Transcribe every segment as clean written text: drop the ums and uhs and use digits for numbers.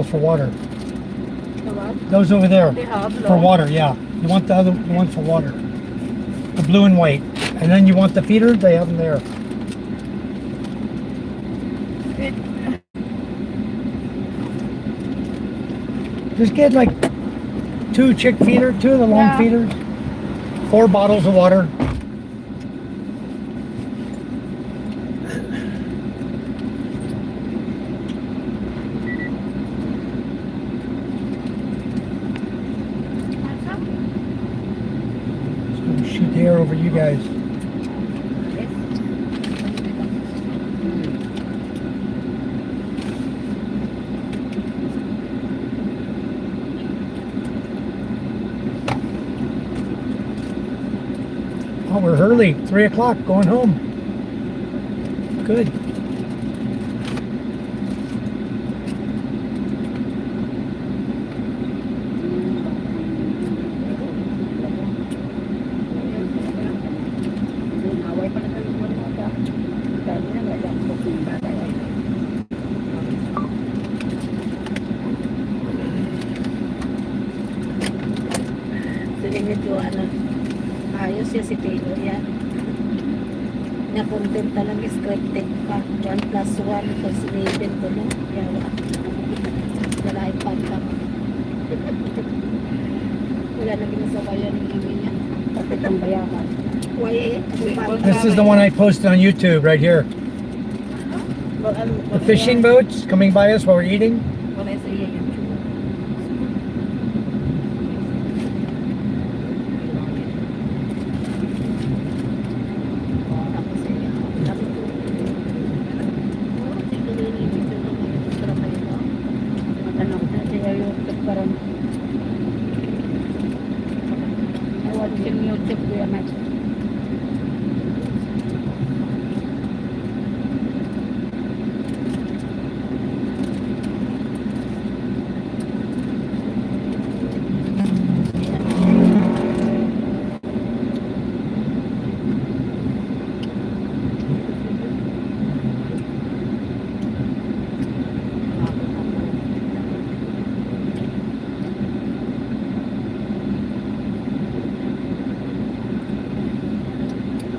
for water. The what? Those over there They have for water. Yeah, you want the one for water. The blue and white, and then you want the feeder. They have them there. Just get like 2 chick feeder, 2 of the long feeders, 4 bottles of water. So shoot the air over you guys. Oh, we're early. 3 o'clock, going home. Good. Ayos siya si Taylor yan. Na-content talagang scripted pa. 1+1 plus 11 ko no. Yawa. Wala ipagkak. Wala na ginasabayan ng imi niya. Tapit ang bayakan. Why This is the one I posted on YouTube right here. The fishing boats coming by us while we're eating. Wala sa iya YouTube.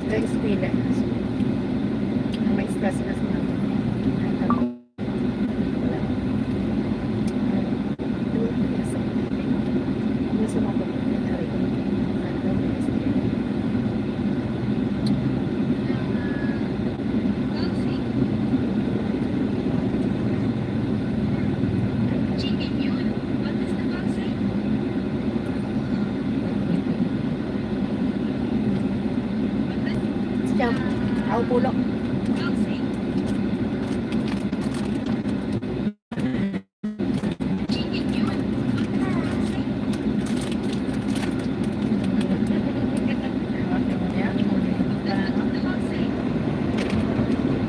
Experience. May stress na sila. Ako pulok.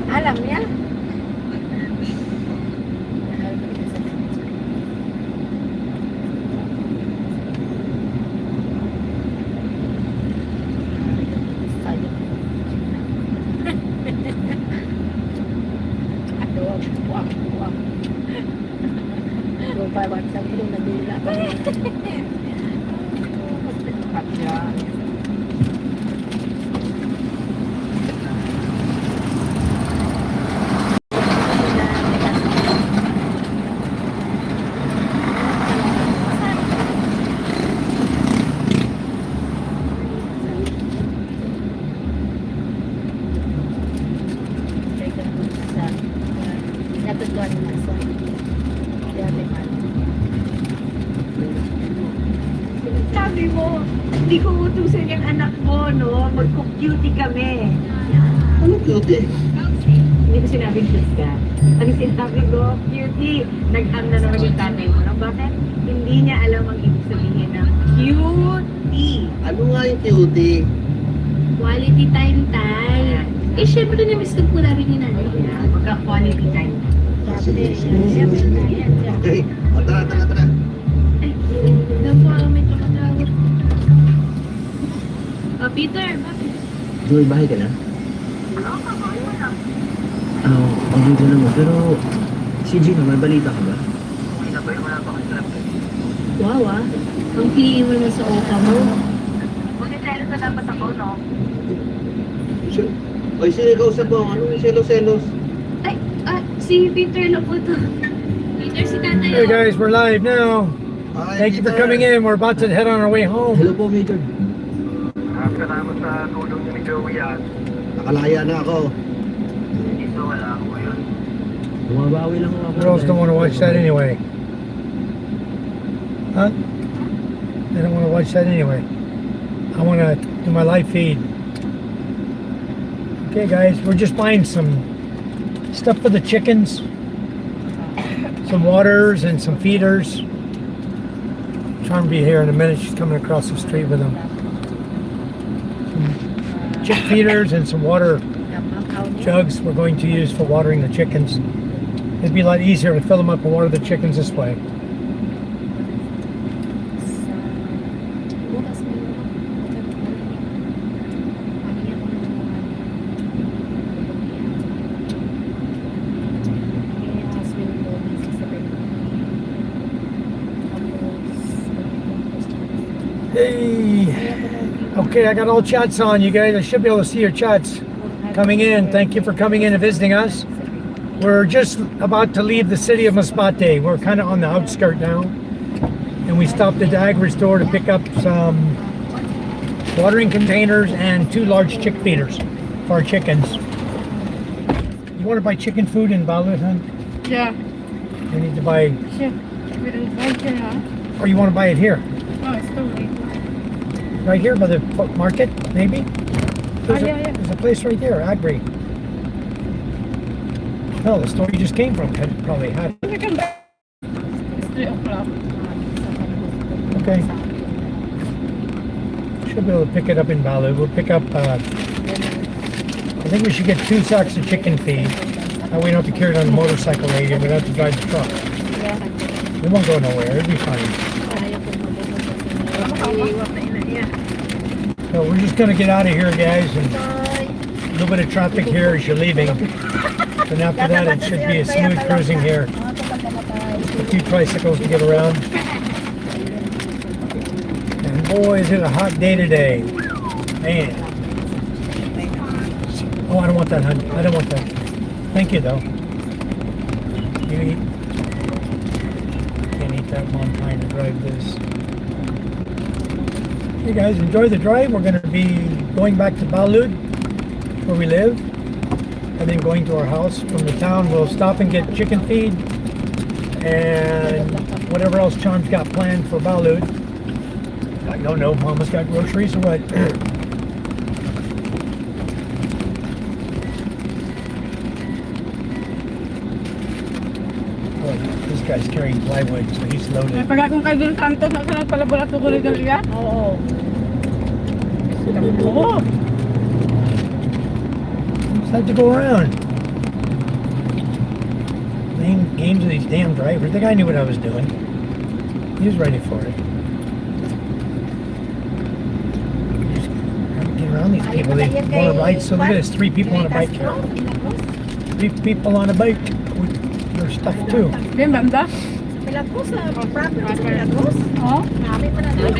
Alam niya? WhatsApp ko nabila pa. Sabi mo, hindi ko utusin yung anak mo, no? Mag-cutie kami. Ano cutie? Hindi ko sinabing cute ka. Ang sinabi ko, cutie. Nag-am na naman yung tatay mo. No? Bakit? Hindi niya alam ang ibig sabihin ng cutie. Ano nga yung cutie? Quality time tayo. Eh, syempre na-miss ko na rin yung nanay. Magka-quality time. Sige. Okay. O, tara. Ay, doon po ako may tumatawag. Oh, Peter, bakit? Joy, bahay ka na? Oo, okay ka naman. Pero, si Gino, may balita ka ba? Okay na ba Wow ah. Ang piliin mo naman sa oka mo. Magkakailan na dapat ako, no? Oy, sino kausap mo? Ano yung selos-selos? Ay, si Peter na po to. Peter, si tatay. Hey guys, we're live now. Thank you for coming in. We're about to head on our way home. Hello po, Major. Salamat sa tulong niyo ni Joey at Nakalaya na ako. dito wala ako ngayon. Bumabawi lang ako. Girls don't want to watch that anyway. Huh? They don't want to watch that anyway. I want to do my live feed. Okay guys, we're just buying some stuff for the chickens. Some waters and some feeders. Charm will be here in a minute. She's coming across the street with them. Some chick feeders and some water jugs we're going to use for watering the chickens. It'd be a lot easier to fill them up and water the chickens this way. Hey, okay, I got all chats on, you guys. I should be able to see your chats coming in. Thank you for coming in and visiting us. We're just about to leave the city of Masbate. We're kind of on the outskirt now. And we stopped at the agri store to pick up some watering containers and 2 large chick feeders for our chickens. You want to buy chicken food in Balud, huh? Yeah, You need to buy, shit. We didn't like it, huh? or you want to buy it here? Oh, it's too late. Right here by the market, maybe? Yeah. There's a place right there, Agri. No, the store you just came from probably had it. We can buy. It's 3 o'clock. Okay. Should be able to pick it up in Balud. We'll pick up, I think we should get 2 sacks of chicken feed. That way we don't have to carry it on the motorcycle lady and we don't have to drive the truck. We won't go nowhere, it'll be fine. So we're just gonna get out of here, guys, and a little bit of traffic here as you're leaving. And after that, it should be a smooth cruising here. A few tricycles to get around. And boy, is it a hot day today. Man. Oh, I don't want that, honey. I don't want that. Thank you, though. You eat. Can't eat that while I'm trying to drive this. Hey guys, enjoy the drive. We're going to be going back to Balud, where we live, and then going to our house from the town. We'll stop and get chicken feed and whatever else Charm's got planned for Balud. I don't know, Mama's got groceries or what? Oh, this guy's carrying plywood, so he's May loaded. pag akong kay Dul Santos, nagsanag pala ba ito gali-gali ka? Oo. Oo. Just have to go around. Playing games with these damn drivers. The guy knew what I was doing. He was ready for it. Just gotta get around these people. They want to ride. So look at this. 3 people on a bike here. 3 people on a bike with their stuff too. Yung banda? Pilagos sa property sa Pilagos. Oo. Marami pa na doon.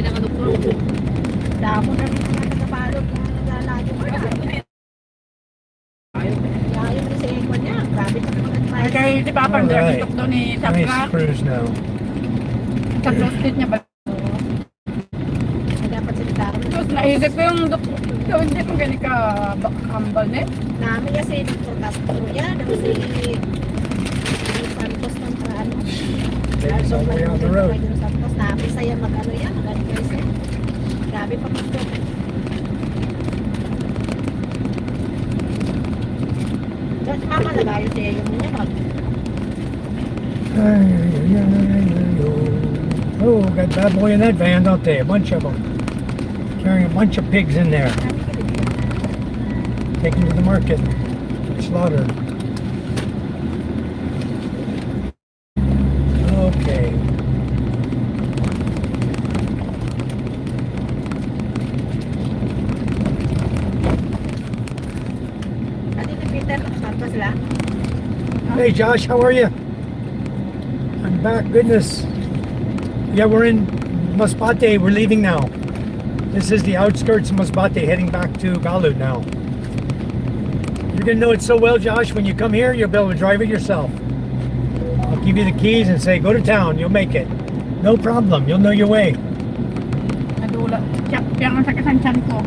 Damo na rin mga nagapalog na naglalagi mo. Yayo na sa ekwan niya. Grabe pa naman Ay kay si Papa, Alright. nagtitok doon ni Nice Sakra. cruise now. Sa closet niya ba? Dapat salita ko. Tapos naisip ko yung gawin niya kung gani ka kambal ne. Namin kasi Dr. Castro yan. Ang si Santos ng ano. Take us all the way on the road. Santos namin saya mag-ano yan. Mag-anniversary. Grabe pa mag-to. Diyos mama nagayo siya yung niya mag. Oh, got bad boy in that van, don't they? A bunch of them. Carrying a bunch of pigs in there. Taken to the market. Slaughtered. Okay. Ate ni Peter, nakasama sila. Hey Josh, how are you? I'm back. Goodness. Yeah, we're in Masbate. We're leaving now. This is the outskirts of Masbate, heading back to Balud now. You're gonna know it so well, Josh. When you come here, you'll be able to drive it yourself. I'll give you the keys and say, go to town. You'll make it. No problem. You'll know your way. Nadula. Kaya ang sakit ang tiyan ko.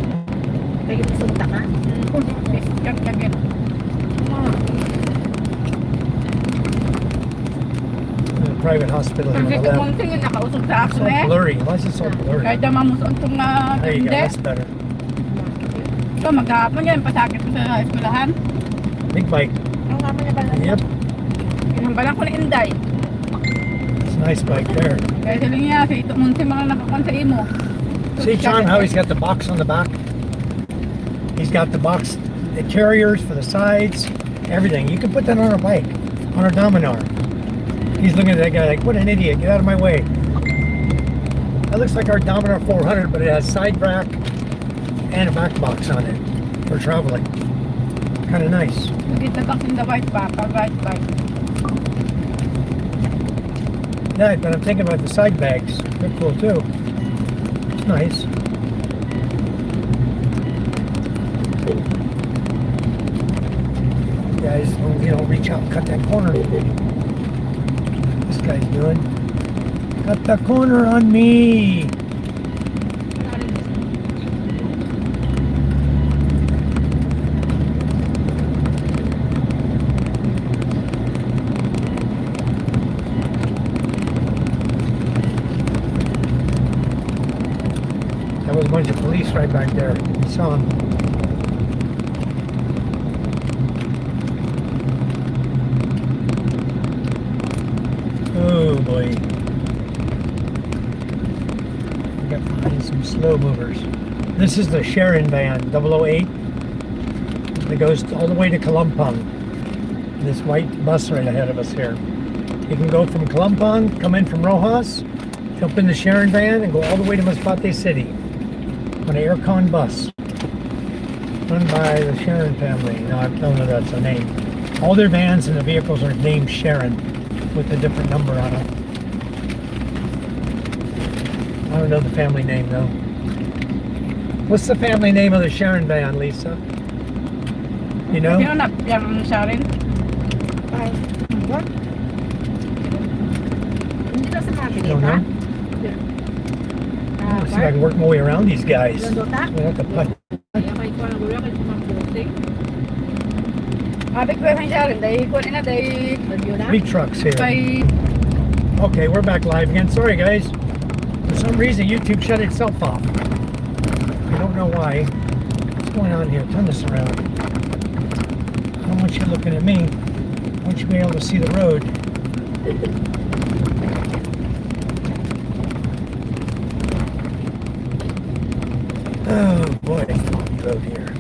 Kaya pasunta ka? Kagit. Private hospital here on Kasi the left. kumunti nga nakausap sa So akin eh. blurry. Why is it so blurry? Kahit naman mo sa untong na There you go. hindi. That's better. So maghapon yan, pasakit ko sa eskwelahan. Big bike. Ang kama niya ba? Yep. Kinambalan ko ni Inday. It's a nice bike there. Kaya sila niya, si ito munti mga nakakon sa imo. See, John, how he's got the box on the back? He's got the box, the carriers for the sides, everything. You can put that on a bike, on a Dominar. He's looking at that guy like, what an idiot, get out of my way. That looks like our Dominar 400, but it has side rack and a back box on it for traveling. Kind of nice. Get the box in the white bike. Yeah, but I'm thinking about the side bags. They're cool too. It's nice. Guys, don't reach out and cut that corner. This guy's doing. Cut the corner on me. There was a bunch of police right back there. We saw them. Oh boy. We got behind some slow movers. This is the Sharon van, 008. It goes all the way to Kalumpang. This white bus right ahead of us here. You can go from Kalumpang, come in from Rojas, jump in the Sharon van, and go all the way to Masbate City on an aircon bus run by the Sharon family. No, I don't know if that's a name. All their vans and the vehicles are named Sharon with a different number on it. I don't know the family name though. What's the family name of the Sharon van, Lisa? You know? Sino na yung siya rin? What? Hindi ba sa cabinet, Don't ha? know. See if I can work my way around these guys. Londota? We have to putt. Abik ko yung siya rin. Dahil ko na dahil Londota? Big trucks here. kay Okay, we're back live again. Sorry guys. For some reason YouTube shut itself off. I don't know why. What's going on here? Turn this around. I don't want you looking at me. I want you to be able to see the road. Oh boy, funky road here.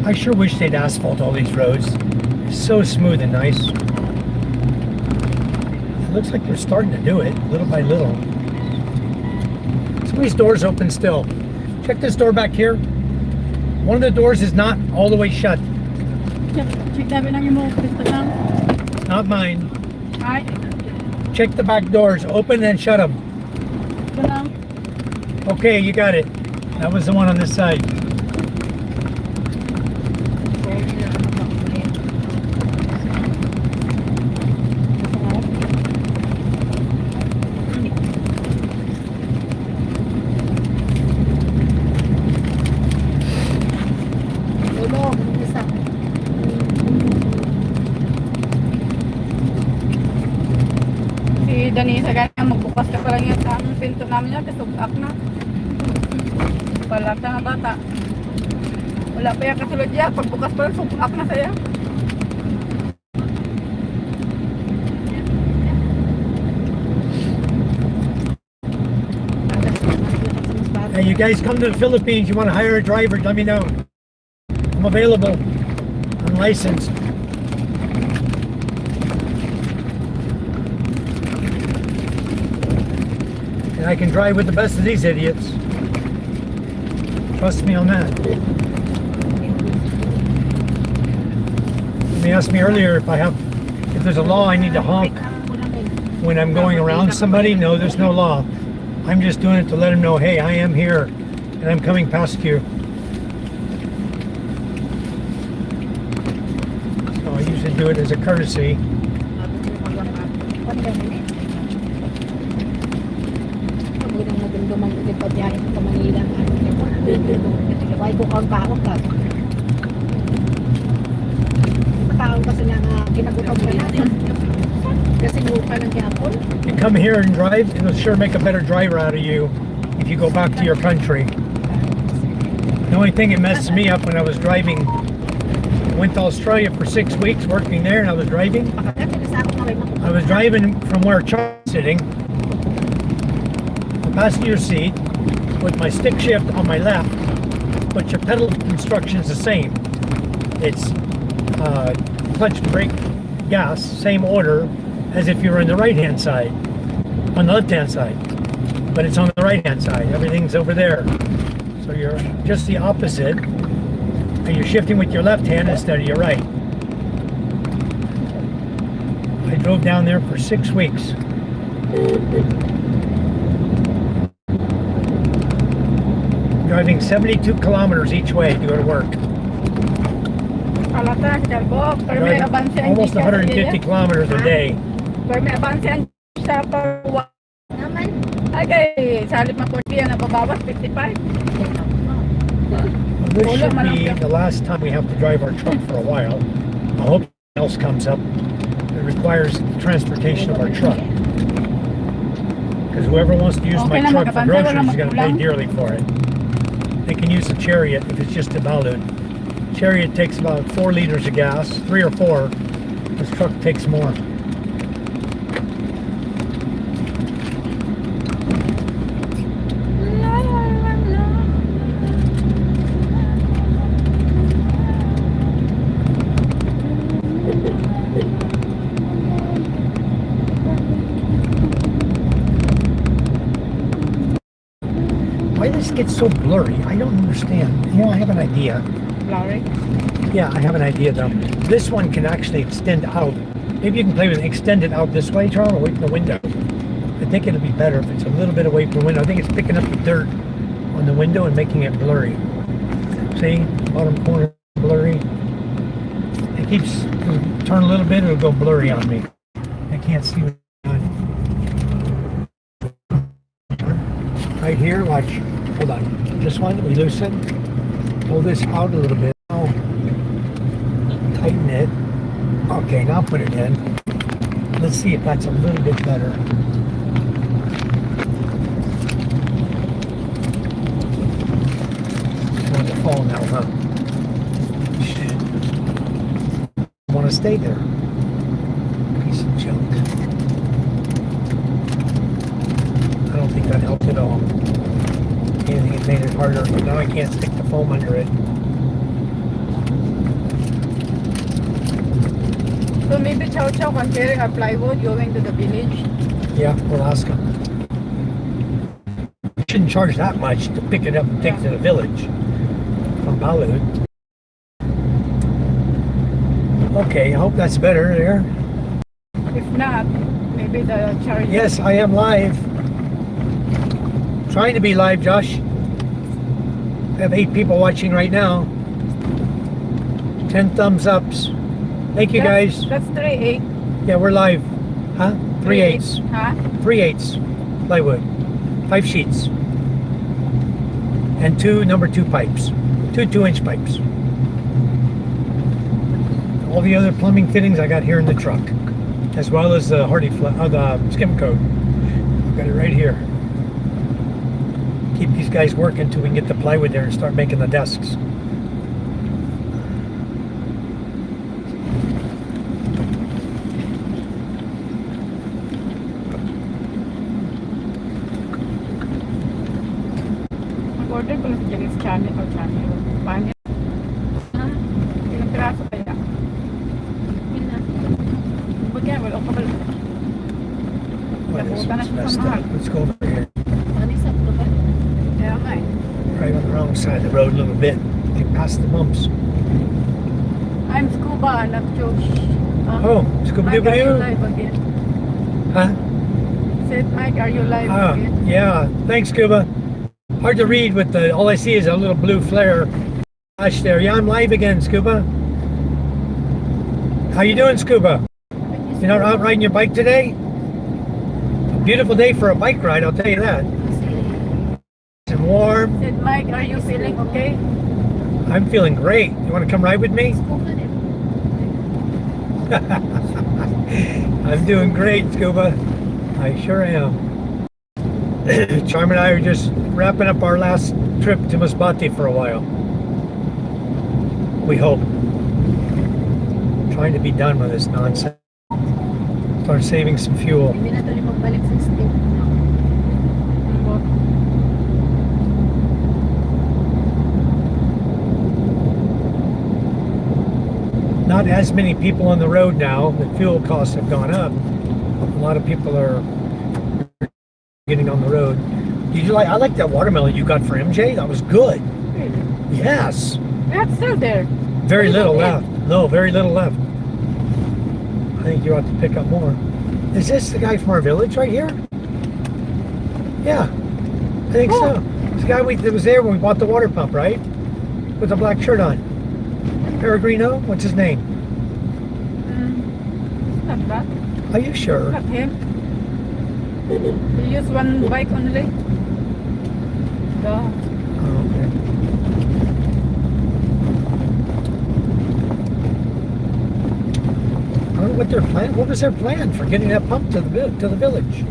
I sure wish they'd asphalt all these roads. They're so smooth and nice. It looks like they're starting to do it, little by little. Some of these doors open still. Check this door back here. One of the doors is not all the way shut. check namin ang imo gusto lang. It's not mine. Ay, Check the back doors, open and shut them. ito lang. Okay, you got it. That was the one on this side. Ulo, isa. Si Danisa ganyan, magbukas ka pa lang yan sa aming pinto namin yan, kasi sugak na. Palata na bata. Wala pa yan kasulod yan, pagbukas pa lang, sugak na saya. Hey, you guys come to the Philippines, you want to hire a driver, let me know. I'm available. I'm licensed. And I can drive with the best of these idiots. Trust me on that. Let me They asked me earlier if there's a law I need to honk when I'm going around somebody. No, there's no law. I'm just doing it to let them know, hey, I am here and I'm coming past you. So I usually do it as a courtesy. Magandang magandang ulit pagbiyahe ko sa Manila. Why ko kang baon ka? Tao kasi nga kinagutom ka natin. Kasi lupa ng Japon. You come here and drive, it'll sure make a better driver out of you if you go back to your country. The only thing that messed me up when I was driving, went to Australia for 6 weeks working there, and I was driving from where Charles was sitting, the passenger seat, with my stick shift on my left, but your pedal instruction is the same. It's clutch, brake, gas, same order as if you were on the right-hand side, on the left-hand side, but it's on the right-hand side. Everything's over there. So you're just the opposite, and you're shifting with your left hand instead of your right. I drove down there for 6 weeks. Driving 72 kilometers each way to go to work. Driving almost 150 kilometers a day. Pero may abanse sa pagwa naman. Okay, sa halip na 40 na babawas, 55. Well, this should be the last time we have to drive our truck for a while. I hope nothing else comes up that requires transportation of our truck. Because whoever wants to use my truck for groceries is going to pay dearly for it. They can use the Chariot if it's just a Balud. Chariot takes about 4 liters of gas, 3 or 4. This truck takes more. Why this gets so blurry? I don't understand. You know, I have an idea. Blurry? Yeah, I have an idea though. This one can actually extend out. Maybe you can play with it, extend it out this way, Charles, away from the window. I think it'll be better if it's a little bit away from the window. I think it's picking up the dirt on the window and making it blurry. See? Bottom corner blurry. It keeps, turn a little bit, it'll go blurry on me. I can't see what I'm doing. Right here, watch. Hold on. This one, we loosen. Pull this out a little bit. Oh. Tighten it. Okay, now put it in. Let's see if that's a little bit better. On the phone now, huh? Shit. I want to stay there. Piece of junk. I don't think that helped at all. Anything, it made it harder, but now I can't stick the foam under it. So maybe Chow Chow can carry her plywood going to the village. Yeah, we'll ask him. Shouldn't charge that much to pick it up and take it to the village from Balud. Okay, I hope that's better there. If not, maybe the charity. Yes, I am live. Trying to be live, Josh. I have 8 people watching right now. 10 thumbs ups. Thank you, guys. That's 3/8. Yeah, we're live. Huh? 3/8. Huh? 3/8 plywood. 5 sheets. And 2 number 2 pipes. 2 2-inch pipes. All the other plumbing fittings I got here in the truck, as well as the the skim coat. Got it right here. Keep these guys working until we can get the plywood there and start making the desks. Order ko na sa Janice channel o channel. Paano? Ilang piraso kaya? Bagyan, wala ko pala. What is messed up? Let's go over here. Kaya nga eh. Right on the wrong side of the road a little bit. Get past the bumps. I'm Scuba, not Josh. Oh, Scuba Mike, are you Doo. live again? Huh? Said Mike, are you live Ah, again? yeah. Thanks, Scuba. Hard to read with the, all I see is a little blue flare flash there. Yeah, I'm live again, Scuba. How you doing, Scuba? You not out riding your bike today? A beautiful day for a bike ride, I'll tell you that. It's warm. Said Mike, are you feeling okay? I'm feeling great. You want to come ride with me? I'm doing great, Scuba. I sure am. Charm and I are just wrapping up our last trip to Masbate for a while. We hope. Trying to be done with this nonsense. Start saving some fuel. Hindi na tuloy magbalik sa state. Not as many people on the road now. The fuel costs have gone up. A lot of people are getting on the road. Did you like? I like that watermelon you got for MJ. That was good. Really? Yes. That's still there. Very little Okay. left. No, very little left. I think you ought to pick up more. Is this the guy from our village right here? Yeah, I think so. This guy that was there when we bought the water pump, right? With the black shirt on. Peregrino? What's his name? Not that. Are you sure? Not him. He used one bike only. The Oh, okay. I don't know what their plan. What was their plan for getting that pump to the village?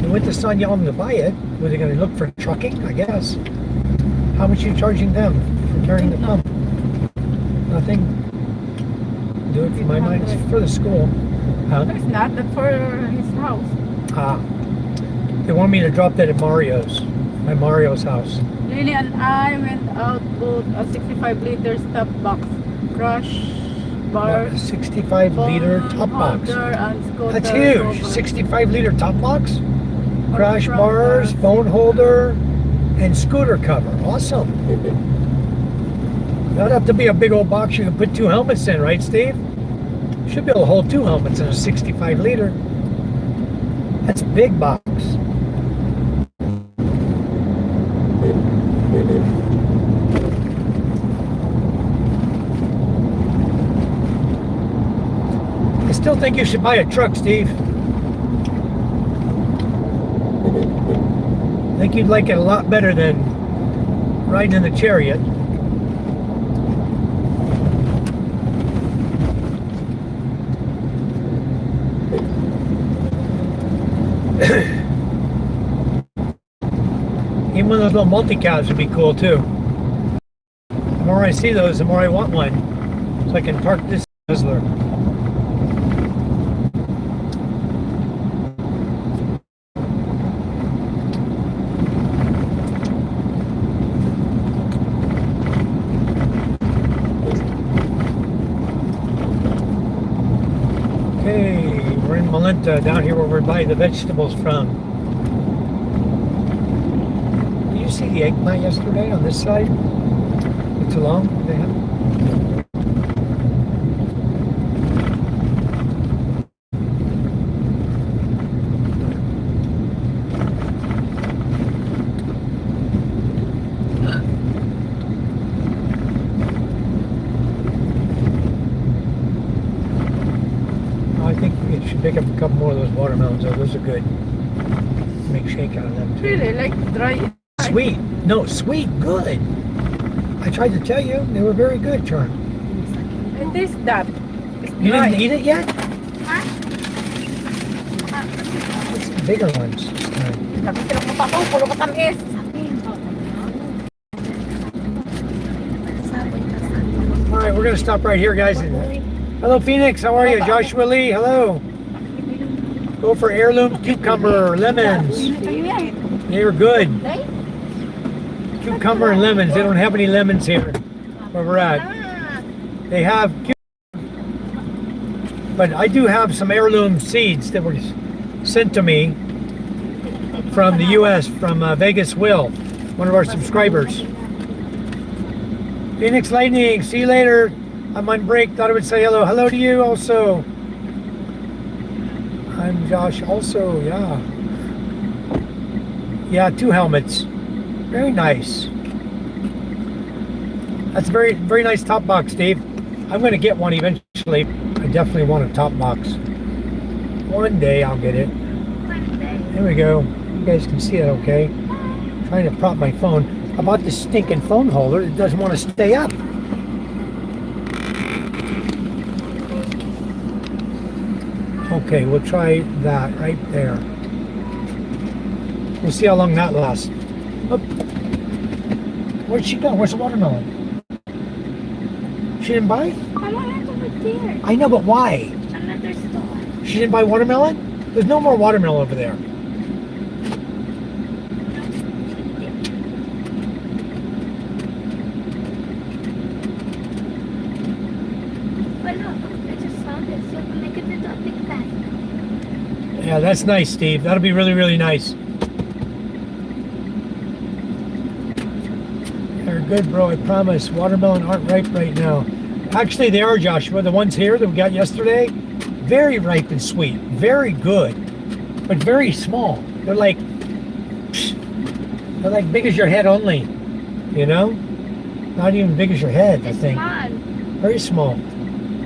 They went to San Yam to buy it. Were they going to look for trucking? I guess. How much are you charging them for carrying the pump? Nothing. Do it for my mind. It's for the school. Huh? It's not. That's for his house. Ah. They want me to drop that at Mario's. My Mario's house. Lily and I went out, bought a 65-liter top box, crush bar, A 65 liter top box. That's huge. 65 liter top box. Crash bars, phone holder, and scooter cover. Awesome. That'd have to be a big old box you can put 2 helmets in, right, Steve? Should be able to hold 2 helmets in a 65 liter. That's a big box. I still think you should buy a truck, Steve. I think you'd like it a lot better than riding in the chariot. Even one of those little multi-cabs would be cool too. The more I see those, the more I want one. So I can park this Whistler. Okay, we're in Malenta, down here where we're buying the vegetables from. Did you see the eggplant yesterday on this side? It's along. They have. I think we should pick up a couple more of those watermelons. Oh, those are good. Make shake out of them too. Really, like dry. Sweet. No, sweet. Good. I tried to tell you. They were very good, Charm. It is that. It's You dry. didn't eat it yet? It's some bigger ones this time. Nakikita mo pa po, pulo ka tamis. All right, we're going to stop right here, guys. Hello, Phoenix. How are you? Joshua Lee. Hello. Go for heirloom cucumber lemons. They're good. Cucumber and lemons. They don't have any lemons here where we're at. They have, but I do have some heirloom seeds that were sent to me from the U.S. from Vegas Will, one of our subscribers. Phoenix Lightning. See you later. I'm on break. Thought I would say hello. Hello to you also. I'm Josh also, yeah. Yeah, 2 helmets. Very nice. That's a very, very nice top box, Dave. I'm going to get one eventually. I definitely want a top box. One day I'll get it. There we go. You guys can see it okay. Trying to prop my phone. I bought this stinking phone holder. It doesn't want to stay up. Okay, we'll try that right there. We'll see how long that lasts. Oh. Where'd she go? Where's the watermelon? She didn't buy? Mama, it's over there. I know, but why? Another store. She didn't buy watermelon? There's no more watermelon over there. But look, I just saw this. You have to make it into a big bag. Yeah, that's nice, Steve. That'll be really, really nice. They're good, bro. I promise. Watermelon aren't ripe right now. Actually, they are, Joshua. The ones here that we got yesterday, very ripe and sweet. Very good, but very small. They're like big as your head only. You know, not even big as your head. I think Small. very small,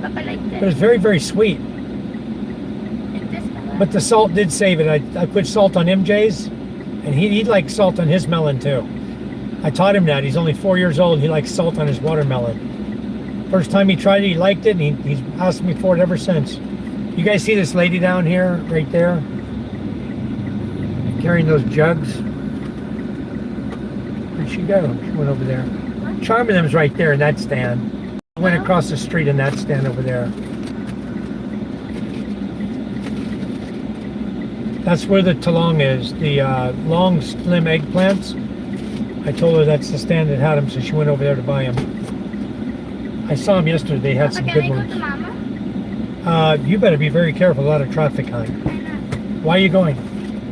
Papa like but this. it's very, very sweet. Like this, Papa. But the salt did save it. I put salt on MJ's, and he'd like salt on his melon too. I taught him that. He's only 4 years old. He likes salt on his watermelon. First time he tried it, he liked it, and he's asked me for it ever since. You guys see this lady down here, right there? Carrying those jugs. Where'd she go? She went over there. Charm of them's right there in that stand. I went across the street in that stand over there. That's where the talong is, the long slim eggplants. I told her that's the stand that had them, so she went over there to buy them. I saw them yesterday. They had Papa, some can good I go ones. to Mama? You better be very careful. A lot of traffic, hon. Why not? Why are you going?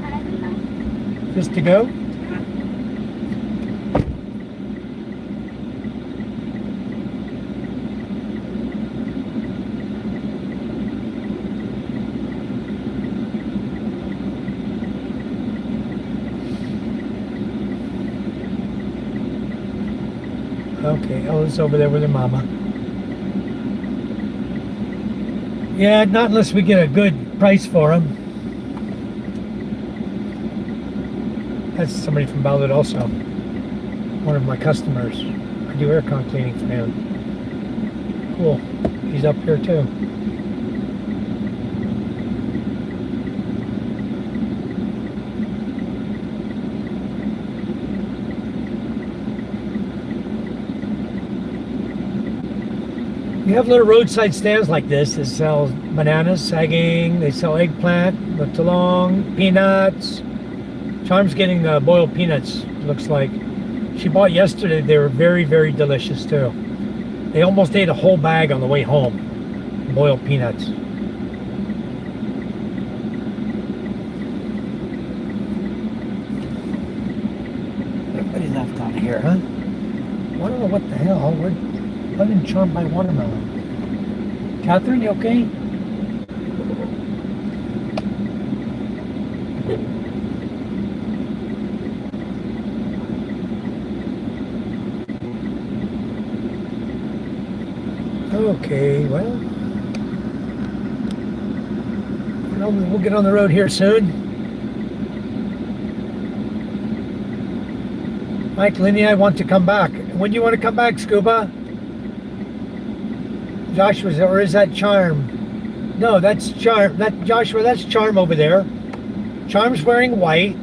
I don't know. Just to go? Okay, Ella's over there with her mama. Yeah, not unless we get a good price for them. That's somebody from Balud also. One of my customers. I do aircon cleaning for him. Cool. He's up here too. You have little roadside stands like this that sell bananas, sagging, they sell eggplant, the talong, peanuts. Charm's getting the boiled peanuts, looks like. She bought yesterday, they were very, very delicious too. They almost ate a whole bag on the way home, boiled peanuts. Everybody left out here, huh? I don't know what the hell. Why didn't Charm buy watermelon? Catherine, you okay? Okay, well, we'll get on the road here soon. Mike, Lindy, I want to come back. When do you want to come back, Scuba? Joshua, or is that Charm? No, that's Charm. Joshua, that's Charm over there. Charm's wearing white.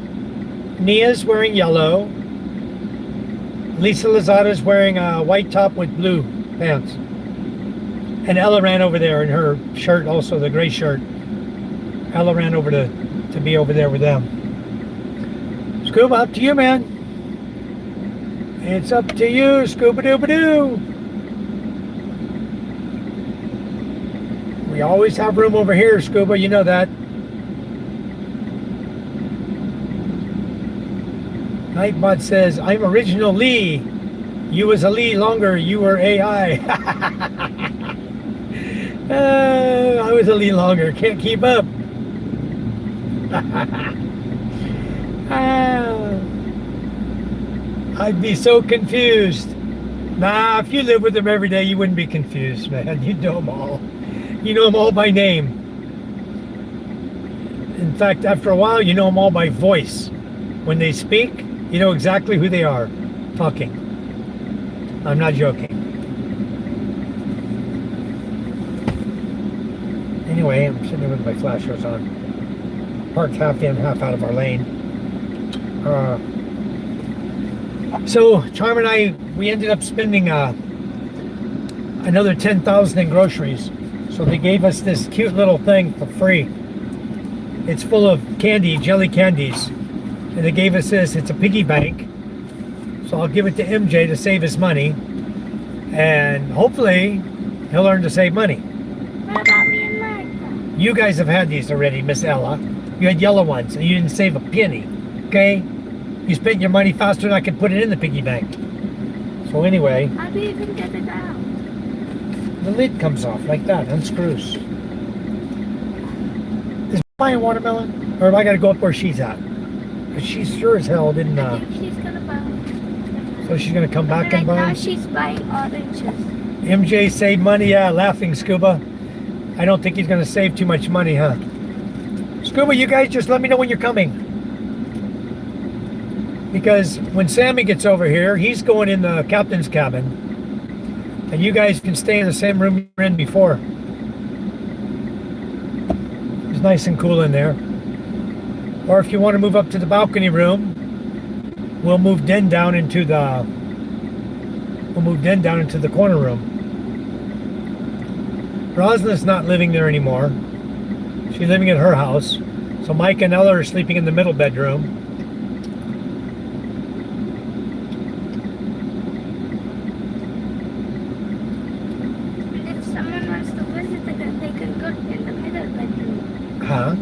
Nia's wearing yellow. Lisa Lozada's wearing a white top with blue pants. And Ella ran over there in her shirt, also the gray shirt. Ella ran over to be over there with them. Scuba, up to you, man. It's up to you, Scuba-Dooba-Doo. We always have room over here, Scuba, you know that. Nightbot says, I'm original Lee. You was a Lee longer, you were AI. I was a little longer. Can't keep up. I'd be so confused. Nah, if you live with them every day, you wouldn't be confused, man. You know them all. You know them all by name. In fact, after a while, you know them all by voice. When they speak, you know exactly who they are talking. I'm not joking. Anyway, I'm sitting there with my flashers on. Parked half in, half out of our lane. So Charm and I, we ended up spending another $10,000 in groceries. So they gave us this cute little thing for free. It's full of candy, jelly candies, and they gave us this. It's a piggy bank. So I'll give it to MJ to save his money, and hopefully he'll learn to save money. What about me and Martha? You guys have had these already, Miss Ella. You had yellow ones, and you didn't save a penny. Okay? You spent your money faster than I could put it in the piggy bank. So anyway, How do you even get it out? the lid comes off like that, unscrews. Is buying watermelon? Or have I got to go up where she's at? Because she sure as hell didn't. I think she's gonna buy. So she's going to come back Right and buy? now she's buying oranges. MJ saved money, yeah, laughing, Scuba. I don't think he's going to save too much money, huh? Scuba, you guys just let me know when you're coming. Because when Sammy gets over here, he's going in the captain's cabin. And you guys can stay in the same room you were in before. It's nice and cool in there. Or if you want to move up to the balcony room, we'll move Den down into the corner room. Rosalind's not living there anymore. She's living at her house. So Mike and Ella are sleeping in the middle bedroom. If someone wants to visit again, they can go in the middle bedroom. Huh?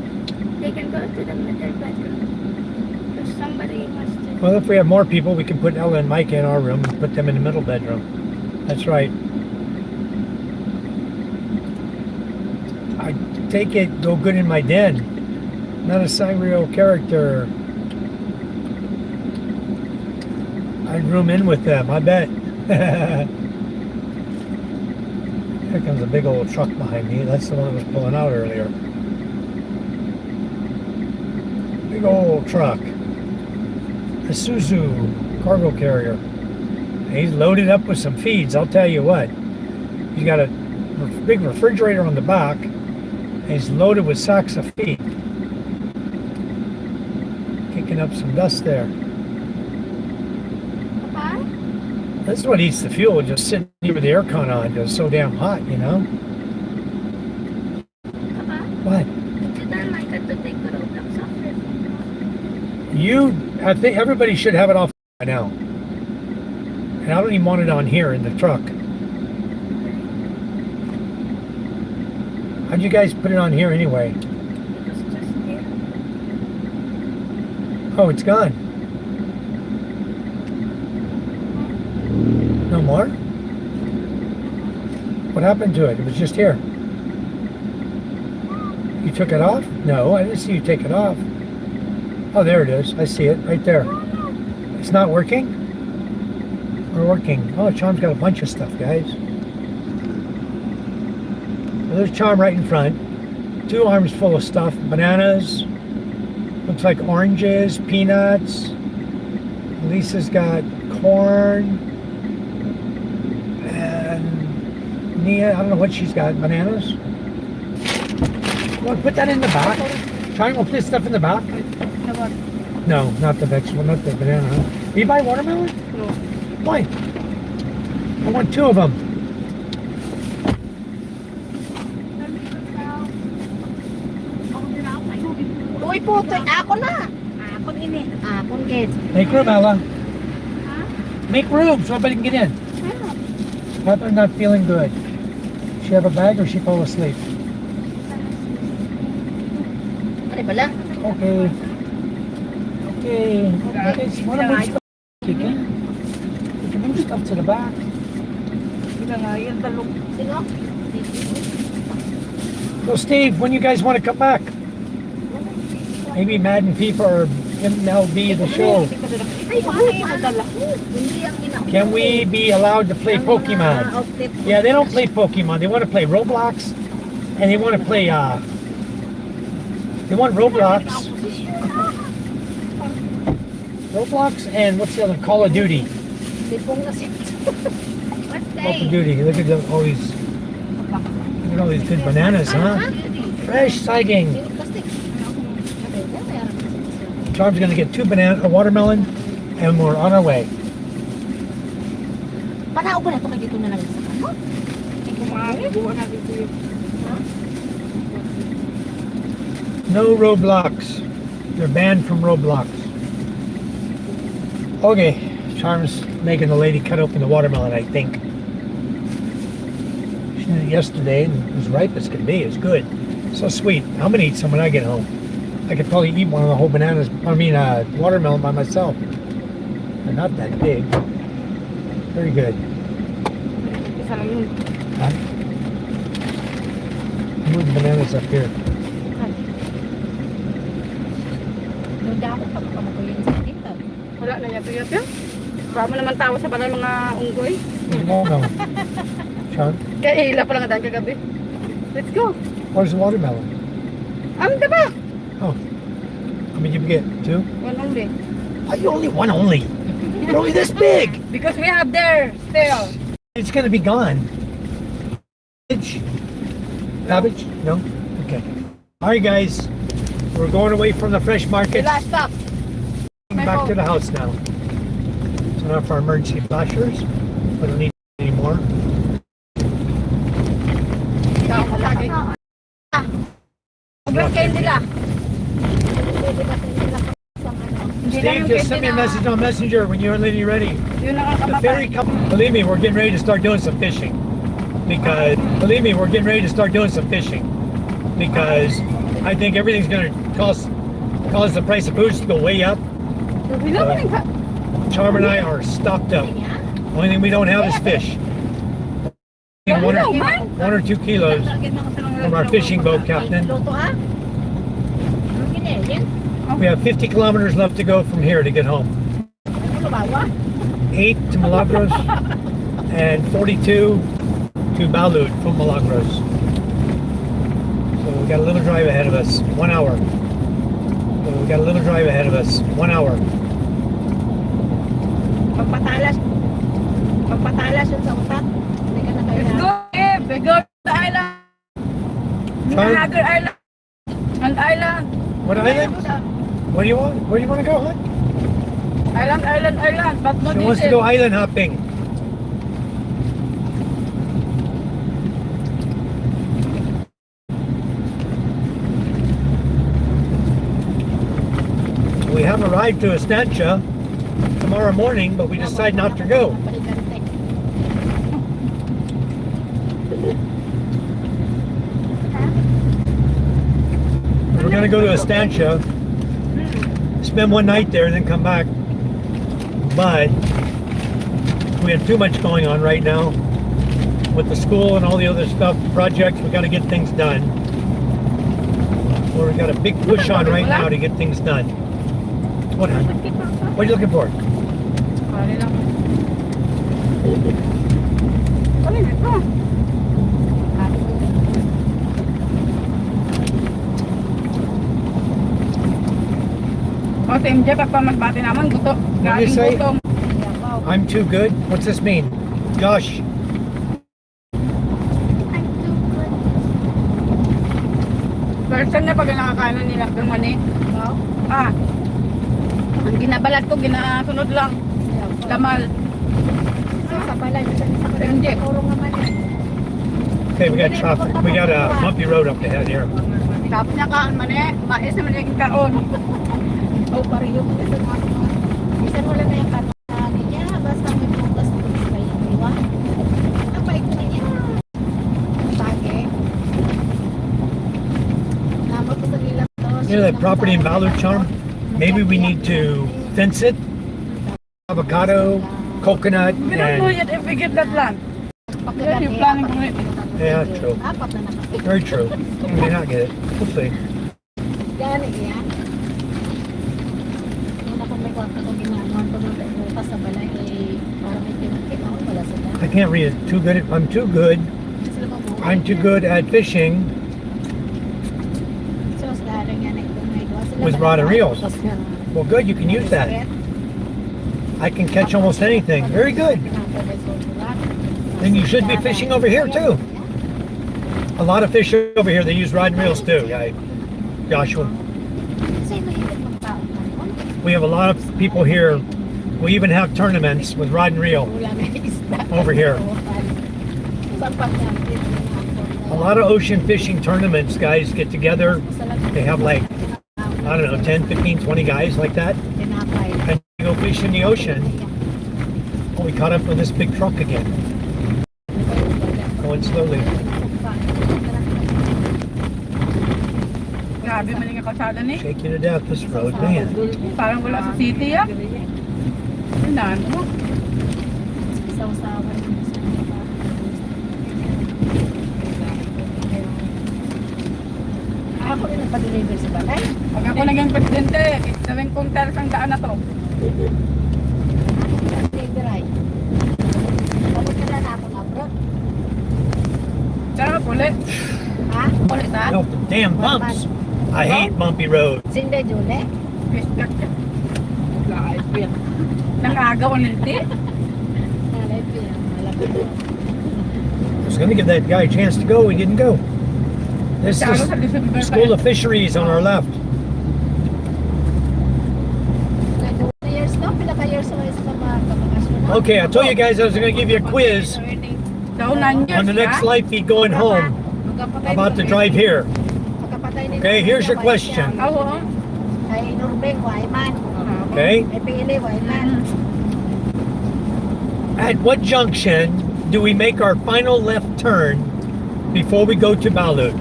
They can go to the middle bedroom. If somebody wants to. Well, if we have more people, we can put Ella and Mike in our room and put them in the middle bedroom. That's right. I take it, go good in my den. Not a Sangrio character. I'd room in with them, I bet. Here comes a big old truck behind me. That's the one that was pulling out earlier. Big old truck. A Suzu cargo carrier. He's loaded up with some feeds, I'll tell you what. He's got a big refrigerator on the back, and he's loaded with sacks of feed. Kicking up some dust there. Papa? This is what eats the fuel, just sitting here with the aircon on. It's so damn hot, you know? Papa? What? Did I like it to take the Roblox off it? I think everybody should have it off by now. And I don't even want it on here in the truck. How'd you guys put it on here anyway? It was just there. Oh, it's gone. No more? What happened to it? It was just here. You took it off? No, I didn't see you take it off. Oh, there it is. I see it right there. It's not working? We're working. Oh, Charm's got a bunch of stuff, guys. Well, there's Charm right in front. 2 arms full of stuff. Bananas. Looks like oranges, peanuts. Lisa's got corn. And Nia, I don't know what she's got. Bananas. Well, put that in the back. Charm, we'll put this stuff in the back. No, not the vegetable, not the banana. Huh? Will you buy watermelon? No. Why? I want 2 of them. Uy, puto, ako na. Akon ini. Akon get. Make room, Ella. Make room so everybody can get in. Mother not feeling good. She have a bag or she fall asleep? Ano ba lang? Okay. Okay. Okay, so wanna move stuff? You can. You can move stuff to the back. Sila nga yan, talong. Sino? So Steve, when you guys want to come back? Maybe Madden FIFA or MLB the show. Can we be allowed to play Pokemon? Yeah, they don't play Pokemon. They want to play Roblox, and they want to play. They want Roblox, and what's the other? Call of Duty. Call of Duty. Look at all these. Look at all these good bananas, huh? Fresh sighting. Charm's gonna get 2 bananas, a watermelon, and we're on our way. Panao ba na ito dito na lang sa kano? Buwan natin ito yun. No Roblox. They're banned from Roblox. Okay, Charm's making the lady cut open the watermelon, I think. She did it yesterday and it was ripe as could be. It's good. So sweet. I'm gonna eat some when I get home. I could probably eat one of the whole bananas, watermelon by myself. They're not that big. Very good. Isa lang yun. Huh? Move the bananas up here. Wala na yato yato. Para naman tawa sa banal mga unggoy. No. Sean, Kaya hila pa lang dahil kagabi. Let's go. where's the watermelon? Diba? Oh. How many did you get? 2? One only. Oh, you only one only. You're only this big. Because we have there still. It's gonna be gone. Cabbage? No? Okay. Alright guys. We're going away from the fresh market. Last stop. Back to the house now. So now for our emergency flashers. We don't need any more. Sobrang kayo nila. Steve, just send me a message on Messenger when you're ready. Yun ang The ferry company, believe me, we're getting ready to start doing some fishing. Because I think everything's going to cause the price of foods to go way up. Charm and I are stocked up. Only thing we don't have is fish. 1 or 2 kilos from our fishing boat, Captain. We have 50 kilometers left to go from here to get home. 8 to Milagros and 42 to Balud from Milagros. So we got a little drive ahead of us, 1 hour. Pagpatalas yun sa utak. Hindi ka na kaya. Let's go, Eve. We go to the island. Another island. An island. What island? What do you want? Where do you want to go, hon? Island. But not She wants to go island hopping. We have a ride to Estancia tomorrow morning, but we decide not to go. We're going to go to Estancia, spend 1 night there, and then come back. But we have too much going on right now with the school and all the other stuff, projects. We got to get things done. We've got a big push on right now to get things done. What are you looking for? O, si MJ, pagpa magbati naman, guto. What do you say? Gutom. I'm too good? What's this mean? Josh, Person na pag nakakain na nila ng mani. Ang ginabalat ko, ginasunod lang. Lamal. Sa balay, sa MJ. turong naman eh. okay, we got traffic. We got a bumpy road up ahead here. Tapos niya kaan mani. Mais naman yung kaon. O pareho ko sa mga. Bisan wala na yung katahan niya. Basta may bukas na kayo. Diba? Napait ko niya. Pake. Naman ko sa nila to. You know that property in Balud, Charm? Maybe we need to fence it. Avocado, coconut, We don't know and yet if we get that land. Yes, you're planning to it. Yeah, true. Apat na nakapit. Very true. You may not get it. We'll see. Gani yan. Una kung may kwarta ko ginagawa ko ng bukas sa balay, para may pinakita ko wala sila. I can't read it. Too good. I'm too good. Sila mabuhay. I'm too good at fishing So, dahil nga na itong may gawa sila. with rod and reels. Well, good. You can use that. I can catch almost anything. Very good. Then you should be fishing over here too. A lot of fish over here. They use rod and reels too. Yeah, Joshua. We have a lot of people here. We even have tournaments with rod and reel over here. A lot of ocean fishing tournaments, guys get together. They have like, I don't know, 10, 15, 20 guys like that. And you go fish in the ocean. Oh, we caught up with this big truck again. Going slowly. Grabe man yung kalsada ni. Shake you to death, this road, man. Parang wala sa city ah. Tandaan mo. Ako rin nagpa-deliver sa balay. Pag ako naging presidente, gawin kong teres ang daan na to. Deliver ay. Tapos na lang ako abroad. Sana mapulit. Ha? Pulit ha? Oh, damn bumps. I hate bumpy roads. Sinde, Jule. Nang-agaw ang linti. Nalay po yan. Malapit po. I was going to give that guy a chance to go. He didn't go. This is the School of Fisheries on our left. Like 2 years no? Pila ka years na sa mga kapakasyon. Okay, I told you guys I was going to give you a quiz Daunan years on the next ka? light feed going home about the drive here. Okay, here's your question. Oo. Kay Nurbeng, Waiman. Okay, May pili, Waiman. at what junction do we make our final left turn before we go to Balud?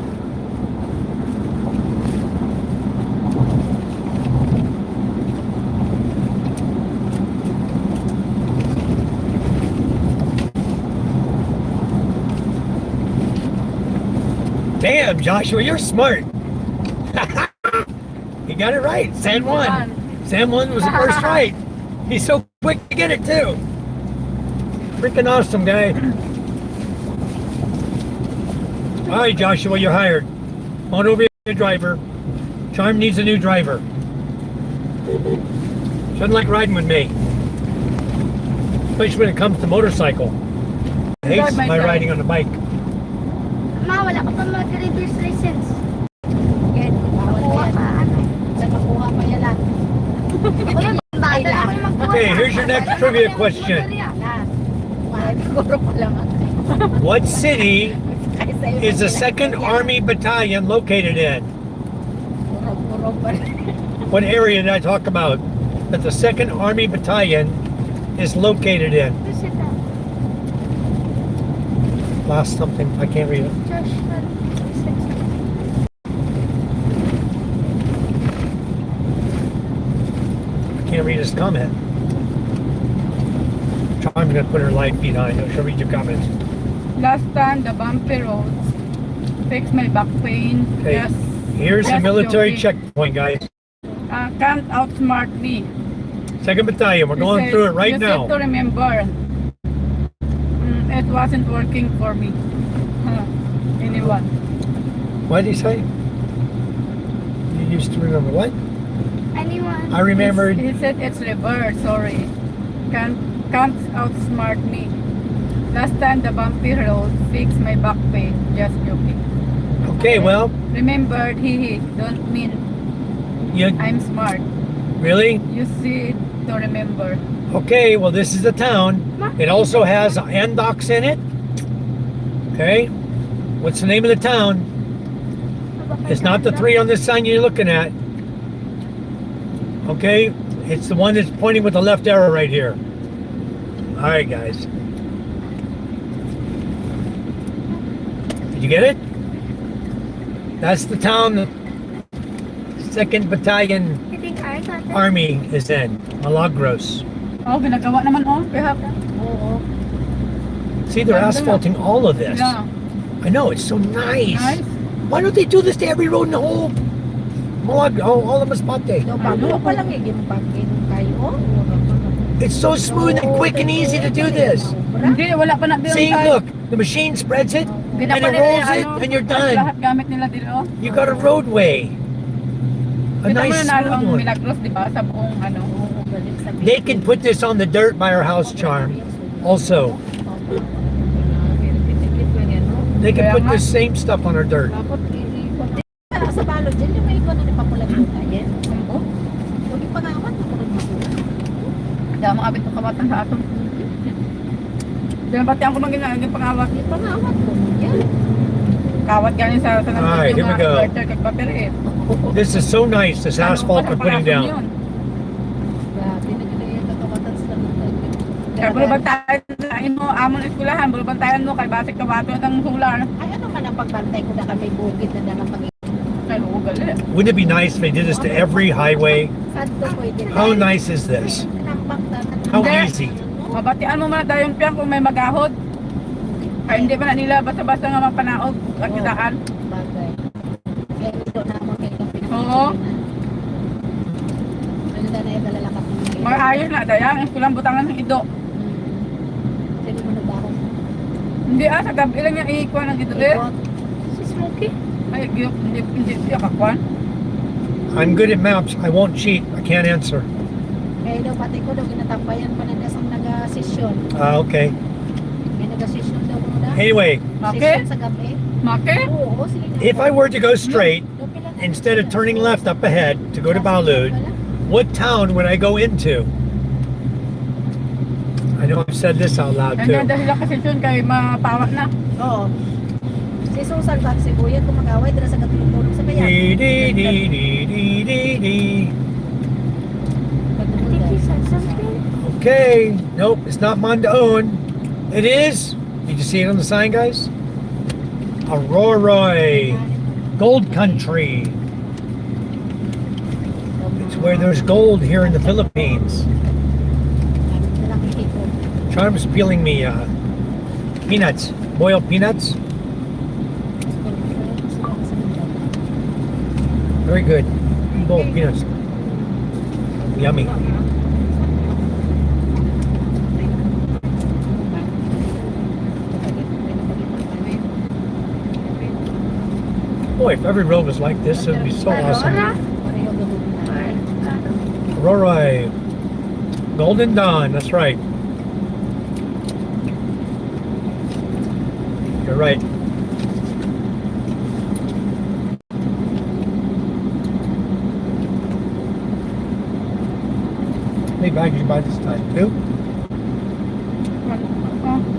Damn, Joshua, you're smart. He got it right. San Juan. San Juan was the first right. He's so quick to get it too. Freaking awesome guy. All right, Joshua, you're hired. On over here, your driver. Charm needs a new driver. Shouldn't like riding with me, especially when it comes to motorcycle. Hates my riding on the bike. Ma, wala ka pa mag-reverse license. Again, bawal pa yan. Sa makuha pa yan lang. Kuya, bakit ako yung magbuhay? Okay, here's your next trivia question. Siguro pa lang. What city is the 2nd Army Battalion located in? Puro pa rin. What area did I talk about that the 2nd Army Battalion is located in? Who's it at? Lost something. I can't read it. Josh, I can't read his comment. I'm going to put her light feed on. She'll read your comments. Last time, the bumpy roads fixed my back pain. Okay. Yes. Here's the Just military joking. checkpoint, guys. Can't outsmart me. 2nd Battalion. We're going through it right you now. said to remember, it wasn't working for me. Anyone. What did he say? You used to remember what? anyone? I remembered. He said it's reverse, sorry. Can't outsmart me. Last time the bumpy road fixed my back pain. Just joking. Okay, well, Remembered, he don't mean you I'm smart. really? You see to remember. Okay, well, this is the town. It also has docks in it. Okay, what's the name of the town? It's not the 3 on this sign you're looking at. Okay, it's the one that's pointing with the left arrow right here. All right, guys. Did you get it? That's the town the 2nd Battalion I think I got it. Army is in. Malagros. Oh, ginagawa naman oh. Perhaps. Oo. See, they're asphalting all of this. Yeah. I know, it's so nice. Nice. Why don't they do this to every road in the whole all of Masbate? No, bago pa lang i-gimpakin kayo. It's so smooth and quick and easy to do this. Hindi, wala pa na din. See, look, the machine spreads it and it rolls it and you're done. Lahat gamit nila dito. You got a roadway. A Kita mo nice na smooth ang one. Milagros, di ba? Sa buong ano. They can put this on the dirt by our house, Charm. Also, they can put this same stuff on our dirt. Dapat iikot din. Sa balod din, yung may ikot na nipapulat-pulat yan. Huwag yung pangawat, mapulat-mapulat. Hindi ako makabit ng kabatan sa aton. Dinabati ako maging pangawat. Yung pangawat ko, yan. Kawat galing sa Alright, here we go. This is so nice, this asphalt they're putting down. Grabe na nila yung kakawatan sila ng Kaya bulubantayan mo, amon iskulahan, bulubantayan mo, kay basik ka bato ng solar. Ay, ano man ang pagbantay ko na kami bukid na dalang Ay, ugali. Wouldn't it be nice if they did this to every highway? Santo pwede. How nice is this? How easy? Mabatian mo man tayong piyang kung may magahod. Kaya hindi pa na nila basta-basta nga mapanaog at kitaan. Bagay. Kaya ito na mo kayo Oo. Ano na yung dalalakat mo? Mga ayos na, dayang, kulang butangan ng ido. Hindi mo nagdahon. Hindi sa gabi lang yung iikuan ng ido eh. Si Smokey? Ay, hindi siya kakuan. I'm good at maps. I won't cheat. I can't answer. Kaya daw pati ko daw ginatampayan pa na dasang naga-session. Okay. May naga-session daw mo na. Anyway, Make? Session sa gabi. Make? Oo, sige na. if I were to go straight, instead of turning left up ahead to go to Balud, what town would I go into? I know I've said this out loud And then too. dahil lang kasi yun kay mapawat na. Oo. Si Susan ba si Buyan kung mag-away dira sa katulog sa bayan. Dee, dee, dee, dee, dee, dee, dee. Did you say something? Okay. Nope, it's not Mondaon. It is. Did you see it on the sign, guys? Aurora. Gold country. It's where there's gold here in the Philippines. Charm's peeling me peanuts, boiled peanuts. Very good. Boiled peanuts. Yummy. Boy, if every road was like this, it would be so awesome. Aurora. Golden Dawn, that's right. You're right. How many bags did you buy this time? 2?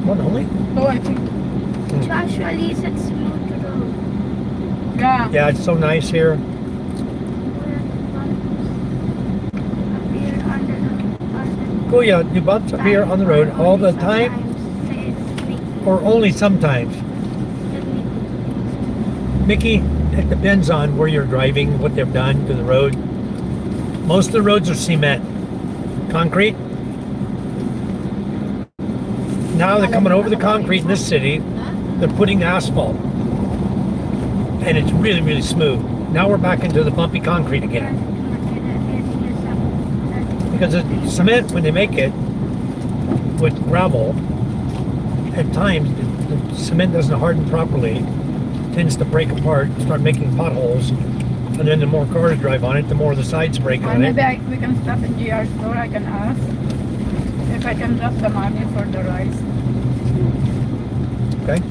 One only? So I think, Actually, it's a smooth road. yeah. Yeah, it's so nice here. Up here on the Kuya, you bumps up here on the road all the time or only sometimes? Mickey, it depends on where you're driving, what they've done to the road. Most of the roads are cement. Concrete. Now they're coming over the concrete in this city. They're putting asphalt. And it's really, really smooth. Now we're back into the bumpy concrete again. Because the cement, when they make it with gravel, at times the cement doesn't harden properly, tends to break apart, start making potholes, and then the more cars drive on it, the more the sides break on it. Maybe we can stop in GR store. I can ask if I can drop the money for the rice. Okay.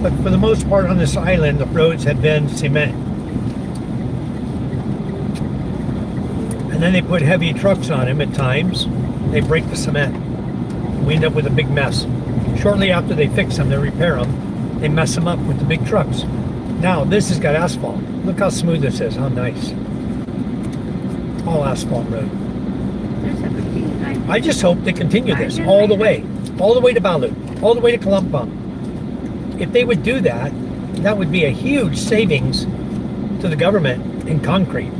But for the most part on this island, the roads have been cement. And then they put heavy trucks on them at times. They break the cement. We end up with a big mess. Shortly after they fix them, they repair them, they mess them up with the big trucks. Now, this has got asphalt. Look how smooth this is, how nice. All asphalt road. I just hope they continue this all the way to Balud, all the way to Kalumpang. If they would do that, that would be a huge savings to the government in concrete.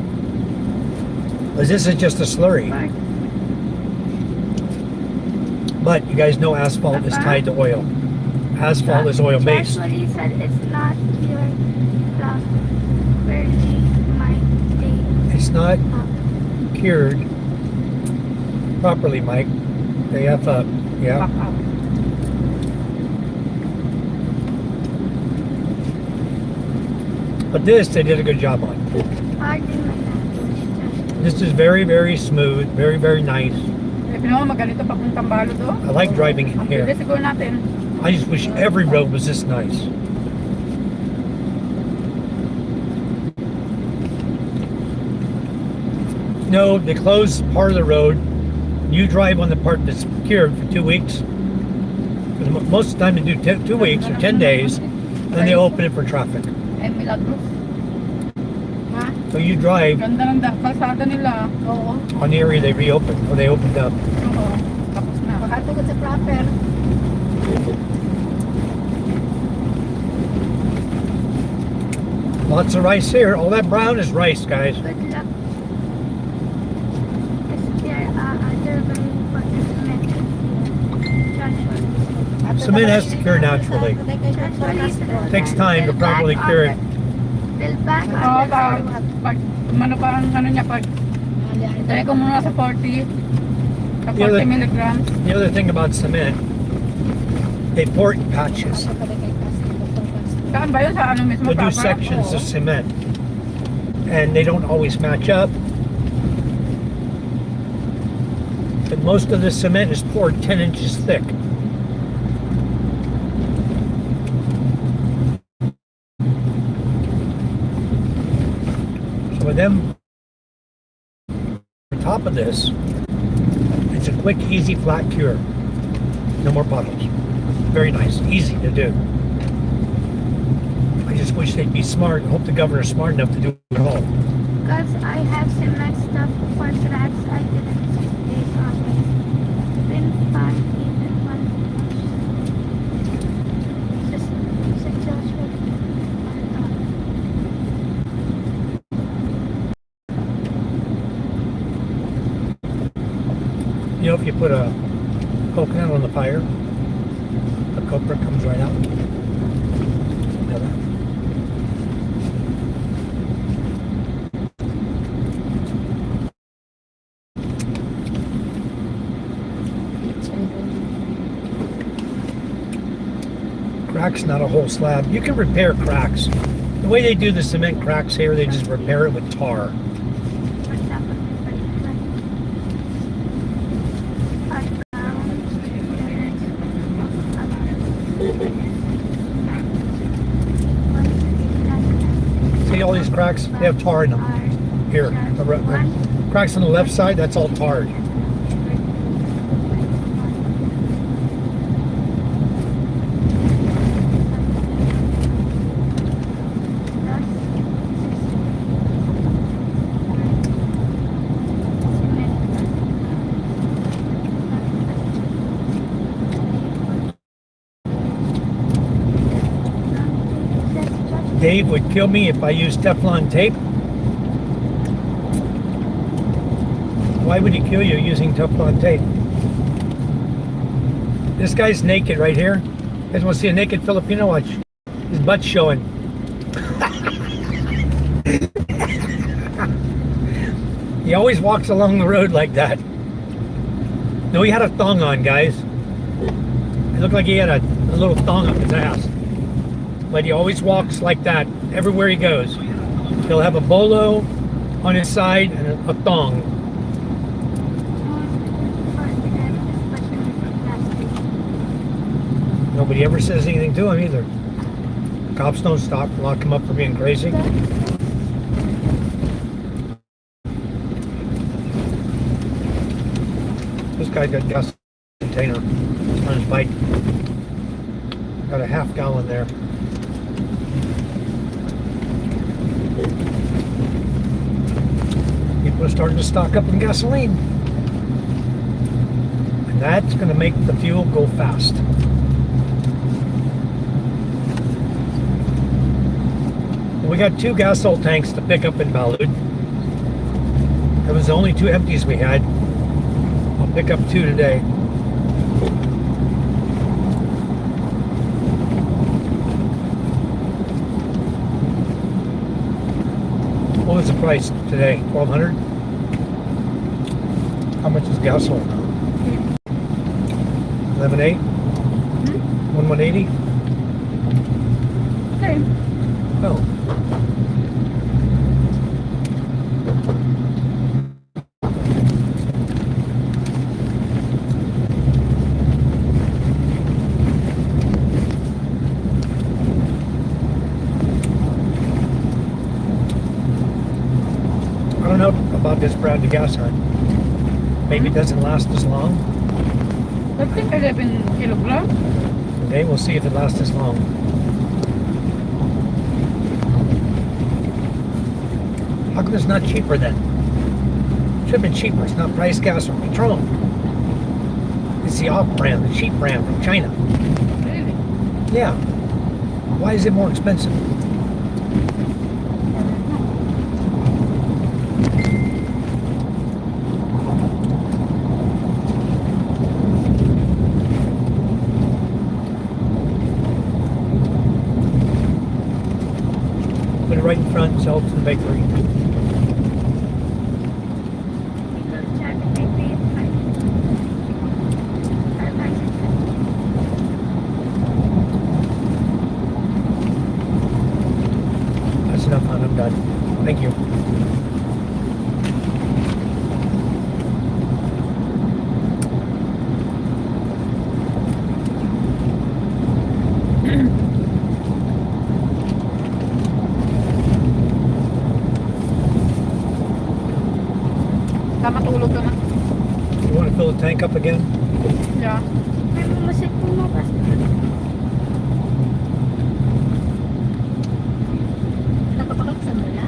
Because this is just a slurry. But you guys know asphalt is tied to oil. Asphalt is oil based. That's what he said. It's not pure properly my day. It's not cured properly, Mike. They F up. Yeah. Back up. But this they did a good job on. Pardon my language. This is very, very smooth, very, very nice. Eh, pinawa maganito papuntang Balud, oh. I like driving in Ang here. bilis siguro natin. I just wish every road was this nice. No, they close part of the road. You drive on the part that's cured for 2 weeks. Most of the time they do 2 weeks or 10 days, and then they open it for traffic. Eh, Milagros. Ha? So you drive Ganda ng kalsada nila. Oo. on the area they reopened, or they opened up. Oo. Tapos na. Makatugod sa proper. Lots of rice here. All that brown is rice, guys. Good luck. Is there other way for this method here? Joshua. Cement has to cure naturally. Takes time to properly cure it. Still back Oo, on the pag ano pa ang ano niya, pag dahil ko muna sa 40, sa 40 milligrams. The other thing about cement, they pour it in patches. Saan ba yun? Sa ano mismo? They'll do Papa? sections Oo. of cement, and they don't always match up. But most of the cement is poured 10 inches thick. So with them on top of this, it's a quick, easy, flat cure. No more puddles. Very nice, easy to do. I just wish they'd be smart. I hope the governor's smart enough to do it all. Because I have cement stuff for cracks I didn't 6 days on it. Been fun even one just Joshua. You know, if you put a coconut on the fire, the copra comes right out. You know that? Cracks, not a whole slab. You can repair cracks. The way they do the cement cracks here, they just repair it with tar. See all these cracks? They have tar in them. Here, the cracks on the left side, that's all tarred. Dave would kill me if I used Teflon tape. Why would he kill you using Teflon tape? This guy's naked right here. You guys want to see a naked Filipino? Watch. His butt's showing. He always walks along the road like that. No, he had a thong on, guys. It looked like he had a little thong up his ass. But he always walks like that everywhere he goes. He'll have a bolo on his side and a thong. Nobody ever says anything to him either. Cops don't stop and lock him up for being crazy. This guy got gas container on his bike. Got a half gallon there. People are starting to stock up on gasoline. And that's going to make the fuel go fast. We got 2 gasol tanks to pick up in Balud. That was the only 2 empties we had. I'll pick up 2 today. What was the price today? 1,200? How much is gasoline? 11.8? 1,180? Same. Oh. I don't know about this brand of gas hunt. Maybe it doesn't last as long. I think 11 kilograms. Okay, we'll see if it lasts as long. How come it's not cheaper then? Should have been cheaper. It's not price gas or petrol. It's the off brand, the cheap brand from China. Really? Yeah. Why is it more expensive? Put it right in front, sell it to the bakery. That's enough, hon. I'm done. Thank you. Tama tulog ka na. You want to fill the tank up again? Yeah. May mamasik po mabas. Nakapakaksan mo na?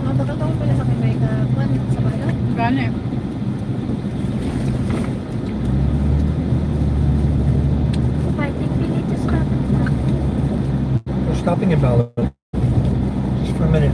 Mabakal ka mo pala sa kay Mike Kwan sa Balud? Gani. I think we need to stop. We're stopping in Balud. Just for a minute.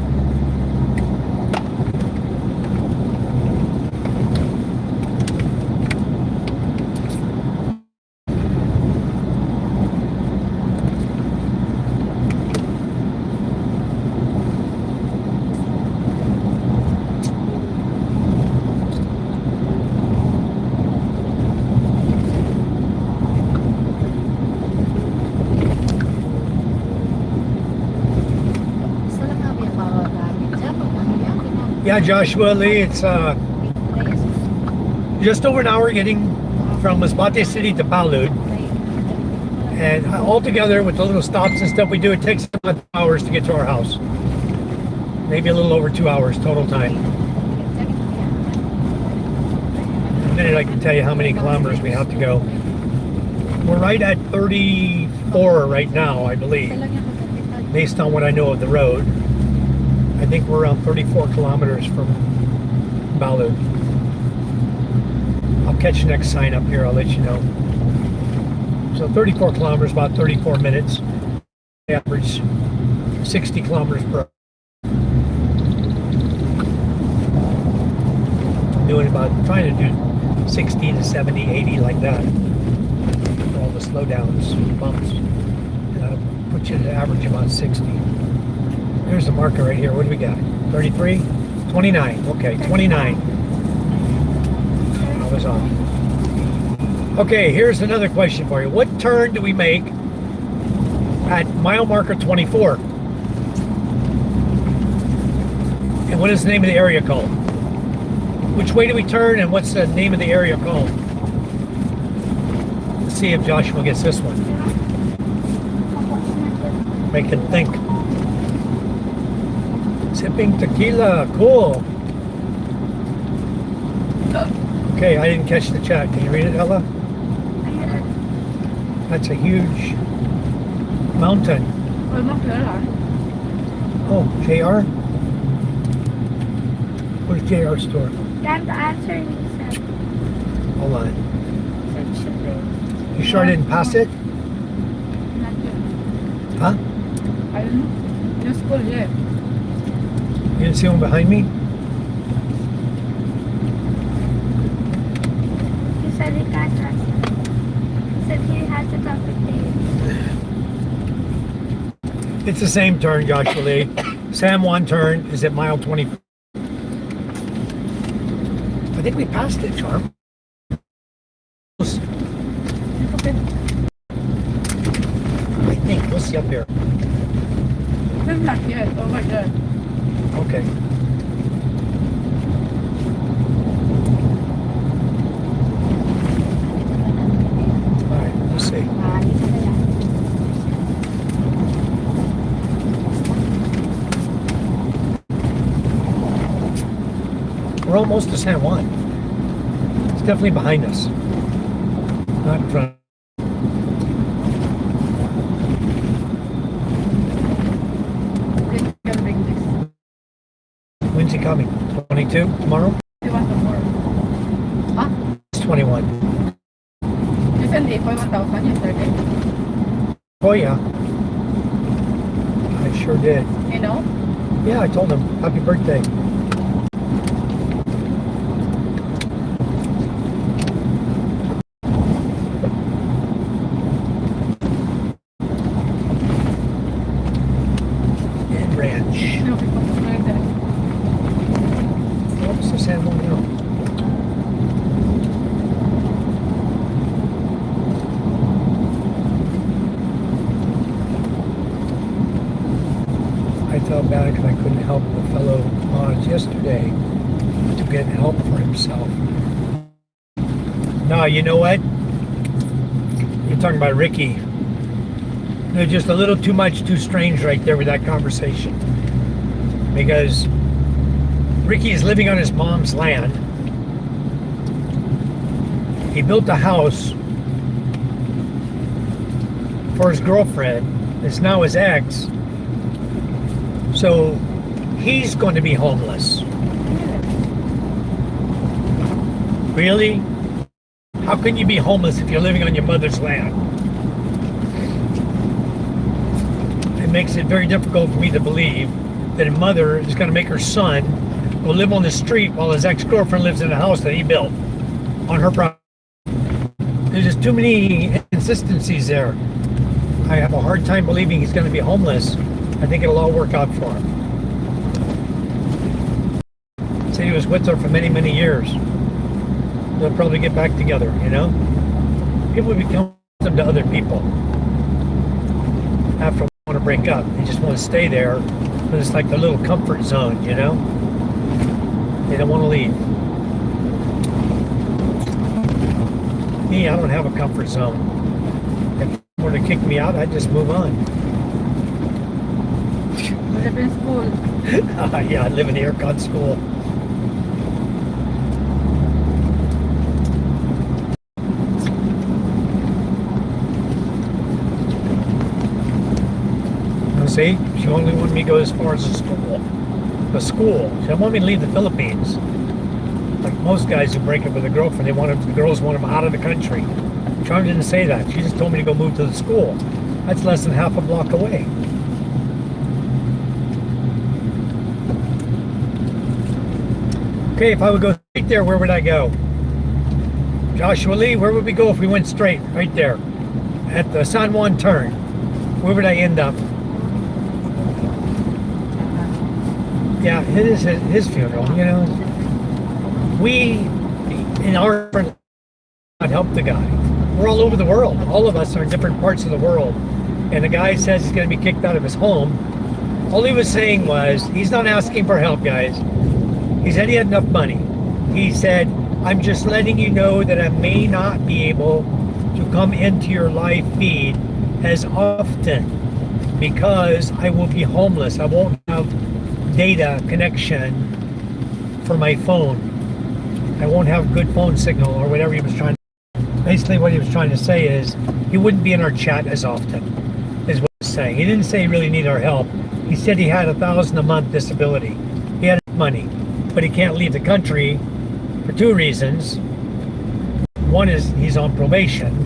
Isa lang nga yung bawal namin dyan. Pag nangyayang pinag- Yeah, Joshua Lee, it's just over an hour getting from Masbate City to Balud. And altogether, with the little stops and stuff we do, it takes about 2 hours to get to our house. Maybe a little over 2 hours total time. In a minute, I can tell you how many kilometers we have to go. We're right at 34 right now, I believe, based on what I know of the road. I think we're around 34 kilometers from Balud. I'll catch the next sign up here, I'll let you know. So 34 kilometers, about 34 minutes. Average 60 kilometers per hour. Doing about, trying to do 60 to 70, 80 like that. For all the slowdowns, bumps. Put you to average about 60. There's the marker right here. What do we got? 33? 29. Okay, 29. I was off. Okay, here's another question for you. What turn do we make at mile marker 24? And what is the name of the area called? Which way do we turn and what's the name of the area called? Let's see if Joshua gets this one. Make him think. Sipping tequila, cool. Okay, I didn't catch the chat. Can you read it, Ella? That's a huge mountain. Oh, JR? Where's JR store? That's the answer he said. Hold on. Said should be. You sure I didn't pass it? Huh? I don't know. Yung school, yeah. You didn't see one behind me? He said he can't trust him. He said he has to talk with Dave. It's the same turn, Joshua Lee. San Juan turn is at mile 20. I think we passed it, Charm. Okay. I think. We'll see up here. Not yet. Oh my god. Okay. All right, we'll see. We're almost to San Juan. It's definitely behind us. Not in front. Okay, can bring this. When's he coming? 22 tomorrow? You want some more? Huh? It's 21. You sent a 1,000 yesterday. Oh yeah. I sure did. You know? Yeah, I told him, happy birthday. And ranch. No, because of like that. What's the San Juan now? I felt bad because I couldn't help the fellow mods yesterday to get help for himself. No, you know what? You're talking about Ricky. They're just a little too much, too strange right there with that conversation. Because Ricky is living on his mom's land. He built a house for his girlfriend. It's now his ex. So he's going to be homeless. Really? How can you be homeless if you're living on your mother's land? It makes it very difficult for me to believe that a mother is going to make her son go live on the street while his ex-girlfriend lives in a house that he built on her property. There's just too many inconsistencies there. I have a hard time believing he's going to be homeless. I think it'll all work out for him. Said he was with her for many, many years. They'll probably get back together, you know? People become accustomed to other people after they want to break up. They just want to stay there, but it's like the little comfort zone, you know? They don't want to leave. Me, I don't have a comfort zone. If they were to kick me out, I'd just move on. You live in school. Yeah, I live in the aircon school. See, she only wanted me to go as far as the school. The school. She didn't want me to leave the Philippines. Like most guys who break up with a girlfriend, the girls want them out of the country. Charm didn't say that. She just told me to go move to the school. That's less than half a block away. Okay, if I would go straight there, where would I go? Joshua Lee, where would we go if we went straight? Right there. At the San Juan turn. Where would I end up? Yeah, it is his funeral, you know. We, in our not help the guy. We're all over the world. All of us are in different parts of the world. And the guy says he's going to be kicked out of his home. All he was saying was, he's not asking for help, guys. He said he had enough money. He said, I'm just letting you know that I may not be able to come into your live feed as often because I will be homeless. I won't have data connection for my phone. I won't have good phone signal or whatever he was trying to. Basically what he was trying to say is he wouldn't be in our chat as often, is what he's saying. He didn't say he really needed our help. He said he had $1,000 a month disability. He had money, but he can't leave the country for two reasons. One is he's on probation.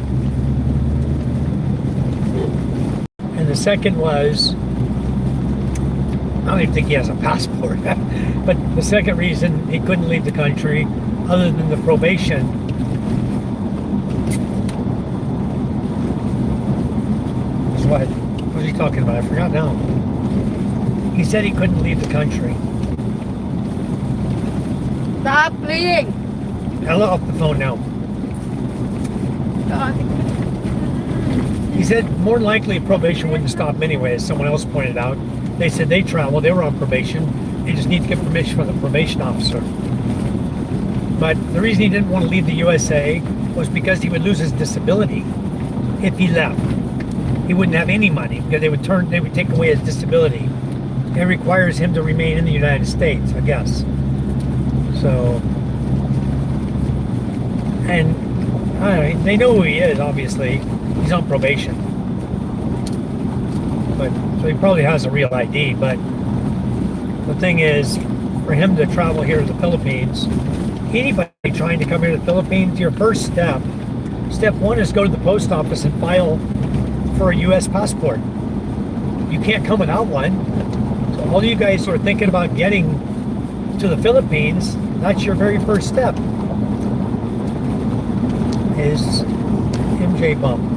And the second was don't even think he has a passport. But the second reason he couldn't leave the country, other than the probation, is what? What was he talking about? I forgot now. He said he couldn't leave the country. Stop playing. Ella, off the phone now. He said more than likely probation wouldn't stop him anyway, as someone else pointed out. They said they traveled, they were on probation. They just need to get permission from the probation officer. But the reason he didn't want to leave the USA was because he would lose his disability if he left. He wouldn't have any money because they would take away his disability. It requires him to remain in the United States, I guess. So, and I don't know, they know who he is, obviously. He's on probation. But so he probably has a real ID, but the thing is, for him to travel here to the Philippines, anybody trying to come here to the Philippines, your first step one is go to the post office and file for a U.S. passport. You can't come without one. So all you guys who are thinking about getting to the Philippines, that's your very first step, is MJ Bump.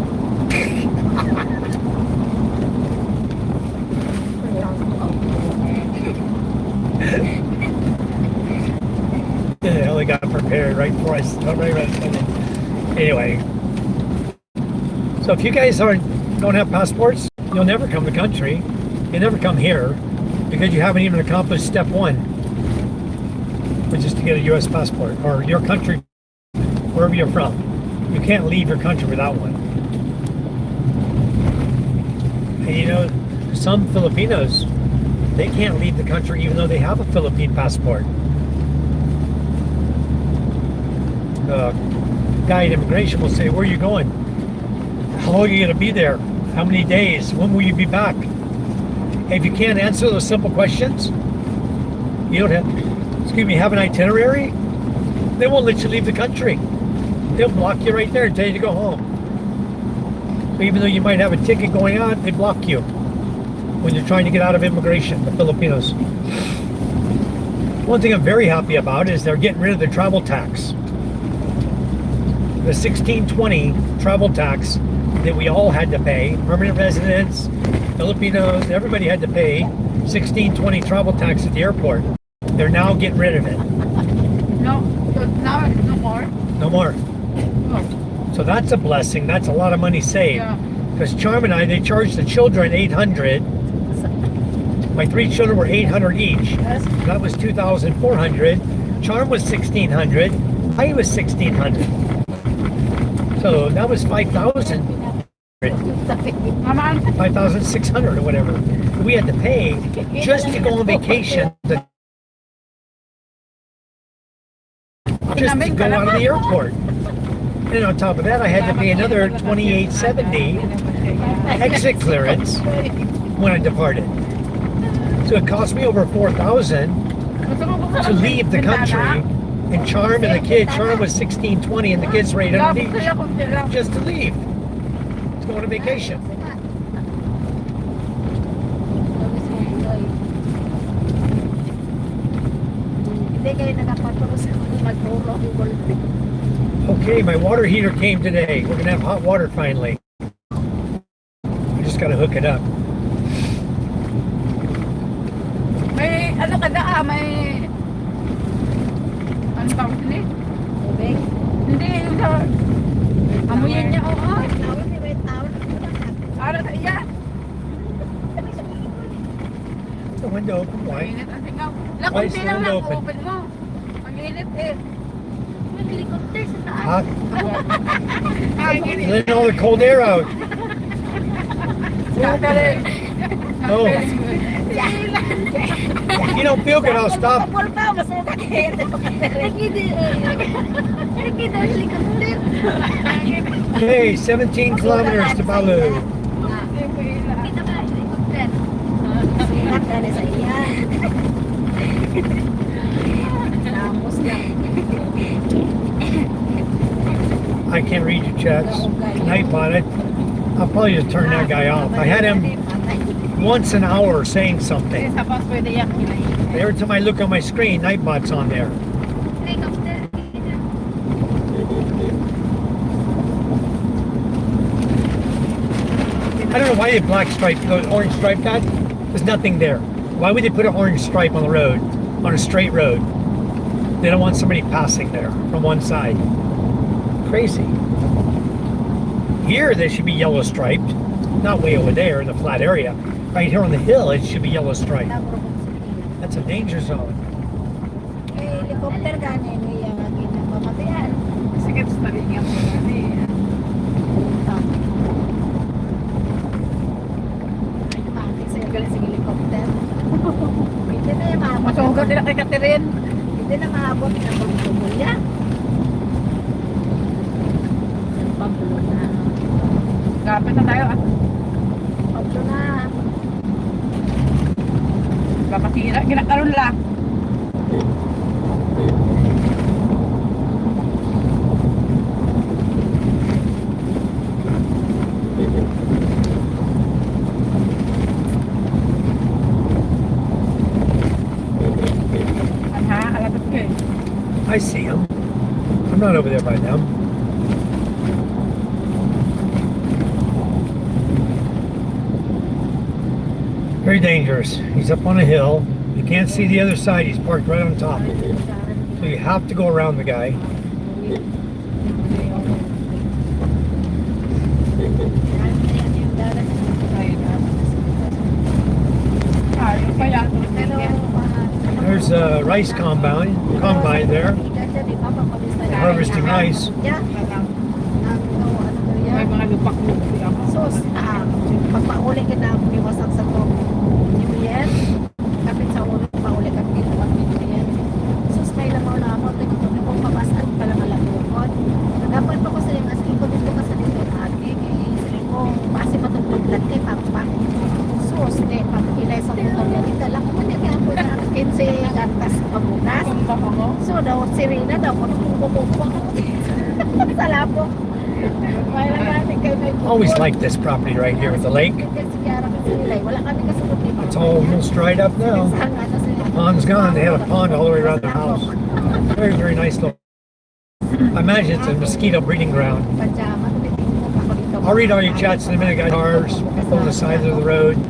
I only got prepared right before I started. Anyway, so if you guys don't have passports, you'll never come to the country. You'll never come here because you haven't even accomplished step one, which is to get a U.S. passport, or your country, wherever you're from. You can't leave your country without one. And you know, some Filipinos, they can't leave the country even though they have a Philippine passport. The guy at immigration will say, where are you going? How long are you going to be there? How many days? When will you be back? If you can't answer those simple questions, you don't have an itinerary, they won't let you leave the country. They'll block you right there and tell you to go home. So even though you might have a ticket going out, they block you when you're trying to get out of immigration, the Filipinos. One thing I'm very happy about is they're getting rid of the travel tax. The 1620 travel tax that we all had to pay, permanent residents, Filipinos, everybody had to pay 1620 travel tax at the airport. They're now getting rid of it. No, so now it's no more. No more. Oh, So that's a blessing. That's a lot of money saved. yeah. Because Charm and I, they charged the children $800. My 3 children were $800 each. That was $2,400. Charm was $1,600. I was $1,600. So that was $5,000. $5,600 or whatever. We had to pay just to go on vacation. Just to go out of the airport. And on top of that, I had to pay another $28.70 exit clearance when I departed. So it cost me over $4,000 to leave the country. And Charm and the kid, Charm was $1,620 and the kids were $800 each. Just to leave. To go on a vacation. Hindi kayo nakapaturo sa magturo. Okay, my water heater came today. We're gonna have hot water finally. We just gotta hook it up. May ano ka na may ano tawag nila? Tubig. Hindi, yung sa amuyan niya, oo. Tawag ni may tawag. Ano sa iya? The window open wide. Mainit ang singaw. Why is Lakunti the lang window lang, open? open mo. Ang init eh. May helicopter sa taas. Hot. Ay, init. Letting all the cold air out. Dadali. Oh. If you don't feel good, I'll stop. Pagpulpa, masaya kayo. Nakita ang helicopter. Hey, 17 kilometers to Balud. Kita ba helicopter? Sikat na sa iya. Tapos lang. I can't read your chats. Night on it. I'll probably just turn that guy off. I had him once an hour saying something. Sa pas pwede yak kinain. Every time I look on my screen, Nightbot's on there. Helicopter. I don't know why they black stripe, the orange stripe that. There's nothing there. Why would they put an orange stripe on the road, on a straight road? They don't want somebody passing there from one side. Crazy. Here they should be yellow striped, not way over there in the flat area. Right here on the hill, it should be yellow striped. That's a danger zone. Helicopter gani niya ginamamatayan. Sige, tadi nga po gani. Ay, mati sa'yo galing sa helicopter. Hindi na yung maabot. Masugat nila kay Catherine. Hindi na maabot na pagtubol niya. Pablo na. Kapit na tayo. Pablo na. Kapatira, ginakaroon lang. I see them. I'm not over there by them. Very dangerous. He's up on a hill. You can't see the other side. He's parked right on top. So you have to go around the guy. There's a rice combine there. Harvesting rice. May mga lupak-lupak ako. So, pagpauli ka na iwasan sa to. New Year, kapit sa ulit, pauli ka ginawa New Year. So, kaya lang na ako, tingin ko papasan pala malabukot. Nagapan pa ko sa yung asking ko dito ka sa dito ate. Sabi ko, base matutulog lang kay Papa. So, pagkilay sa motor niya, dito lang ko niya kaya po na 15 gatas pabukas. So, daw, si Rina daw, kung pupupo ako sa lapok. Always like this property right here with the lake. It's almost dried up now. The pond's gone. They had a pond all the way around the house. Very, very nice little. I imagine it's a mosquito breeding ground. I'll read all your chats in a minute, guys. Cars on the sides of the road.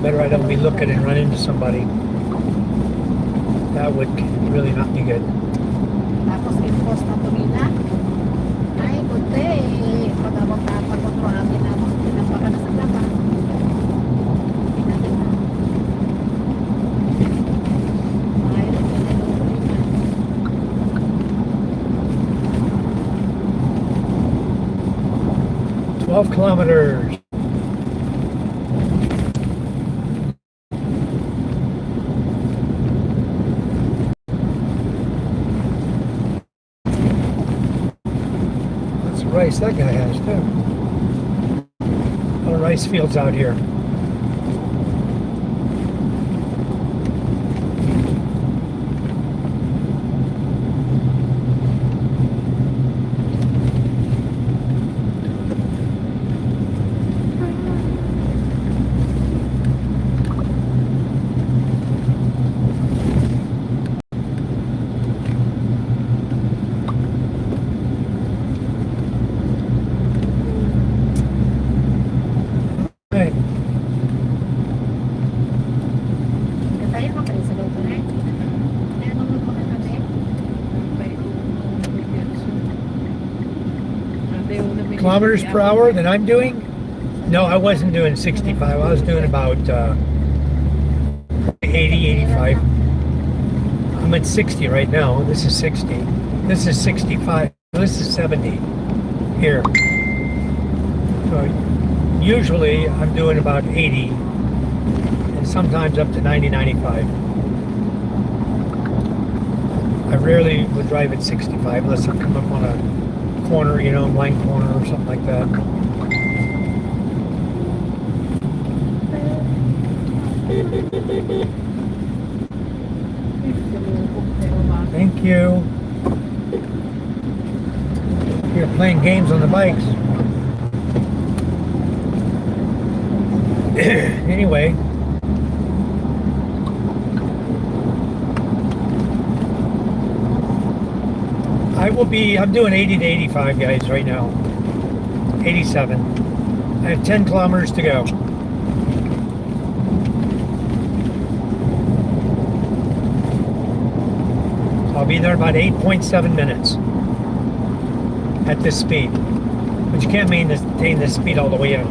Better I don't be looking and run into somebody. That would really not be good. Tapos i-post na to nila. Ay, kunti. Pag-abang tapag ko ito, pinapaka na sa laba. Pinagin na. Ay, pinagin 12 kilometers. Rice that guy has too. A lot of rice fields out here. Kilometers per hour that I'm doing? No, I wasn't doing 65. I was doing about 80, 85. I'm at 60 right now. This is 60. This is 65. This is 70 here. So usually I'm doing about 80 and sometimes up to 90, 95. I rarely would drive at 65 unless I come up on a corner, you know, blank corner or something like that. Thank you. You're playing games on the bikes. Anyway, I'm doing 80 to 85, guys, right now. 87. I have 10 kilometers to go. I'll be there about 8.7 minutes at this speed. But you can't maintain this speed all the way out.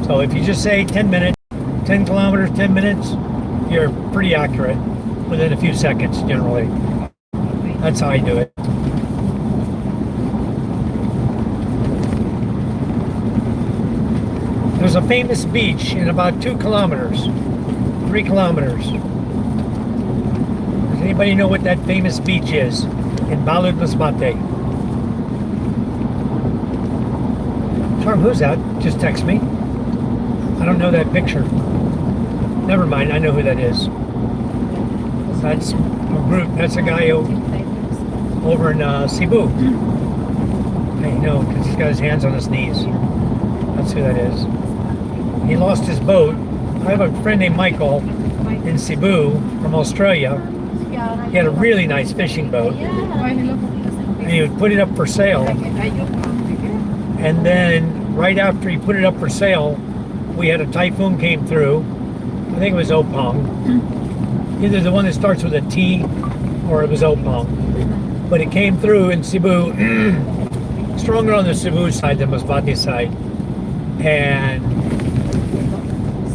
So if you just say 10 minutes, 10 kilometers, 10 minutes, you're pretty accurate within a few seconds generally. That's how I do it. There's a famous beach in about 2 kilometers, 3 kilometers. Does anybody know what that famous beach is in Balud, Masbate? Charm, who's that? Just text me. I don't know that picture. Never mind, I know who that is. That's a group. That's a guy over in Cebu. I know, because he's got his hands on his knees. That's who that is. He lost his boat. I have a friend named Michael in Cebu from Australia. He had a really nice fishing boat. And he would put it up for sale. And then right after he put it up for sale, we had a typhoon came through. I think it was Opong. Either the one that starts with a T or it was Opong. But it came through in Cebu, stronger on the Cebu side than Masbate side. And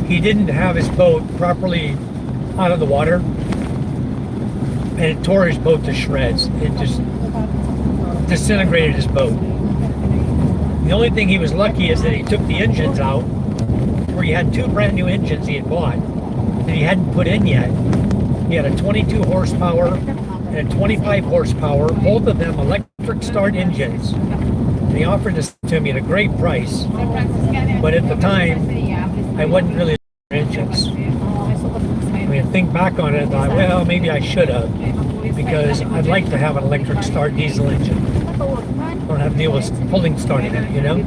he didn't have his boat properly out of the water. And it tore his boat to shreds. It just disintegrated his boat. The only thing he was lucky is that he took the engines out, where he had 2 brand new engines he had bought that he hadn't put in yet. He had a 22 horsepower and a 25 horsepower, both of them electric start engines. And he offered this to me at a great price, but at the time, I wasn't really engines. I mean, think back on it, I thought, well, maybe I should have, because I'd like to have an electric start diesel engine. Don't have to deal with pulling starting it, you know?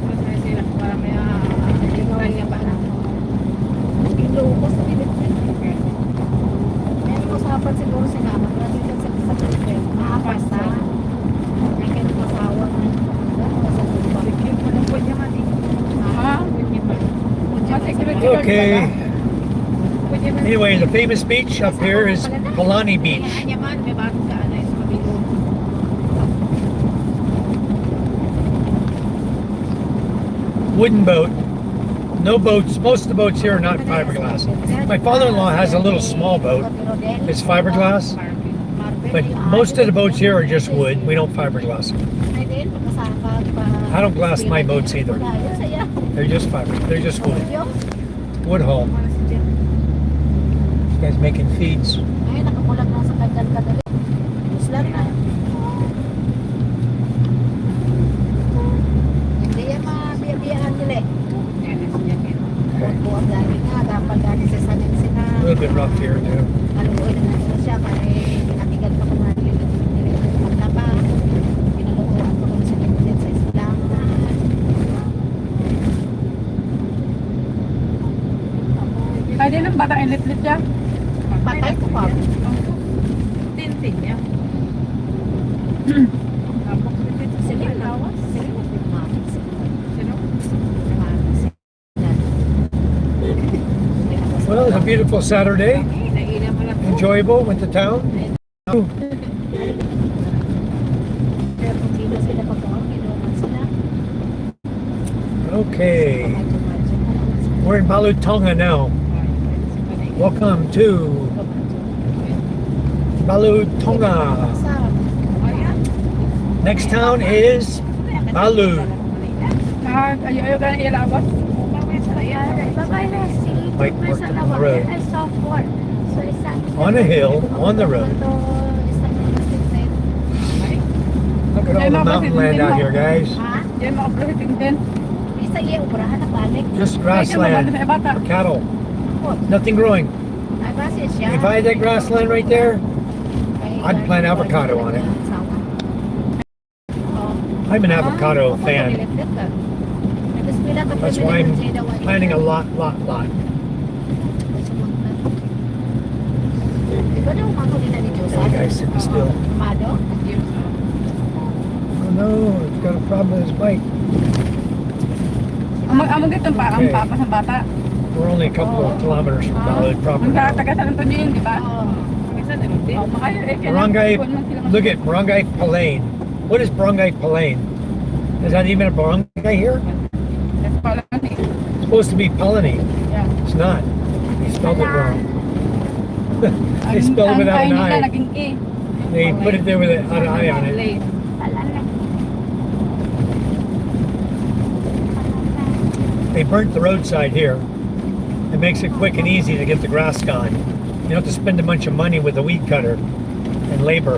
Okay. Anyway, the famous beach up here is Palani Beach. Wooden boat. No boats. Most of the boats here are not fiberglass. My father-in-law has a little small boat. It's fiberglass. But most of the boats here are just wood. We don't fiberglass them. I don't glass my boats either. They're just fiber. They're just wood. Wood hull. This guy's making feeds. A little bit rough here too. Ay, din ang bata inlit-lit siya. Patay ko pa. Tintin niya. Sige, lawas. Sige, Well, it's a beautiful Saturday. Enjoyable. Went to town. Okay. We're in Balud, Tonga now. Welcome to Balud, Tonga. Next town is Balud. Ayaw ka na ilabas. Bike parked on the road. I saw 4. So it's On a hill, on the road. Look at all the mountain land out here, guys. Yan mga prohibiting din. Isa iya, ubrahan na balik. Just grassland for cattle. Nothing growing. Ay, base siya. If I had that grassland right there, I'd plant avocado on it. I'm an avocado fan. That's why I'm planting a lot. Ikaw na umako din na ni Josa. That guy sitting still. Amado? Oh no, he's got a problem with his bike. Amo dito pa, ang Okay. papa sa bata. We're only a couple of kilometers from Balud proper Ang now. taga San Antonio yun, di ba? Oo. Makayo eh. kailan- Barangay, kung man sila look at Barangay Palane. What is Barangay Palane? Is that even a barangay here? That's pala ni. It's supposed to be Palani. Yeah. It's not. They spelled it wrong. They spelled it without an Ang nila I. naging E. They put it there with an I on it. Late. They burnt the roadside here. It makes it quick and easy to get the grass gone. You don't have to spend a bunch of money with a weed cutter and labor.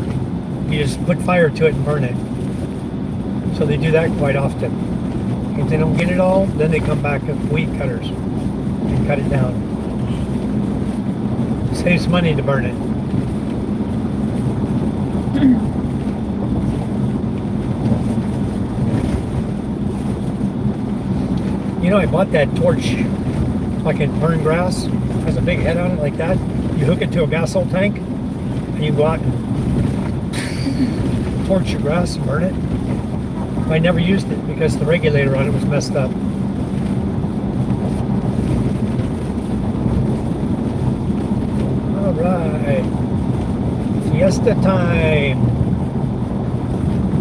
You just put fire to it and burn it. So they do that quite often. If they don't get it all, then they come back with weed cutters and cut it down. Saves money to burn it. You know, I bought that torch, like in burn grass, has a big head on it like that. You hook it to a gasol tank, and you go out and torch your grass and burn it. I never used it because the regulator on it was messed up. All right, fiesta time.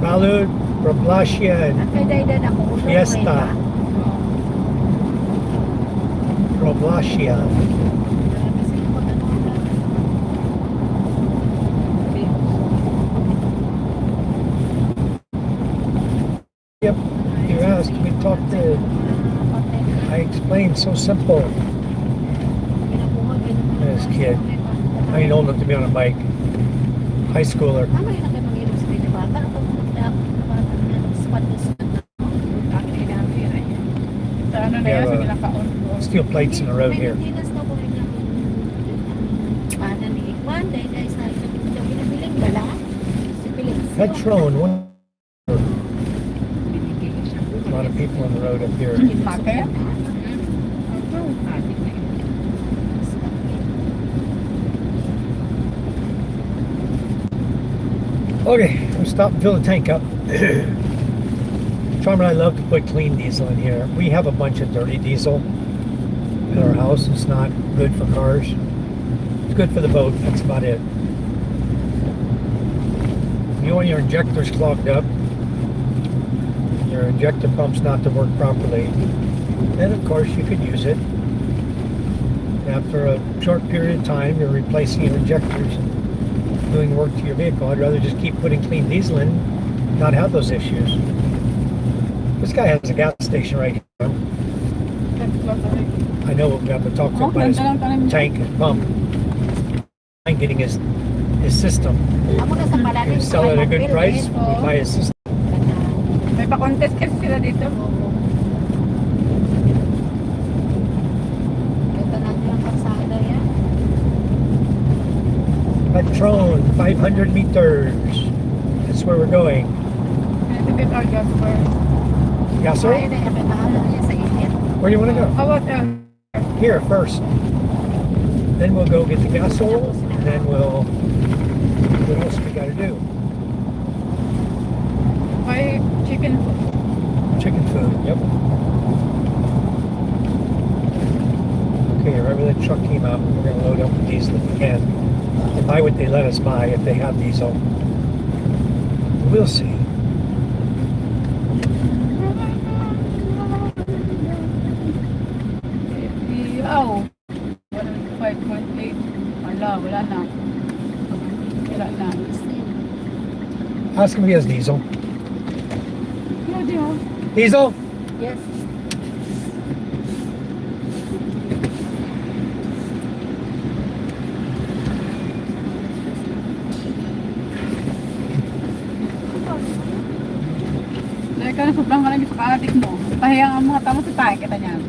Balud, Roblashian, Nakadaydan ako. Ulo Fiesta. ko Roblashian. Yep, you asked, we talked to, I explained so simple. This kid, I ain't old enough to be on a bike. High schooler. Tama yun ang manginom sa pinyo bata. Sa ano na Yeah, yan, sa well, kinakaon. Steel plates in the road here. Maintenance na po rin yung pana ni Ikwan. Dahil sa pinabiling bala. Si Philippine Petron, one. A lot of people on the road up here. Market? Okay, we'll stop and fill the tank up. Charm and I love to put clean diesel in here. We have a bunch of dirty diesel in our house. It's not good for cars. It's good for the boat. That's about it. If you want your injectors clogged up, your injector pump's not to work properly, then of course you could use it. After a short period of time, you're replacing your injectors and doing work to your vehicle. I'd rather just keep putting clean diesel in, not have those issues. This guy has a gas station right here. I know we have to talk to him about his tank and pump. I'm getting his system. Amo na sa palanin. You sell it at a good price, we buy his system. May pa-contest kasi sila dito. Ito na yung pagsada yan. Petron, 500 meters. That's where we're going. And to get our gas first. Gas Kaya oil? na yung pinahalo niya sa init. Where do you want to go? How about Here first. Then we'll go get the gas oil, and then we'll. What else we got to do? buy chicken food? Chicken food. Yep. Okay, right where the truck came out, we're gonna load up with diesel if we can. And buy what they let us buy if they have diesel. We'll see. Oh, 5.8. Wala na. Wala na. Ask him if he has diesel. No deal. Diesel? Yes. Dahil ka na sobrang kalagi sa kaadik mo. Pahiya ang mga tamo sa tayo, kita niyan.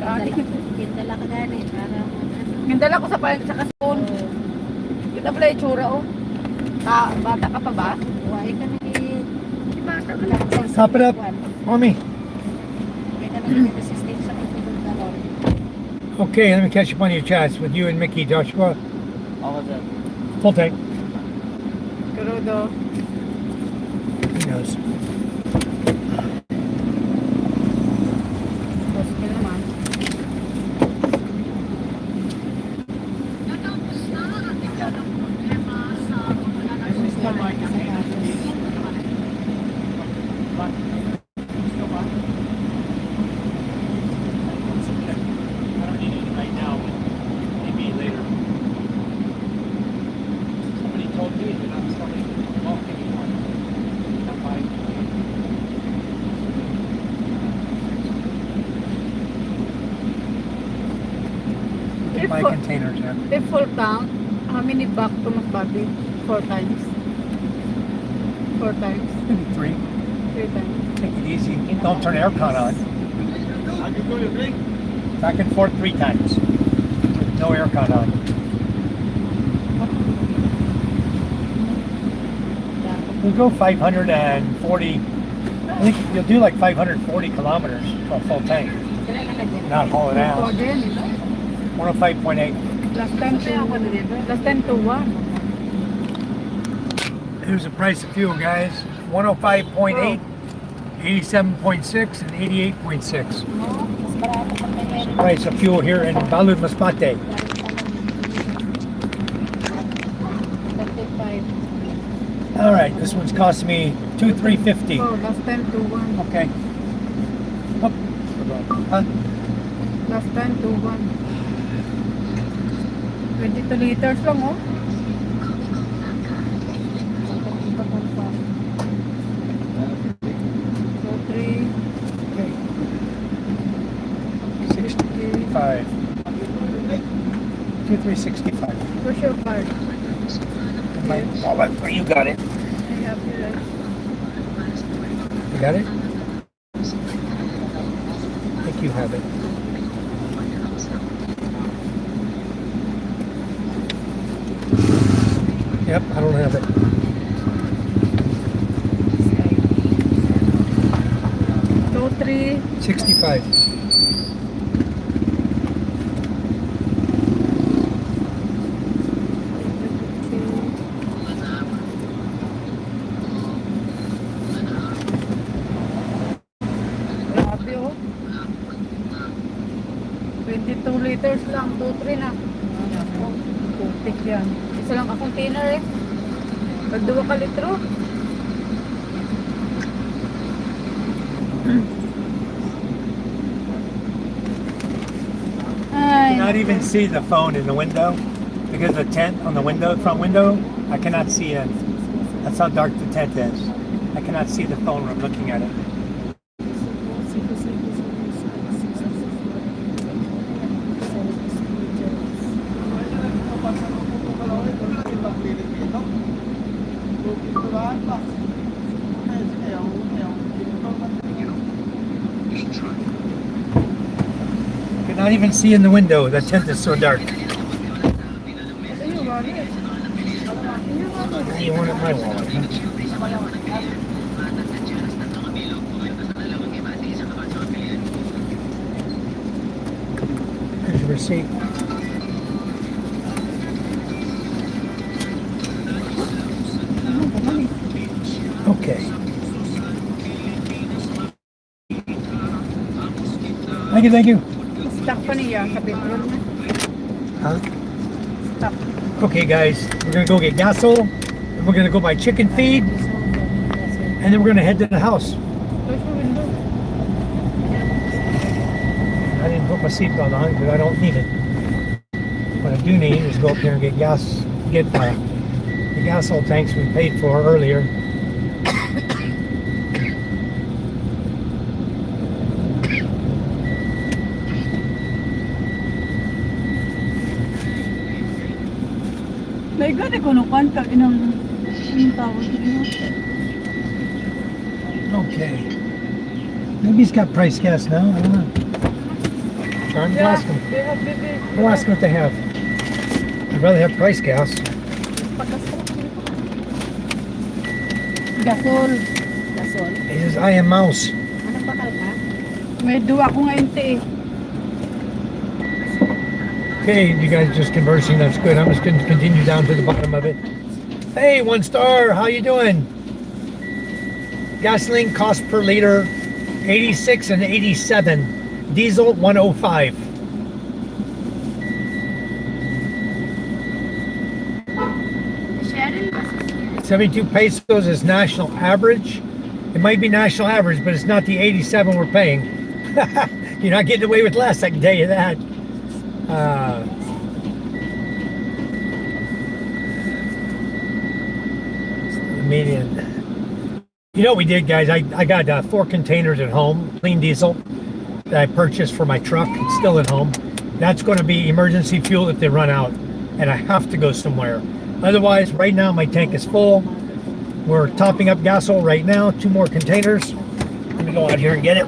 Kaadik ito. Gindala ka gani. Para Gandala ko sa kaspon. Kita pala yung tsura, oh. Bata ka pa ba? buhay ka na Bata ka na. Top it up. Mommy. Kaya ka na resistance sa itulog na ron. Okay, let me catch up on your chats with you and Mickey, Joshua. All of it. Full tank. Crudo. Who knows? Gospel naman. I don't need it right now, but maybe later. Somebody told me that I'm starting to walk anymore. That's why. Get my containers in. If full count, how many back to Masbate? 4 times. 4 times. Maybe 3. 3 times. Take it easy. Don't turn aircon on. Back and forth 3 times. With no aircon on. We'll go 540. I think you'll do like 540 kilometers for a full tank. Not haul it O out. din. 105.8. Last time to 1. Here's the price of fuel, guys. 105.8, 87.6, and 88.6. Price of fuel here in Balud, Masbate. 35. All right, this one's costing me $2,350. Oh, last time to 1. Okay. Oh. Huh? Last time to 1. 22 liters lang, oh. So 3. Okay. 65. 2,365. Where's your card? Oh, you got it. I have it. You got it? I think you have it. Yep, I don't have it. So 3. 65. Grabe, oh. 22 liters lang. 2-3 na. Putik yan. Isa lang ka container eh. Pag 2 ka litro. Ay. Not even see the phone in the window because the tent on the window, front window, I cannot see in. That's how dark the tent is. I cannot see the phone when I'm looking at it. Cannot even see in the window. The tent is so dark. Ito yung wallet. You wanted my wallet, huh? Here's your receipt. Okay. Thank you. Stuck pa niya sa petrol na. Huh? Stuck. Okay, guys, we're gonna go get gasol, and we're gonna go buy chicken feed, and then we're gonna head to the house. Close your window. I didn't put my seatbelt on because I don't need it. What I do need is go up here and get gas, get the gasol tanks we paid for earlier. May gani ko nung kanta inang tawag niyo. Okay. Maybe he's got price gas now. I don't know. Try and ask him. They have baby. Go ask him what they have. I'd rather have price gas. Gasol. Gasol. He says, I am mouse. Anong bakal ka? May 2 ako ngayon te eh. Okay, you guys just conversing. That's good. I'm just going to continue down to the bottom of it. Hey, 1 star. How you doing? Gasoline cost per liter 86 and 87. Diesel 105. Sharon was 72 pesos is national average. It might be national average, but it's not the 87 we're paying. You're not getting away with less, I can tell you that. Median. You know what we did, guys? I got 4 containers at home, clean diesel, that I purchased for my truck. It's still at home. That's going to be emergency fuel if they run out, and I have to go somewhere. Otherwise, right now my tank is full. We're topping up gas oil right now. 2 more containers. Let me go out here and get it.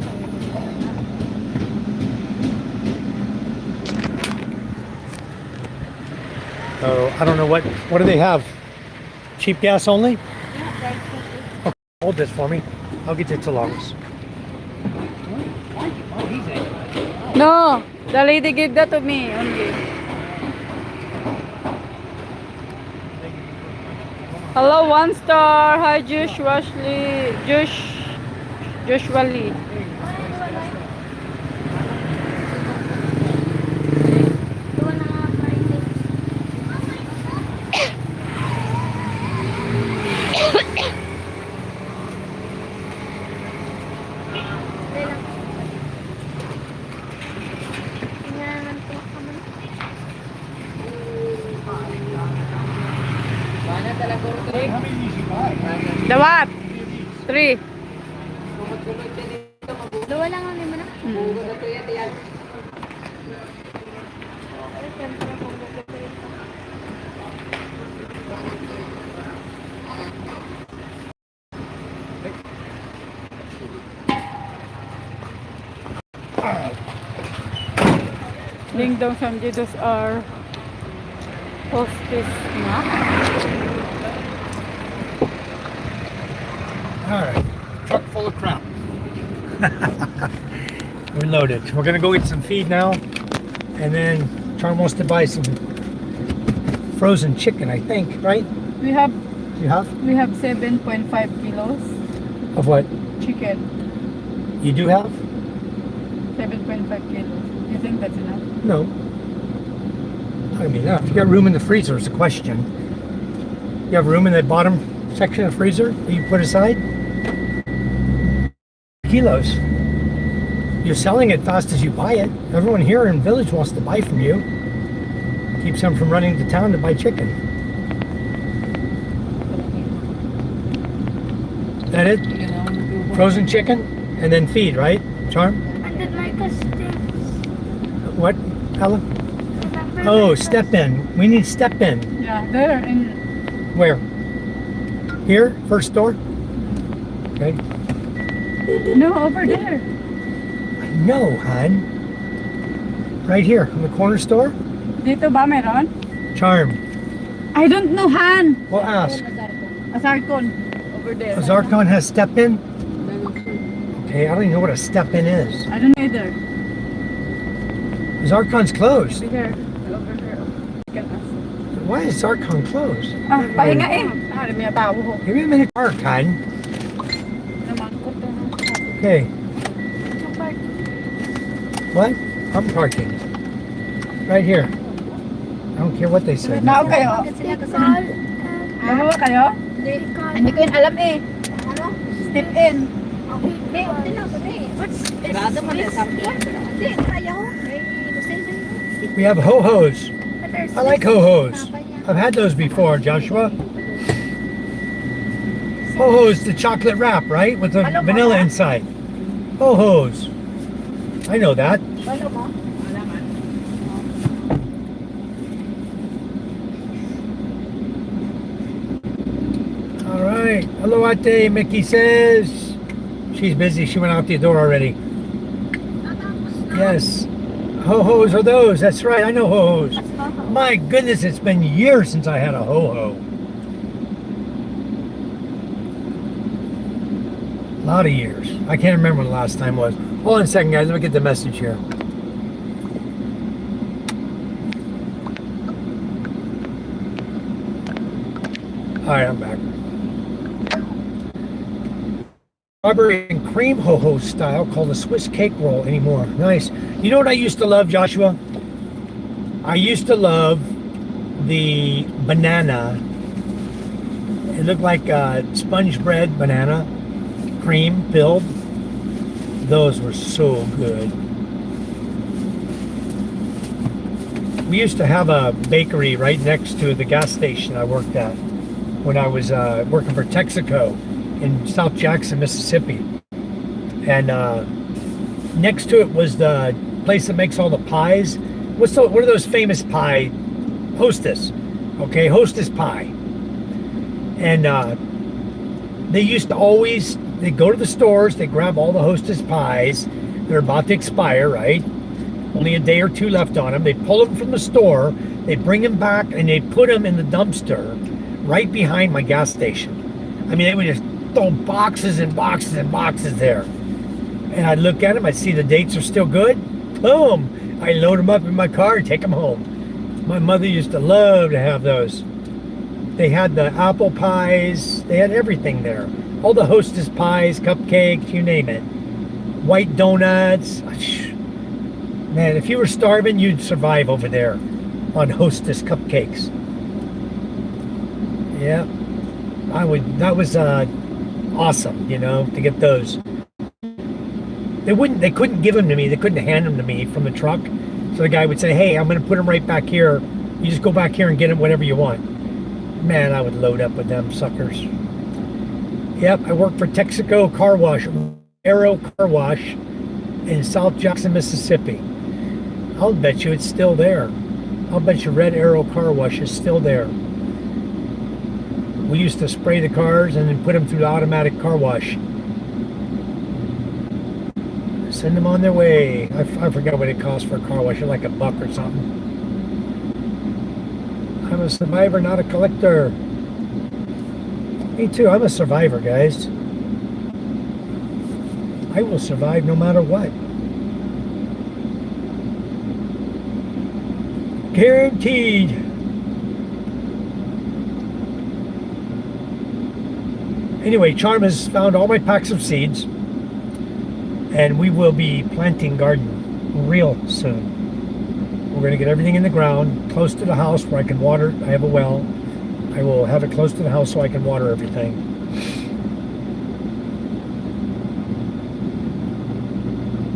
So I don't know what do they have? Cheap gas only? Okay, hold this for me. I'll get you to Long's. No, the lady gave that to me only. Hello, 1 star. Hi, Joshua Lee. Joshua Lee. doon na nga Friday. Tingnan naman po kami. The what? 3. Dua lang ang lima na. Ding dong Sam Jesus are hostess na. All right, truck full of crap. We're loaded. We're gonna go eat some feed now, and then Charm wants to buy some frozen chicken, I think, right? We have You have? 7.5 kilos Of what? chicken. You do have? 7.5 kilos. You think that's enough? No. Not gonna be enough. You got room in the freezer is the question. You have room in that bottom section of the freezer that you put aside? Kilos. You're selling it fast as you buy it. Everyone here in Village wants to buy from you. Keeps them from running to town to buy chicken. That it? Frozen chicken and then feed, right, Charm? And then Micah stinks. What, Ella? Remember Oh, Micah step in. We need step in. Yeah, there in Where? Here? First door? Okay. no over there. No, hon. Right here, in the corner store? Dito ba meron? Charm. I don't know, Han. We'll ask. Asarkon. Over there. Zarkon has step in? Okay, I don't even know what a step in is. I don't know either. Zarkon's closed. Over here. Over here. You can ask. Why is Zarkon closed? Ah, pahinga eh. Ah, may tao ko. Give me a minute. Park, hon. Naman ko to. Okay. to park. What? I'm parking. Right here. I don't care what they say. Nao kayo? Bakit sila kasama? Bawa kayo? Hindi ko yun alam eh. Ano? Step in. Okay. Hindi, okay lang. What's Sigurado mo na sabi. Hindi, kaya ko. We have ho-hos. I like ho-hos. I've had those before, Joshua. Ho-hos, the chocolate wrap, right? With the vanilla inside. Ho-hos. I know that. Wala mo? All right. Hello, Ate. Mickey says she's busy. She went out the door already. Yes. Ho-hos are those. That's right. I know ho-hos. My goodness, it's been years since I had a ho-ho. A lot of years. I can't remember when the last time was. Hold on a second, guys. Let me get the message here. All right, I'm back. Strawberry and cream ho-ho style called a Swiss cake roll anymore. Nice. You know what I used to love, Joshua? I used to love the banana. It looked like sponge bread banana, cream filled. Those were so good. We used to have a bakery right next to the gas station I worked at when I was working for Texaco in South Jackson, Mississippi. And next to it was the place that makes all the pies. What are those famous pie? Hostess. Okay, Hostess pie. And they used to always, they go to the stores, they grab all the Hostess pies. They're about to expire, right? Only a day or two left on them. They pull them from the store, they bring them back, and they put them in the dumpster right behind my gas station. I mean, they would just throw boxes and boxes and boxes there. And I'd look at them, I'd see the dates are still good. Boom! I load them up in my car and take them home. My mother used to love to have those. They had the apple pies, they had everything there. All the Hostess pies, cupcakes, you name it. White donuts. Man, if you were starving, you'd survive over there on Hostess cupcakes. Yeah, that was awesome, you know, to get those. They couldn't give them to me, they couldn't hand them to me from the truck. So the guy would say, hey, I'm gonna put them right back here. You just go back here and get them whatever you want. Man, I would load up with them suckers. Yep, I worked for Texaco Car Wash, Arrow Car Wash in South Jackson, Mississippi. I'll bet you it's still there. I'll bet you Red Arrow Car Wash is still there. We used to spray the cars and then put them through the automatic car wash. Send them on their way. I forgot what it costs for a car wash, like $1 or something. I'm a survivor, not a collector. Me too, I'm a survivor, guys. I will survive no matter what. Guaranteed. Anyway, Charm has found all my packs of seeds, and we will be planting garden real soon. We're going to get everything in the ground, close to the house where I can water. I have a well. I will have it close to the house so I can water everything.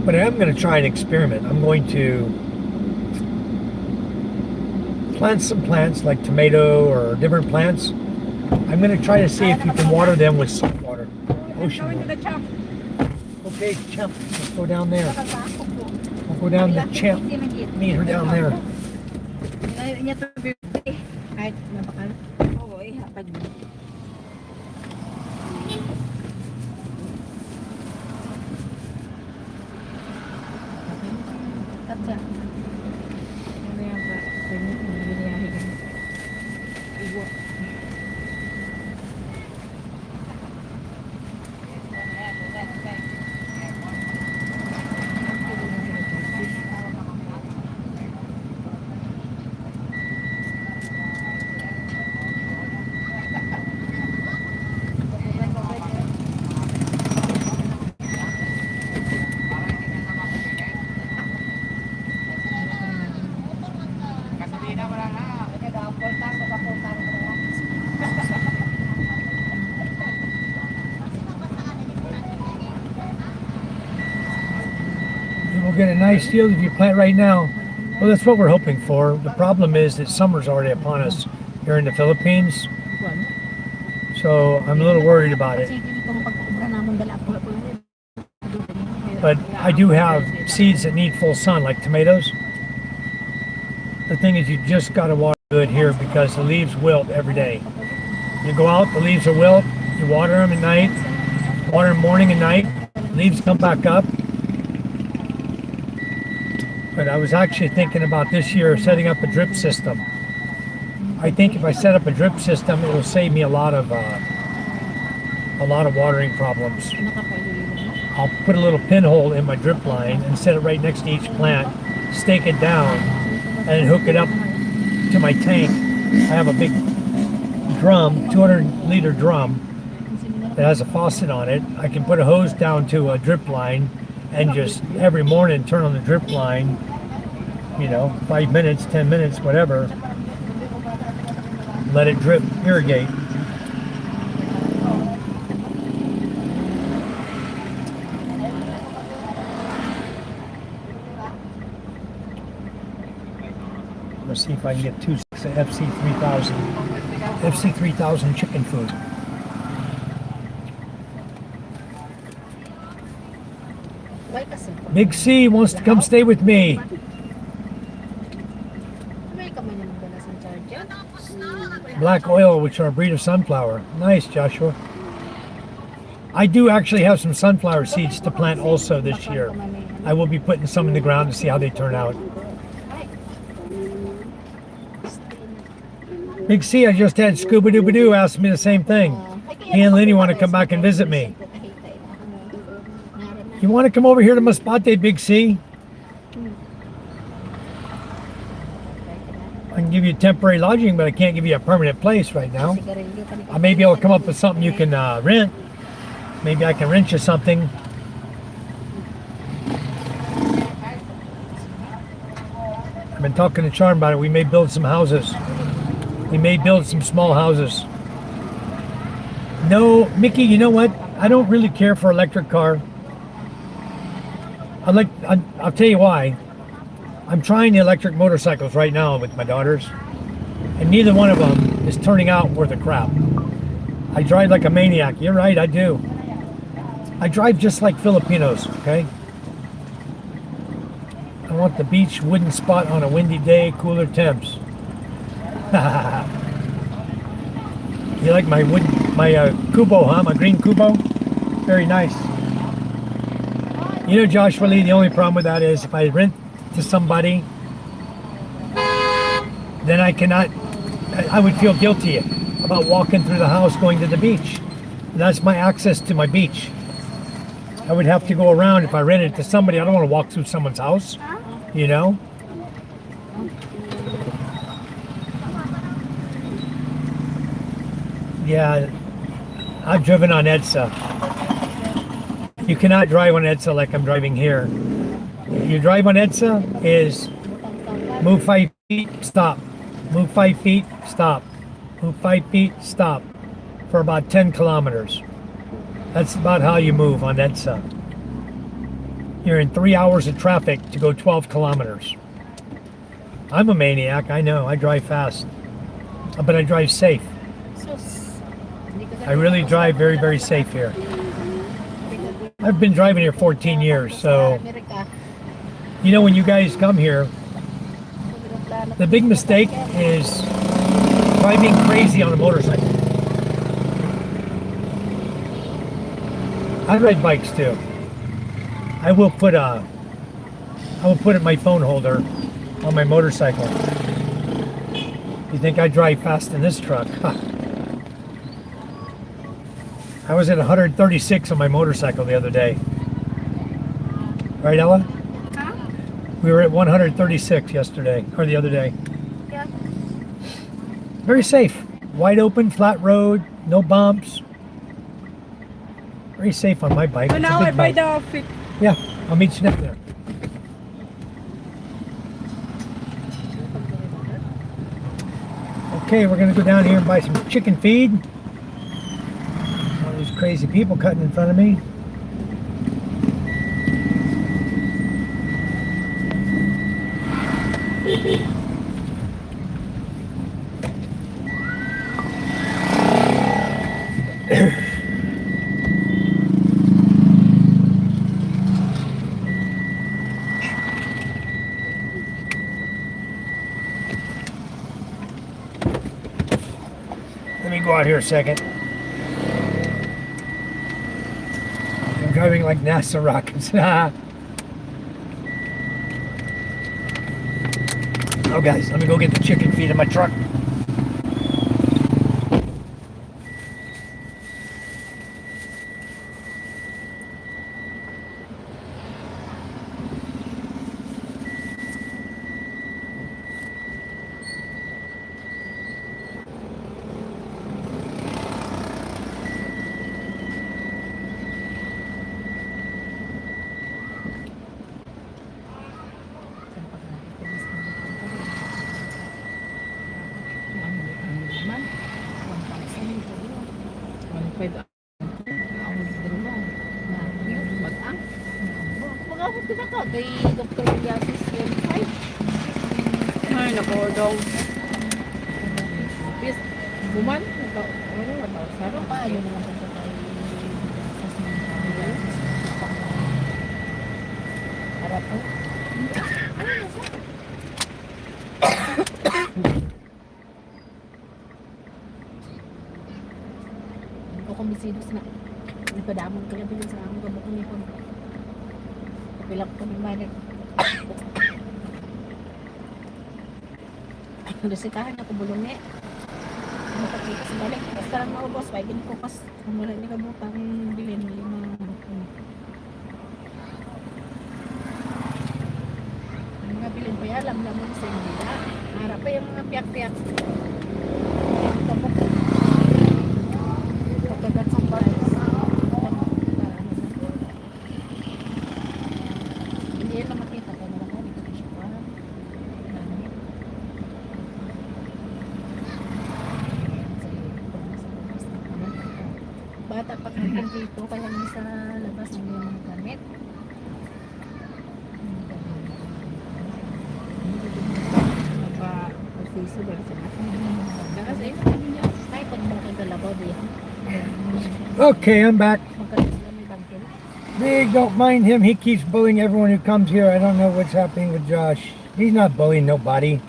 But I am going to try an experiment. I'm going to plant some plants like tomato or different plants. I'm going to try to see if you can water them with salt water, ocean water. Okay, Champ, let's go down there. We'll go down to Champ. Meet her down there. Kahit mabakal. Oo, hapad mo. Tatsa. Ano yan ba? Biniyahe ka. Iwo. We'll get a nice field if you plant right now. Well, that's what we're hoping for. The problem is that summer's already upon us here in the Philippines. So I'm a little worried about it. But I do have seeds that need full sun, like tomatoes. The thing is, you just got to water good here because the leaves wilt every day. You go out, the leaves are wilt. You water them at night, water them morning and night. Leaves come back up. But I was actually thinking about this year setting up a drip system. I think if I set up a drip system, it'll save me a lot of watering problems. I'll put a little pinhole in my drip line and set it right next to each plant, stake it down, and hook it up to my tank. I have a big drum, 200-liter drum that has a faucet on it. I can put a hose down to a drip line and just every morning turn on the drip line, 5 minutes, 10 minutes, whatever. Let it drip, irrigate. Let's see if I can get 2 FC3000 chicken food. Why kasi? Big C wants to come stay with me. May kamay na magdala sa charger. Black oil, which are a breed of sunflower. Nice, Joshua. I do actually have some sunflower seeds to plant also this year. I will be putting some in the ground to see how they turn out. Big C, I just had Scuba Dooba Doo ask me the same thing. He and Lenny want to come back and visit me. You want to come over here to Masbate, Big C? I can give you temporary lodging, but I can't give you a permanent place right now. I may be able to come up with something you can rent. Maybe I can rent you something. I've been talking to Charm about it. We may build some houses. We may build some small houses. No, Mickey, you know what? I don't really care for electric car. I'll tell you why. I'm trying the electric motorcycles right now with my daughters, and neither one of them is turning out worth a crap. I drive like a maniac. You're right, I do. I drive just like Filipinos, okay? I want the beach wooden spot on a windy day, cooler temps. You like my Kubo, huh? My green Kubo? Very nice. You know, Joshua Lee, the only problem with that is if I rent to somebody, then I would feel guilty about walking through the house going to the beach. That's my access to my beach. I would have to go around if I rented it to somebody. I don't want to walk through someone's house, you know? Yeah, I've driven on EDSA. You cannot drive on EDSA like I'm driving here. You drive on EDSA is move 5 feet, stop. Move 5 feet, stop. Move 5 feet, stop. For about 10 kilometers. That's about how you move on EDSA. You're in 3 hours of traffic to go 12 kilometers. I'm a maniac, I know. I drive fast. But I drive safe. I really drive very, very safe here. I've been driving here 14 years, so you know, when you guys come here, the big mistake is driving crazy on a motorcycle. I ride bikes too. I will put my phone holder on my motorcycle. You think I drive fast in this truck? I was at 136 on my motorcycle the other day. Right, Ella? Huh? We were at 136 yesterday, or the other day. Yeah. Very safe. Wide open, flat road, no bumps. Very safe on my bike. So It's a now big I buy bike. the outfit. Yeah, I'll meet you up there. Okay, we're gonna go down here and buy some chicken feed. All these crazy people cutting in front of me. Let me go out here a second. I'm driving like NASA rockets. Oh guys, let me go get the chicken feed in my truck. Mga ako pinaka kay Dr. Gasis 25. Ay, naku, daw. Bis, buman? Pero pa, yun naman punta kay harap po. Hindi ko kumbisidos na. Nagpadamon ka lang sa aming gabok ni Pon. Kapilang ko ng manag. Resetahan ako bulong eh. Makakita sa balik. Basta lang ako boss. Pagin ko kas. Wala ni kabutang bilhin. Ang mga bilhin pa yan. Alam naman sa inyo. Harap pa yung mga piyak-piyak. Tapos. Pagkagat sa balis. Hindi yan lang makita. Kaya nalang ako. Dito ko siya pa. Bata pa kami dito, kaya nang sa labas ng mga gamit. Magpa-piso ba sa akin? Kasi, ay, pag mo kang kalabaw diyan. Okay, I'm back. Magkalit sila may bangkil. Big, don't mind him. He keeps bullying everyone who comes here. I don't know what's happening with Josh. He's not bullying nobody.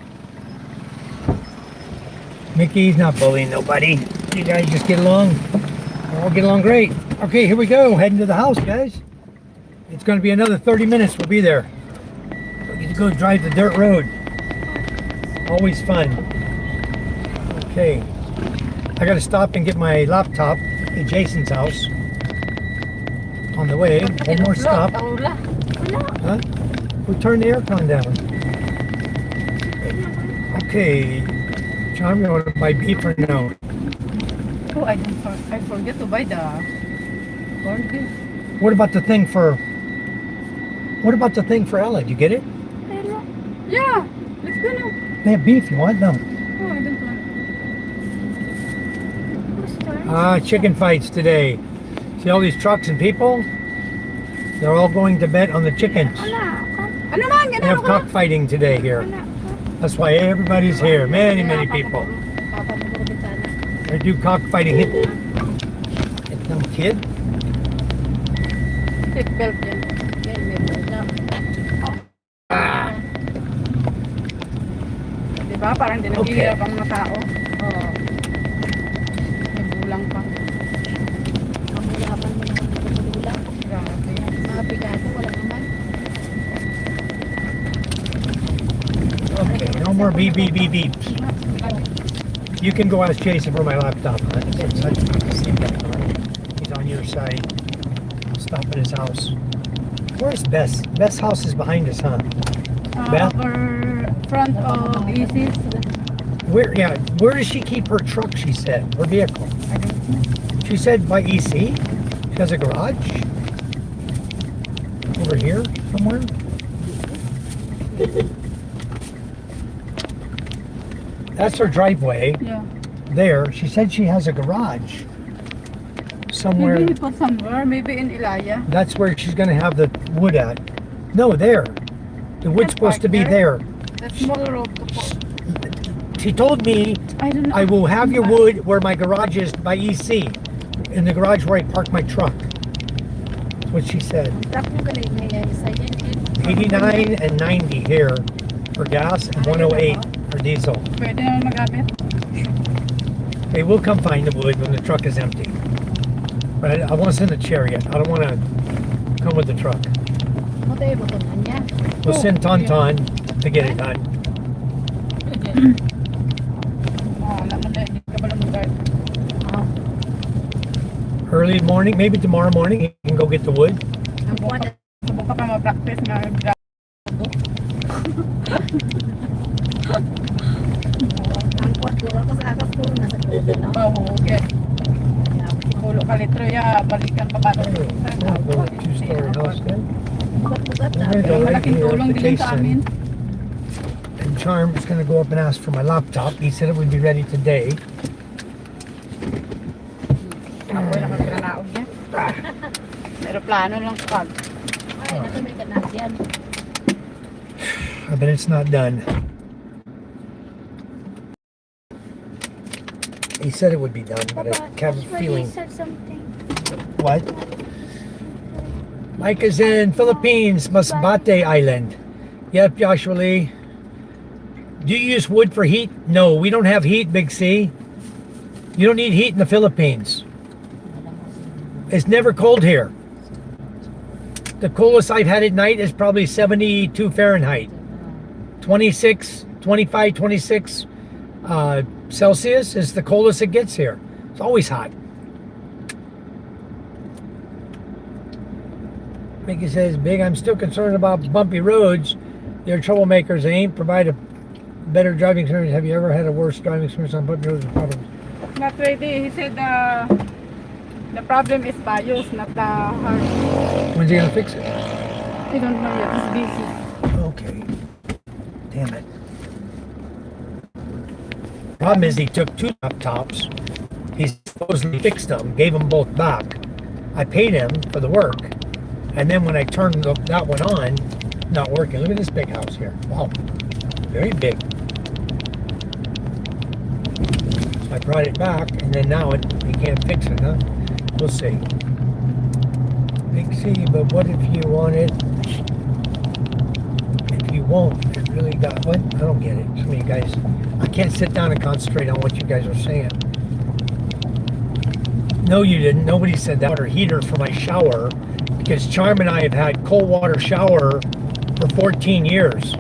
Mickey's not bullying nobody. You guys just get along. We'll all get along great. Okay, here we go. Heading to the house, guys. It's going to be another 30 minutes. We'll be there. So we get to go drive the dirt road. Always fun. Okay. I got to stop and get my laptop at Jason's house. On the way. One more stop. Huh? We'll turn the aircon down. Okay. John, you want to buy beef or no? Oh, I forget to buy the corned beef. What about the thing for Ella? Did you get it? Yeah, let's go now. They have beef. You want? No. Oh, I don't want. Chicken fights today. See all these trucks and people? They're all going to bet on the chickens. Ano man, They have cockfighting today here. That's why everybody's here. Many, many people. They do cockfighting. Hit them kid. Seatbelt yan. Diba? Parang dinagihirap ang mga tao. Oo. May bulang pa. Mamulapan mo naman ng bulang. Grabe. Mga pigado, wala naman. Okay, no more beep, beep, beep, beeps. You can go ask Jason for my laptop. Huh? He's on your side. Stop at his house. Where's Bess? Bess' house is behind us, huh? Beth? Or front of Isis. Where does she keep her truck, she said? Her vehicle? She said by EC. She has a garage? Over here somewhere? That's her driveway. Yeah. There. She said she has a garage. Somewhere. Maybe he put somewhere. Maybe in Ilaya. That's where she's going to have the wood at. No, there. The wood's supposed to be there. That small road to put. She told me I don't know. I will have your wood where my garage is by EC. In the garage where I park my truck. That's what she said. Tap mo galing na isa yan. 89 and 90 here for gas and 108 for diesel. Pwede naman magamit. Hey, we'll come find the wood when the truck is empty. But I want to send the chariot. I don't want to come with the truck. Mo tayo butunan niya. We'll send Tonton to get it done. Alam mo na, hindi ka pala mag-guard. Early morning, maybe tomorrow morning, you can go get the wood. Ang buwan na Subukan pa ma-practice na mag-guard. ang buwan ko ako sa akas ko nasa tulo na. Mahugit. Pulo ka litro ya, balikan pa ba? Two-story house there. Bugat-bugat na. We're gonna go right Malaking here tulong to din sa amin. Jason. And Charm is going to go up and ask for my laptop. He said it would be ready today. Ako yung nakagranao niya. Pero plano lang pag. Ay, nakamay ka na. yan. I bet it's not done. He said it would be done, but I have a That's why feeling. he said something. What? Mike is in Philippines, Masbate Island. Yep, Joshua Lee. Do you use wood for heat? No, we don't have heat, Big C. You don't need heat in the Philippines. It's never cold here. The coolest I've had at night is probably 72 Fahrenheit. 26, 25, 26 Celsius is the coldest it gets here. It's always hot. Mickey says, Big, I'm still concerned about bumpy roads. They're troublemakers. They ain't provide a better driving experience. Have you ever had a worse driving experience on bumpy roads or problems? Not really. He said the problem is bios, not the heart. When's he gonna fix it? I don't know yet. He's busy. Okay. Damn it. Problem is he took 2 laptops. He supposedly fixed them, gave them both back. I paid him for the work. And then when I turned that one on, not working. Look at this big house here. Wow. Very big. So I brought it back, and then now he can't fix it, huh? We'll see. Big C, but what if you want it? If you won't, it really got what? I don't get it. Some of you guys, I can't sit down and concentrate on what you guys are saying. No, you didn't. Nobody said that. Water heater for my shower, because Charm and I have had cold water shower for 14 years.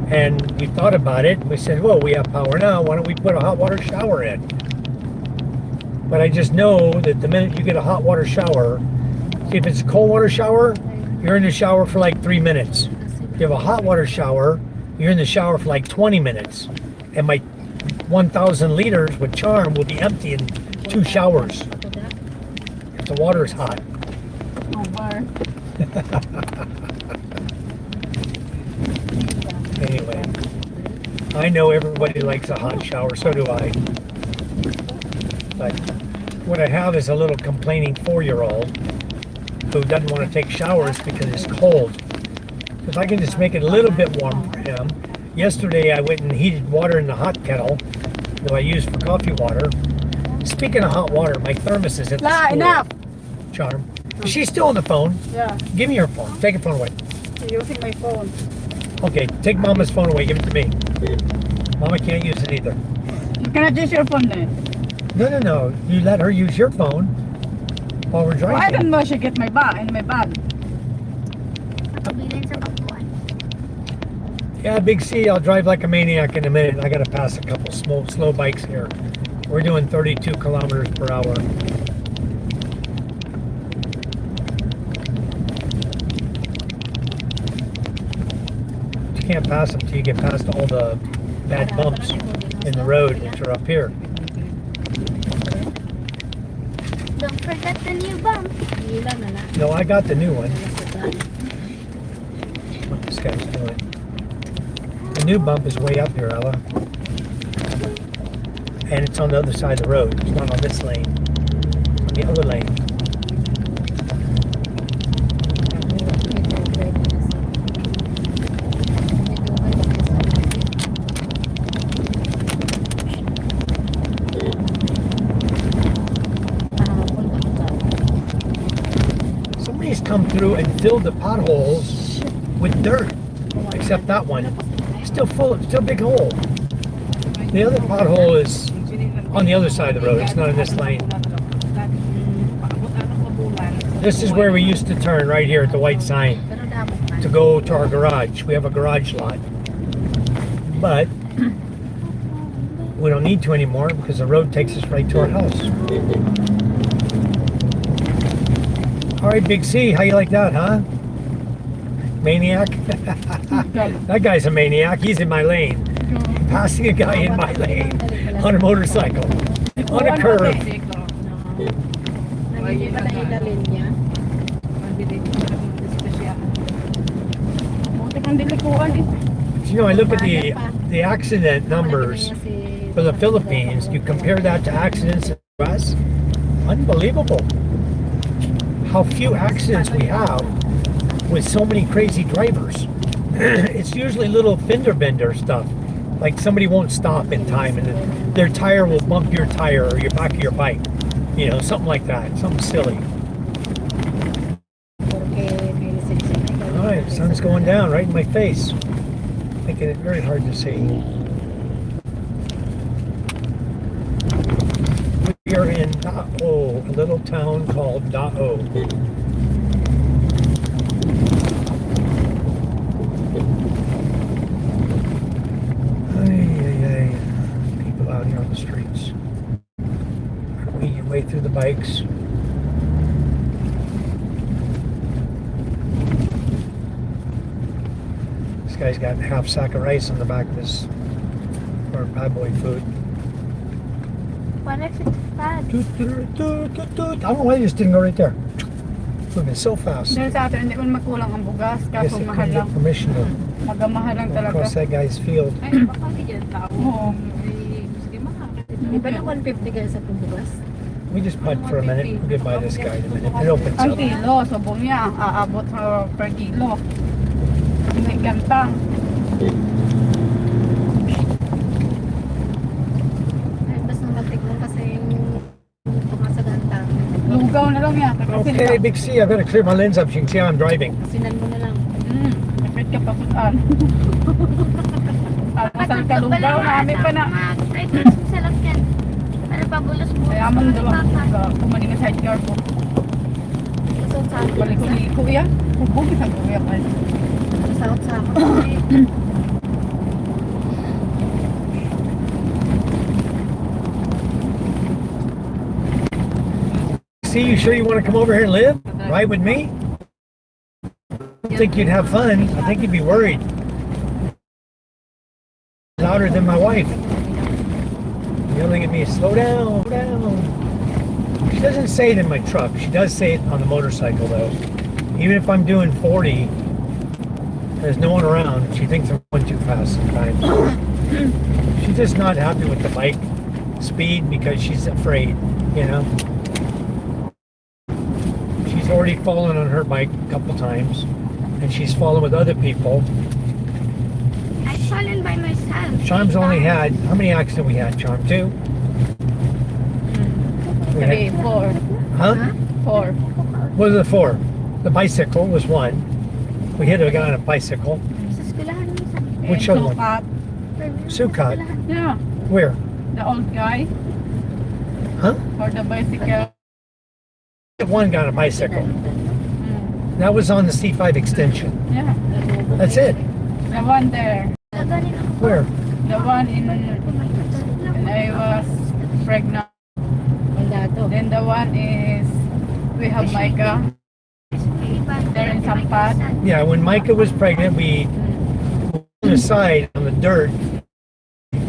And we thought about it. We said, well, we have power now. Why don't we put a hot water shower in? But I just know that the minute you get a hot water shower, see, if it's a cold water shower, you're in the shower for like 3 minutes. If you have a hot water shower, you're in the shower for like 20 minutes. And my 1,000 liters with Charm will be empty in 2 showers. If the water is hot. Oh, bar. Anyway, I know everybody likes a hot shower, so do I. But what I have is a little complaining 4-year-old who doesn't want to take showers because it's cold. If I can just make it a little bit warm for him. Yesterday I went and heated water in the hot kettle that I use for coffee water. Speaking of hot water, my thermos is at the store. Enough. Charm. She's still on the phone. Yeah. Give me your phone. Take your phone away. You're using my phone. Okay, take Mama's phone away. Give it to me. Mama can't use it either. You cannot use your phone then. No. You let her use your phone while we're Why driving. don't know she get my bag in my bag? Pabilin sa bakuan. Yeah, Big C, I'll drive like a maniac in a minute. I gotta pass a couple slow bikes here. We're doing 32 kilometers per hour. You can't pass them till you get past all the bad bumps in the road, which are up here. Don't forget the new bump. No, I got the new one. What this guy's doing. The new bump is way up here, Ella. And it's on the other side of the road. It's not on this lane. It's on the other lane. Somebody's come through and filled the potholes with dirt. Except that one. Still full, still big hole. The other pothole is on the other side of the road. It's not in this lane. This is where we used to turn, right here at the white sign, to go to our garage. We have a garage lot. But we don't need to anymore because the road takes us right to our house. All right, Big C, how you like that, huh? Maniac? That guy's a maniac. He's in my lane. Passing a guy in my lane on a motorcycle on a curve. You know, I look at the accident numbers for the Philippines. You compare that to accidents in the US. Unbelievable. How few accidents we have with so many crazy drivers. It's usually little fender bender stuff. Like somebody won't stop in time and then their tire will bump your tire or your back of your bike. You know, something like that. Something silly. Alright, sun's going down right in my face. Making it very hard to see. We are in Da'o, a little town called Da'o. People out here on the streets. Weeding your way through the bikes. This guy's got a half sack of rice on the back of his, or bad boy food. What if it's bad? I don't know why they just didn't go right there. Moving so fast. Dahil sa atin, hindi man makulang ang bugas, Guess kaso they mahal couldn't lang. get permission to Magamahal lang go talaga. across that guy's field. Ay, baka di dyan tao. Oo. Sige, makakatid. Di ba na 150 kayo sa pumbugas? We just putt for a minute. We'll get by this guy in a minute. It opens Ang up. kilo, subong niya, ang aabot per kilo. May gantang. Ay, basta matignan kasi yung pumasaganta. Lugaw na lang yan. Okay, Big C, I've got to clear my lens up so you can see how I'm driving. Sinan mo na lang. Napit ka pa kutaan. Asal ka lugaw, namin pa na. Mag-try ka sa salakyan. Para pabulos-bulos. Kaya man daw ako kumani na sidecar ko. Gusto sa akin. Balik-liko yan. Hubog isang kuya ka. Masakot sa akin. See, you sure you want to come over here and live? Ride with me? I think you'd have fun. I think you'd be worried. Louder than my wife. Yelling at me, slow down, slow down. She doesn't say it in my truck. She does say it on the motorcycle though. Even if I'm doing 40, there's no one around. She thinks I'm going too fast sometimes. She's just not happy with the bike speed because she's afraid, you know. She's already fallen on her bike a couple times, and she's fallen with other people. I've fallen by myself. Charm's only had, how many accidents we had, Charm? 2? We Three, had, 4. huh? 4. What was the 4? The bicycle was 1. We hit a guy on a bicycle. Sa eskwelahan mo sa... Which other one? Sukat. Sukat. Yeah. Where? The old guy. Huh? Or the bicycle. One got a bicycle. That was on the C5 extension. Yeah. That's it. The one there. Naganin ako. Where? The one in when I was pregnant. Wala to. Then the one is we have Micah. There in Sampat. Yeah, when Micah was pregnant, we went on the side on the dirt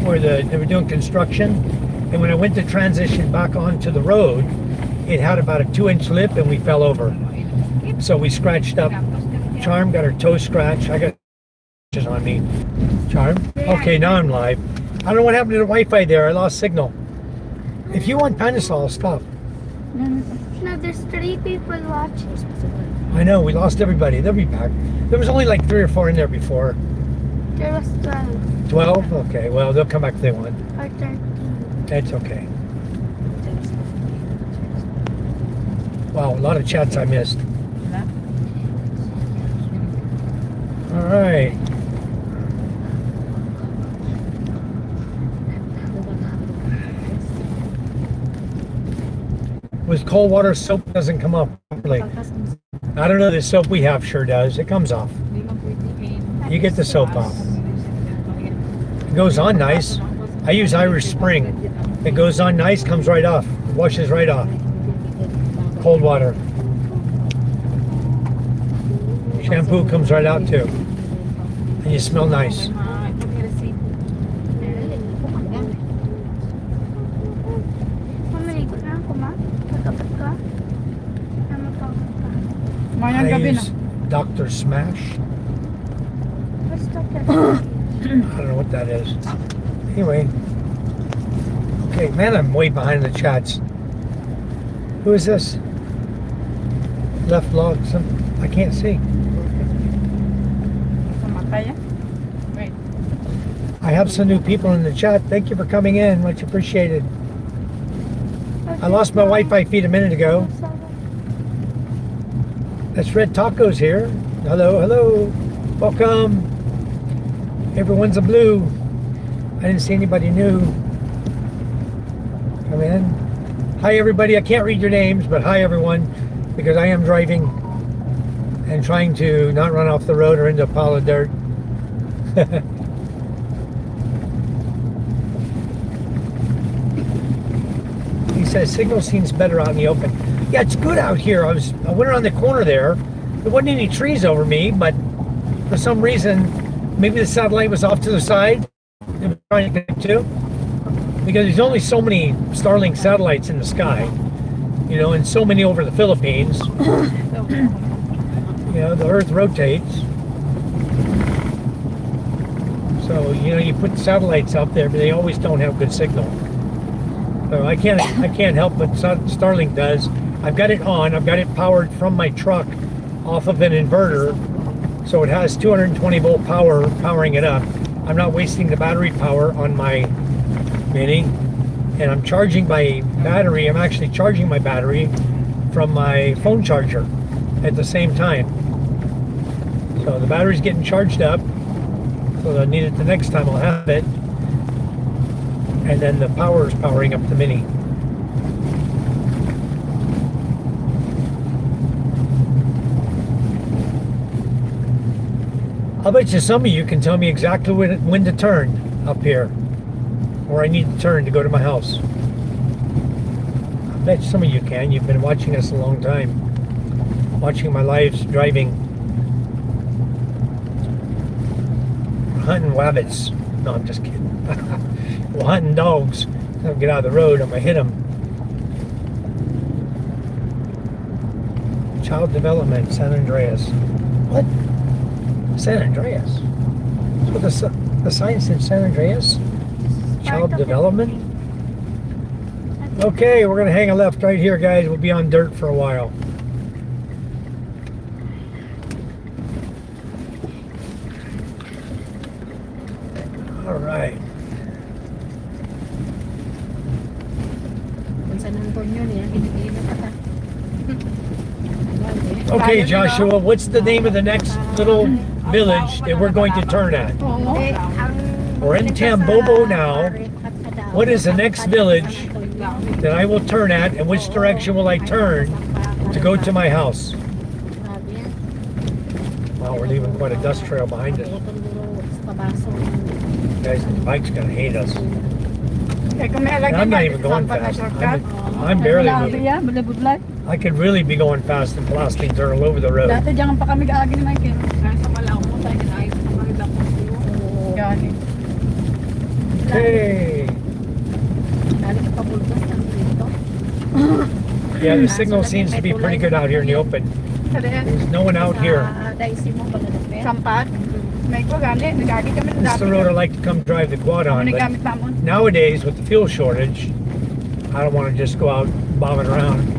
where they were doing construction. And when I went to transition back onto the road, it had about a 2-inch lip and we fell over. So we scratched up. Charm got her toe scratched. I got scratches on me. Charm? Okay, now I'm live. I don't know what happened to the Wi-Fi there. I lost signal. If you want Panasol, stop. No, there's 3 people watching. I know, we lost everybody. They'll be back. There was only like 3 or 4 in there before. There was 12 12? Okay, well, they'll come back if they want. or 13. That's okay. Wow, a lot of chats I missed. All right. With cold water, soap doesn't come off properly. I don't know, the soap we have sure does. It comes off. You get the soap off. It goes on nice. I use Irish Spring. It goes on nice, comes right off. Washes right off. Cold water. Shampoo comes right out too. And you smell nice. Mamaligo na ako, ma. Pagkapat ka. Namapagod ka. Mayang I gabi na. use Dr. Smash. Basta ka. I don't know what that is. Anyway. Okay, man, I'm way behind the chats. Who is this? Left log, some I can't see. Kaya? Wait. I have some new people in the chat. Thank you for coming in. Much appreciated. I lost my Wi-Fi feed a minute ago. That's Red Tacos here. Hello, hello. Welcome. Everyone's a blue. I didn't see anybody new. Come in. Hi everybody. I can't read your names, but hi everyone, because I am driving and trying to not run off the road or into a pile of dirt. He says signal seems better out in the open. Yeah, it's good out here. I went around the corner there. There wasn't any trees over me, but for some reason, maybe the satellite was off to the side. They were trying to connect to, because there's only so many Starlink satellites in the sky, you know, and so many over the Philippines. You know, the Earth rotates. So, you know, you put satellites up there, but they always don't have good signal. So I can't help what Starlink does. I've got it on. I've got it powered from my truck off of an inverter. So it has 220 volt power powering it up. I'm not wasting the battery power on my Mini. And I'm charging my battery. I'm actually charging my battery from my phone charger at the same time. So the battery's getting charged up. So I need it the next time I'll have it. And then the power is powering up the Mini. I'll bet you some of you can tell me exactly when to turn up here, where I need to turn to go to my house. I bet some of you can. You've been watching us a long time, watching my lives driving, hunting wabbits. No, I'm just kidding. Well, hunting dogs. I'll get out of the road, I'm gonna hit them. Child development, San Andreas. What? San Andreas? So the sign said San Andreas? Child development? Okay, we're gonna hang a left right here, guys. We'll be on dirt for a while. All right. San Antonio niya, hindi na pata. Okay, Joshua, what's the name of the next little village that we're going to turn at? We're in Tambobo now. What is the next village that I will turn at, and which direction will I turn to go to my house? Wow, we're leaving quite a dust trail behind us. Guys, the bike's gonna hate us. And I'm not even going fast. I'm barely moving. I could really be going fast and blasting dirt all over the road. Dati diyan pa kami gaagi ni Michael. Nasa malaw mo, tayo kinayos mo kami bakit mo. Gani. Okay. Dali ka pabulbos ng dito. Yeah, the signal seems to be pretty good out here in the open. There's no one out here. Daisy mo pala na pe. Sampat. May ko gani, nagagi kami This is the road I like to come drive the quad on. But Nagamit pa mo. nowadays, with the fuel shortage, I don't want to just go out bobbing around.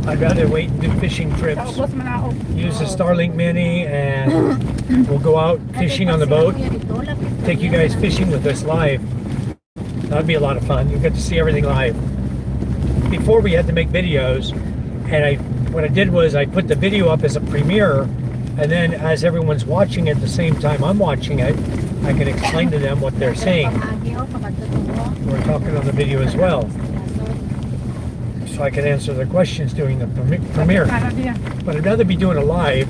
I'd rather wait and do fishing trips. Ubos man ako. Use the Starlink Mini, and we'll go out fishing on the boat. Take you guys fishing with us live. That'd be a lot of fun. You get to see everything live. Before we had to make videos, and what I did was I put the video up as a premiere, and then as everyone's watching it at the same time I'm watching it, I can explain to them what they're saying. We're talking on the video as well, so I can answer their questions during the premiere. But I'd rather be doing it live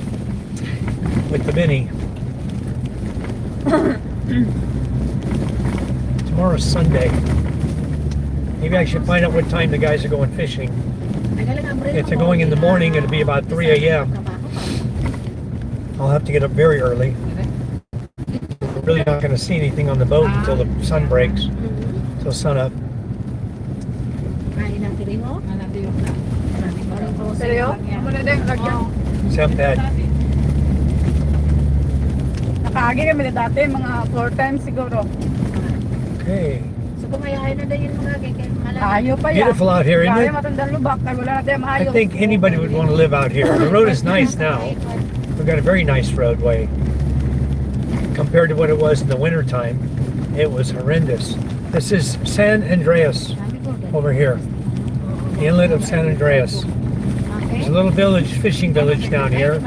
with the Mini. Tomorrow's Sunday. Maybe I should find out what time the guys are going fishing. If they're going in the morning, it'll be about 3 a.m. I'll have to get up very early. We're really not going to see anything on the boat until the sun breaks, till sun up. Seryo? Muna din, lagyan. Sempad. Nakaagi kami na dati, mga 4 times siguro. Okay. So kumayahay na din yung mga kaya Ayaw pa yan. Beautiful out here, isn't Ayaw it? matandang lubak, ay wala natin I maayo. think anybody would want to live out here. The road is nice now. We've got a very nice roadway. compared to what it was in the wintertime, it was horrendous. This is San Andreas over here, the inlet of San Andreas. There's a little village, fishing village down here.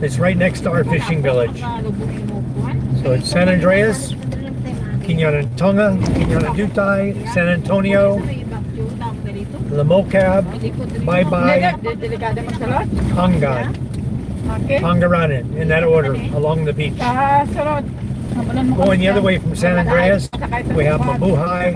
It's right next to our fishing village. So it's San Andreas, Tonga, Dutay, San Antonio, Lamocab, Bye-Bye, Hanggan, Okay. Hangaranen, in that order, along the beach. Sunod. Going the other way from San Andreas, we have Mabuhay,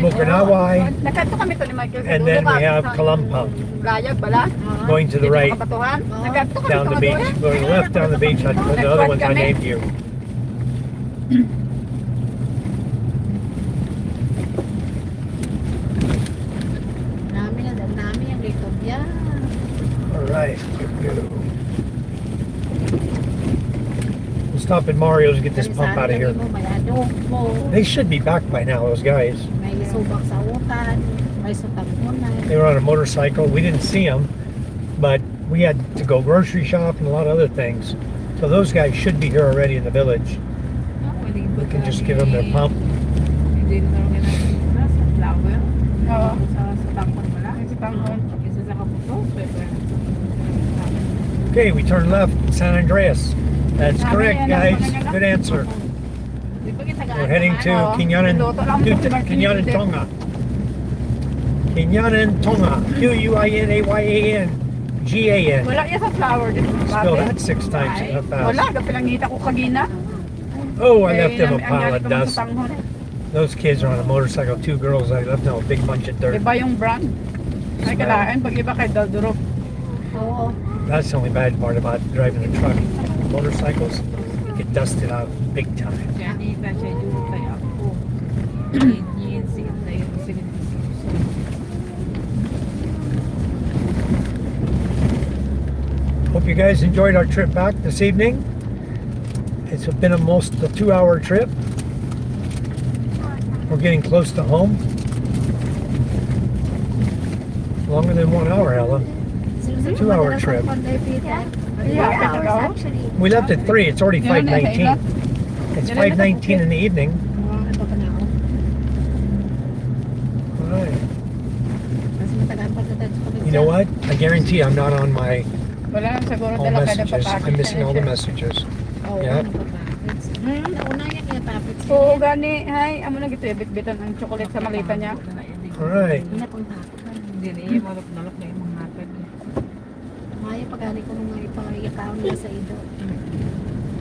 Bukanaway, Nagkanto kami to ni Michael. and then we have Kalampang. Layag bala. Going to the right, Nagkanto kami down the to beach. Going left down the beach, the other ones I named you. Nami ang dito. Yeah. All right. We'll stop at Mario's and get this pump out of here. May adobo. They should be back by now, those guys. May subak sa utan. May sutampunan. They were on a motorcycle. We didn't see them, but we had to go grocery shop and a lot of other things. So those guys should be here already in the village. We can just give them their pump. Hindi na naman natin sa flower. Oo. Sa tangkon wala. Sa tangkon. Isa sa kaputo. Okay, we turn left, San Andreas. That's correct, guys. Good answer. We're heading to Kinyanan, Tonga. Kinyanan, Tonga. Quinayanayan, Gan. Wala yan sa flower dito. Spell that 6 times Wala, fast. kapilangita ko kagina. Oh, I left them a Ang pile of galit ko dust. sa tanghon. Those kids are on a motorcycle. 2 girls. I left them a big bunch of dirt. Iba yung brand. Ay kalaan, pag iba kay Daldurok. Oo. That's the only bad part about driving a truck. Motorcycles, you get dusted out big time. Janita siya yung tayo ako. Yin siya tayo sinisiyo. Hope you guys enjoyed our trip back this evening. It's been almost a 2-hour trip. We're getting close to home. Longer than 1 hour, Ella. 2-hour trip. Yeah, We left at 3. It's already 5:19. It's 5:19 in the evening. All right. You know what? I guarantee I'm not on my Wala lang siguro all dala kada messages. papakit. I'm missing all the messages. Yeah. Nauna yan yung tapit. Oo, gani. Hay, amo na gito bit-bitan ang chocolate sa malita niya. All right. Hindi na yung malok-nalok na yung mga hatag. Maya pagani ko nung ipangayakaon na sa ido.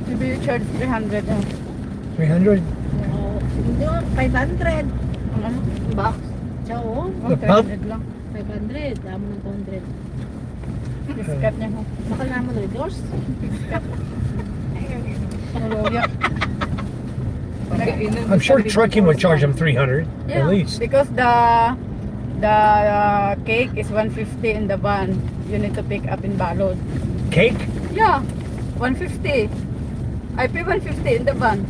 Maybe you charge 300. 300. Oo. Hindi, 500. Ano? Box. Ciao. The pump? 300 lang. 500. Damo ng 200. Discount niya ho. Bakal naman redoors. Luya. I'm sure trucking would charge them 300 at least. Because the cake is 150 in the van. You need to pick up in Balud. Cake? Yeah, 150. I pay 150 in the van.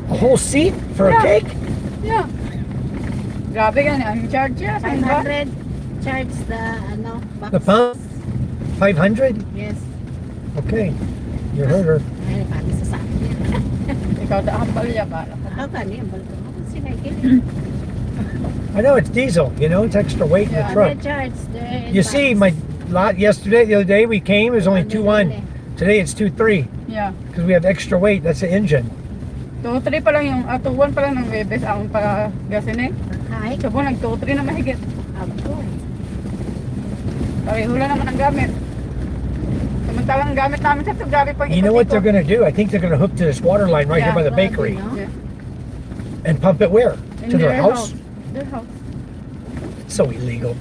A whole seat for a Yeah. cake? Yeah. Grabe yan, ang charge niya. sa van. 500. Charge the, ano, box. The pump? 500? Yes. Okay. You heard her. Ay, pati sa sakin yan. Ikaw da hambal niya ba? Ako gani, ang balto mo. Sinaykil. I know it's diesel, you know, it's extra weight in the Yeah. truck. Charge the You see, my lot yesterday, the other day we came, it was only 2.1. Today it's 2.3 Yeah. because we have extra weight. That's the engine. 2-3 pa lang yung, 2-1 pa lang ng Webes ang para gasin eh. Ay, Sabo, nag-2-3 na mahigit. abo. Pareho lang naman ang gamit. Samantalang ang gamit namin sa ito, grabe pag You know what they're going to do? I think they're going to hook to this water line right here by the bakery Yeah. and pump it where? In To their house? Their house. It's so illegal.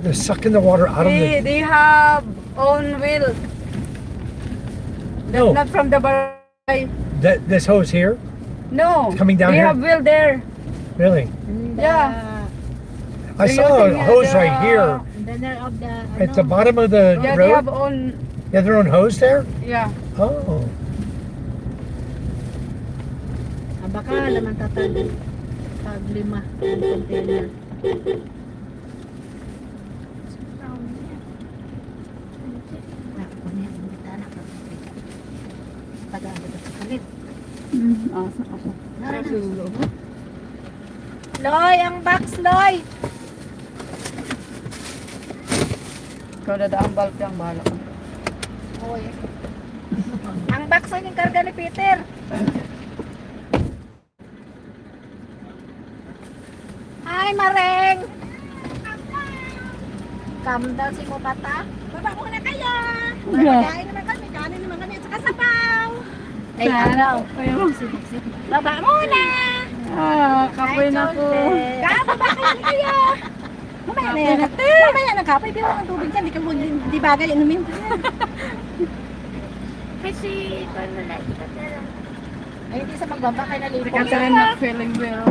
They're sucking the water out of the... They have own wheel. That's No. not from the bar. This hose here? No. Coming down they here? have wheel there. Really? Yeah. I They're saw a using hose the- right here The nerve of the, at the bottom of the Yeah, they have road. own. They have their own hose there? Yeah. Oh. Baka naman tatag pag 5 ang container. Taga-ano sa kalit. Asa ako. Nara na. Sulo. Loy, ang box, Loy! Ikaw dadaang balpi ang bahala ko. Oy. Ang box ay yung karga ni Peter. Hi, Mareng! Calm down si Mumata. Baba muna kayo! Magkain naman kami, kanin naman kami at saka sabaw. Ay, araw. Baba muna! Kapoy na po. Baba kayo! Mamaya na kapoy, pero ang tubig dyan, di bagay inumin. Kasi, paano na ito? Ay, hindi sa magbaba kayo na lipo. Kasi rin mag-feeling well.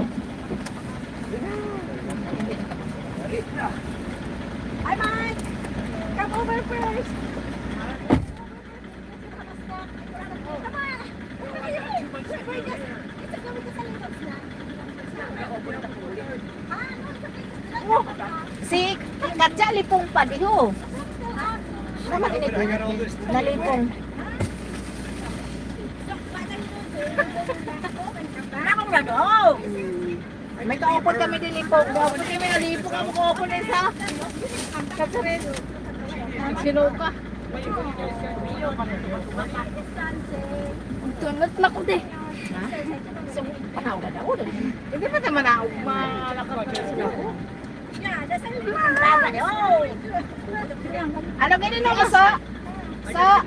Hi, Mike! Come over first! Si Katja lipong pa di ho. Naman ini nalipong. Nakong gano. May kaupon kami din lipong. Kaupon kami nalipong ako kaupon din sa. Katja rin. Sinuka. Tunot na ko de. So, panaw na daw. Hindi pa naman ako malakap sila ko. Ano ganun mo sa? Sa?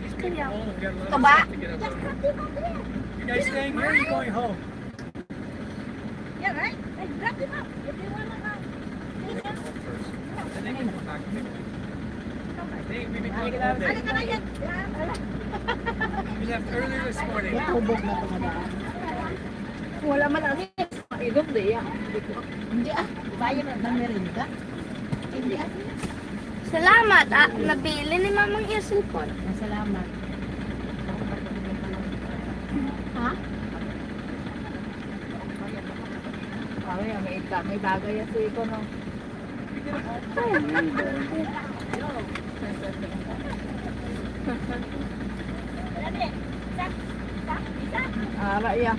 Tuba? You guys staying here or you going home? Yeah, right? I drop him up. If you wanna go. And then you come back. Hey, we've been going all day. Ano ka na yan? We left earlier this morning. Tubog na tumadaan. Wala man ang ilog na iya. Hindi ah. Bayan na ng merinda. Hindi ah. Salamat nabili ni mamang yung cellphone. Salamat. Ha? May bagay yan sa iko, no? Ara iya.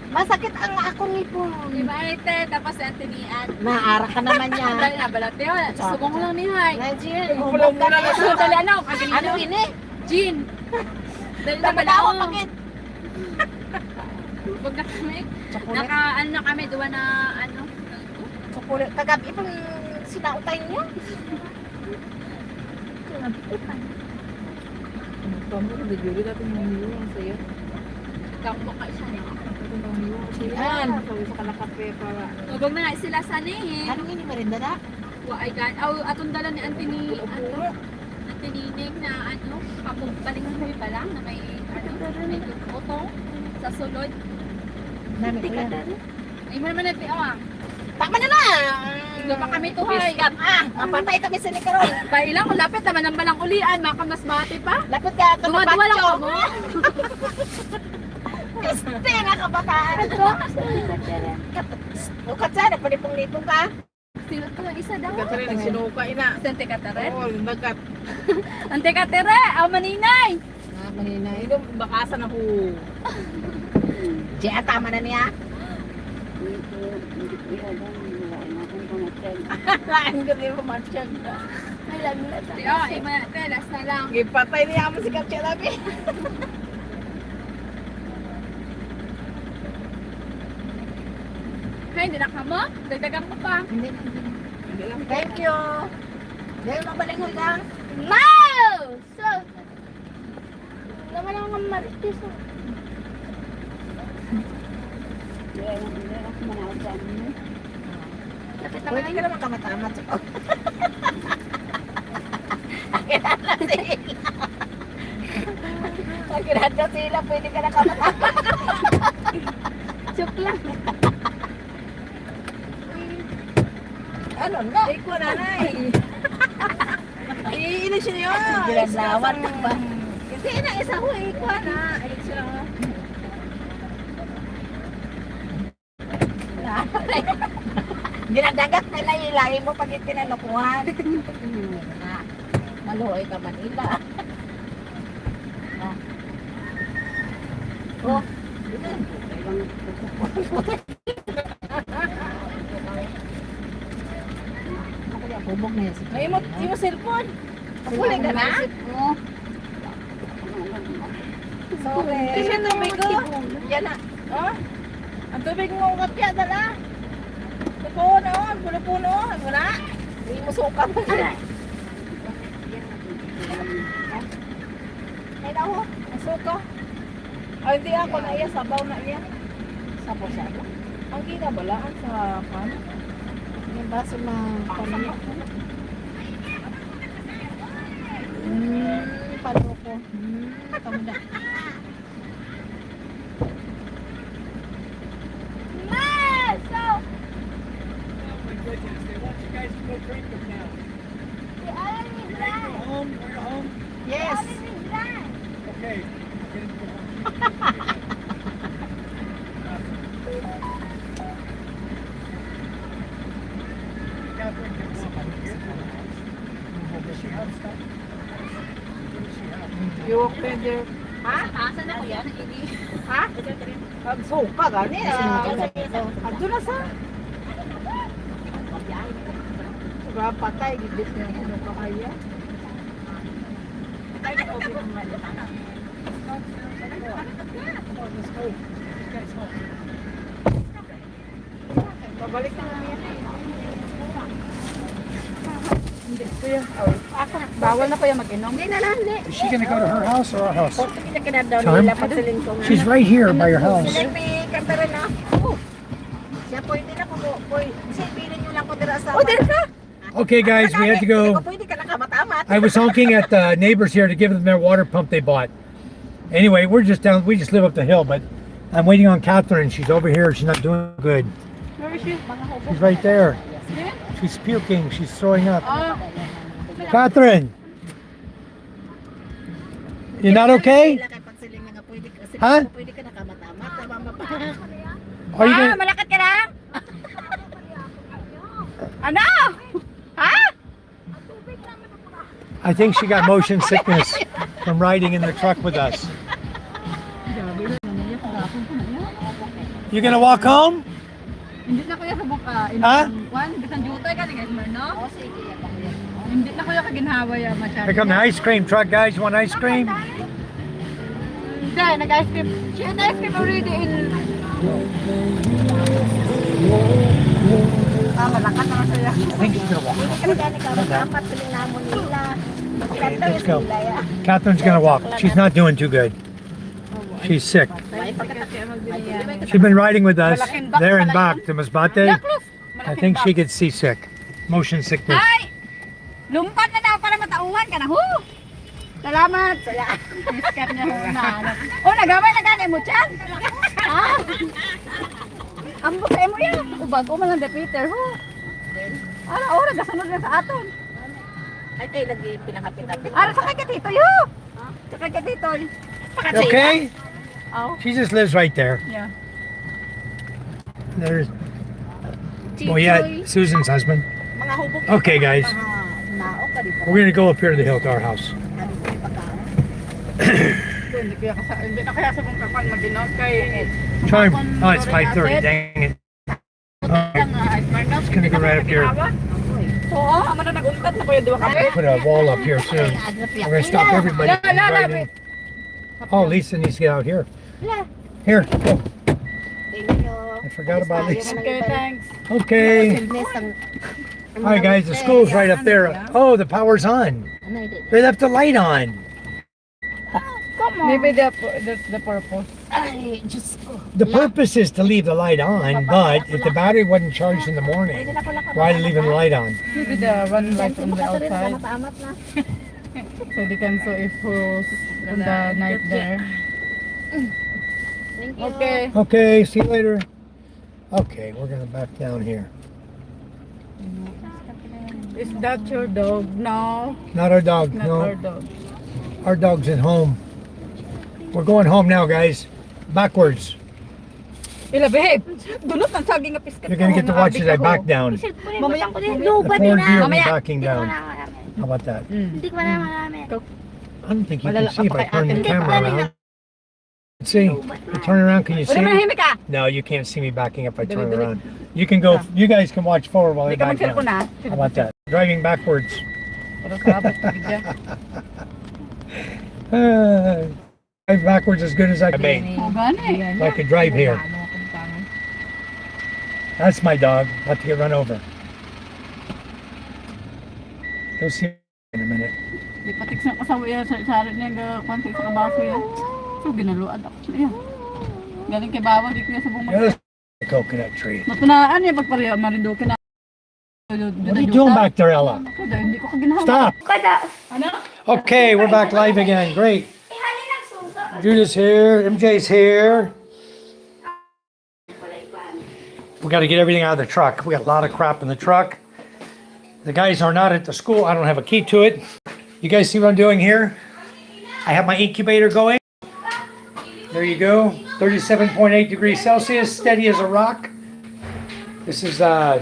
Masakit ang akong ngipon. Diba ite, tapos si Antinian. Naara ka naman yan. Dali na, balat yun. Subong lang ni Hay. Najin, umulong ka na. So, dali ano, kagaling Ano ini? Jean. Dali na Dapat bala ako ako. pagit. Huwag na kami. Chocolate. Ano na kami, duwa na ano. Chocolate. Kagabi pang sinautay niya. Kamu, nagigili natin yung niyo ang saya. Kamu ka siya niya. Yan. Sabi sa kalakape para. Huwag na nga sila sanihin. Anong ini merinda na? Wa ay gan. Atong dala ni Antini, Antininig na ano, palingan mo pa lang na may may auto sa sulod. Nami ko yan. Ay mo naman nagtiaw. Tama na na! Hindi pa kami tuhay. Biskam ah! Mapatay kami sa Nicarol. Ba ilang lapit naman ang balang ulian, makamas bati pa. Lapit ka ito na Duwa-duwa lang batyo. ako. Este nga kabataan. Ukat sana, palipong-lipong ka. Silot ko lang isa daw. Katrina, sinuka ina. Sante katere. Oo, nagat. Ante katere, aw maninay. Ah, manina. Ino, bakasan ako. Diya, tama na niya. Ang gabi mo matsyag ka. May laglag. Di oh, ima te last na lang. Ipatay niya mo si Katya Labi. Hay, hindi na ka mo? Dagdagan ko pa. Hindi. Thank you. Dahil mabalingon lang. Wow! So, naman ako maritis. Lapit Pwede ka naman kamatamat. Akirat na sila. Akirat na sila. Pwede ka na kamatamat. Joke lang. Ano na? Iko na na Iino siya yun. Ginadlawan na ba? Kasi na isa ko iko na. Ay siya. Ginadagat nila yung lahi mo pag itinalukuhan. Maluoy ka Manila. Oh. Bubog na yun. May mo cellphone. Kapuli ka na? Sorry. Kasi ang tubig ko. Yan na. Oh? Ang tubig mo kapya dala. Puno, puno. Wala. Hindi mo suka mo na. Ay na ho. Ang suko. Ay, hindi ako na iya. Sabaw na iya. Sabo-sabo. Ang kinabalaan sa pan. Yung baso na panalo. Paloko. Kamu na. Yes. Okay. You walk there. Ha? Asa na ko yan? Ha? Ang suka gani. Ado na sa. Sobrang patay. Gibis na yung ano kaya. Babalik na lang yan. Hindi ko yan. Bawal na po yan mag-inom. Hindi na lang, hindi. Is she gonna go to her house or our house? Porto kita daw Charm? nila pagsiling ko. She's right here by your house. Silbi, kantara na. Siya pwede na kung silbihin nyo lang ko dira sa... O, din ka! Okay, guys, we have to go. Pwede ka nakamatamad. I was honking at the neighbors here to give them their water pump they bought. Anyway, we're just down. We just live up the hill, but I'm waiting on Catherine. She's over here. She's not doing good. Where is she? She's right there. She's puking. She's throwing up. Ah, Catherine, you're not okay? Huh? Pwede ka nakamatamad. Tama pa. Are you gonna? malakad ka lang? Ano? Ha? I think she got motion sickness from riding in the truck with us. You gonna walk home? Hindi na kuya sa buka. Ha? Juan, bisan jutay ka guys, no? O sige, yan. Hindi na kuya kaginhawa ya masyado. Here come the ice cream truck, guys. You want ice cream? Hindi, nag-ice cream. She had ice cream already in... Malakas na siya. I think she's gonna walk. Kasi gani ka matamat siling namon nila. Okay, let's go. Catherine's gonna walk. She's not doing too good. She's sick. She's been riding with us there and back to Masbate. I think she gets seasick. Motion sickness. Ay! Lumpat na daw para matauhan ka na. Salamat. Discard niya na. Oh, nagamay na gani mo, Chan. Ha? Ambot sa mo yan. Ubag ko man lang de Peter. Ara, ora, gasunod na sa aton. Ay, kayo lagi pinakapit-apit. Ara, sakay ka dito, yo. Sakay ka dito. You okay? Oh. She just lives right there. Yeah. There's yeah, Susan's husband. Mga hubog. Okay, guys. Naok ka di ba? We're gonna go up here to the hill to our house. Hindi na kaya sa mong kapal mag-inom kay... Charm. Oh, it's 5:30. Dang it. Okay. It's gonna go right up here. Oo, ama na nag-untat na kuya duwa ka. Put a wall up here soon. We're gonna stop everybody from riding. Oh, Lisa needs to get out here. Here, go. I forgot about Lisa. Okay, thanks. Okay. All right, guys, the school's right up there. Oh, the power's on. They left the light on. Maybe that's the purpose. Ay, Diyos ko. The purpose is to leave the light on, but if the battery wasn't charged in the morning, why leaving the light on? Maybe the one light from the outside. Matamat na. So they can show if who's on the night there. Thank you. Okay. Okay, see you later. Okay, we're gonna back down here. Is that your dog? No, Not our dog. not No, our dog. our dog's at home. We're going home now, guys. Backwards. Ila, babe. Dulot ng saging na piskat. You're gonna get to watch as I back down. The Mamaya ko din. forward view of me backing down. How about that? Hindi ko na marami. I don't think you can see if I turn the camera around. See, I turn around. Can you see me? No, you can't see me backing up. I turn around. You can go. You guys can watch forward while I back down. How about that? Driving backwards. Drive backwards as good as I can. I could drive here. That's my dog. About to get run over. You'll see in a minute. Ipatik sa kasawa yan sa niya ga konti sa kabaso yan. So ginaluad ako siya. Galing kay Bawa di ko sa bumag. There's a coconut tree. Matunaan niya pagpareho marindo ka na. What are you doing back there, Ella? Hindi ko kaginawa. Stop. Ano? Okay, we're back live again. Great. Judith's here. MJ's here. We got to get everything out of the truck. We got a lot of crap in the truck. The guys are not at the school. I don't have a key to it. You guys see what I'm doing here? I have my incubator going. There you go. 37.8 degrees Celsius, steady as a rock. This is, I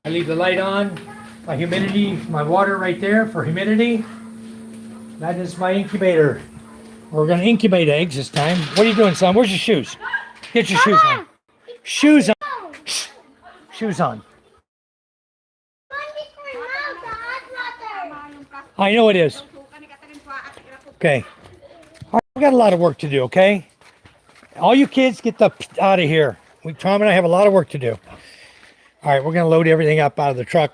leave the light on. My humidity, my water right there for humidity. That is my incubator. We're going to incubate eggs this time. What are you doing, son? Where's your shoes? Get your shoes on. Shoes on. Shoes on. I know it is. Okay. All right, we got a lot of work to do, okay? All you kids get the out of here. Tom and I have a lot of work to do. All right, we're going to load everything up out of the truck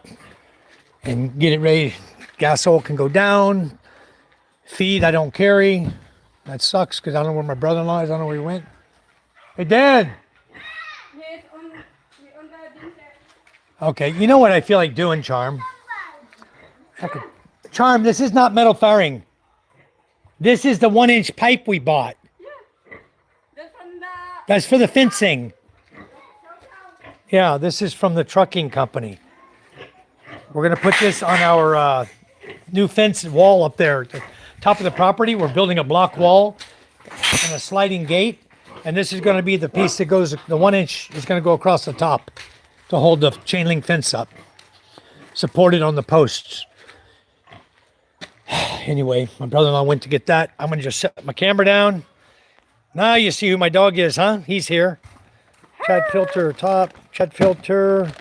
and get it ready. Gas oil can go down. Feed, I don't carry. That sucks because I don't know where my brother-in-law is. I don't know where he went. Hey, Dad. Okay, you know what I feel like doing, Charm? Charm, this is not metal fairing. This is the 1-inch pipe we bought. That's for the fencing. Yeah, this is from the trucking company. We're going to put this on our new fence wall up there. At the top of the property, we're building a block wall and a sliding gate. And this is going to be the piece that goes, the 1-inch is going to go across the top to hold the chain link fence up. Supported on the posts. Anyway, my brother-in-law went to get that. I'm going to just set my camera down. Now you see who my dog is, huh? He's here. Chat filter top, chat filter,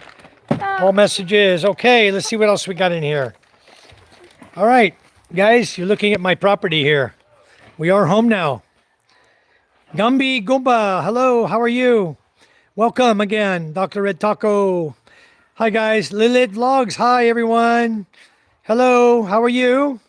all messages. Okay, let's see what else we got in here. All right, guys, you're looking at my property here. We are home now. Gumby Goomba, hello, how are you? Welcome again, Dr. Red Taco. Hi, guys. Lilith Vlogs, hi, everyone. Hello, how are you?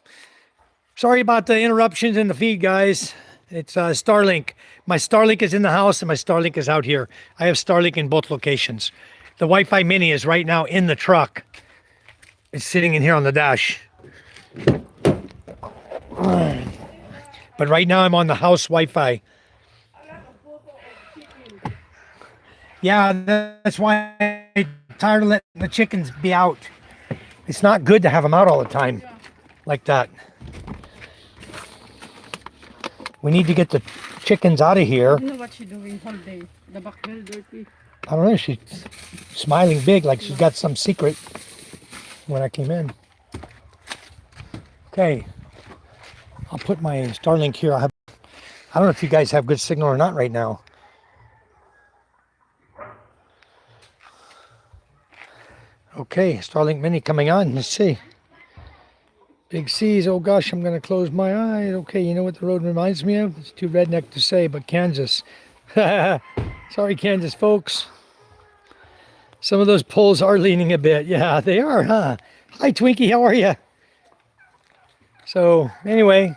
Sorry about the interruptions in the feed, guys. It's Starlink. My Starlink is in the house and my Starlink is out here. I have Starlink in both locations. The Wi-Fi Mini is right now in the truck. It's sitting in here on the dash. But right now I'm on the house Wi-Fi. Yeah, that's why I'm tired of letting the chickens be out. It's not good to have them out all the time like that. We need to get the chickens out of here. I don't know what she's doing all day. The back very dirty. I don't know. She's smiling big like she's got some secret when I came in. Okay. I'll put my Starlink here. I don't know if you guys have good signal or not right now. Okay, Starlink Mini coming on. Let's see. Big C's. Oh gosh, I'm going to close my eyes. Okay, you know what the road reminds me of? It's too redneck to say, but Kansas. Sorry, Kansas folks. Some of those poles are leaning a bit. Yeah, they are, huh? Hi, Twinkie. How are you? So, anyway,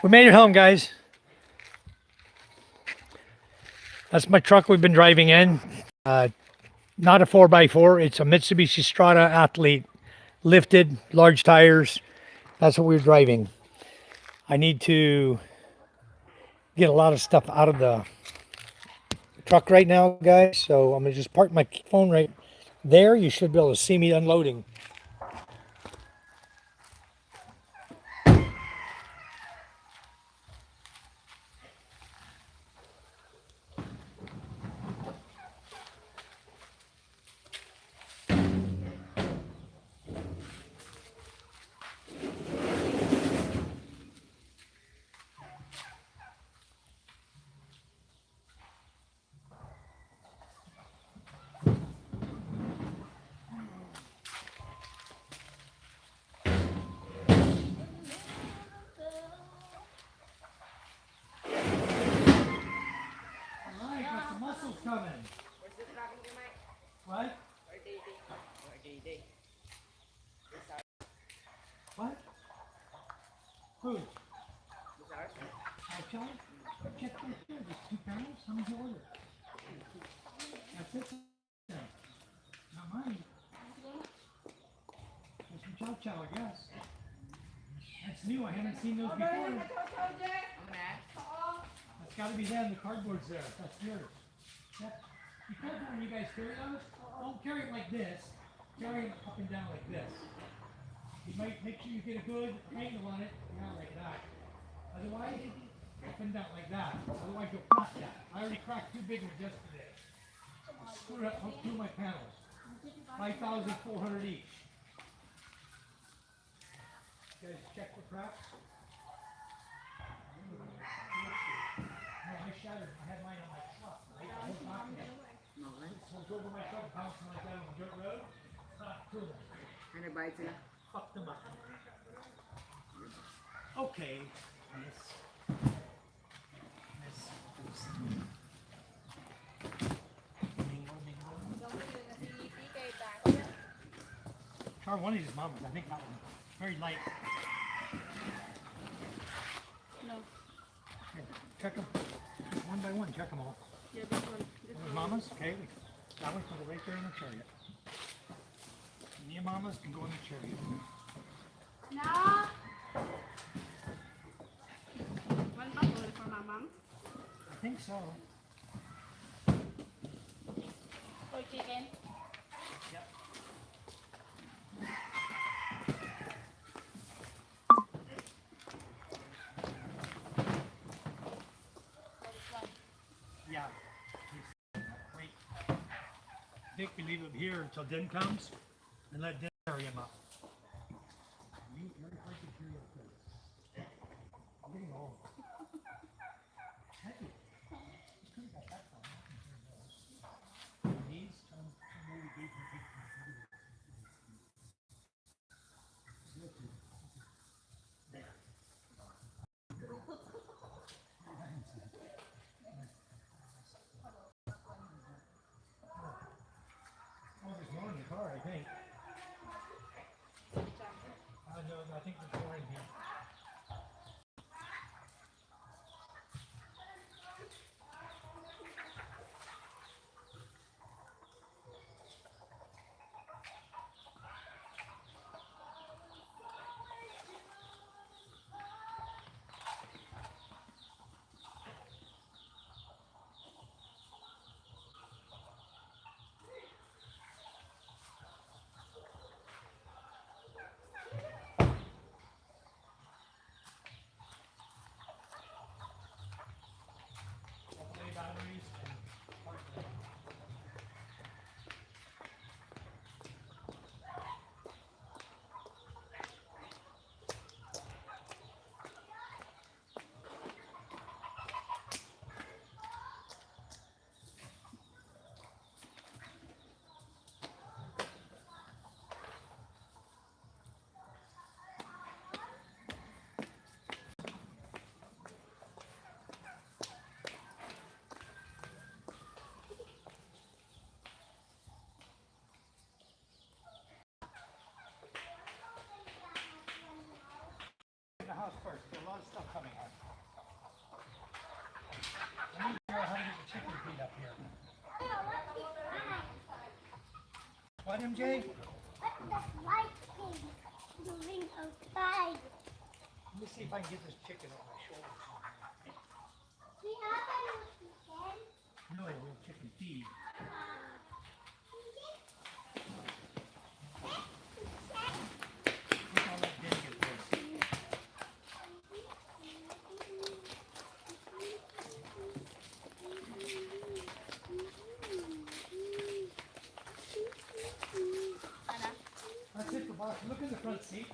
we made it home, guys. That's my truck we've been driving in. Not a 4x4. It's a Mitsubishi Strata Athlete. Lifted, large tires. That's what we're driving. I need to get a lot of stuff out of the truck right now, guys. So I'm going to just park my phone right there. You should be able to see me unloading. coming. What? What? Who? Outside? Check right there. There's 2 pounds. How much you order? That's it. Not mine. There's some chow chow, I guess. That's new. I haven't seen those before. That's got to be them. The cardboard's there. That's yours. That, be careful when you guys carry those. Don't carry it like this. Carry it up and down like this. You might make sure you get a good angle on it. Not like that. Otherwise, up and down like that. Otherwise, you'll crack that. I already cracked 2 big ones yesterday. I screwed up 2 of my panels. 5,400 each. You guys check the cracks. No, I shattered. I had mine on my truck, right? I was knocking it. So it's over my truck, bouncing like that on the dirt road. Cool. Fuck them up. Okay. Try one of these mamas. I think that one. Very light. No. Here, check them. One by one, check them all. Yeah, this one. Those mamas, okay. That one can go right there in the chariot. And your mamas can go in the chariot. No. One bag only for my mom. I think so. For chicken. Yep. Yeah. Wait. Dick can leave him here until Den comes and let Den carry him up. You're afraid to carry up first. I'm getting old. Heck, you could have got that far. These come maybe deep and deep. Oh, there's more in the car, I think. No, I think there's more in here. Batteries and part of it. The house first. There's a lot of stuff coming out. I need to figure out how to get the chicken feed up here. What, MJ? What the white thing moving outside? Let me see if I can get this chicken on my shoulders. We have a new chicken. No, a little chicken feed. Look how that didn't get this. That's it, the box. Look in the front seat.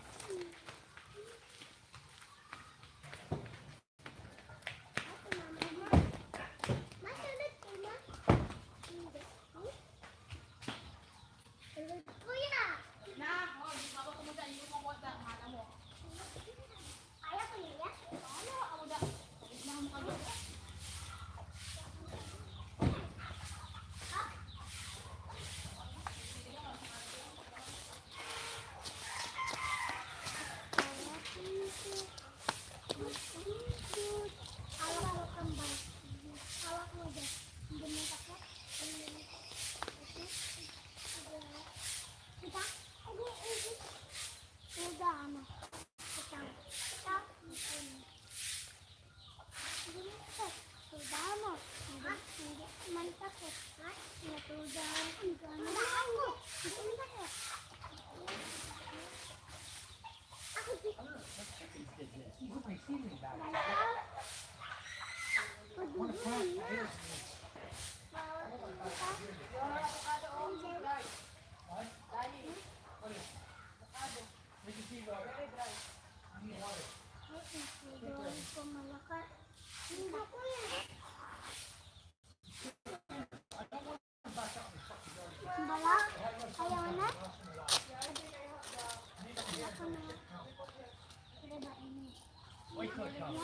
Wait till it comes.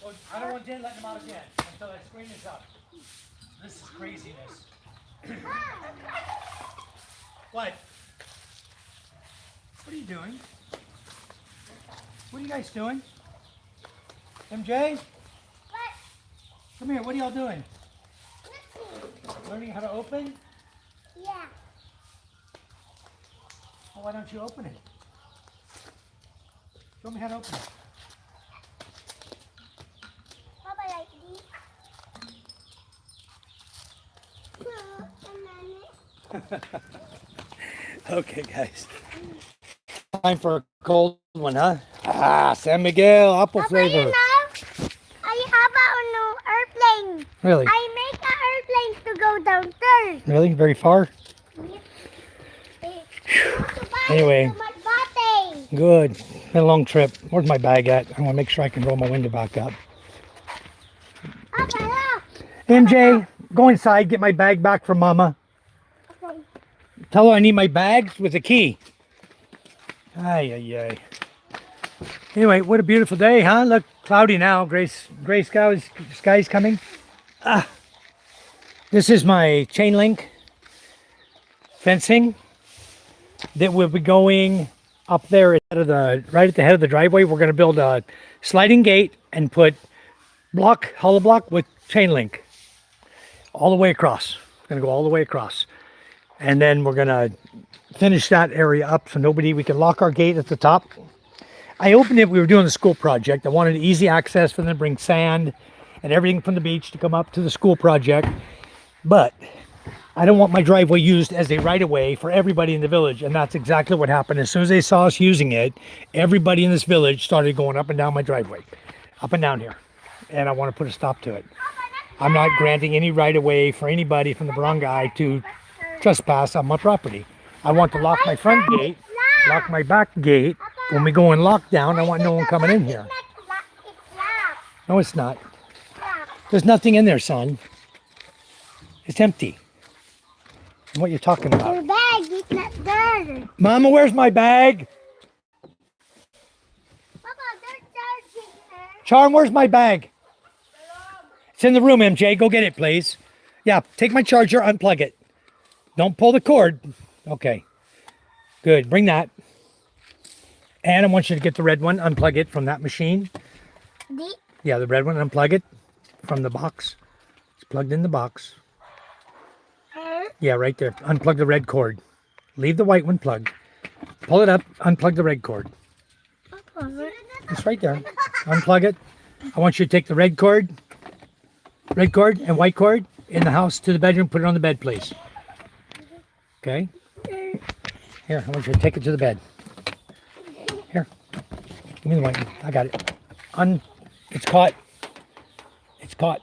Well, I don't want to let them out again until that screen is up. This is craziness. What? What are you doing? What are you guys doing? MJ? What? Come here, what are y'all doing? Learning how to open? Yeah. Well, why don't you open it? Show me how to open it. Papa, like this. Okay, guys. Time for a cold one, huh? Ah, San Miguel, apple Papa, flavor. you know, I have an airplane. Really? I make an airplane to go downstairs. Really? Very far? Anyway. Good. Been a long trip. Where's my bag at? I want to make sure I can roll my window back up. Papa, look. MJ, go inside, get my bag back from Mama. Okay. Tell her I need my bags with the key. Ay, ay, ay. Anyway, what a beautiful day, huh? Look, cloudy now. Gray sky's coming. Ah. This is my chain link fencing that will be going up there right at the head of the driveway. We're going to build a sliding gate and put hollow block with chain link all the way across. Going to go all the way across. And then we're going to finish that area up so we can lock our gate at the top. I opened it, we were doing the school project. I wanted easy access for them to bring sand and everything from the beach to come up to the school project. But I don't want my driveway used as a right-of-way for everybody in the village. And that's exactly what happened. As soon as they saw us using it, everybody in this village started going up and down my driveway. Up and down here. And I want to put a stop to it. I'm not granting any right-of-way for anybody from the barangay to trespass on my property. I want to lock my front gate, lock my back gate. When we go in lockdown, I want no one coming in here. No, it's not. There's nothing in there, son. It's empty. What you're talking about? Your bag is not there. Mama, where's my bag? Papa, they're charging her. Charm, where's my bag? It's in the room, MJ. Go get it, please. Yeah, take my charger, unplug it. Don't pull the cord. Okay. Good. Bring that. And I want you to get the red one, unplug it from that machine. Yeah, the red one, unplug it from the box. It's plugged in the box. Yeah, right there. Unplug the red cord. Leave the white one plugged. Pull it up, unplug the red cord. It's right there. Unplug it. I want you to take the red cord and white cord in the house to the bedroom. Put it on the bed, please. Okay? Here, I want you to take it to the bed. Here. Give me the white one. I got it. It's caught. It's caught.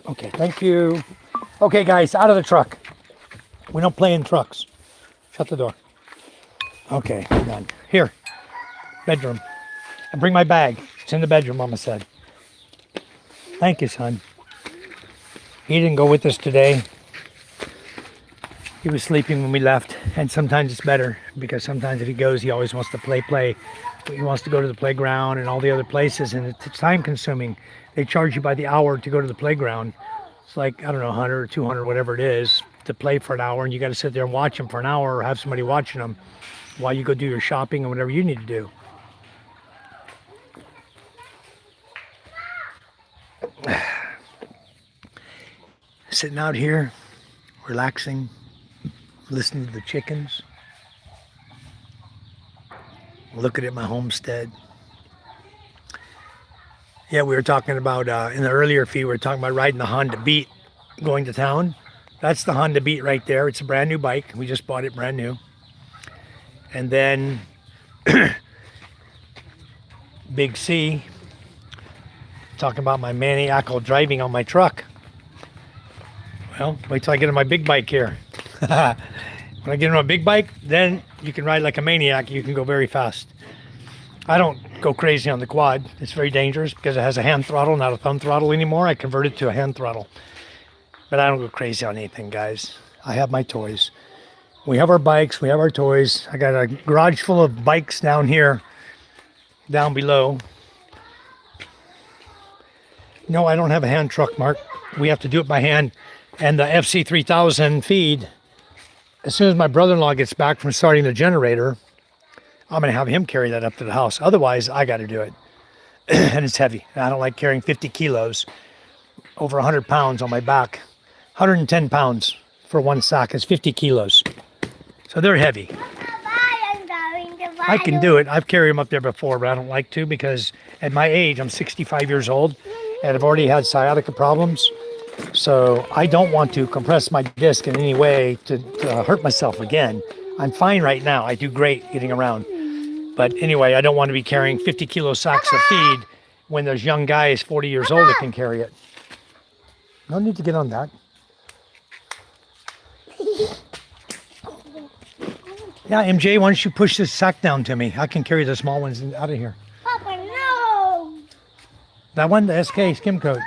Okay, thank you. Okay, guys, out of the truck. We don't play in trucks. Shut the door. Okay, we're done. Here, bedroom. And bring my bag. It's in the bedroom, Mama said. Thank you, son. He didn't go with us today. He was sleeping when we left, and sometimes it's better because sometimes if he goes, he always wants to play. He wants to go to the playground and all the other places, and it's time consuming. They charge you by the hour to go to the playground. It's like, I don't know, 100 or 200, whatever it is, to play for an hour, and you got to sit there and watch them for an hour or have somebody watching them while you go do your shopping and whatever you need to do. Sitting out here, relaxing, listening to the chickens, looking at my homestead. Yeah, we were talking about, in the earlier feed, we were talking about riding the Honda Beat going to town. That's the Honda Beat right there. It's a brand new bike. We just bought it brand new. And then Big C, talking about my maniacal driving on my truck. Well, wait till I get on my big bike here. When I get on a big bike, then you can ride like a maniac. You can go very fast. I don't go crazy on the quad. It's very dangerous because it has a hand throttle, not a thumb throttle anymore. I converted to a hand throttle. But I don't go crazy on anything, guys. I have my toys. We have our bikes. We have our toys. I got a garage full of bikes down here. down below. No, I don't have a hand truck, Mark. We have to do it by hand. And the FC3000 feed, as soon as my brother-in-law gets back from starting the generator, I'm going to have him carry that up to the house. Otherwise, I got to do it. And it's heavy. I don't like carrying 50 kilos, over 100 pounds on my back. 110 pounds for one sack is 50 kilos. So they're heavy. I can do it. I've carried them up there before, but I don't like to because at my age, I'm 65 years old and I've already had sciatica problems. So I don't want to compress my disc in any way to hurt myself again. I'm fine right now. I do great getting around. But anyway, I don't want to be carrying 50 kilo sacks of feed when there's young guys 40 years old that can carry it. No need to get on that. Yeah, MJ, why don't you push this sack down to me? I can carry the small ones out of here. Papa, no! That one, the SK skim coat.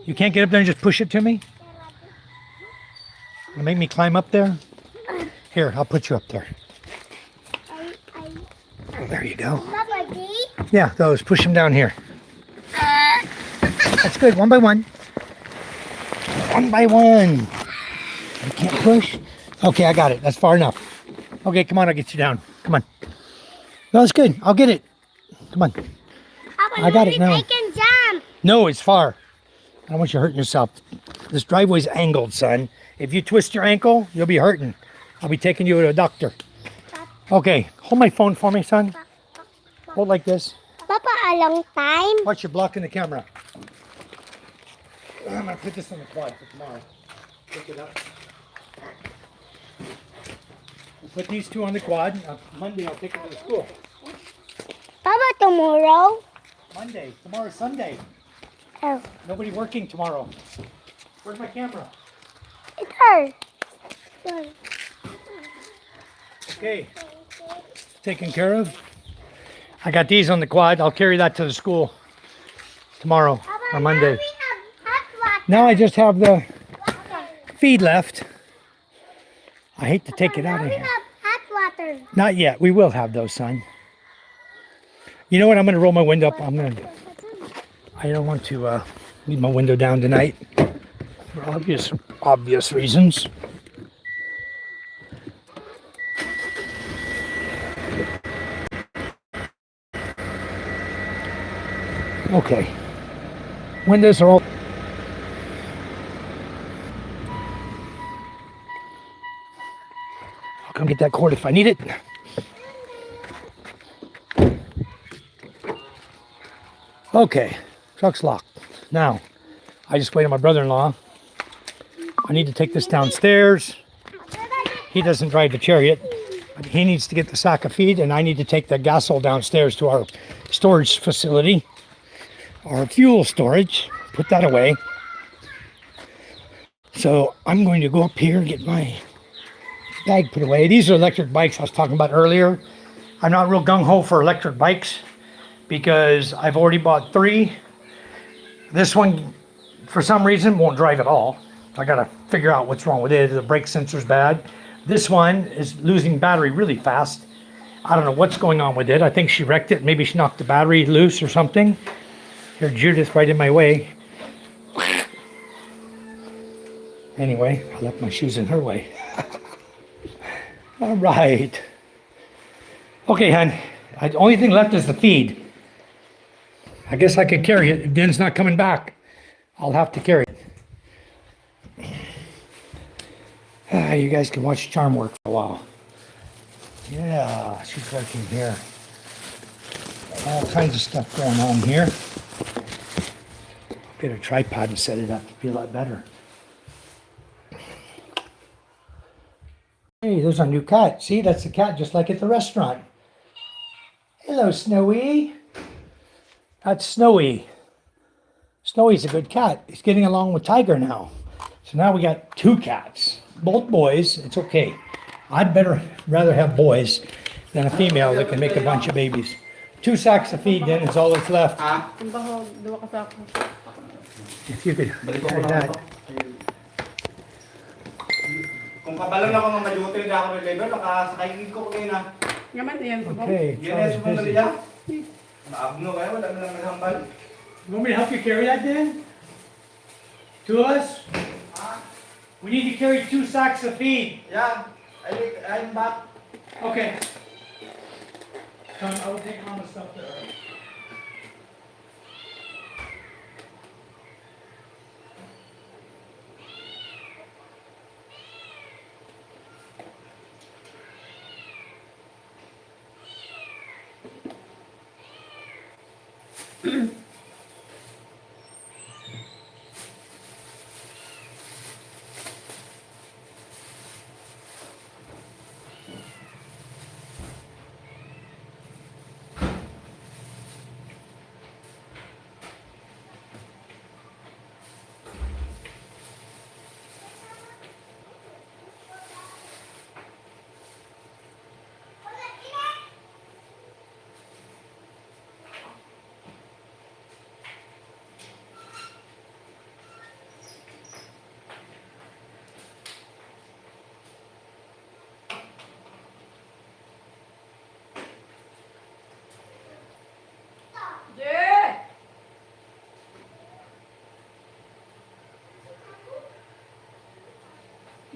You can't get up there and just push it to me? You make me climb up there? Here, I'll put you up there. Oh, there you go. Papa, see? Yeah, those. Push them down here. That's good. One by one. One by one. You can't push? Okay, I got it. That's far enough. Okay, come on. I'll get you down. Come on. No, that's good. I'll get it. Come on. Papa, I got it now. I can jump. No, it's far. I don't want you hurting yourself. This driveway's angled, son. If you twist your ankle, you'll be hurting. I'll be taking you to a doctor. Okay, hold my phone for me, son. Hold like this. Papa, a long time. Watch, you're blocking the camera. I'm gonna put this on the quad for tomorrow. Pick it up. We'll put these two on the quad. Monday, I'll take them to school. Papa, tomorrow? Monday. Tomorrow's Sunday. Oh, Nobody working tomorrow. Where's my camera? it's her. Sorry. Okay. Taken care of. I got these on the quad. I'll carry that to the school tomorrow or Monday. We have hot water. Now I just have the feed left. I hate to take it out of We here. have hot water. Not yet. We will have those, son. You know what? I'm going to roll my window up. I don't want to leave my window down tonight for obvious reasons. Okay. Windows are all. I'll come get that cord if I need it. Okay. Truck's locked. Now, I just wait on my brother-in-law. I need to take this downstairs. He doesn't drive the chariot, but he needs to get the sack of feed, and I need to take the gasol downstairs to our storage facility, our fuel storage, put that away. So I'm going to go up here and get my bag put away. These are electric bikes I was talking about earlier. I'm not real gung-ho for electric bikes because I've already bought 3. This one, for some reason, won't drive at all. I gotta figure out what's wrong with it. The brake sensor's bad. This one is losing battery really fast. I don't know what's going on with it. I think she wrecked it. Maybe she knocked the battery loose or something. Here, Judith, right in my way. Anyway, I left my shoes in her way. All right. Okay, hon. The only thing left is the feed. I guess I could carry it. If Den's not coming back, I'll have to carry it. You guys can watch Charm work for a while. Yeah, she's working here. All kinds of stuff going on here. Get a tripod and set it up. It'd be a lot better. Hey, there's our new cat. See, that's the cat just like at the restaurant. Hello, Snowy. That's Snowy. Snowy's a good cat. He's getting along with Tiger now. So now we got 2 cats. Both boys. It's okay. I'd rather have boys than a female that can make a bunch of babies. 2 sacks of feed then is all that's left. If you could carry that. Kung kabalon ako ng madutin na ako ng level, nakasakay ko kayo na. Yaman yan. Okay. Yan, Charles busy. Abno kayo, wala na lang naghambal. You want me to help you carry that, Dan? Two of us? We need to carry 2 sacks of feed. Yeah, I'm back. Okay. Come, I will take Mama's stuff there.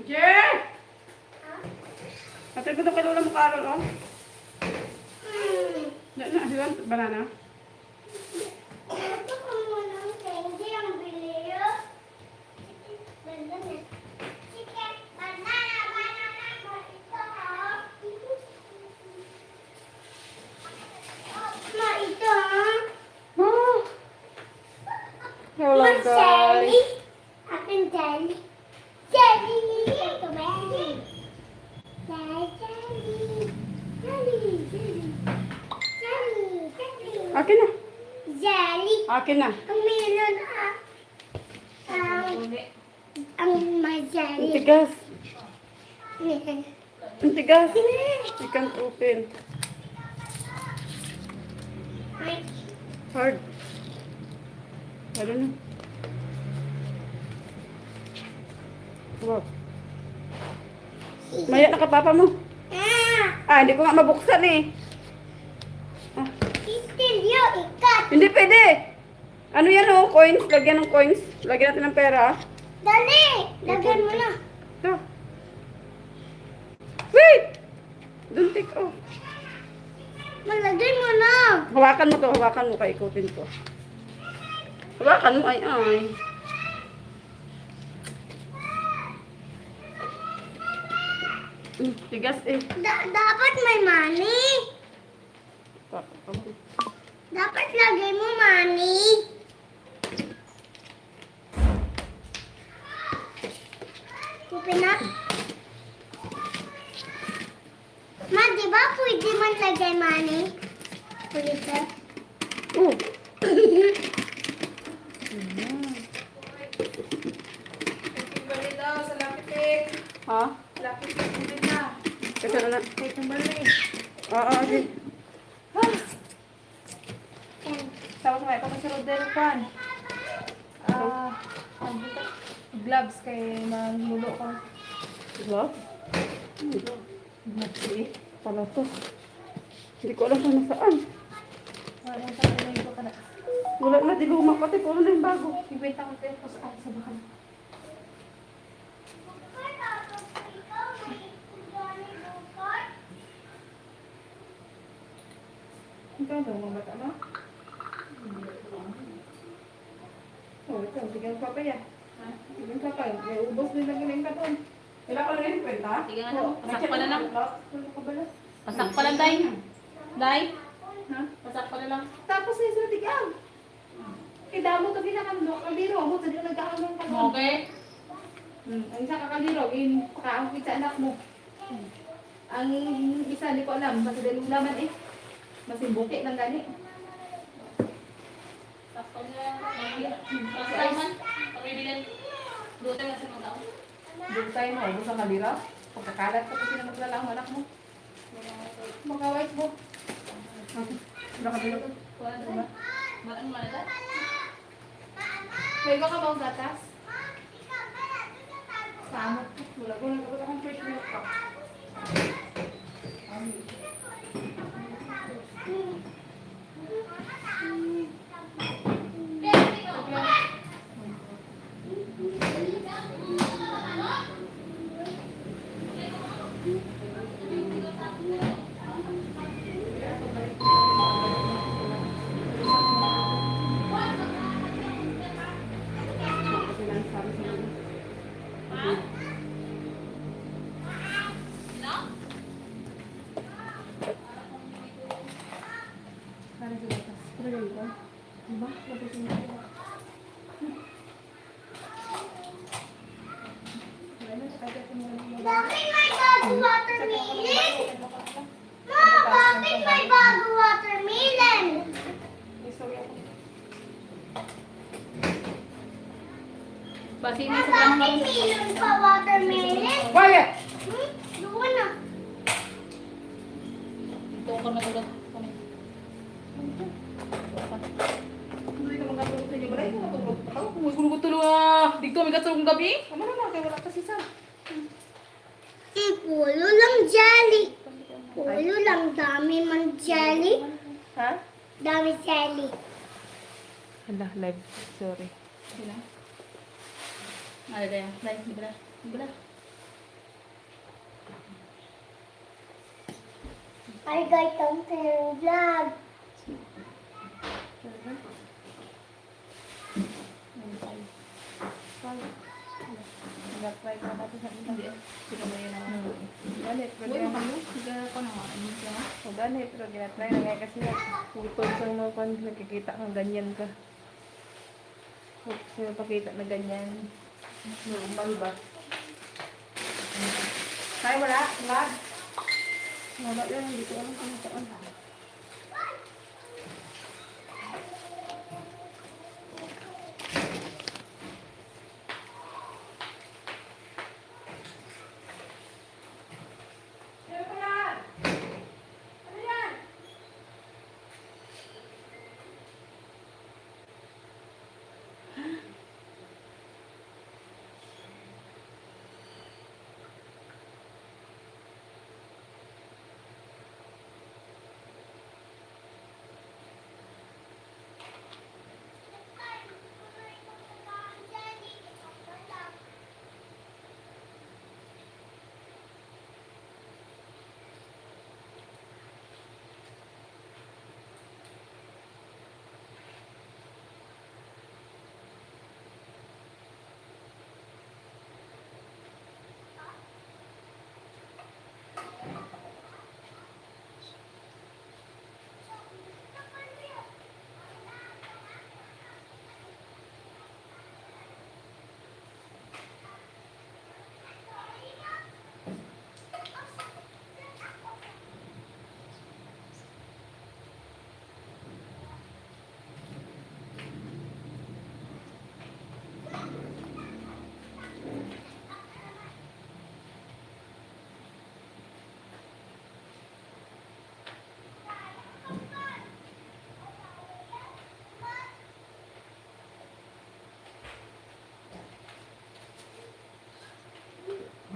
Jer! Atay ko ito kay Lola mo Carol, oh. Di ba? Banana? Ito ko muna ang candy ang bili. Sige, banana ko ito ha. Ma, ito ha. Hello, Ma, guys. jelly. Akin jelly. Jelly. Ito ba? Jelly. Akin na. Jelly. Akin na. Ang meron ang may Ang jelly. tigas. Ang tigas. You can't open. Hard. I don't know. Wow. Maya nakapapa mo. Hindi ko nga mabuksan eh. Istilyo, ikat. Hindi pwede. Ano yan oh? Coins. Lagyan ng coins. Lagyan natin ng pera. Dali, lagyan mo na. Ito. Wait! Don't take off. Malagyan mo na. Hawakan mo to. Hawakan mo. Ikutin ko. Hawakan mo. Ay. Tigas eh. Dapat may money. Dapat lagay mo money. Open up. Ma, di ba pwede man lagay money? Pwede. Oh. Ha? Kasi na. Oo, okay. Tawag mo, ito kasi Rodero Pan. Gloves kay maglulo ko. Love? Gloves eh. Pala to. Hindi ko alam kung nasaan. Wala sa nilay ko ka na. Wala na, di luma pati. Puro na yung bago. Ibenta ko kayo sa bakan. Ikaw daw, mga bata na? Oh, ito. Sige ang papaya. Sige ang papaya. May ubos din lang yung katon. Wala ka lang yung kwenta? Sige nga lang. Pasak pa na lang. Wala ka ba lang? Pasak pa lang, Day. Day? Ha? Pasak pa na lang. Tapos na yung sila tigam. Kaya mo ito ginakando. Kaliro mo. Sa di ko nagkakalang ka doon. Okay. Ang isa kakaliro. Pakaangkit sa anak mo. Ang isa, di ko alam. Kasi dahil ulaman eh. Mas buti lang gani. Pasak pa na lang. Pasak man. Pakibilan. Doon tayo sa mga tao. Doon tayo mo. Ubus ang kaliro. Pagkakalat ka kasi na maglala ang anak mo. Mga white mo. Wala ka dito. Wala na ba? Ano man ito? May iba ka bang gatas? Samo. Wala ko nagkabot akong fresh milk ka. Bakit may bago watermelon? Ma, bakit may bago watermelon? Basi ini sa Bakit melon pa watermelon? Quiet! Doon na. Ito ko na tulog. Hindi ka magkatulog sa inyo. Balay ko matulog. Ako, kung may gulog-tulog dito may katulog ng gabi. Ano na, kaya wala kasi sa. Pulo lang jelly. Pulo lang, dami man jelly. Ha? Dami jelly. Hala, live. Sorry. Sila. Ada dia. Live di belah. Di belah. Ay, guys, ang vlog. Nag-apply ka na sa Hindi. Sila mo yun naman. Dali, Uy, program. makamu. Tiga ko na nga. Ano siya? O dali, pero ginatry na ngayon kasi putol sa mga kwan, nakikita kang ganyan ka. Sino pakita na ganyan. Normal ba? Ay, wala. Lag. Wala lang, hindi ko alam kung saan.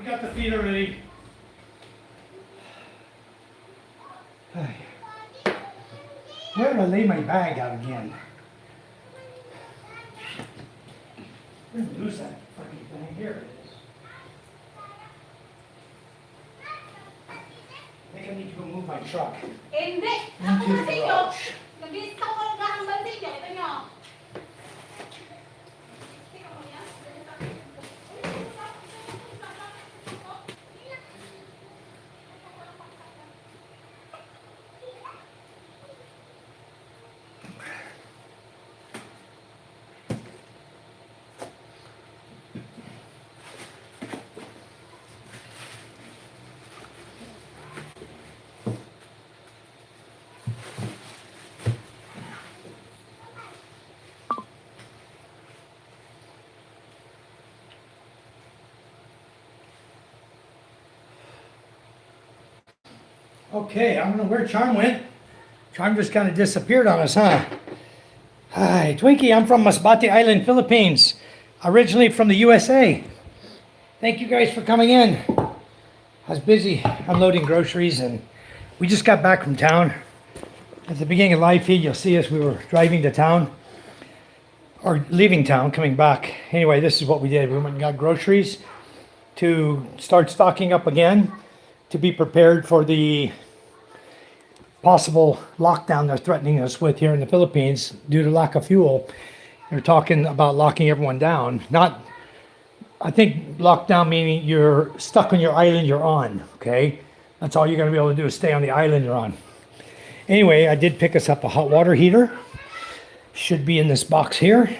We got the feet already. Where did I lay my bag out again? Where did I lose that fucking thing? Here it is. I think I need to go move my truck Hindi! into the garage. Nag-lista ko lang ang bansin niya. Ito niyo. Okay, I don't know where Charm went. Charm just kind of disappeared on us, huh? Hi, Twinkie, I'm from Masbate Island, Philippines. Originally from the USA. Thank you guys for coming in. I was busy unloading groceries and we just got back from town. At the beginning of live feed, you'll see us. We were driving to town, or leaving town, coming back. Anyway, this is what we did. We went and got groceries to start stocking up again, to be prepared for the possible lockdown they're threatening us with here in the Philippines due to lack of fuel. They're talking about locking everyone down. Not, I think lockdown meaning you're stuck on your island you're on, okay? That's all you're gonna be able to do is stay on the island you're on. Anyway, I did pick us up a hot water heater. Should be in this box here.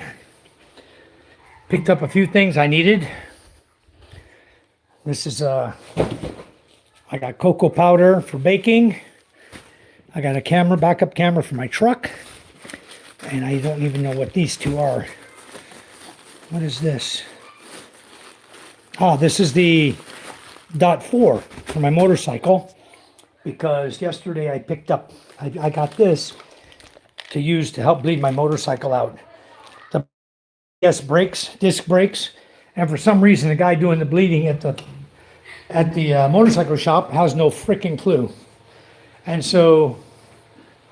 Picked up a few things I needed. This is I got cocoa powder for baking. I got a camera, backup camera for my truck. And I don't even know what these two are. What is this? Oh, this is the .4 for my motorcycle. Because yesterday I picked up, I got this to use to help bleed my motorcycle out. The disc brakes. And for some reason, the guy doing the bleeding at the motorcycle shop has no freaking clue. And so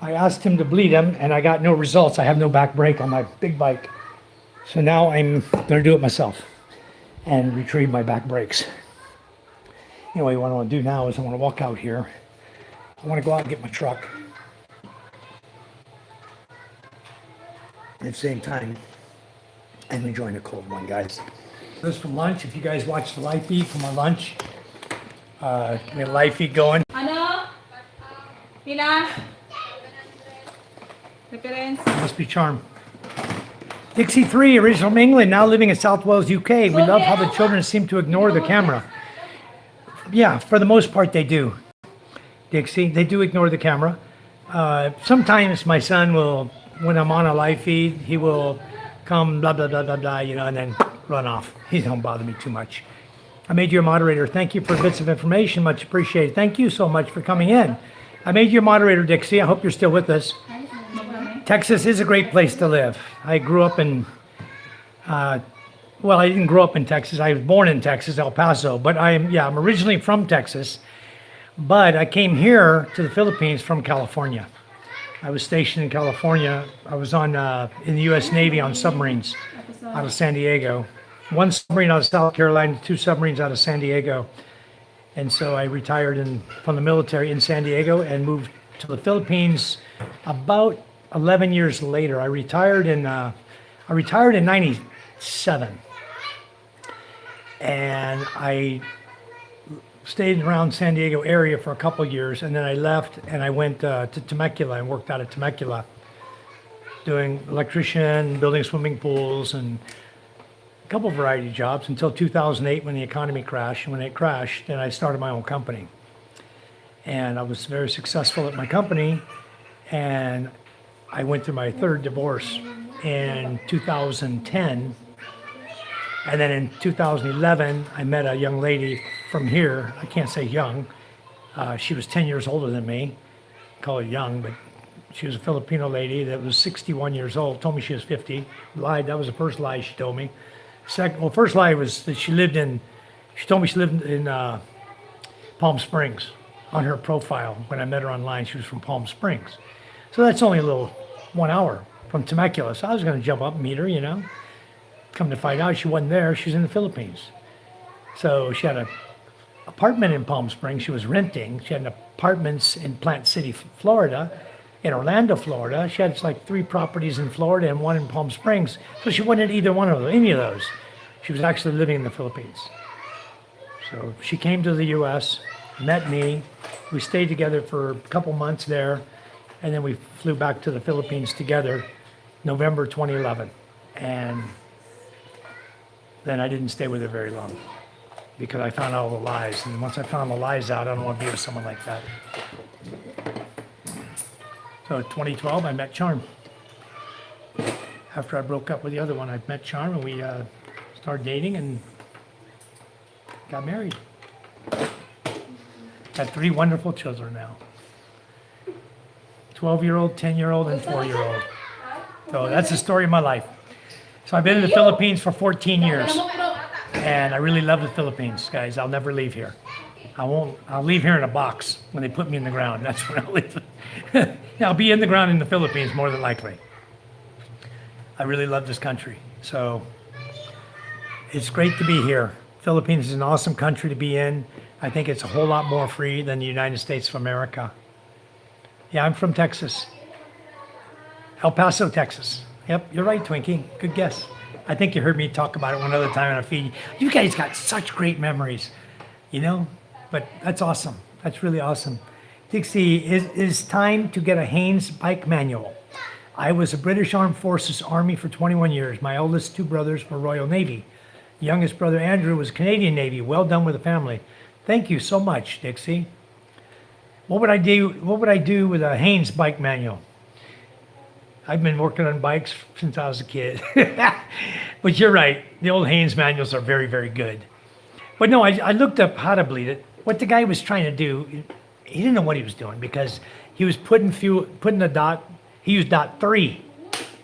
I asked him to bleed him, and I got no results. I have no back brake on my big bike. So now I'm going to do it myself and retrieve my back brakes. Anyway, what I want to do now is I want to walk out here. I want to go out and get my truck. At the same time, I'm enjoying a cold one, guys. This from lunch. If you guys watch the live feed from my lunch, we had a live feed going. Ano? Pila? Reference? Must be charmed. Dixie 3, original from England, now living in South Wales, UK. We love how the children seem to ignore the camera. Yeah, for the most part they do. Dixie, they do ignore the camera. Sometimes my son will, when I'm on a live feed, he will come blah, blah, blah, blah, blah, you know, and then run off. He don't bother me too much. I made you a moderator. Thank you for bits of information. Much appreciated. Thank you so much for coming in. I made you a moderator, Dixie. I hope you're still with us. Texas is a great place to live. I grew up in, well, I didn't grow up in Texas. I was born in Texas, El Paso, but I'm originally from Texas, but I came here to the Philippines from California. I was stationed in California. I was on in the U.S. Navy on submarines out of San Diego. One submarine out of South Carolina, 2 submarines out of San Diego. And so I retired from the military in San Diego and moved to the Philippines about 11 years later. I retired in 97. And I stayed around San Diego area for a couple of years, and then I left and I went to Temecula and worked out of Temecula doing electrician, building swimming pools, and a couple of variety of jobs until 2008 when the economy crashed. And when it crashed, then I started my own company. And I was very successful at my company, and I went through my 3rd divorce in 2010. And then in 2011, I met a young lady from here. I can't say young. She was 10 years older than me. Call her young, but she was a Filipino lady that was 61 years old. Told me she was 50. Lied. That was the first lie she told me. First lie was that she told me she lived in Palm Springs on her profile. When I met her online, she was from Palm Springs. So that's only a little 1 hour from Temecula. So I was going to jump up and meet her, you know. Come to find out, she wasn't there. She was in the Philippines. So she had an apartment in Palm Springs. She was renting. She had apartments in Plant City, Florida, in Orlando, Florida. She had like 3 properties in Florida and 1 in Palm Springs. So she wasn't at either one of any of those. She was actually living in the Philippines. So she came to the U.S., met me. We stayed together for a couple months there, and then we flew back to the Philippines together, November 2011. And then I didn't stay with her very long because I found out all the lies. And once I found the lies out, I don't want to be with someone like that. So in 2012, I met Charm. After I broke up with the other one, I met Charm, and we started dating and got married. Got 3 wonderful children now. 12-year-old, 10-year-old, and 4-year-old. So that's the story of my life. So I've been in the Philippines for 14 years, and I really love the Philippines, guys. I'll never leave here. I'll leave here in a box when they put me in the ground. That's when I'll leave. Yeah, I'll be in the ground in the Philippines more than likely. I really love this country. So it's great to be here. Philippines is an awesome country to be in. I think it's a whole lot more free than the United States of America. Yeah, I'm from Texas. El Paso, Texas. Yep, you're right, Twinkie. Good guess. I think you heard me talk about it one other time on a feed. You guys got such great memories, you know? But that's awesome. That's really awesome. Dixie, it is time to get a Haynes bike manual. I was a British Armed Forces Army for 21 years. My oldest two brothers were Royal Navy. Youngest brother Andrew was Canadian Navy. Well done with the family. Thank you so much, Dixie. What would I do with a Haynes bike manual? I've been working on bikes since I was a kid. But you're right. The old Haynes manuals are very, very good. But no, I looked up how to bleed it. What the guy was trying to do, he didn't know what he was doing because he was putting the dot, he used dot 3.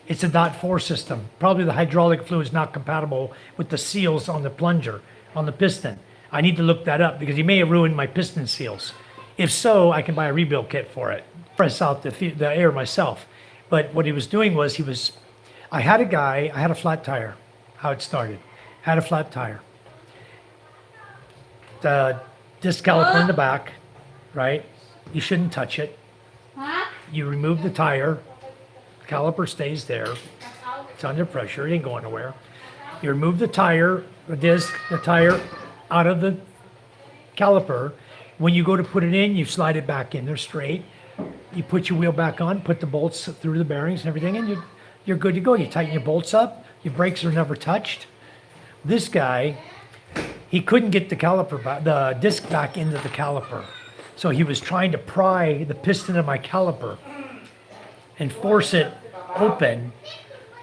It's a dot 4 system. Probably the hydraulic fluid is not compatible with the seals on the plunger, on the piston. I need to look that up because he may have ruined my piston seals. If so, I can buy a rebuild kit for it. Press out the air myself. But what he was doing was I had a flat tire, how it started. Had a flat tire. The disc caliper in the back, right? You shouldn't touch it. You remove the tire. The caliper stays there. It's under pressure. It ain't going nowhere. You remove the tire, the tire out of the caliper. When you go to put it in, you slide it back in. They're straight. You put your wheel back on, put the bolts through the bearings and everything, and you're good to go. You tighten your bolts up. Your brakes are never touched. This guy, he couldn't get the disc back into the caliper. So he was trying to pry the piston of my caliper and force it open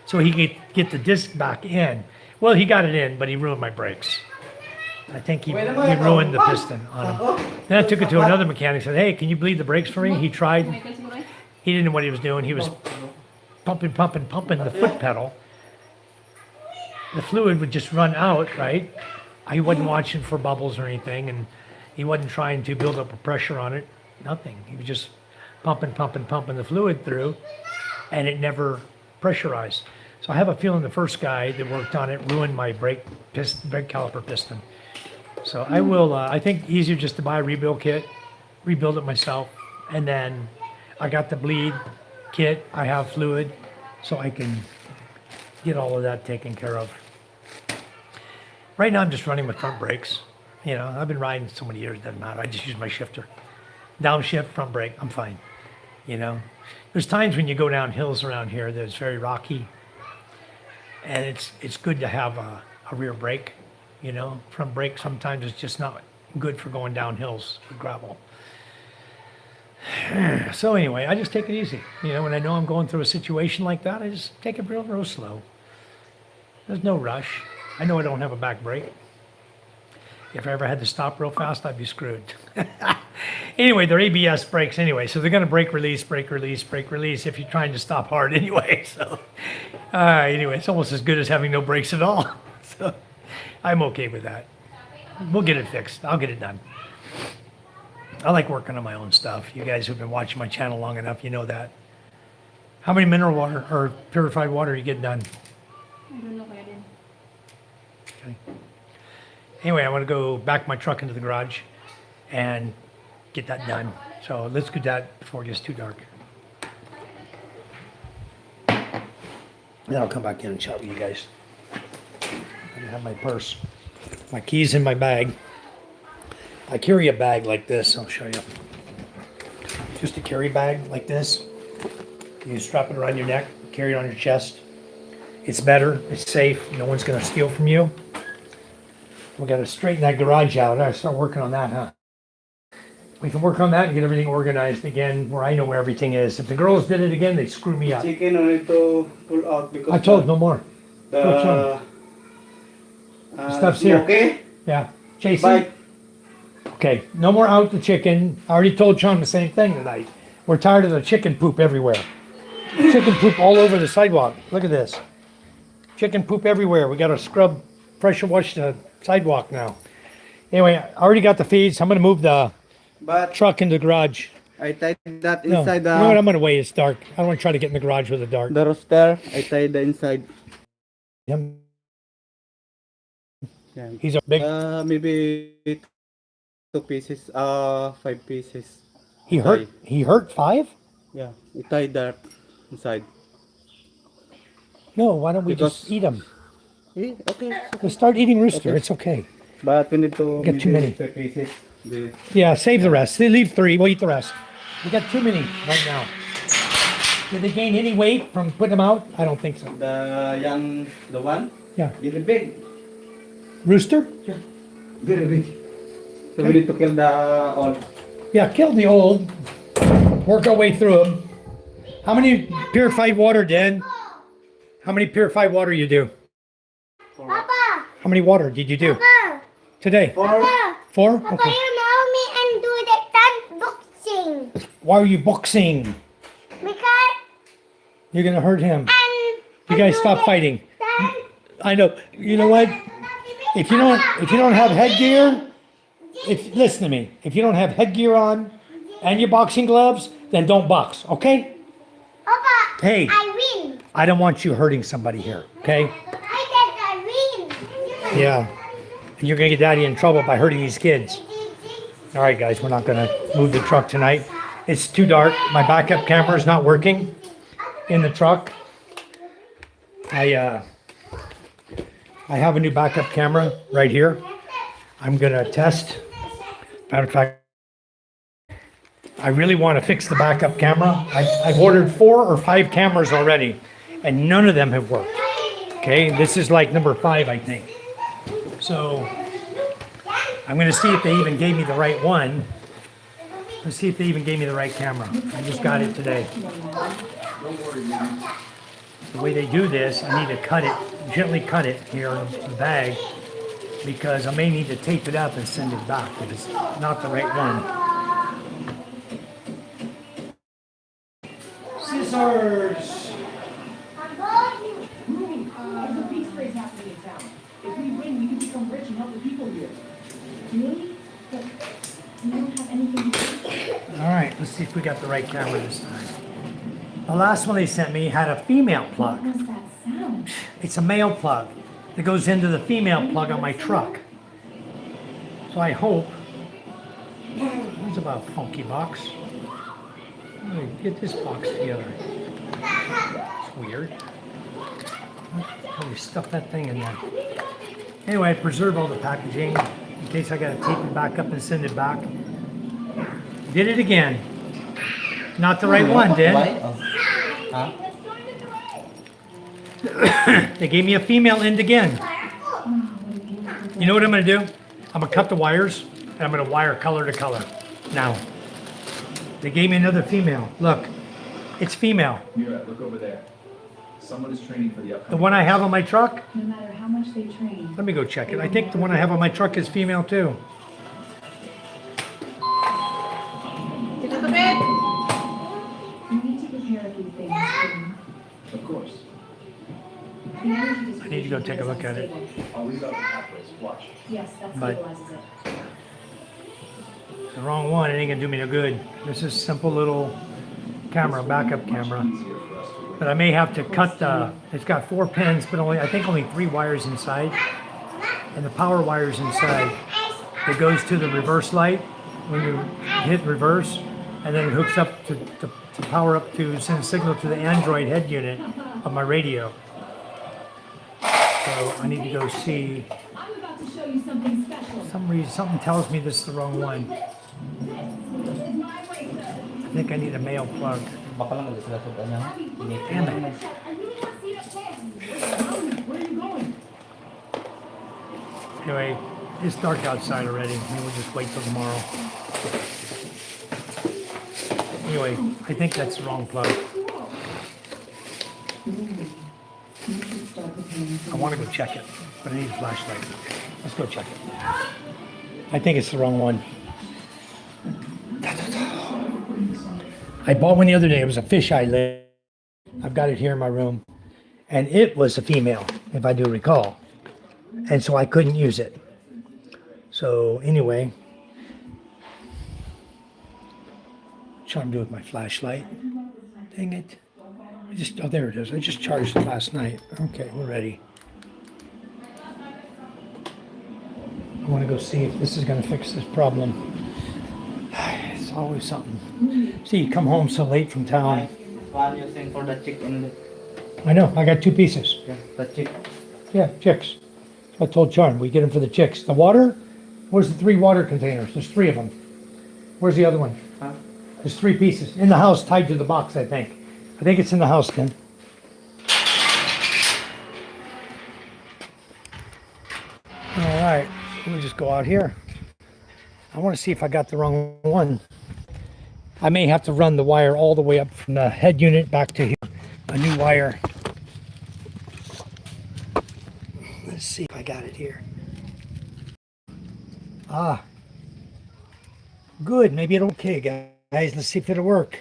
so he could get the disc back in. Well, he got it in, but he ruined my brakes. I think he ruined the piston on him. Then I took it to another mechanic and said, hey, can you bleed the brakes for me? He tried. He didn't know what he was doing. He was pumping the foot pedal. The fluid would just run out, right? He wasn't watching for bubbles or anything, and he wasn't trying to build up a pressure on it. Nothing. He was just pumping the fluid through, and it never pressurized. So I have a feeling the first guy that worked on it ruined my brake caliper piston. So I will, I think easier just to buy a rebuild kit, rebuild it myself, and then I got the bleed kit, I have fluid, so I can get all of that taken care of. Right now I'm just running with front brakes. You know, I've been riding so many years, doesn't matter. I just use my shifter. Downshift, front brake, I'm fine. You know, there's times when you go down hills around here that it's very rocky, and it's good to have a rear brake. You know, front brake sometimes it's just not good for going down hills with gravel. So anyway, I just take it easy. You know, when I know I'm going through a situation like that, I just take it real slow. There's no rush. I know I don't have a back brake. If I ever had to stop real fast, I'd be screwed. Anyway, they're ABS brakes anyway, so they're going to brake release if you're trying to stop hard anyway. So anyway, it's almost as good as having no brakes at all. So I'm okay with that. We'll get it fixed. I'll get it done. I like working on my own stuff. You guys who've been watching my channel long enough, you know that. How many mineral water or purified water you get done? I don't know kaya din. Okay. Anyway, I want to go back my truck into the garage and get that done. So let's do that before it gets too dark. Then I'll come back in and chat with you guys. I have my purse, my keys in my bag. I carry a bag like this. I'll show you. Just a carry bag like this. You strap it around your neck, carry it on your chest. It's better. It's safe. No one's going to steal from you. We got to straighten that garage out. I start working on that, huh? We can work on that and get everything organized again, where I know where everything is. If the girls did it again, they'd screw me up. Chicken only to pull out because I told no more. the Stuff's here. Okay? Yeah. Jason? Bye. Okay, no more out the chicken. I already told Sean the same thing tonight. We're tired of the chicken poop everywhere. Chicken poop all over the sidewalk. Look at this. Chicken poop everywhere. We got to scrub, pressure wash the sidewalk now. Anyway, I already got the feeds. I'm going to move the But truck into the garage. I tied that No. inside You know what? I'm gonna wait. It's dark. I don't want to try to get in the garage with the dark. the rooster. I tied the inside. Him. Yeah. He's a big. Maybe 2 pieces. 5 pieces. He hurt. He hurt 5. Yeah. I tied that inside. No. Why don't we Because- just eat them? Okay. Let's start eating rooster. Okay. It's okay. But we need to Get too maybe many. 5 pieces. Yeah. Save the rest. They leave 3. We'll eat the rest. We got too many right now. Did they gain any weight from putting them out? I don't think so. The one? Yeah. Very big. Rooster? Very big. So we need to kill the all. Yeah. Kill the old. Work our way through them. How many purified water, Dan? How many purified water you do? Papa, How many water did you do Papa, today? Papa, 4? Papa, Okay. you know me and do the boxing. Why are you boxing? Because You're gonna hurt him. and You guys stop fighting. I know. You know what? If you don't have headgear, listen to me. If you don't have headgear on and your boxing gloves, then don't box. Okay? Papa, Hey, I win. I don't want you hurting somebody here. Okay? I win. Yeah. And you're gonna get Daddy in trouble by hurting these kids. All right, guys. We're not gonna move the truck tonight. It's too dark. My backup camera is not working in the truck. I have a new backup camera right here. I'm gonna test. Matter of fact, I really want to fix the backup camera. I've ordered 4 or 5 cameras already, and none of them have worked. Okay, this is like number 5, I think. So I'm gonna see if they even gave me the right one. Let's see if they even gave me the right camera. I just got it today. The way they do this, I need to cut it, gently cut it here in the bag, because I may need to tape it up and send it back if it's not the right one. Scissors! All right, let's see if we got the right camera this time. The last one they sent me had a female plug. It's a male plug that goes into the female plug on my truck. So I hope. It's about a funky box. Let me get this box together. It's weird. How do you stuff that thing in there? Anyway, I preserve all the packaging in case I gotta tape it back up and send it back. Did it again. Not the right one, did? They gave me a female end again. You know what I'm gonna do? I'm gonna cut the wires and I'm gonna wire color to color. Now, they gave me another female. Look, it's female. Mira, look over there. Someone is training for the upcoming. The one I have on my truck, No matter how much they train. let me go check it. I think the one I have on my truck is female too. You need to prepare a few things. Of course. I need to go take a look at it. I'll leave out the pathways. Watch. Yes, that But- stabilizes it. The wrong one, it ain't gonna do me no good. This is simple little camera, backup camera. But I may have to cut it's got 4 pins, but I think only 3 wires inside. And the power wires inside. It goes to the reverse light when you hit reverse, and then it hooks up to power up to send signal to the Android head unit of my radio. So I need to go see. I'm about to show you something special. Some reason, something tells me this is the wrong one. I think I need a male plug. Damn it. Where are you going? Anyway, it's dark outside already. Maybe we'll just wait till tomorrow. Anyway, I think that's the wrong plug. I want to go check it, but I need a flashlight. Let's go check it. I think it's the wrong one. I bought one the other day. It was a fisheye lid. I've got it here in my room. And it was a female, if I do recall. And so I couldn't use it. So anyway, trying to do with my flashlight. Dang it. Oh, there it is. I just charged it last night. Okay, we're ready. I want to go see if this is going to fix this problem. It's always something. See, you come home so late from town. One using for the chick only. I know, I got 2 pieces. Yeah, the chick. Yeah, chicks. I told Charm, we get them for the chicks. The water, where's the 3 water containers? There's 3 of them. Where's the other one? Huh? There's 3 pieces. In the house, tied to the box, I think. I think it's in the house, Ken. All right, let me just go out here. I want to see if I got the wrong one. I may have to run the wire all the way up from the head unit back to here. A new wire. Let's see if I got it here. Ah. Good, maybe it'll okay, guys. Let's see if it'll work.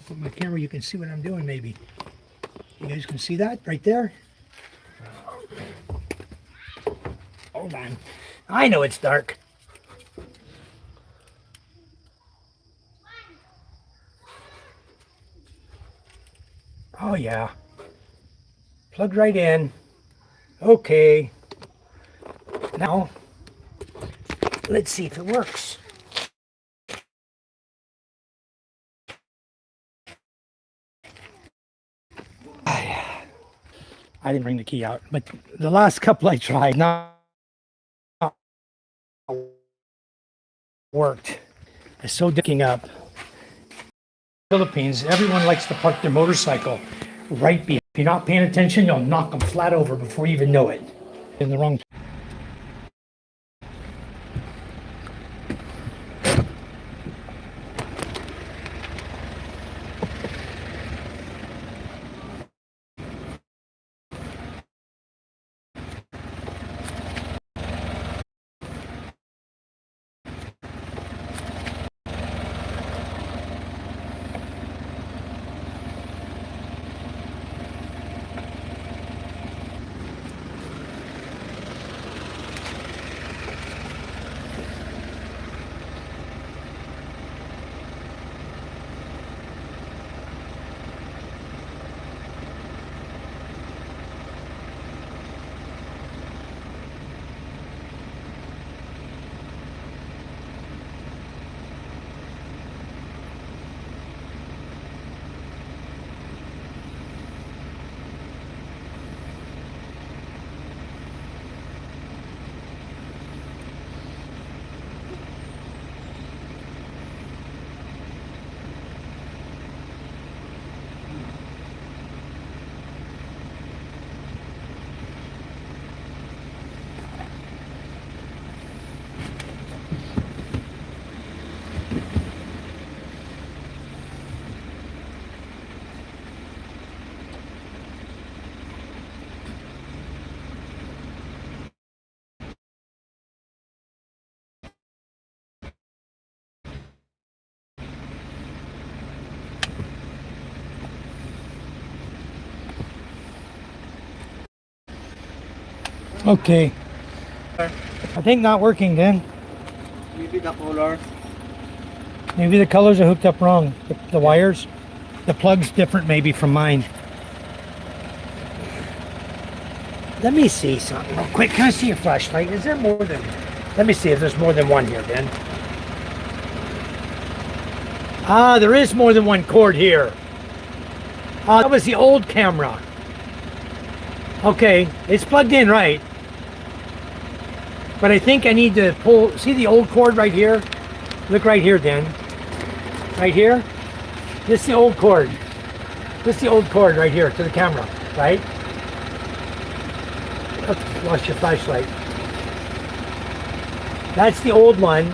Put my camera, you can see what I'm doing, maybe. You guys can see that right there? Hold on. I know it's dark. Oh yeah. Plugged right in. Okay. Now, let's see if it works. I didn't bring the key out, but the last couple I tried not worked. It's so dicking up. Philippines, everyone likes to park their motorcycle right behind. If you're not paying attention, you'll knock them flat over before you even know it. In the wrong. Okay. I think not working then. Maybe the color. Maybe the colors are hooked up wrong. The wires. The plug's different maybe from mine. Let me see something real quick. Can I see your flashlight? Is there more than... Let me see if there's more than one here then. Ah, there is more than one cord here. That was the old camera. Okay, it's plugged in right. But I think I need to pull, see the old cord right here? Look right here, Dan. Right here? This is the old cord. This is the old cord right here to the camera, right? Oops, lost your flashlight. That's the old one.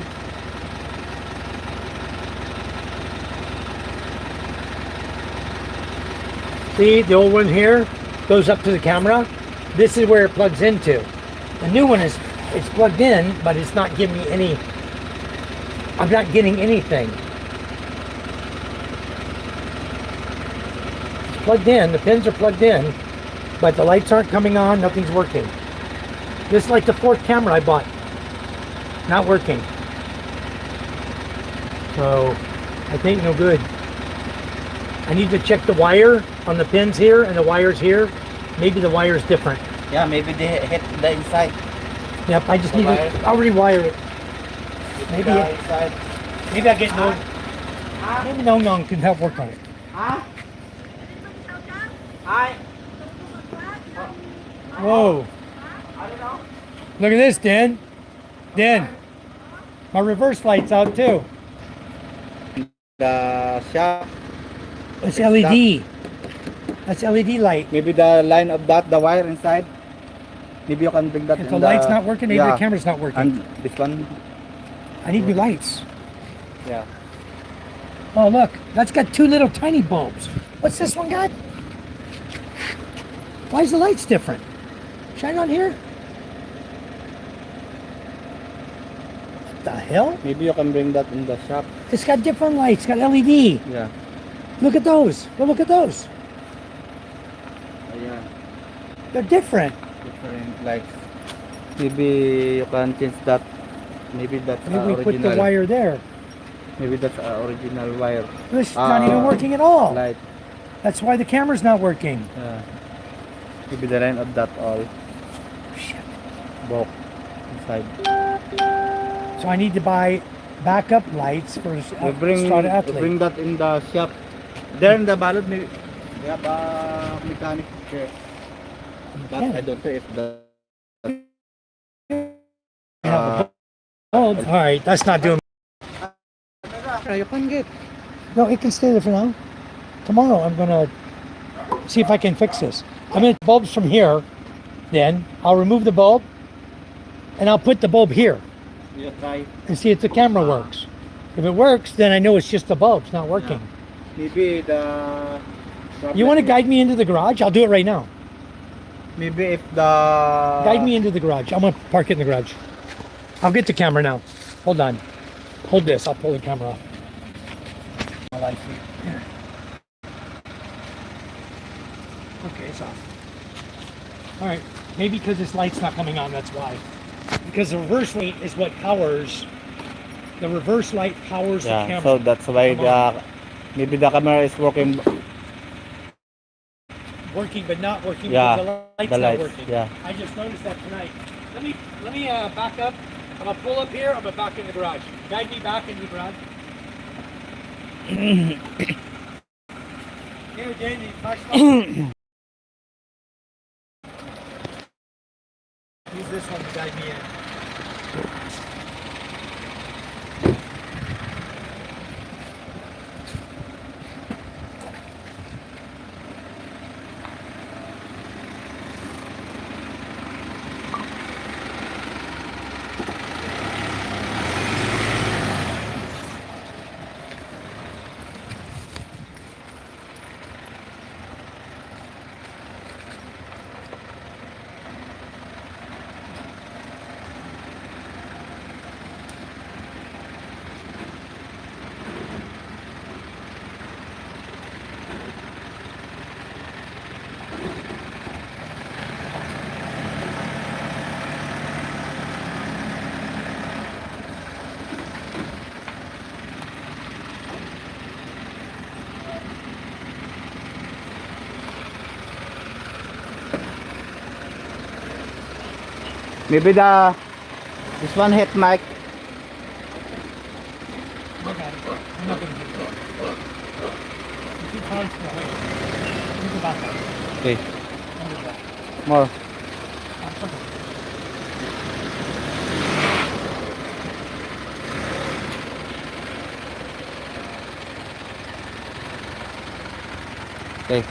See, the old one here goes up to the camera. This is where it plugs into. The new one is, it's plugged in, but it's not giving me any, I'm not getting anything. It's plugged in, the pins are plugged in, but the lights aren't coming on, nothing's working. This is like the 4th camera I bought. Not working. So I think no good. I need to check the wire on the pins here and the wires here. Maybe the wire's different. Yeah, maybe they hit the inside. Yep, I just The need wire. to, I'll rewire it. Maybe, The inside. maybe I get no. Maybe no can help work on it. Huh? Hi. Whoa. I don't know. Look at this, Dan. Dan. My reverse light's out too. The shop. It's LED. That's LED light. Maybe the line of that, the wire inside. Maybe you can bring that If in the light's not working, maybe yeah. the camera's not working. And this one. I need new lights. Yeah. Oh look, that's got two little tiny bulbs. What's this one got? Why is the lights different? Shine on here? What the hell? Maybe you can bring that in the shop. It's got different lights, got LED. Yeah. Look at those. Well, look at those. Yeah. They're different. Different lights. Maybe you can change that. Maybe that's Maybe we original. put the wire there. Maybe that's original wire. This is not even working at all. Light. That's why the camera's not working. Yeah. Maybe the line of that all. Shit. Box inside. So I need to buy backup lights for We bring that in the shop. There in the Balud, maybe we have a mechanic there. But I don't know if the Oh, all right. That's not doing. you can get. No, it can stay there for now. Tomorrow I'm gonna see if I can fix this. I'm gonna bulbs from here. Then I'll remove the bulb, and I'll put the bulb here You try. and see if the camera works. If it works, then I know it's just the bulb's not working. Maybe the. You want to guide me into the garage? I'll do it right now. Maybe if the. Guide me into the garage. I'm gonna park it in the garage. I'll get the camera now. Hold on. Hold this. I'll pull the camera off. Here. Okay, it's off. All right. Maybe because this light's not coming on. That's why. Because the reverse light is what powers. The reverse light powers the camera. So that's why maybe the camera is working. Working but not working Yeah, because the light's the not lights, working. yeah. I just noticed that tonight. Let me back up. I'm gonna pull up here. I'm gonna back in the garage. Guide me back into the garage. Here, Danny. Use this one to guide me in. Maybe this one hit mic. Okay. I'm not gonna do it. It's too hard for the height. Think about that. Okay. Think about that. More. Okay.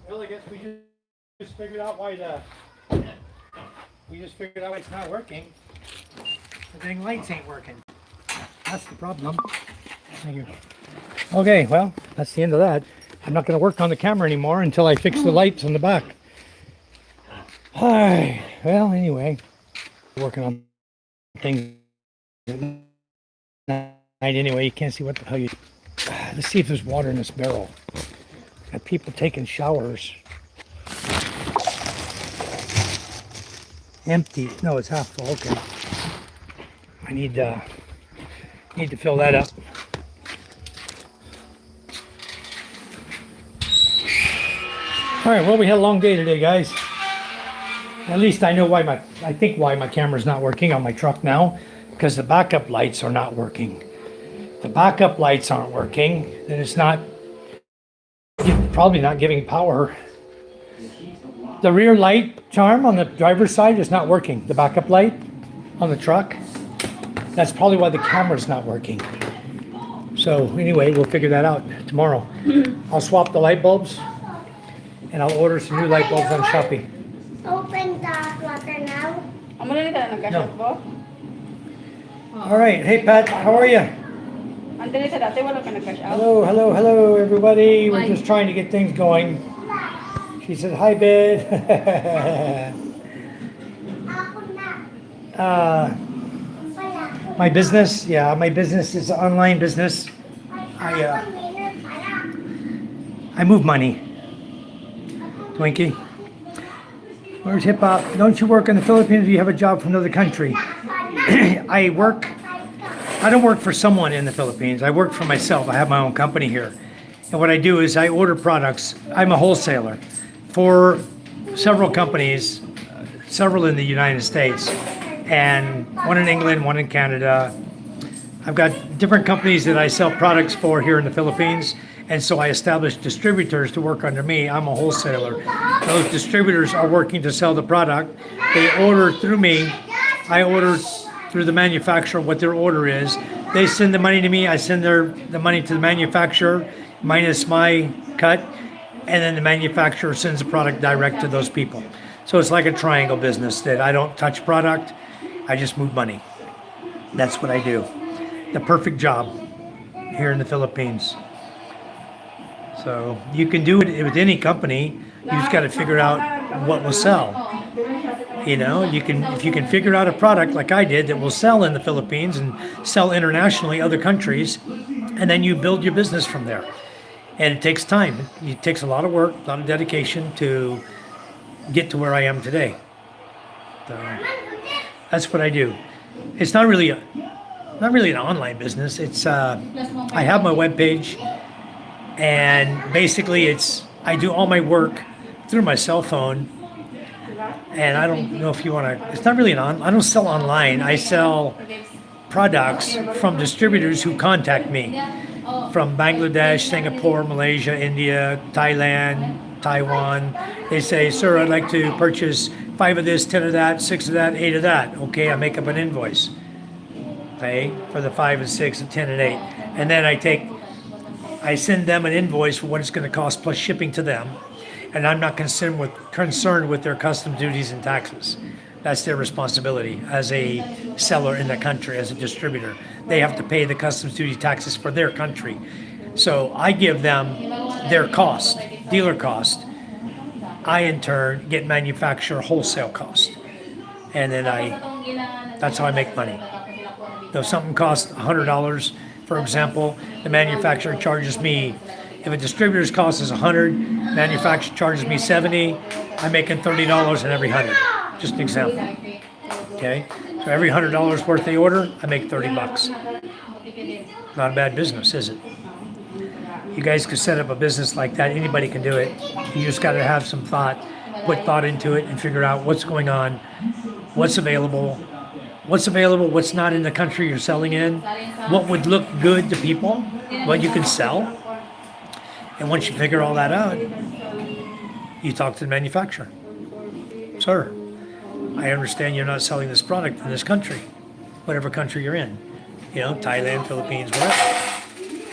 Well, I guess we just figured out why it's not working. The dang lights ain't working. That's the problem. Thank you. Okay, well, that's the end of that. I'm not going to work on the camera anymore until I fix the lights on the back. Hi. Well, anyway, working on things at night anyway. You can't see what the hell you. Let's see if there's water in this barrel. Got people taking showers. Empty. No, it's half full. Okay. I need to fill that up. All right. Well, we had a long day today, guys. At least I know I think why my camera's not working on my truck now, because the backup lights are not working. The backup lights aren't working, then it's probably not giving power. The rear light charm on the driver's side is not working. The backup light on the truck, that's probably why the camera's not working. So anyway, we'll figure that out tomorrow. I'll swap the light bulbs and I'll order some new light bulbs on Shopee. Open the water now. Amo na ka na nag-shop mo? All right. Hey, Pat, how are you? Andali sa dati wala ka nag-cash out. Hello, everybody. We're just trying to get things going. She said, hi, babe. My business, my business is an online business. I move money. Twinkie. Where's Hip Hop? Don't you work in the Philippines or you have a job from another country? I don't work for someone in the Philippines. I work for myself. I have my own company here. And what I do is I order products. I'm a wholesaler for several companies, several in the United States, and one in England, one in Canada. I've got different companies that I sell products for here in the Philippines. And so I established distributors to work under me. I'm a wholesaler. Those distributors are working to sell the product. They order through me. I order through the manufacturer what their order is. They send the money to me. I send the money to the manufacturer minus my cut. And then the manufacturer sends the product direct to those people. So it's like a triangle business that I don't touch product. I just move money. That's what I do. The perfect job here in the Philippines. So you can do it with any company. You just got to figure out what will sell. You know, if you can figure out a product like I did that will sell in the Philippines and sell internationally, other countries, and then you build your business from there. And it takes time. It takes a lot of work, a lot of dedication to get to where I am today. So that's what I do. It's not really an online business. It's I have my webpage. And basically I do all my work through my cell phone. And I don't know if you want to, it's not really I don't sell online. I sell products from distributors who contact me from Bangladesh, Singapore, Malaysia, India, Thailand, Taiwan. They say, sir, I'd like to purchase 5 of this, 10 of that, 6 of that, 8 of that. Okay, I make up an invoice. Okay, for the 5 and 6 and 10 and 8. And then I send them an invoice for what it's going to cost plus shipping to them, and I'm not concerned with their customs duties and taxes. That's their responsibility as a seller in the country, as a distributor. They have to pay the customs duty taxes for their country. So I give them their cost, dealer cost. I in turn get manufacturer wholesale cost, and then that's how I make money. So if something costs $100. For example, the manufacturer charges me, if a distributor's cost is 100, manufacturer charges me 70, I'm making $30 in every 100. Just an example. Okay? So every $100 worth they order, I make $30. Not a bad business, is it? You guys could set up a business like that. Anybody can do it. You just got to have some thought, put thought into it, and figure out what's going on, what's available, what's not in the country you're selling in, what would look good to people, what you can sell. And once you figure all that out, you talk to the manufacturer. Sir, I understand you're not selling this product in this country, whatever country you're in, Thailand, Philippines, whatever.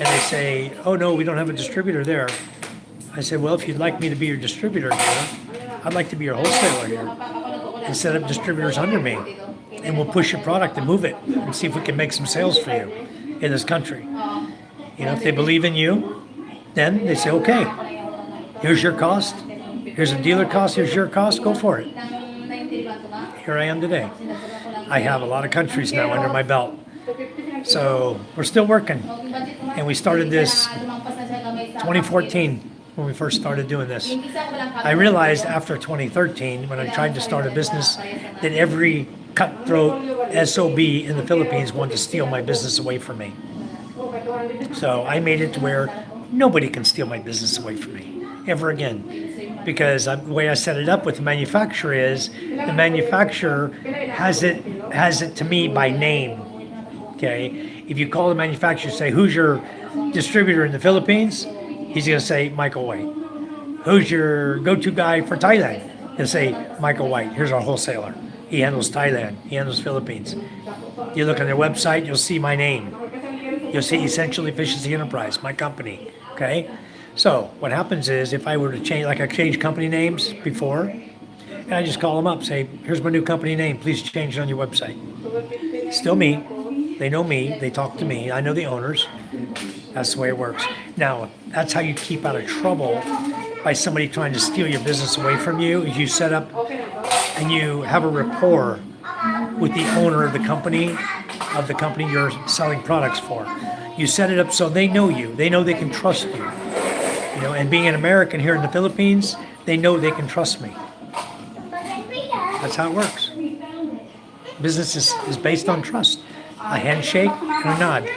And they say, oh no, we don't have a distributor there. I said, well, if you'd like me to be your distributor here, I'd like to be your wholesaler here and set up distributors under me. And we'll push your product and move it and see if we can make some sales for you in this country. If they believe in you, then they say, okay, here's your cost. Here's a dealer cost. Here's your cost. Go for it. here I am today. I have a lot of countries now under my belt. So we're still working. And we started this 2014 when we first started doing this. I realized after 2013, when I tried to start a business, that every cutthroat SOB in the Philippines wanted to steal my business away from me. So I made it to where nobody can steal my business away from me ever again. Because the way I set it up with the manufacturer is the manufacturer has it to me by name. Okay, if you call the manufacturer and say, who's your distributor in the Philippines? He's going to say Michael White. Who's your go-to guy for Thailand? He'll say Michael White. Here's our wholesaler. He handles Thailand. He handles Philippines. You look on their website, you'll see my name. You'll see Essential Efficiency Enterprise, my company. Okay? So what happens is if I were to change, like I changed company names before, and I just call them up, say, here's my new company name. Please change it on your website. Still me. They know me. They talk to me. I know the owners. That's the way it works. Now, that's how you keep out of trouble by somebody trying to steal your business away from you. Is you set up and you have a rapport with the owner of the company you're selling products for. You set it up so they know you. They know they can trust you. You know, and being an American here in the Philippines, they know they can trust me. That's how it works. Business is based on trust. A handshake and a nod.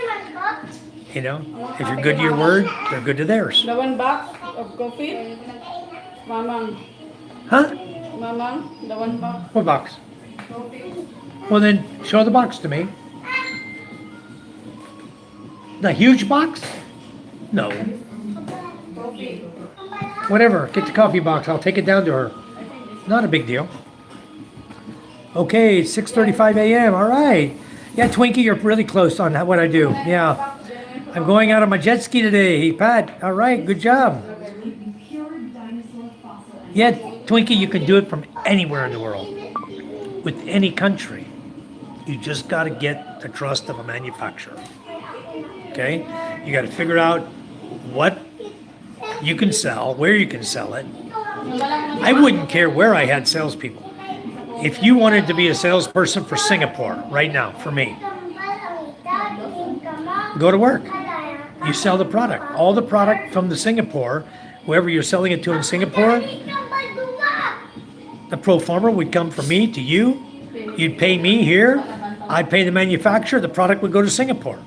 You know, if you're good to your word, they're good to theirs. The one box of coffee? Mamang. Huh? Mamang, the one box. What box? Well then, show the box to me. The huge box? No. Whatever, get the coffee box. I'll take it down to her. Not a big deal. Okay, it's 6:35 a.m. All right. Yeah, Twinkie, you're really close on what I do. Yeah. I'm going out on my jet ski today. Pat, all right, good job. Yeah, Twinkie, you can do it from anywhere in the world. With any country. You just got to get the trust of a manufacturer. Okay? You got to figure out what you can sell, where you can sell it. I wouldn't care where I had salespeople. If you wanted to be a salesperson for Singapore right now, for me, go to work. You sell the product. All the product from the Singapore, whoever you're selling it to in Singapore, the pro forma would come from me to you. You'd pay me here. I'd pay the manufacturer. The product would go to Singapore.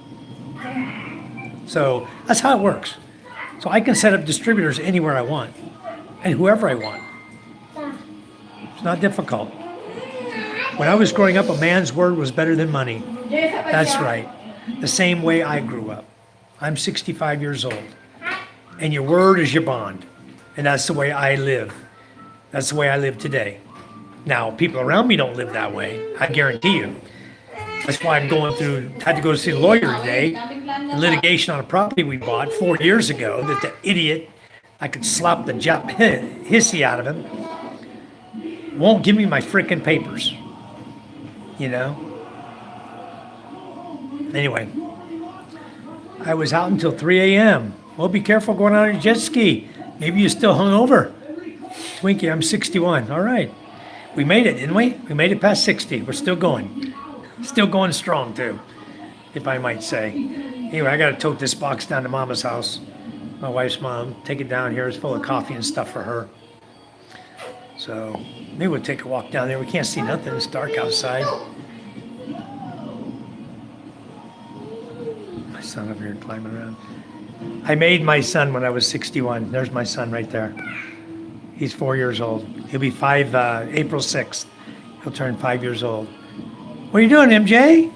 So that's how it works. So I can set up distributors anywhere I want and whoever I want. It's not difficult. When I was growing up, a man's word was better than money. That's right. The same way I grew up. I'm 65 years old. And your word is your bond. And that's the way I live. That's the way I live today. Now, people around me don't live that way. I guarantee you. That's why I'm had to go to see the lawyer today. Litigation on a property we bought 4 years ago that the idiot, I could slap the hissy out of him, won't give me my frickin' papers. You know? Anyway, I was out until 3 a.m. Well, be careful going out on your jet ski. Maybe you're still hungover. Twinkie, I'm 61. All right. We made it, didn't we? We made it past 60. We're still going. Still going strong, too, if I might say. Anyway, I got to tote this box down to Mama's house. My wife's mom. Take it down here. It's full of coffee and stuff for her. So maybe we'll take a walk down there. We can't see nothing. It's dark outside. My son over here climbing around. I made my son when I was 61. There's my son right there. He's 4 years old. He'll be April 6th. He'll turn 5 years old. What are you doing, MJ?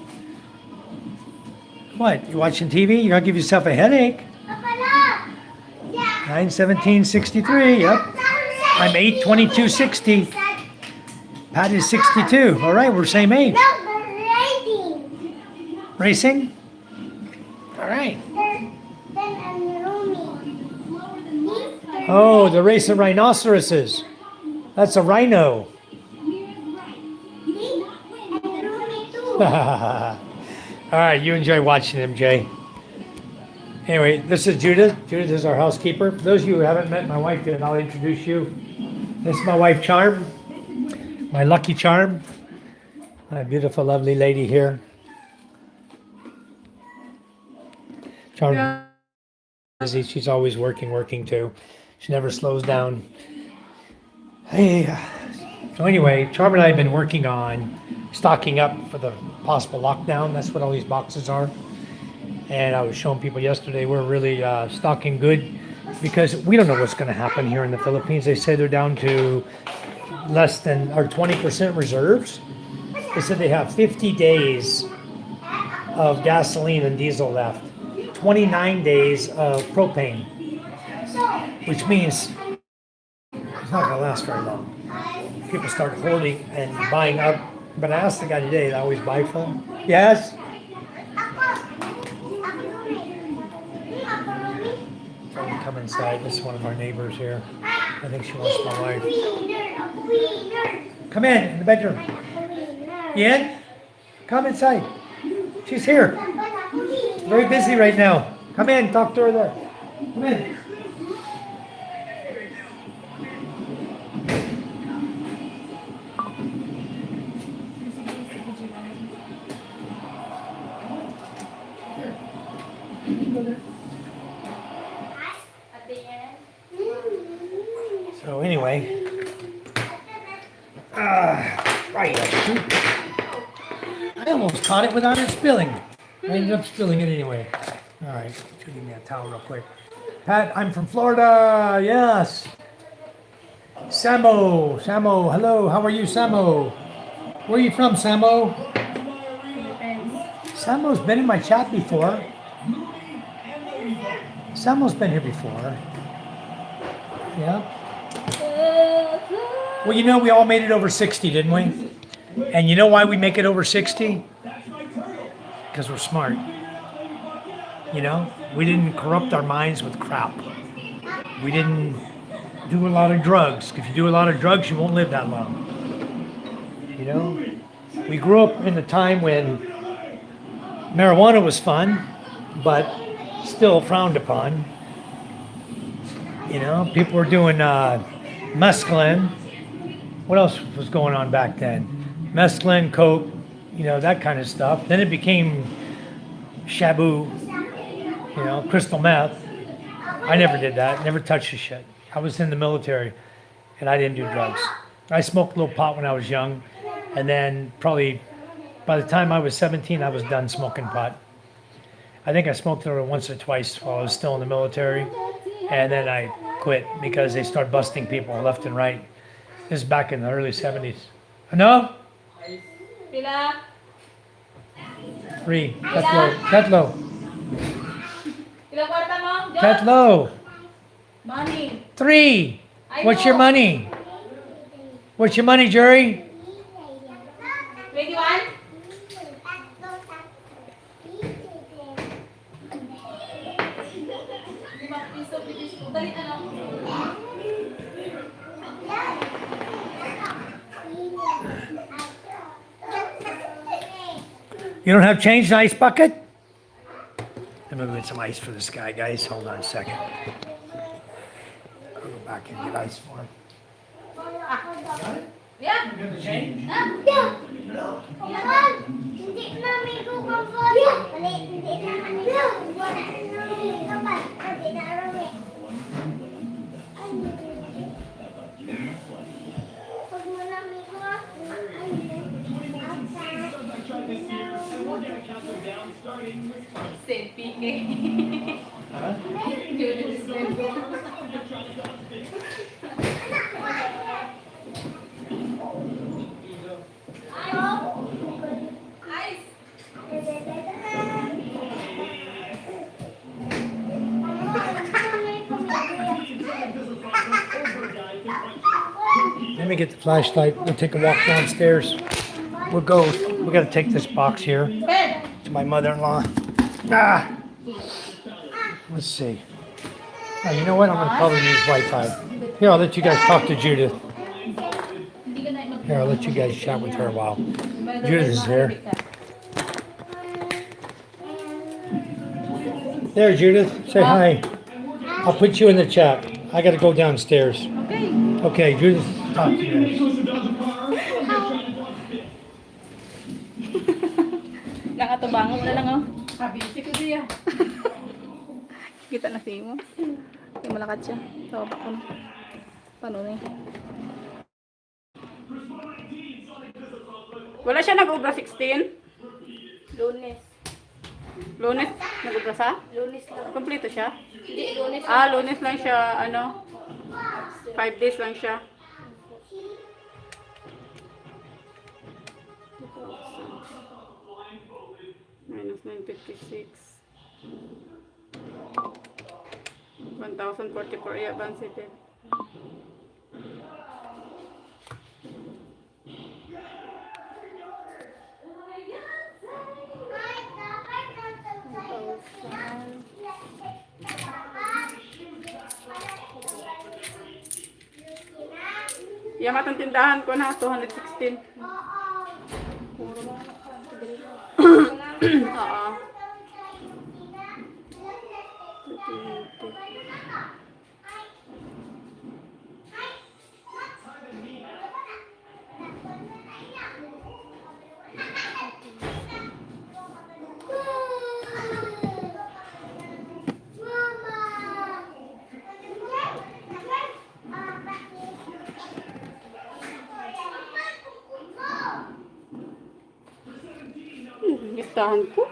What? You watching TV? You're gonna give yourself a headache. 9/17/63. Yep. I'm 8/22/60. Pat is 62. All right, we're same age. Racing? All right. Oh, the race of rhinoceroses. That's a rhino. All right, you enjoy watching MJ. Anyway, this is Judith. Judith is our housekeeper. For those of you who haven't met my wife yet, I'll introduce you. This is my wife, Charm. My lucky charm. My beautiful, lovely lady here. Charm busy. She's always working too. She never slows down. Hey. So anyway, Charm and I have been working on stocking up for the possible lockdown. That's what all these boxes are. And I was showing people yesterday we're really stocking good because we don't know what's going to happen here in the Philippines. They say they're down to less than or 20% reserves. They said they have 50 days of gasoline and diesel left, 29 days of propane, which means it's not going to last very long. People start hoarding and buying up. But I asked the guy today, I always buy full. Yes? Trying to come inside. This is one of our neighbors here. I think she wants my wife. Come in the bedroom. Ian, come inside. She's here. Very busy right now. Come in, talk to her there. Come in. So anyway, right. I almost caught it without it spilling. I ended up spilling it anyway. All right, give me that towel real quick. Pat, I'm from Florida. Yes. Samo, hello. How are you, Samo? Where are you from, Samo? Samo's been in my chat before. Samo's been here before. Yeah. Well, you know, we all made it over 60, didn't we? And you know why we make it over 60? Because we're smart. You know, we didn't corrupt our minds with crap. We didn't do a lot of drugs. If you do a lot of drugs, you won't live that long. You know, we grew up in a time when marijuana was fun, but still frowned upon. You know, people were doing mescaline. What else was going on back then? Mescaline, coke, you know, that kind of stuff. Then it became shabu, you know, crystal meth. I never did that, never touched the shit. I was in the military and I didn't do drugs. I smoked a little pot when I was young, and then probably by the time I was 17, I was done smoking pot. I think I smoked it once or twice while I was still in the military, and then I quit because they started busting people left and right. This is back in the early 70s. No? 3. Cut low. Cut low. Money. 3. What's your money? What's your money, Jerry? 21? You don't have change in the ice bucket? Let me go get some ice for this guy, guys. Hold on a second. I'll go back and get ice for him. Yeah. You got the change? Yeah. Hindi mami ko kung hindi Let me get the flashlight. We'll take a walk downstairs. We'll go. We got to take this box here to my mother-in-law. Let's see. Oh, you know what? I'm going to probably use Wi-Fi. Here, I'll let you guys talk to Judith. Here, I'll let you guys chat with her a while. Judith is here. There, Judith. Say hi. I'll put you in the chat. I got to go downstairs. Okay. Okay, Judith, talk to you guys. lang oh. Kabisi ko siya. Kita na siya mo. Kaya malakat siya. Sa baba ko na. Paano na yun? Wala siya nag-ubra 16? Lunes. Lunes? Nag-ubra sa? Lunes lang. Kompleto siya? Hindi, lunes lang. Ah, Lunes lang siya. Ano? 5 days lang siya. Minus 956. 1,044 i-advance it. Yamat ang tindahan ko na 216. Oo. Listahan ko.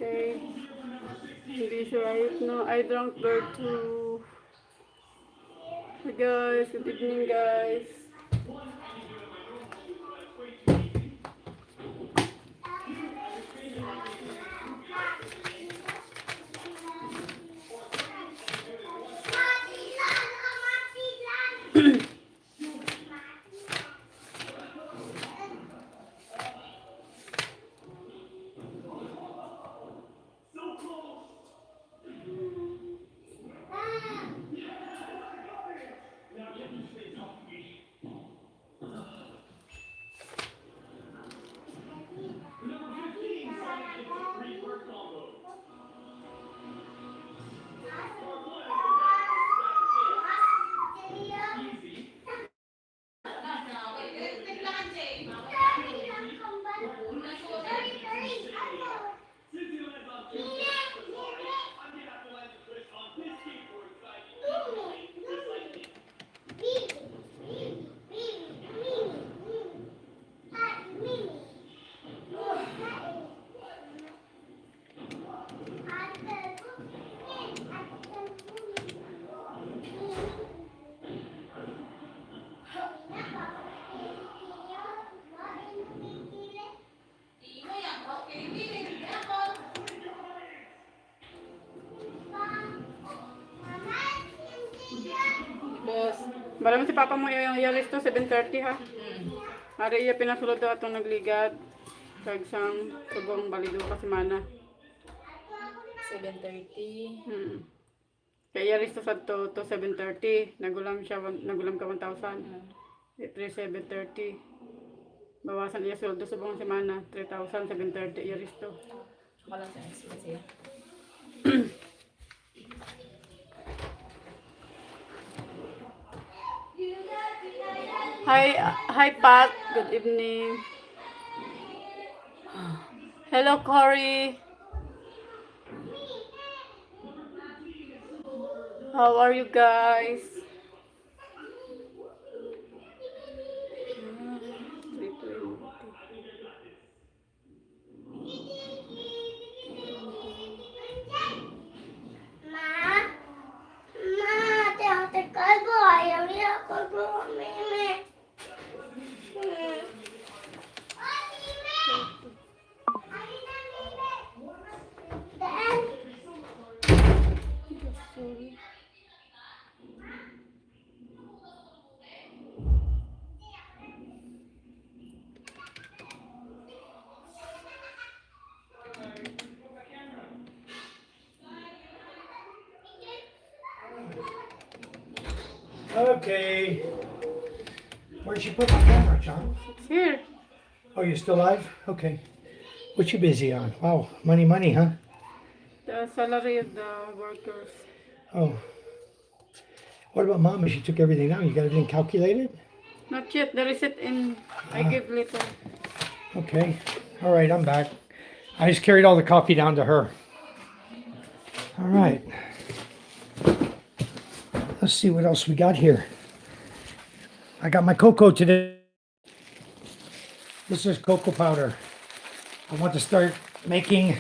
Okay. Hindi siya right now. I drank beer too. Hi guys, good evening guys. Bala mo si Papa mo yung yalis to, 7:30 ha. Hari iya pinasulod daw atong nagligad. Kag sang tubong balido kasi mana. 7:30. Kaya yalis to sad to 7:30. Nagulam ka 1,000. 7:30. Bawasan iya sweldo sa buong semana, 3,000, 7:30 yalis to. Wala sa expense siya. Hi Pat, good evening. Hello Cory. How are you guys? Okay. Where'd she put my camera, John? It's here. Oh, you're still live? Okay. What you busy on? Wow, money, huh? The salary of the workers. Oh. What about Mama? She took everything down. You got everything calculated? Not yet. The receipt in. I give later. Okay. All right, I'm back. I just carried all the coffee down to her. All right. Let's see what else we got here. I got my cocoa today. This is cocoa powder. I want to start making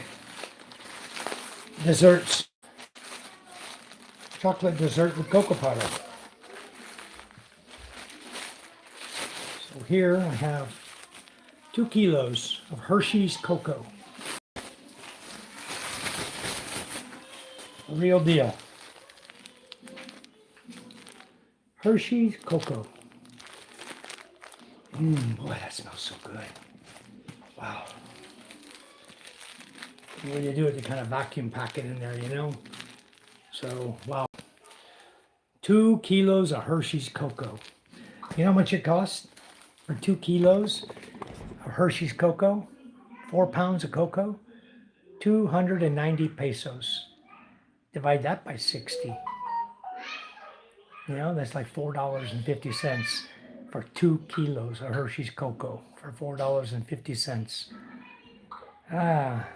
desserts. Chocolate dessert with cocoa powder. So here I have 2 kilos of Hershey's cocoa. The real deal. Hershey's cocoa. Boy, that smells so good. Wow. And when you do it, you kind of vacuum pack it in there, you know? So, wow. 2 kilos of Hershey's cocoa. You know how much it costs for 2 kilos of Hershey's cocoa? 4 pounds of cocoa? 290 pesos. Divide that by 60. You know, that's like $4.50 for 2 kilos of Hershey's cocoa for $4.50. Ah.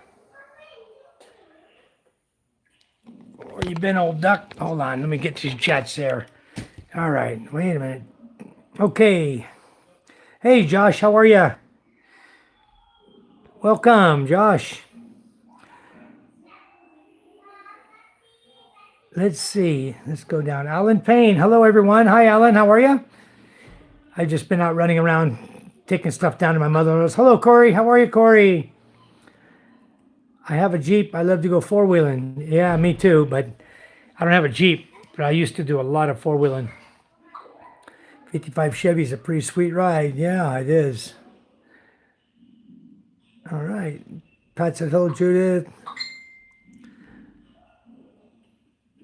Where you been, old duck? Hold on, let me get these jets there. All right, wait a minute. Okay. Hey, Josh, how are you? Welcome, Josh. Let's see. Let's go down. Alan Payne. Hello, everyone. Hi, Alan. How are you? I've just been out running around taking stuff down to my mother-in-law's. Hello, Corey. How are you, Corey? I have a Jeep. I love to go four-wheeling. Yeah, me too, but I don't have a Jeep, but I used to do a lot of four-wheeling. 55 Chevy's a pretty sweet ride. Yeah, it is. All right. Pat said, hello, Judith.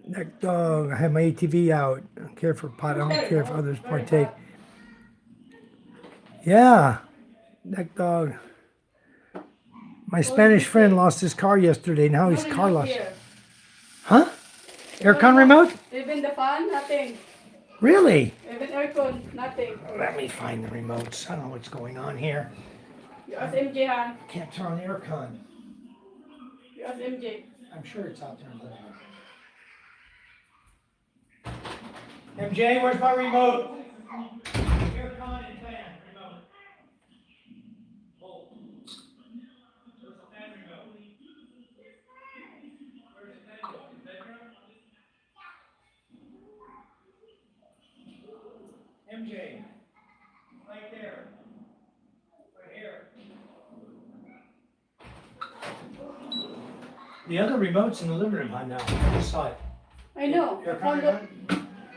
Neck dog. I have my ATV out. I don't care for pot. I don't care if others partake. Yeah. Neck dog. My Spanish friend lost his car yesterday. Now his car lost. Huh? Aircon remote? Even the fan, nothing. Really? Even aircon, nothing. Let me find the remotes. I don't know what's going on here. You ask MJ, Han. Can't turn on the aircon. You ask MJ. I'm sure it's out there in the living room. MJ, where's my remote? Aircon and fan remote. Oh. Where's the fan remote? Where's the fan remote? In the bedroom? MJ, right there. Right here. The other remote's in the living room, huh, now? I just saw it. I know. Aircon remote?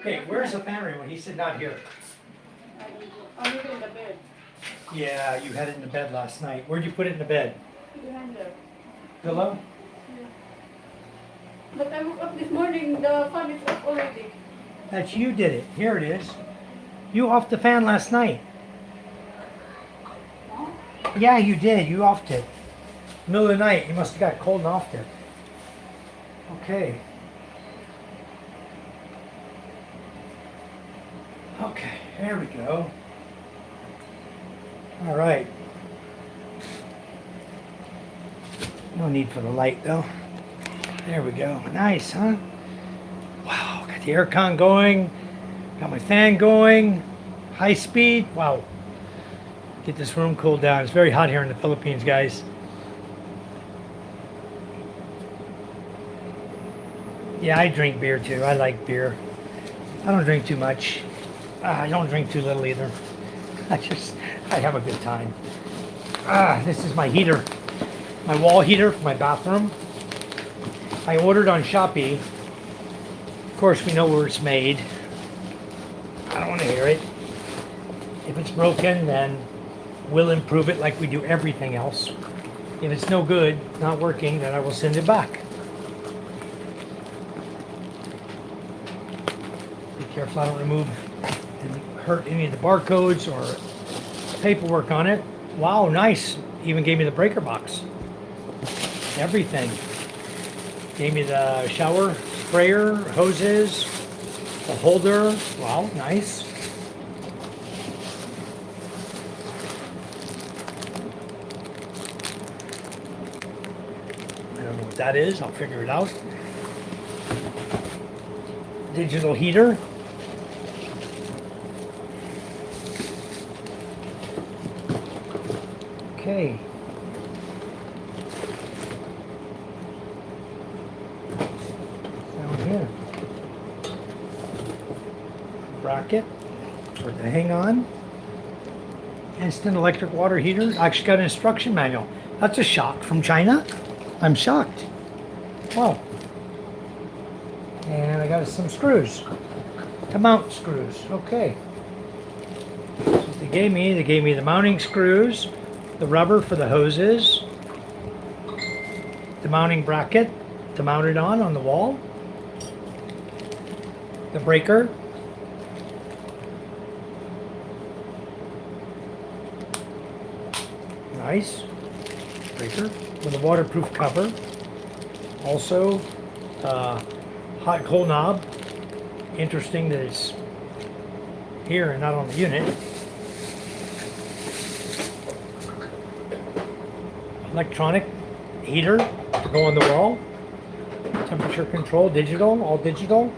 Okay, where's the fan remote? He said not here. I'm in the bed. Yeah, you had it in the bed last night. Where'd you put it in the bed? Behind there. Pillow? Yeah. But I woke up this morning, the fan is off already. That's you did it. Here it is. You offed the fan last night. Huh? Yeah, you did. You offed it. Middle of the night. You must have got cold and offed it. Okay. Okay, there we go. All right. No need for the light though. There we go. Nice, huh? Wow, got the aircon going. Got my fan going. High speed. Wow. Get this room cooled down. It's very hot here in the Philippines, guys. Yeah, I drink beer too. I like beer. I don't drink too much. I don't drink too little either. I have a good time. This is my heater. My wall heater for my bathroom. I ordered on Shopee. Of course, we know where it's made. I don't want to hear it. If it's broken, then we'll improve it like we do everything else. If it's no good, not working, then I will send it back. Be careful I don't remove Didn't hurt any of the barcodes or paperwork on it. Wow, nice. Even gave me the breaker box. Everything. Gave me the shower sprayer, hoses, the holder. Wow, nice. I don't know what that is. I'll figure it out. Digital heater. Okay. Down here. Bracket for the hang on. Instant electric water heater. I actually got an instruction manual. That's a shock from China. I'm shocked. Wow. And I got some screws to mount screws. Okay. So what they gave me the mounting screws, the rubber for the hoses, the mounting bracket to mount it on the wall, the breaker, nice breaker with a waterproof cover, also hot and cold knob. Interesting that it's here and not on the unit. Electronic heater to go on the wall. Temperature control, digital, all digital.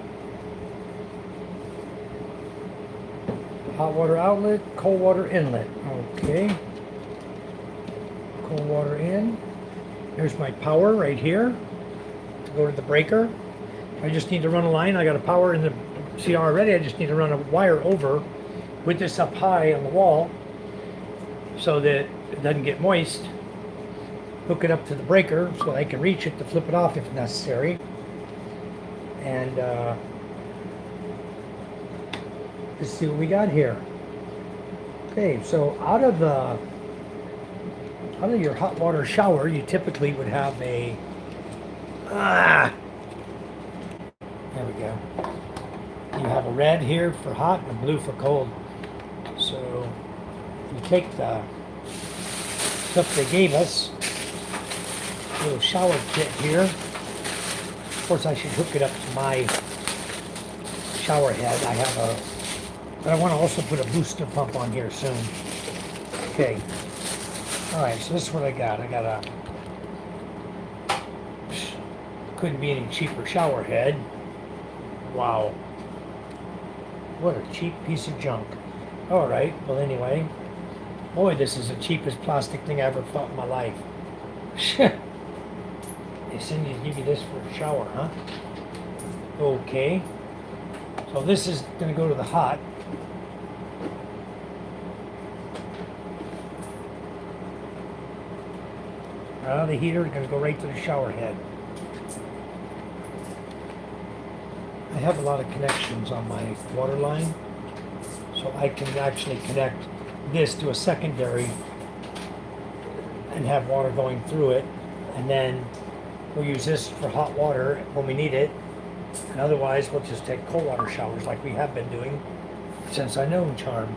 Hot water outlet, cold water inlet. Okay. Cold water in. There's my power right here to go to the breaker. I just need to run a line. I got a power in the see already. I just need to run a wire over with this up high on the wall so that it doesn't get moist. Hook it up to the breaker so I can reach it to flip it off if necessary. And let's see what we got here. Okay, so out of your hot water shower, you typically would have a there we go. You have a red here for hot and a blue for cold. So you take the stuff they gave us, little shower kit here. Of course, I should hook it up to my shower head. I have but I want to also put a booster pump on here soon. Okay. All right, so this is what I got. I got couldn't be any cheaper shower head. Wow. What a cheap piece of junk. All right, well anyway. Boy, this is the cheapest plastic thing I ever felt in my life. They send you to give you this for a shower, huh? Okay. So this is going to go to the hot. The heater is going to go right to the shower head. I have a lot of connections on my water line, so I can actually connect this to a secondary and have water going through it, and then we'll use this for hot water when we need it, and otherwise we'll just take cold water showers like we have been doing since I know Charm.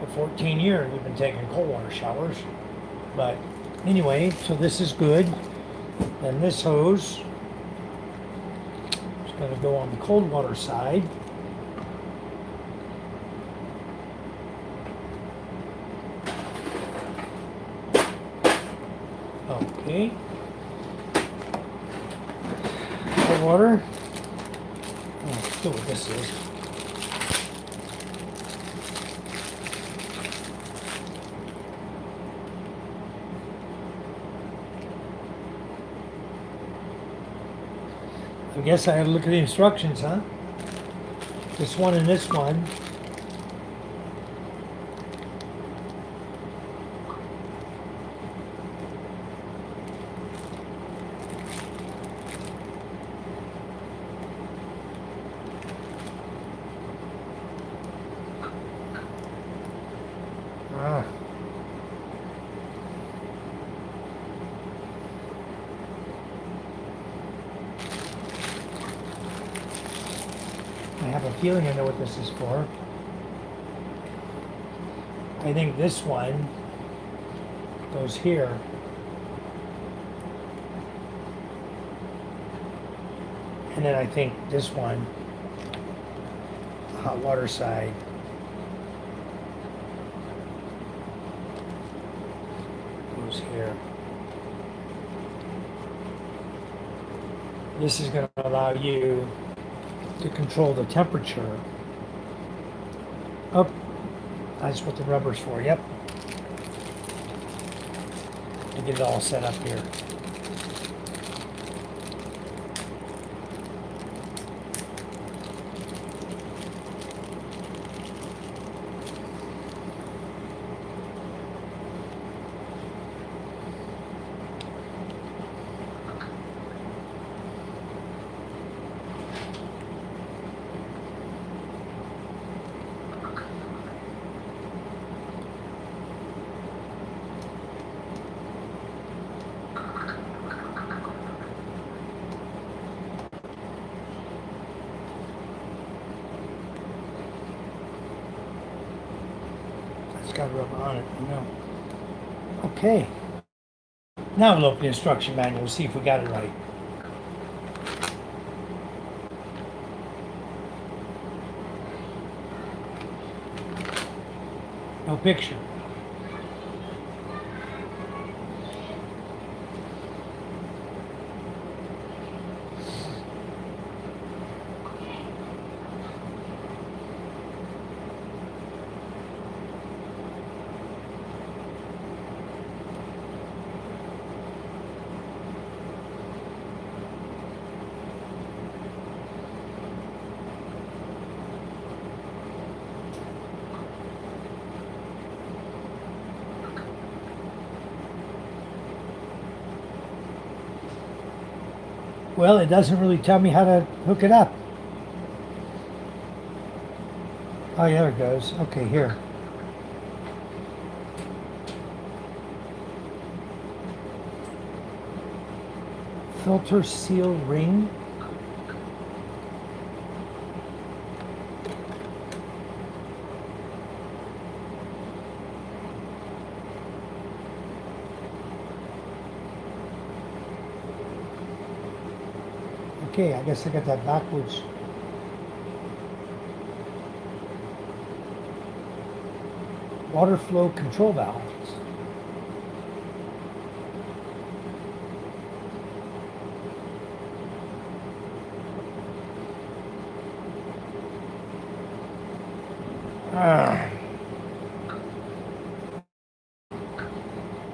For 14 years we've been taking cold water showers. But anyway, so this is good. Then this hose is going to go on the cold water side. Okay. Cold water. Let's see what this is. I guess I have to look at the instructions, huh? This one and this one. I have a feeling I know what this is for. I think this one goes here. And then I think this one, the hot water side, goes here. This is going to allow you to control the temperature. Oh, that's what the rubber's for, yep. To get it all set up here. Got to rub on it, you know. Okay. Now we'll open the instruction manual. We'll see if we got it right. No picture. Well, it doesn't really tell me how to hook it up. Oh, yeah, there it goes. Okay, here. Filter seal ring. Okay, I guess I got that backwards. Water flow control valves.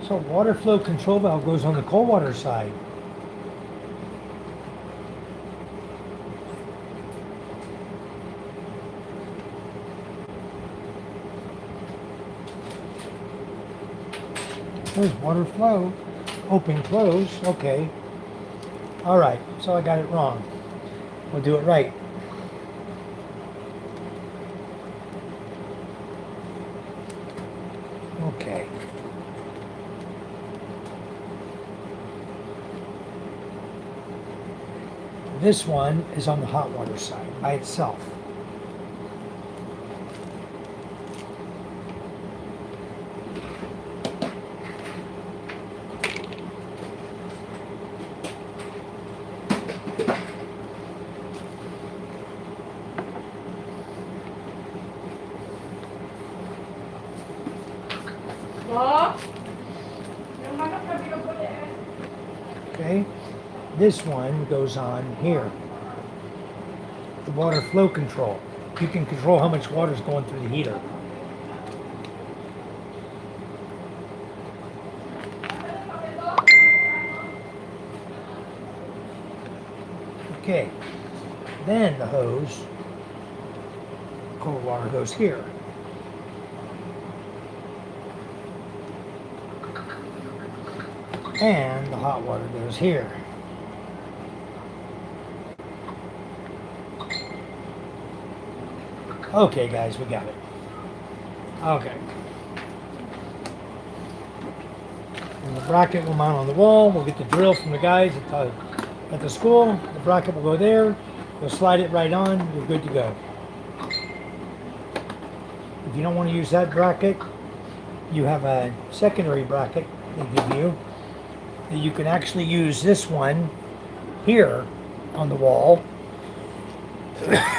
So water flow control valve goes on the cold water side. There's water flow, open, close, okay. All right, so I got it wrong. We'll do it right. Okay. This one is on the hot water side by itself. Okay, this one goes on here. The water flow control. You can control how much water is going through the heater. Okay, then the hose, cold water goes here. And the hot water goes here. Okay, guys, we got it. Okay. And the bracket will mount on the wall. We'll get the drill from the guys at the school. The bracket will go there. You'll slide it right on. You're good to go. If you don't want to use that bracket, you have a secondary bracket they give you that you can actually use this one here on the wall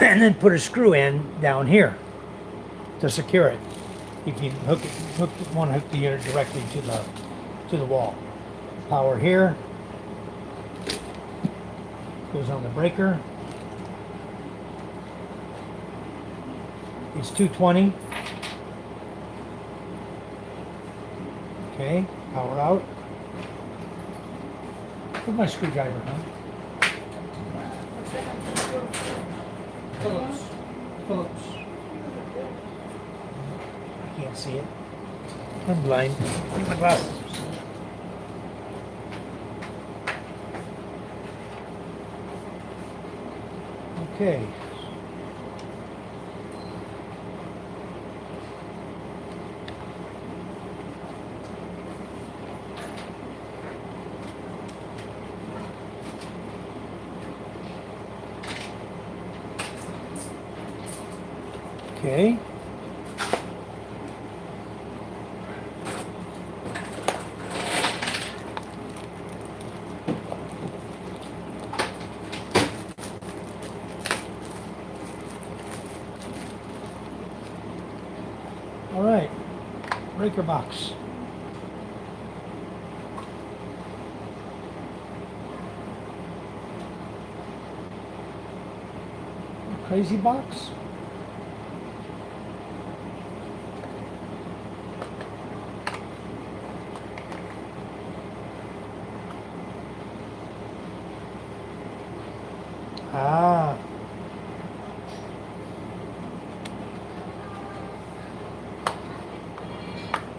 and then put a screw in down here to secure it. If you want to hook the unit directly to the wall. Power here goes on the breaker. It's 220. Okay, power out. Where's my screwdriver, huh? Phillips. I can't see it. I'm blind. Take my glasses. Okay. Okay. All right, breaker box. Crazy box. Ah.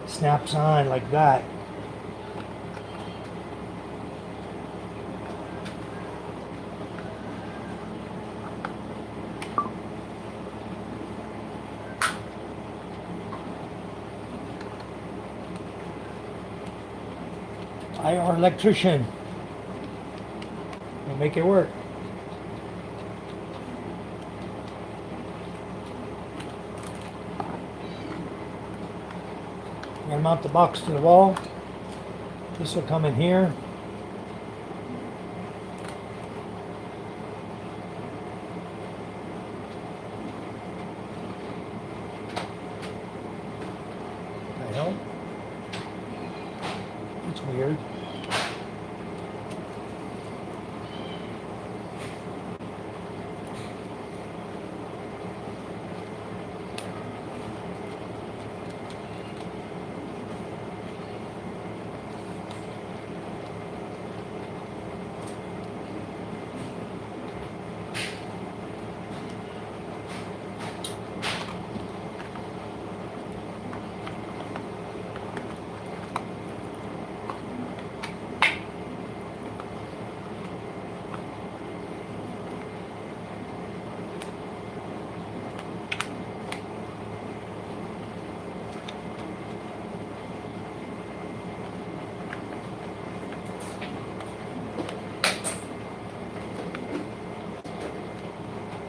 Snaps on like that. Our electrician will make it work. I'm going to mount the box to the wall. This will come in here. I help? It's weird.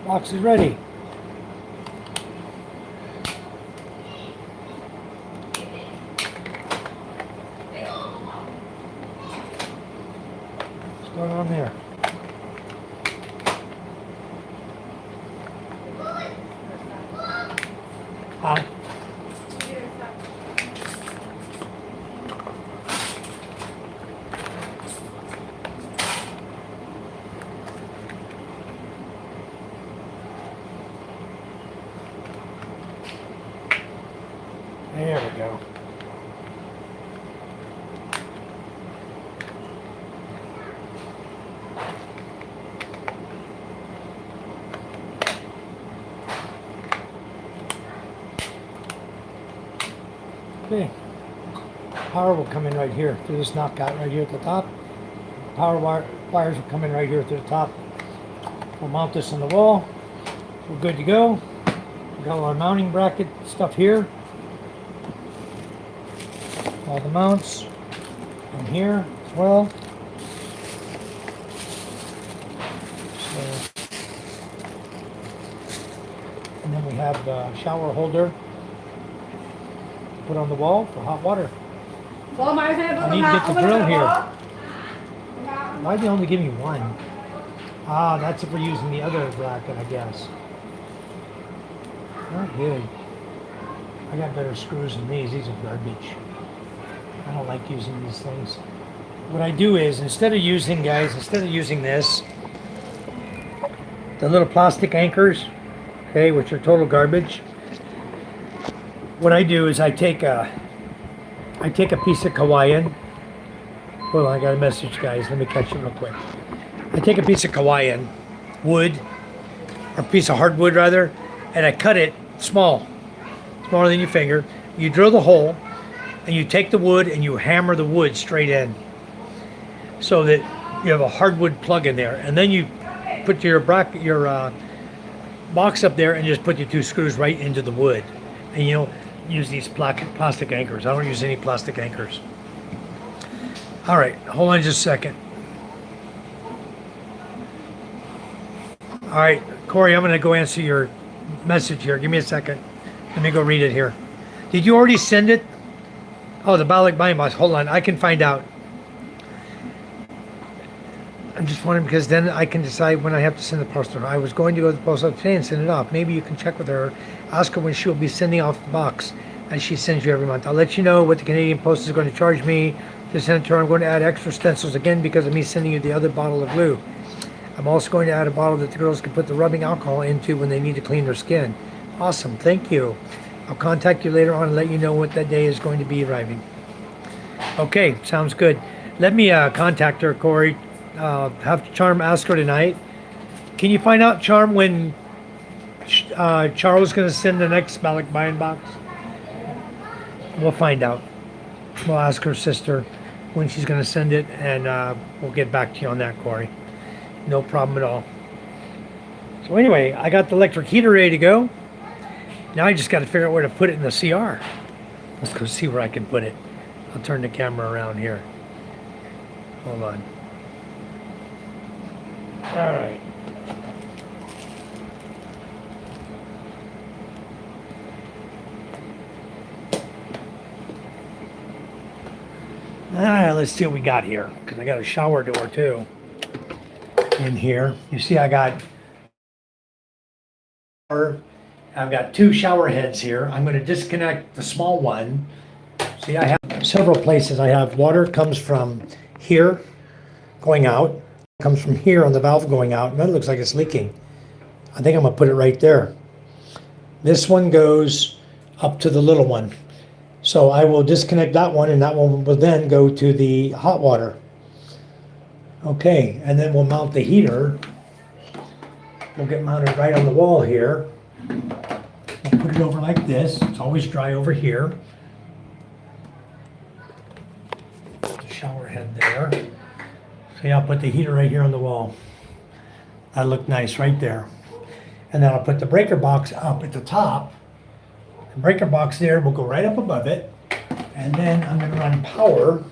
Box is ready. What's going on there? Huh? There we go. Okay. Power will come in right here through this knockout right here at the top. Wires will come in right here through the top. We'll mount this on the wall. We're good to go. We got all our mounting bracket stuff here. All the mounts in here as well. So, and then we have the shower holder put on the wall for hot water. So, may sa'yo I need to get the drill here. Why they only give me one? Ah, that's if we're using the other bracket, I guess. Not good. I got better screws than these. These are garbage. I don't like using these things. What I do is, instead of using this, the little plastic anchors, okay, which are total garbage, what I do is I take a piece of Hawaiian. Hold on, I got a message, guys. Let me catch it real quick. I take a piece of Hawaiian wood, or a piece of hardwood rather, and I cut it small, smaller than your finger. You drill the hole, and you take the wood and you hammer the wood straight in, so that you have a hardwood plug in there, and then you put your box up there and just put your 2 screws right into the wood, and you don't use these plastic anchors. I don't use any plastic anchors. All right, hold on just a second. All right, Corey, I'm going to go answer your message here. Give me a second. Let me go read it here. Did you already send it? Oh, the Balud buying box. Hold on, I can find out. I'm just wondering, because then I can decide when I have to send the parcel. I was going to go to the post office today and send it off. Maybe you can check with her. Ask her when she will be sending off the box, as she sends you every month. I'll let you know what the Canadian Post is going to charge me to send it to her. I'm going to add extra stencils again because of me sending you the other bottle of glue. I'm also going to add a bottle that the girls can put the rubbing alcohol into when they need to clean their skin. Awesome, thank you. I'll contact you later on and let you know what that day is going to be arriving. Okay, sounds good. Let me contact her, Corey. Have Charm ask her tonight. Can you find out, Charm, when Charles is going to send the next Balud buying box? We'll find out. We'll ask her sister when she's going to send it, and we'll get back to you on that, Corey. No problem at all. So anyway, I got the electric heater ready to go. Now I just got to figure out where to put it in the CR. Let's go see where I can put it. I'll turn the camera around here. Hold on. All right. All right, let's see what we got here, because I got a shower door too in here. You see, I've got 2 shower heads here. I'm going to disconnect the small one. See, I have several places. I have water comes from here going out, comes from here on the valve going out, and that looks like it's leaking. I think I'm going to put it right there. This one goes up to the little one. So I will disconnect that one, and that one will then go to the hot water. Okay, and then we'll mount the heater. We'll get mounted right on the wall here. We'll put it over like this. It's always dry over here. Put the shower head there. So yeah, I'll put the heater right here on the wall. That'll look nice right there. And then I'll put the breaker box up at the top. The breaker box there will go right up above it. And then I'm going to run power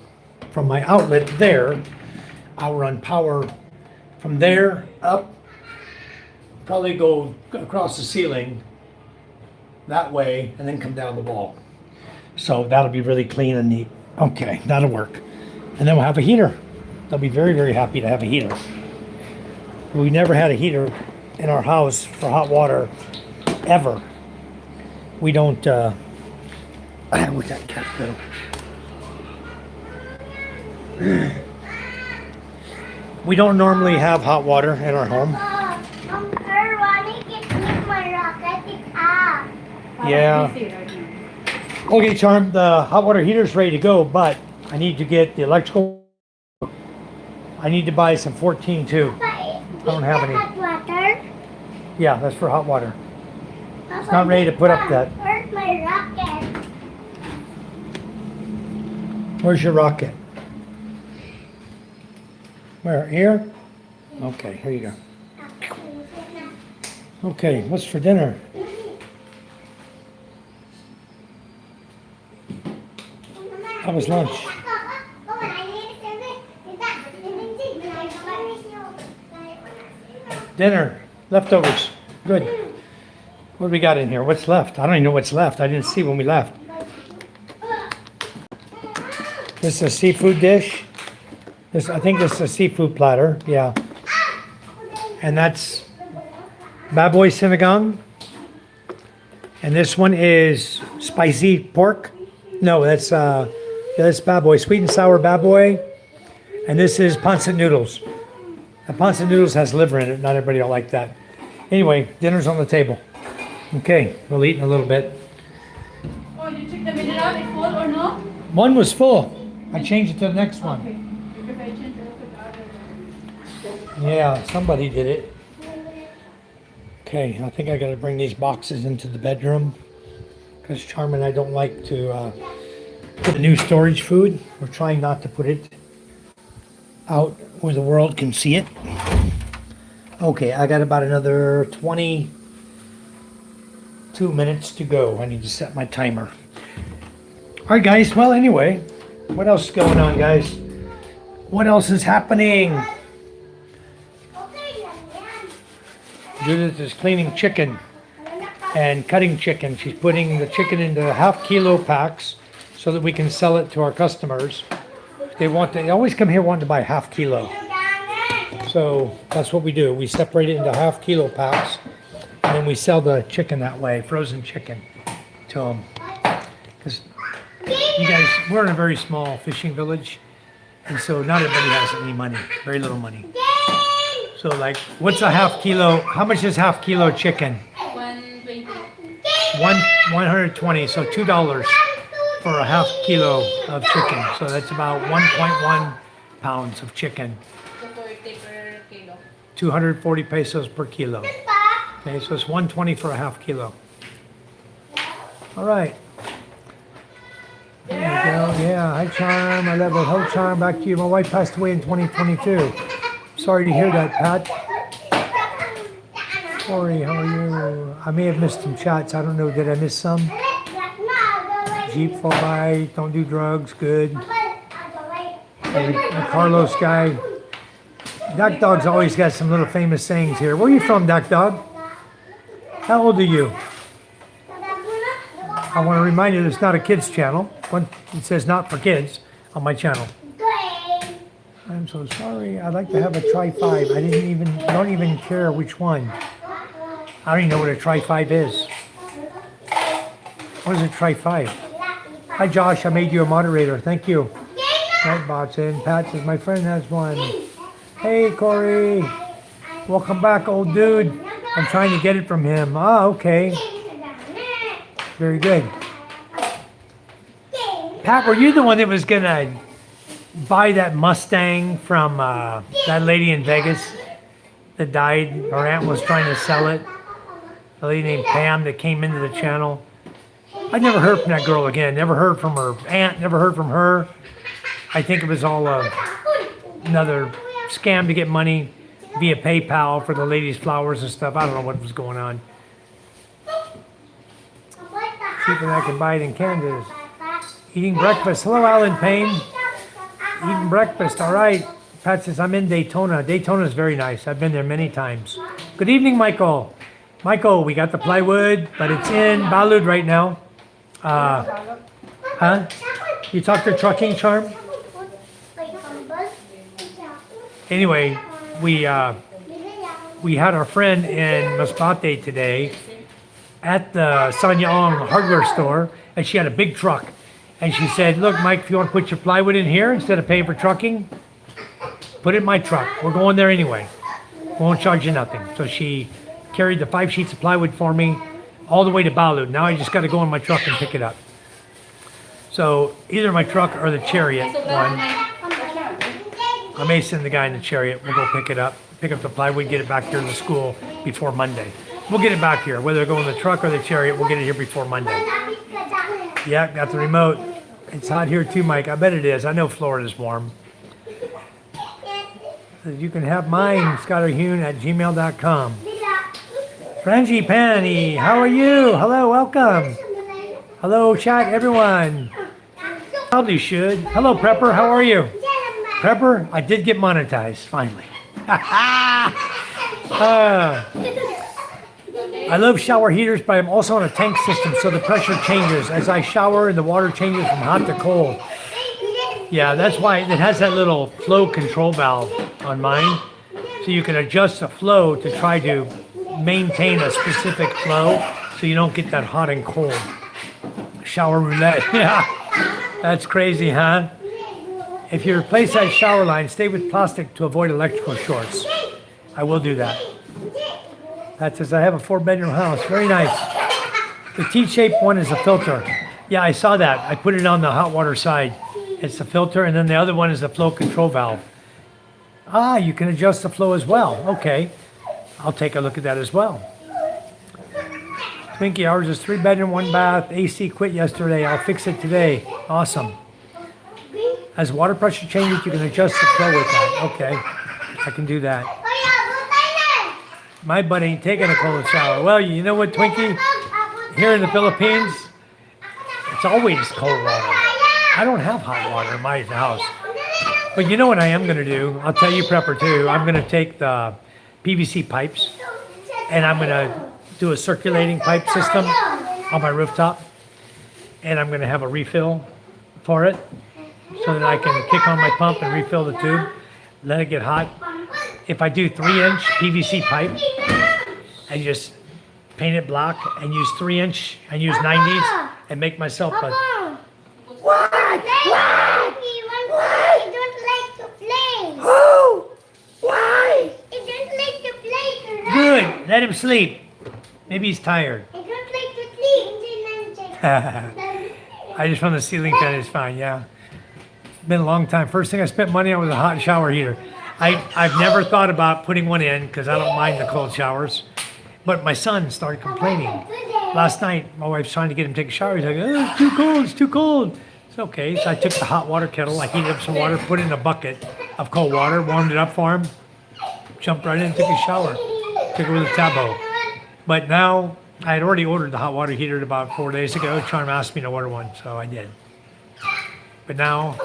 from my outlet there. I'll run power from there up, probably go across the ceiling that way, and then come down the wall. So that'll be really clean and neat. Okay, that'll work. And then we'll have a heater. They'll be very, very happy to have a heater. We never had a heater in our house for hot water, ever. We don't, we got cat though. We don't normally have hot water in our home. Yeah. Okay, Charm, the hot water heater is ready to go, but I need to get the electrical. I need to buy some 14 too. I don't have any. Hot water? Yeah, that's for hot water. It's not ready to put up that. Where's my rocket? Where's your rocket? Where? Here? Okay, here you go. Okay, what's for dinner? How was lunch? Dinner, leftovers. Good. What do we got in here? What's left? I don't even know what's left. I didn't see when we left. This is a seafood dish. I think this is a seafood platter. Yeah. And that's baboy sinigang. And this one is spicy pork. No, that's baboy, sweet and sour baboy. And this is pancit noodles. The pancit noodles has liver in it. Not everybody will like that. Anyway, dinner's on the table. Okay, we'll eat in a little bit. Oh, you check the mineral, it's full or no? One was full. I changed it to the next one. Because I changed it to the other. Yeah, somebody did it. Okay, I think I gotta bring these boxes into the bedroom because Charm and I don't like to put the new storage food. We're trying not to put it out where the world can see it. Okay, I got about another 22 minutes to go. I need to set my timer. All right, guys. Well, anyway, what else is going on, guys? What else is happening? Judith is cleaning chicken and cutting chicken. She's putting the chicken into half-kilo packs so that we can sell it to our customers. They always come here wanting to buy half-kilo. So that's what we do. We separate it into half-kilo packs, and then we sell the chicken that way, frozen chicken, to them. Because you guys, we're in a very small fishing village, and so not everybody has any money, very little money. So like, what's a half-kilo? How much is half-kilo chicken? 120. 120, so $2 for a half-kilo of chicken. So that's about 1.1 pounds of chicken. 240 per kilo. 240 pesos per kilo. Okay, so it's 120 for a half-kilo. All right. There you go. Yeah, hi Charm. I love it. Hello Charm, back to you. My wife passed away in 2022. Sorry to hear that, Pat. Corey, how are you? I may have missed some chats. I don't know. Did I miss some? Jeep fall by. Don't do drugs. Good. The Carlos guy. Duck Dog's always got some little famous sayings here. Where are you from, Duck Dog? How old are you? I want to remind you, it's not a kids channel. It says not for kids on my channel. I'm so sorry. I'd like to have a Tri-5. I don't even care which one. I don't even know what a Tri-5 is. What is a Tri-5? Hi Josh, I made you a moderator. Thank you. Nightbot's in. Pat says my friend has one. Hey Corey. Welcome back, old dude. I'm trying to get it from him. Ah, okay. Very good. Pat, were you the one that was gonna buy that Mustang from that lady in Vegas that died? Her aunt was trying to sell it. A lady named Pam that came into the channel. I never heard from that girl again. Never heard from her aunt. Never heard from her. I think it was all another scam to get money via PayPal for the lady's flowers and stuff. I don't know what was going on. Cheaper than I can buy it in Kansas. Eating breakfast. Hello, Alan Payne. Eating breakfast. All right. Pat says, I'm in Daytona. Daytona is very nice. I've been there many times. Good evening, Michael. Michael, we got the plywood, but it's in Balud right now. Huh? You talked to Trucking Charm? Anyway, we had our friend in Masbate today at the Sanyang hardware store, and she had a big truck. And she said, look, Mike, if you want to put your plywood in here instead of paying for trucking, put it in my truck. We're going there anyway. Won't charge you nothing. So she carried the 5 sheets of plywood for me all the way to Balud. Now I just got to go in my truck and pick it up. So either my truck or the chariot one. I may send the guy in the chariot. We'll go pick it up, pick up the plywood, get it back here to the school before Monday. We'll get it back here. Whether I go in the truck or the chariot, we'll get it here before Monday. Yeah, got the remote. It's hot here too, Mike. I bet it is. I know Florida's warm. You can have mine, ScotterHune@gmail.com. Frangie Panny, how are you? Hello, welcome. Hello, chat, everyone. Probably should. Hello, Prepper, how are you? Prepper, I did get monetized, finally. I love shower heaters, but I'm also on a tank system, so the pressure changes. As I shower, and the water changes from hot to cold. Yeah, that's why it has that little flow control valve on mine. So you can adjust the flow to try to maintain a specific flow so you don't get that hot and cold. Shower roulette. Yeah, that's crazy, huh? If you replace that shower line, stay with plastic to avoid electrical shorts. I will do that. That says I have a 4-bedroom house. Very nice. The T-shaped one is a filter. Yeah, I saw that. I put it on the hot water side. It's the filter, and then the other one is the flow control valve. Ah, you can adjust the flow as well. Okay. I'll take a look at that as well. Twinkie, ours is 3-bedroom, 1-bath. AC quit yesterday. I'll fix it today. Awesome. As water pressure changes, you can adjust the flow with that. Okay. I can do that. My butt ain't taking a cold shower. Well, you know what, Twinkie? Here in the Philippines, it's always cold water. I don't have hot water in my house. But you know what I am going to do? I'll tell you, Prepper, too. I'm going to take the PVC pipes, and I'm going to do a circulating pipe system on my rooftop. And I'm going to have a refill for it so that I can kick on my pump and refill the tube, let it get hot. If I do 3-inch PVC pipe and just paint it black and use 3-inch and use 90s and make myself a... What? He don't like to play. Who? Why? He don't like to play. Good. Let him sleep. Maybe he's tired. He don't like to sleep. I just found the ceiling fan is fine, yeah. It's been a long time. First thing I spent money on was a hot shower heater. I've never thought about putting one in because I don't mind the cold showers. But my son started complaining. Last night, my wife's trying to get him to take a shower. He's like, oh, it's too cold, it's too cold. It's okay. So I took the hot water kettle, I heated up some water, put it in a bucket of cold water, warmed it up for him, jumped right in and took a shower. Took it with a tabo. But now, I had already ordered the hot water heater about 4 days ago. Charm asked me to order one, so I did. But now,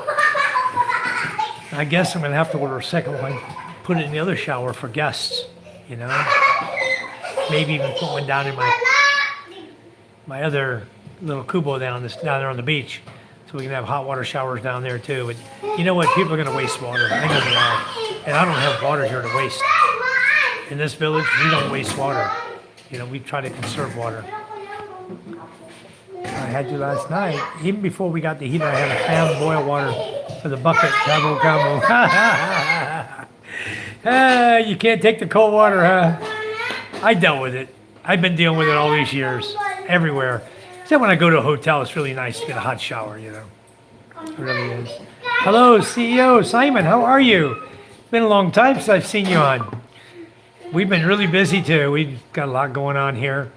I guess I'm going to have to order a second one, put it in the other shower for guests, you know. Maybe even put one down in my other little kubo down there on the beach, so we can have hot water showers down there too. But you know what? People are going to waste water. I know they are. And I don't have water here to waste. In this village, we don't waste water. You know, we try to conserve water. I had to last night. Even before we got the heater, I had a fan boil water for the bucket. Cabo, cabo. You can't take the cold water, huh? I dealt with it. I've been dealing with it all these years, everywhere. Except when I go to a hotel, it's really nice to get a hot shower, you know. It really is. Hello, CEO Simon, how are you? It's been a long time since I've seen you on. We've been really busy too. We've got a lot going on here.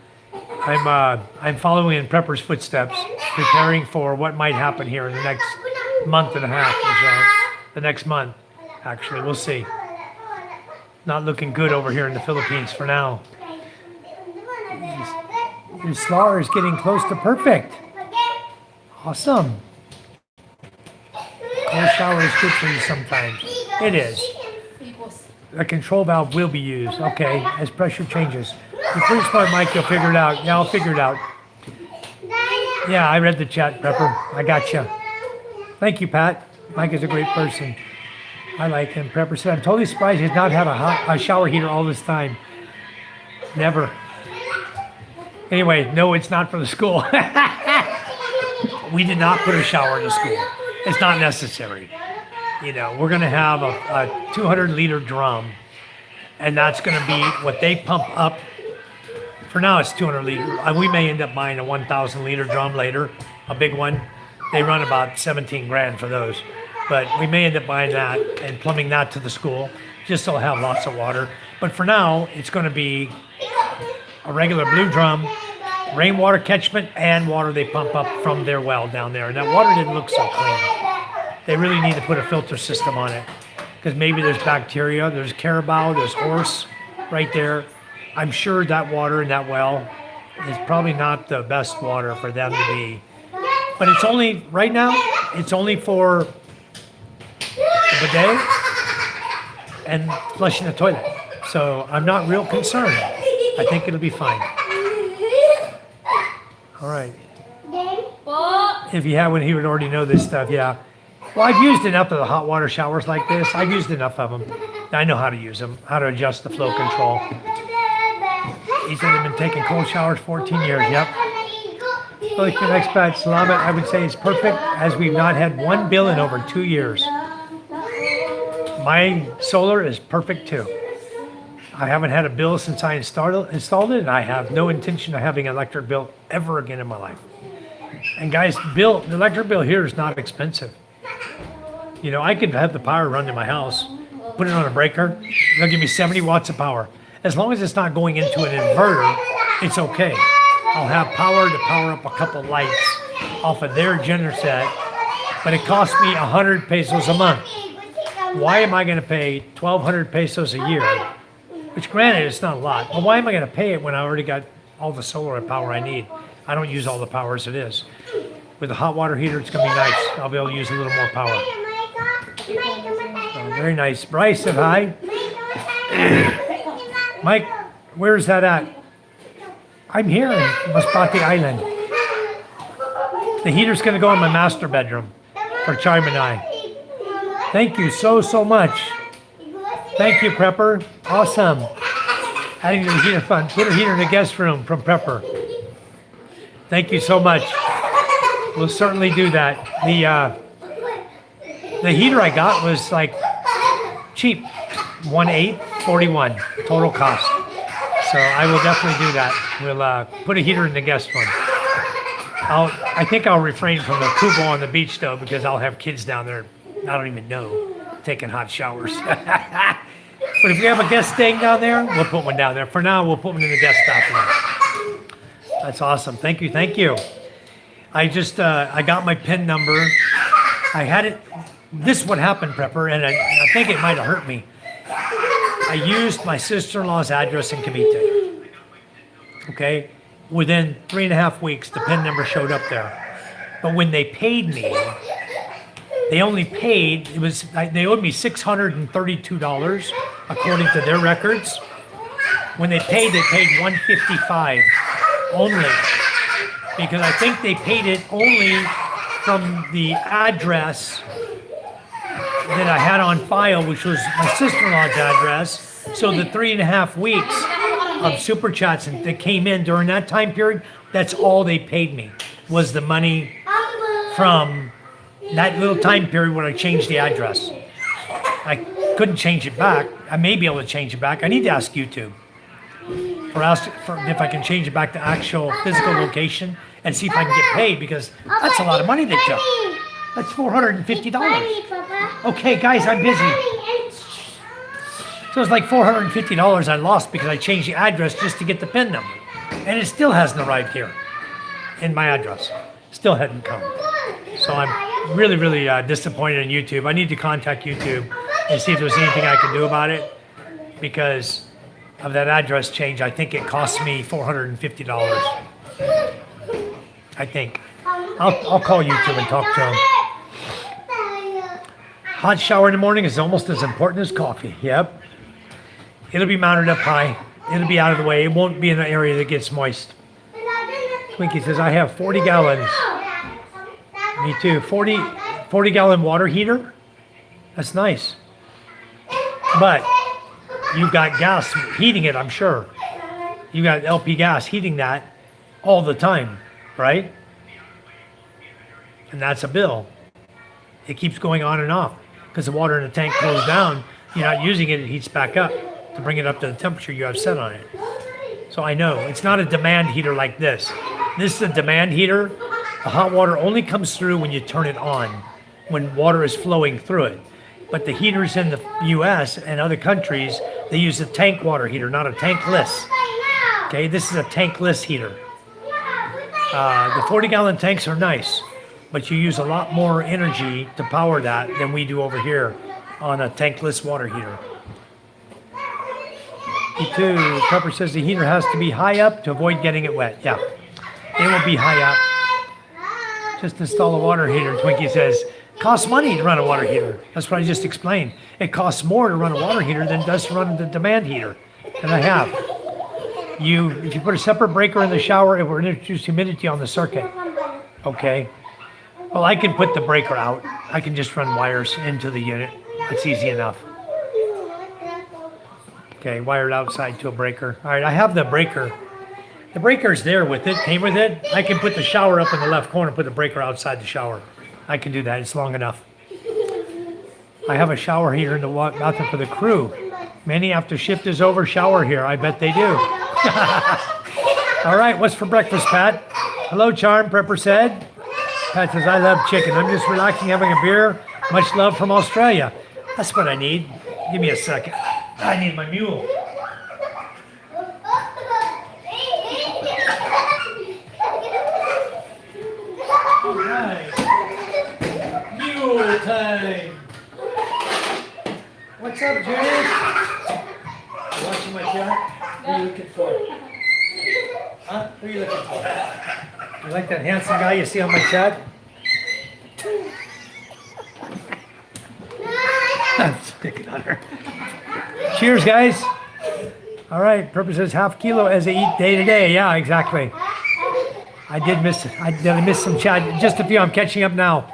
I'm following in Prepper's footsteps, preparing for what might happen here in the next month and a half or so. The next month, actually, we'll see. Not looking good over here in the Philippines for now. Your slaw is getting close to perfect. Awesome. Cold shower is good for you sometimes. It is. A control valve will be used, okay, as pressure changes. You're pretty smart, Mike. You'll figure it out. Yeah, I'll figure it out. Yeah, I read the chat, Prepper. I got you. Thank you, Pat. Mike is a great person. I like him. Prepper said, I'm totally surprised he's not had a shower heater all this time. Never. Anyway, no, it's not for the school. We did not put a shower in the school. It's not necessary. You know, we're going to have a 200-liter drum, and that's going to be what they pump up. For now, it's 200 liter. We may end up buying a 1,000-liter drum later, a big one. They run about 17 grand for those. But we may end up buying that and plumbing that to the school, just so they'll have lots of water. But for now, it's going to be a regular blue drum, rainwater catchment, and water they pump up from their well down there. And that water didn't look so clean. They really need to put a filter system on it, because maybe there's bacteria, there's carabao, there's horse right there. I'm sure that water in that well is probably not the best water for them to be. But it's only, right now, it's only for the bidet and flushing the toilet. So I'm not real concerned. I think it'll be fine. All right. If you haven't, he would already know this stuff, yeah. Well, I've used enough of the hot water showers like this. I've used enough of them. I know how to use them, how to adjust the flow control. He said they've been taking cold showers 14 years. Yep. Philippine Expat, Salamat, I would say it's perfect as we've not had one bill in over 2 years. My solar is perfect too. I haven't had a bill since I installed it, and I have no intention of having an electric bill ever again in my life. And guys, the electric bill here is not expensive. You know, I could have the power run to my house, put it on a breaker, they'll give me 70 watts of power. As long as it's not going into an inverter, it's okay. I'll have power to power up a couple lights off of their generator set, but it costs me 100 pesos a month. Why am I going to pay 1,200 pesos a year? Which granted, it's not a lot, but why am I going to pay it when I already got all the solar power I need? I don't use all the power as it is. With the hot water heater, it's going to be nice. I'll be able to use a little more power. Oh, very nice. Bryce said hi. Mike, where's that at? I'm here in Masbate Island. The heater's going to go in my master bedroom for Charm and I. Thank you so much. Thank you, Prepper. Awesome. Adding to the heater fund. Put a heater in the guest room from Prepper. Thank you so much. We'll certainly do that. The heater I got was like cheap. 1,841 total cost. So I will definitely do that. We'll put a heater in the guest room. I think I'll refrain from the kubo on the beach though, because I'll have kids down there I don't even know taking hot showers. But if we have a guest staying down there, we'll put one down there. For now, we'll put one in the guest bathroom. That's awesome. Thank you. Thank you. I just, I got my PIN number. I had it. This is what happened, Prepper, and I think it might have hurt me. I used my sister-in-law's address in Cavite. Okay? Within 3.5 weeks, the PIN number showed up there. But when they paid me, they only paid, they owed me $632 according to their records. When they paid $155 only. Because I think they paid it only from the address that I had on file, which was my sister-in-law's address. So the 3.5 weeks of super chats that came in during that time period, that's all they paid me, was the money from that little time period when I changed the address. I couldn't change it back. I may be able to change it back. I need to ask YouTube for if I can change it back to actual physical location and see if I can get paid, because that's a lot of money they took. That's $450. Okay, guys, I'm busy. So it's like $450 I lost because I changed the address just to get the PIN number. And it still hasn't arrived here in my address. Still hadn't come. So I'm really, really disappointed in YouTube. I need to contact YouTube and see if there's anything I can do about it, because of that address change. I think it cost me $450. I think. I'll call YouTube and talk to them. Hot shower in the morning is almost as important as coffee. Yep. It'll be mounted up high. It'll be out of the way. It won't be in an area that gets moist. Twinkie says, I have 40 gallons. Me too. 40 gallon water heater. That's nice. But you've got gas heating it, I'm sure. You got LP gas heating that all the time, right? And that's a bill. It keeps going on and off because the water in the tank cools down. You're not using it, it heats back up to bring it up to the temperature you have set on it. So I know it's not a demand heater like this. This is a demand heater. The hot water only comes through when you turn it on, when water is flowing through it. But the heaters in the US and other countries, they use a tank water heater, not a tankless. Okay, this is a tankless heater. The 40-gallon tanks are nice, but you use a lot more energy to power that than we do over here on a tankless water heater. E2, Pepper says the heater has to be high up to avoid getting it wet. Yeah, it will be high up. Just install a water heater, Twinkie says. Costs money to run a water heater. That's what I just explained. It costs more to run a water heater than it does to run the demand heater. And I have. If you put a separate breaker in the shower, it will introduce humidity on the circuit. Okay. Well, I can put the breaker out. I can just run wires into the unit. It's easy enough. Okay, wired outside to a breaker. All right, I have the breaker. The breaker's there with it, came with it. I can put the shower up in the left corner, put the breaker outside the shower. I can do that, it's long enough. I have a shower heater in the bathroom for the crew. Many after shift is over, shower here. I bet they do. All right, what's for breakfast, Pat? Hello, Charm, Prepper said. Pat says, I love chicken. I'm just relaxing, having a beer. Much love from Australia. That's what I need. Give me a second. I need my mule. All right. Mule time. What's up, James? You watching my chat? What are you looking for? Huh? What are you looking for? You like that handsome guy you see on my chat? I'm sticking on her. Cheers, guys. All right, Purpose says half kilo as I eat day to day. Yeah, exactly. I did miss some chat. Just a few. I'm catching up now.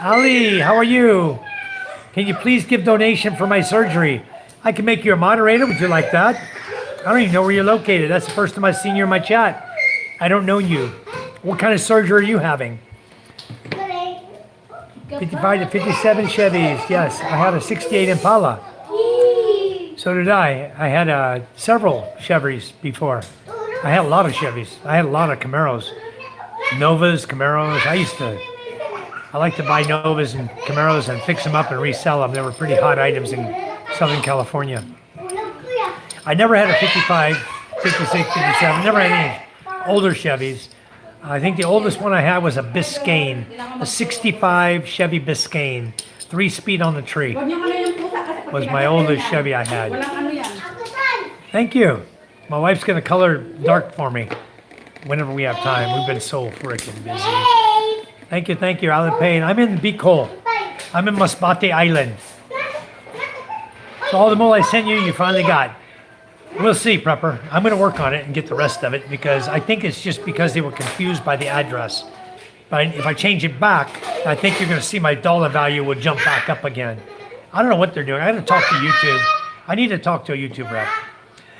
Ali, how are you? Can you please give donation for my surgery? I can make you a moderator. Would you like that? I don't even know where you're located. That's the first time I've seen you in my chat. I don't know you. What kind of surgery are you having? 55 to 57 Chevys. Yes, I had a 68 Impala. So did I. I had several Chevys before. I had a lot of Chevys. I had a lot of Camaros. Novas, Camaros. I like to buy Novas and Camaros and fix them up and resell them. They were pretty hot items in Southern California. I never had a 55, 56, 57. Never had any older Chevys. I think the oldest one I had was a Biscayne, a 65 Chevy Biscayne, 3-speed on the tree. Was my oldest Chevy I had. Thank you. My wife's gonna color dark for me whenever we have time. We've been so freaking busy. Thank you, Alan Payne. I'm in Bicol. I'm in Masbate Island. So all the mole I sent you, you finally got. We'll see, Prepper. I'm going to work on it and get the rest of it because I think it's just because they were confused by the address. But if I change it back, I think you're going to see my dollar value will jump back up again. I don't know what they're doing. I got to talk to YouTube. I need to talk to a YouTube rep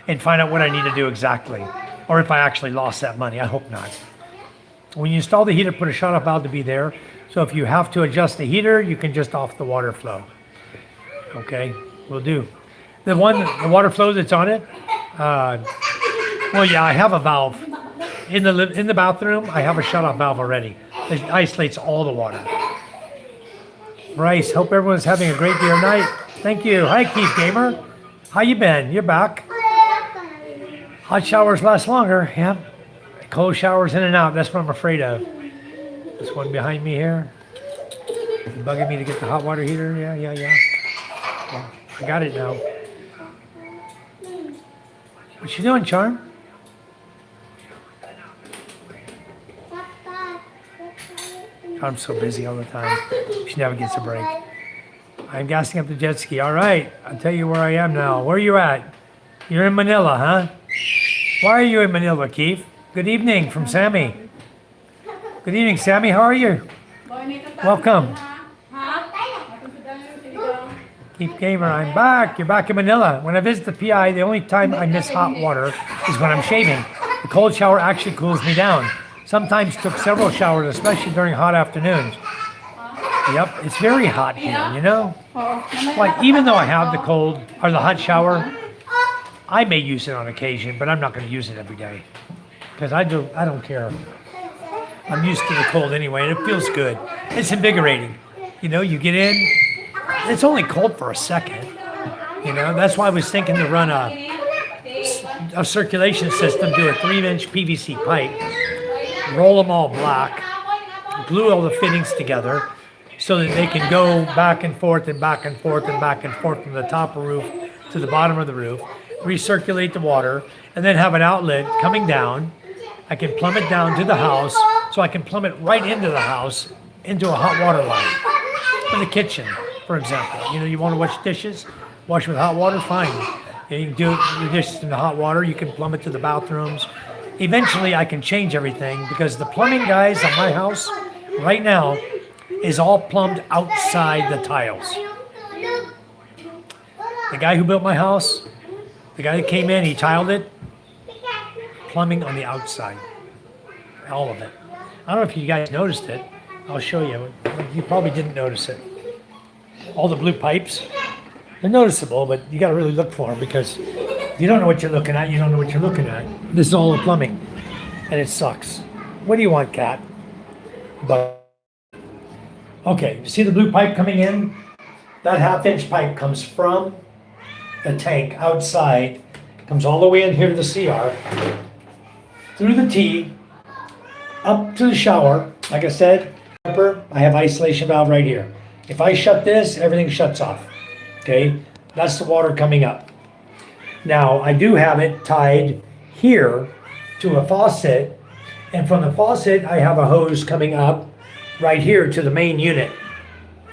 and find out what I need to do exactly. Or if I actually lost that money. I hope not. When you install the heater, put a shut-off valve to be there. So if you have to adjust the heater, you can just off the water flow. Okay, will do. The water flow that's on it, well, yeah, I have a valve. In the bathroom, I have a shut-off valve already. It isolates all the water. Bryce, hope everyone's having a great day or night. Thank you. Hi, Keith Gamer. How you been? You're back. Hot showers last longer. Yep. Cold showers in and out. That's what I'm afraid of. This one behind me here. Bugging me to get the hot water heater. Yeah. Well, I got it now. What you doing, Charm? I'm so busy all the time. She never gets a break. I'm gassing up the jet ski. All right. I'll tell you where I am now. Where are you at? You're in Manila, huh? Why are you in Manila, Keith? Good evening from Sammy. Good evening, Sammy. How are you? Welcome. Keith Gamer, I'm back. You're back in Manila. When I visit the PI, the only time I miss hot water is when I'm shaving. The cold shower actually cools me down. Sometimes took several showers, especially during hot afternoons. Yep, it's very hot here, you know? Like, even though I have the cold, or the hot shower, I may use it on occasion, but I'm not going to use it every day. Because I don't care. I'm used to the cold anyway, and it feels good. It's invigorating. You know, you get in, it's only cold for a second. You know, that's why I was thinking to run a circulation system, do a 3-inch PVC pipe, roll them all black, glue all the fittings together so that they can go back and forth and back and forth and back and forth from the top of the roof to the bottom of the roof, recirculate the water, and then have an outlet coming down. I can plumb it down to the house, so I can plumb it right into the house, into a hot water line for the kitchen, for example. You know, you want to wash dishes, wash with hot water, fine. And you can do the dishes in the hot water, you can plumb it to the bathrooms. Eventually, I can change everything because the plumbing guys at my house right now is all plumbed outside the tiles. The guy who built my house, the guy that came in, he tiled it. Plumbing on the outside. All of it. I don't know if you guys noticed it. I'll show you. You probably didn't notice it. All the blue pipes, they're noticeable, but you got to really look for them because if you don't know what you're looking at, you don't know what you're looking at. This is all the plumbing, and it sucks. What do you want, Cat? But okay, you see the blue pipe coming in? That half-inch pipe comes from the tank outside, comes all the way in here to the CR, through the T, up to the shower. Like I said, I have isolation valve right here. If I shut this, everything shuts off. Okay, that's the water coming up. Now, I do have it tied here to a faucet, and from the faucet, I have a hose coming up right here to the main unit.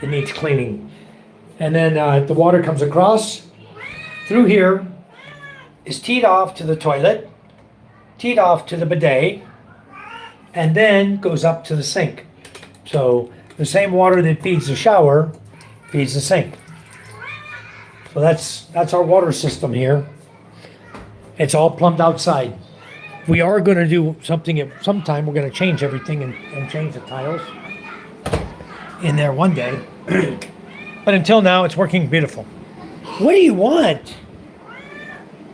It needs cleaning. And then the water comes across through here, is teed off to the toilet, teed off to the bidet, and then goes up to the sink. So the same water that feeds the shower feeds the sink. So that's our water system here. It's all plumbed outside. We are going to do something at some time. We're going to change everything and change the tiles in there one day. But until now, it's working beautiful. What do you want?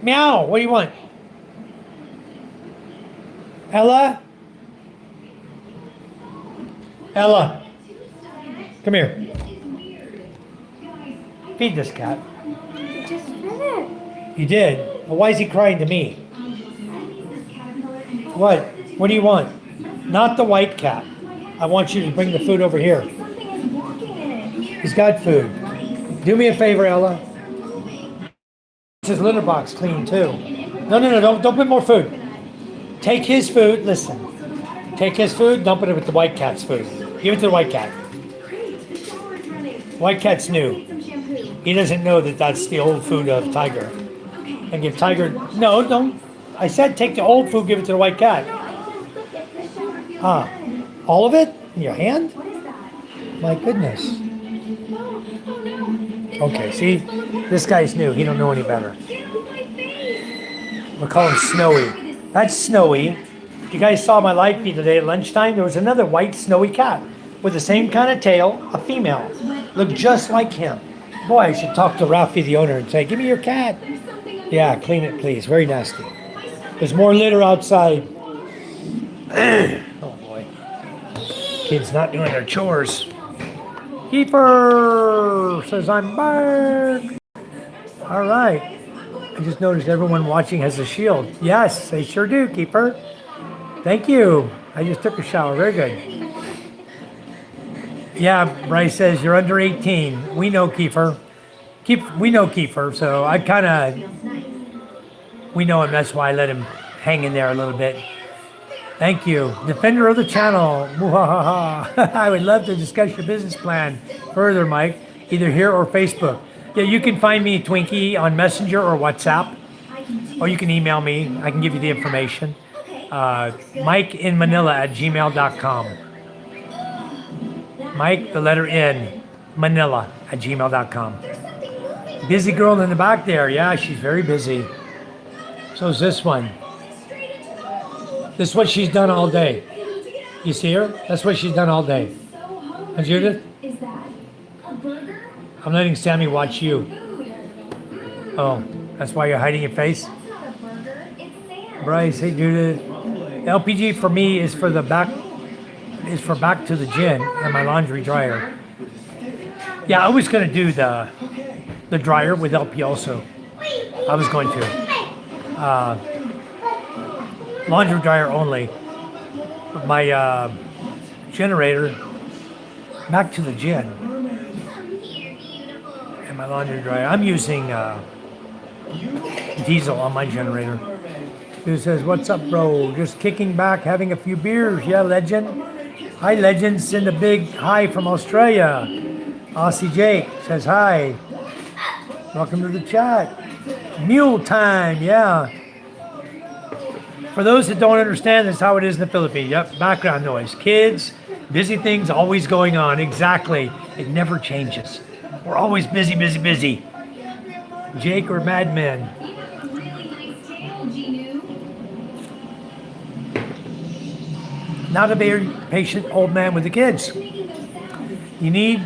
Meow, what do you want? Ella? Ella, come here. Feed this cat. Just fed it. You did? Well, why is he crying to me? What? What do you want? Not the white cat. I want you to bring the food over here. He's got food. Do me a favor, Ella. His litter box clean too. No, don't put more food. Take his food, listen. Take his food, dump it with the white cat's food. Give it to the white cat. White cat's new. He doesn't know that that's the old food of Tiger. And give Tiger, no, don't. I said take the old food, give it to the white cat. All of it? In your hand? My goodness. Okay, see? This guy's new. He don't know any better. We'll call him Snowy. That's Snowy. You guys saw my live feed today at lunchtime. There was another white snowy cat with the same kind of tail, a female. Looked just like him. Boy, I should talk to Ralphie, the owner, and say, give me your cat. Yeah, clean it, please. Very nasty. There's more litter outside. Oh, boy. Kids not doing their chores. Keeper says, I'm back. All right. I just noticed everyone watching has a shield. Yes, they sure do, Keeper. Thank you. I just took a shower. Very good. Yeah, Bryce says you're under 18. We know Kiefer. We know Kiefer, so I kind of, we know him. That's why I let him hang in there a little bit. Thank you. Defender of the channel. I would love to discuss your business plan further, Mike, either here or Facebook. Yeah, you can find me, Twinkie, on Messenger or WhatsApp, or you can email me. I can give you the information. MikeInManila@gmail.com. Mike, the letter N, Manila@gmail.com. Busy girl in the back there. Yeah, she's very busy. So is this one. This is what she's done all day. You see her? That's what she's done all day. And Judith? I'm letting Sammy watch you. Oh, that's why you're hiding your face? Bryce, hey Judith. LPG for me is for the back, is for back to the gin and my laundry dryer. Yeah, I was gonna do the dryer with LP also. I was going to. Laundry dryer only. My generator back to the gin and my laundry dryer. I'm using diesel on my generator. Who says, what's up, bro? Just kicking back, having a few beers. Yeah, legend. Hi, legend. Send a big hi from Australia. Aussie Jake says hi. Welcome to the chat. Mule time, yeah. For those that don't understand, that's how it is in the Philippines. Yep, background noise. Kids, Busy things always going on. Exactly. It never changes. We're always busy, busy, busy. Jake or Madman? Not a very patient old man with the kids. You need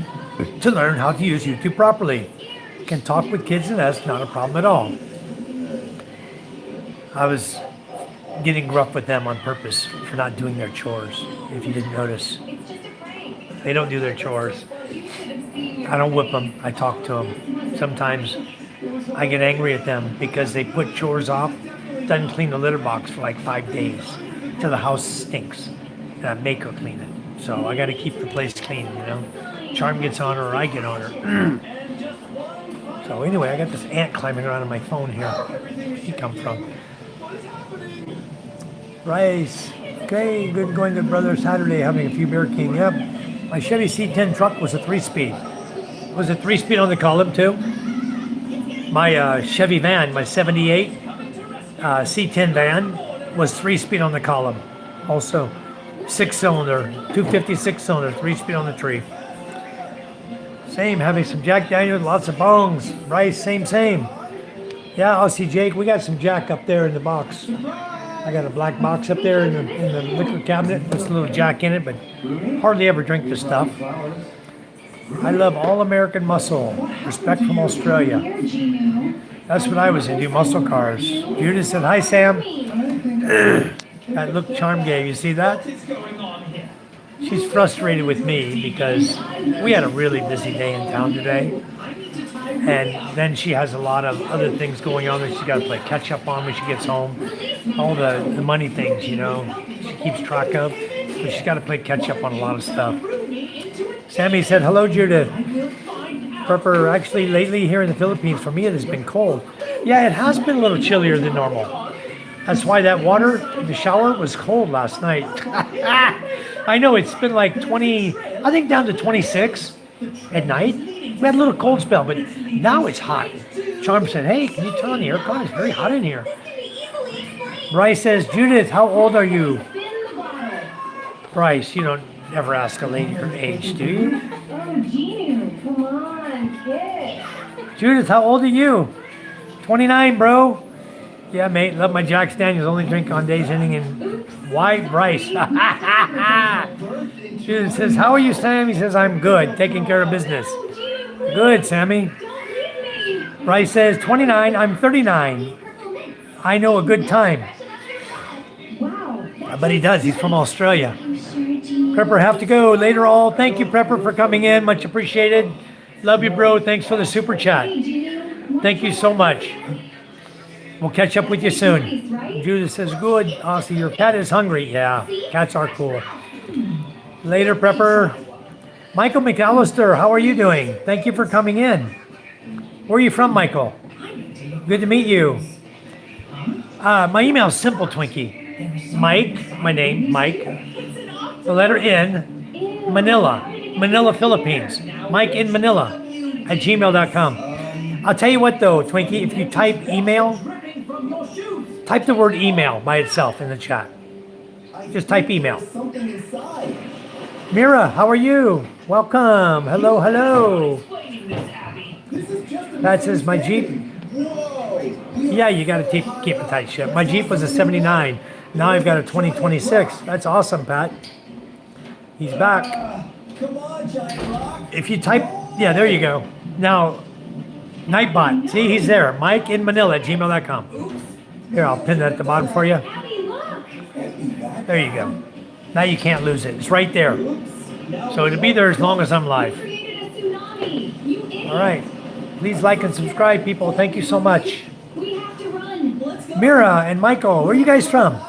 to learn how to use YouTube properly. Can talk with kids and us, not a problem at all. I was getting gruff with them on purpose for not doing their chores, if you didn't notice. They don't do their chores. I don't whip them, I talk to them. Sometimes I get angry at them because they put chores off, doesn't clean the litter box for like 5 days till the house stinks. And I make her clean it. So I gotta keep the place clean, you know. Charm gets on her or I get on her. So anyway, I got this ant climbing around on my phone here. Where'd he come from? Rice. Okay, good brother. Saturday having a few Beer King. Yep. My Chevy C10 truck was a 3-speed. Was it 3-speed on the column too? My Chevy van, my 78 C10 van was 3-speed on the column. Also 6-cylinder, 250 6-cylinder, 3-speed on the tree. Same, having some Jack Daniels, lots of bongs. Rice, same. Yeah, I'll see Jake. We got some Jack up there in the box. I got a black box up there in the liquor cabinet. There's a little Jack in it, but hardly ever drink the stuff. I love all American muscle. Respect from Australia. That's what I was into, muscle cars. Judith said, hi, Sam. That look Charm gave, you see that? She's frustrated with me because we had a really busy day in town today. And then she has a lot of other things going on that she's got to play catch up on when she gets home. All the money things, you know, she keeps track of. But she's got to play catch up on a lot of stuff. Sammy said, hello, Judith. Prepper, actually, lately here in the Philippines, for me, it has been cold. Yeah, it has been a little chillier than normal. That's why that water in the shower was cold last night. I know, it's been like 20, I think down to 26 at night. We had a little cold spell, but now it's hot. Charm said, hey, can you turn on the aircon? It's very hot in here. Bryce says, Judith, how old are you? Bryce, you don't ever ask a lady her age, do you? Come on, kid. Judith, how old are you? 29, bro. Yeah, mate, love my Jack Daniels. Only drink on days ending in white. Bryce. Judith says, how are you, Sam? He says, I'm good, taking care of business. Good, Sammy. Bryce says, 29, I'm 39. I know a good time. But he does, he's from Australia. Prepper, have to go later all. Thank you, Prepper, for coming in. Much appreciated. Love you, bro. Thanks for the super chat. Thank you so much. We'll catch up with you soon. Judith says, good. Aussie, your cat is hungry. Yeah, cats are cool. Later, Prepper. Michael McAllister, how are you doing? Thank you for coming in. Where are you from, Michael? Good to meet you. My email is simple, Twinkie. Mike, my name, Mike. The letter N, Manila, Philippines. Mike in Manila at gmail.com. I'll tell you what though, Twinkie, if you type email, type the word email by itself in the chat. Just type email. Mira, how are you? Welcome. Hello. That says my Jeep. Yeah, you got to keep a tight ship. My Jeep was a 79. Now I've got a 2026. That's awesome, Pat. He's back. If you type, yeah, there you go. Now, Nightbot, see, he's there. Mike in Manila at gmail.com. Here, I'll pin that at the bottom for you. There you go. Now you can't lose it. It's right there. So it'll be there as long as I'm live. All right. Please like and subscribe, people. Thank you so much. Mira and Michael, where are you guys from?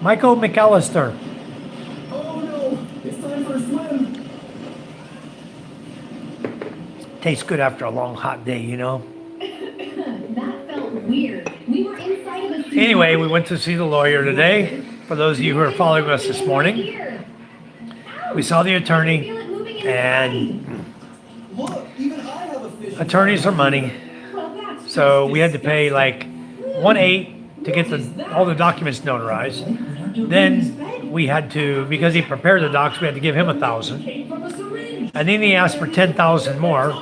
Michael McAllister. Tastes good after a long, hot day, you know? That felt weird. We were inside of a Anyway, we went to see the lawyer today. For those of you who are following us this morning, we saw the attorney, and attorneys are money. So we had to pay like $1.8 to get all the documents notarized. Then we had to, because he prepared the docs, we had to give him 1,000. And then he asked for 10,000 more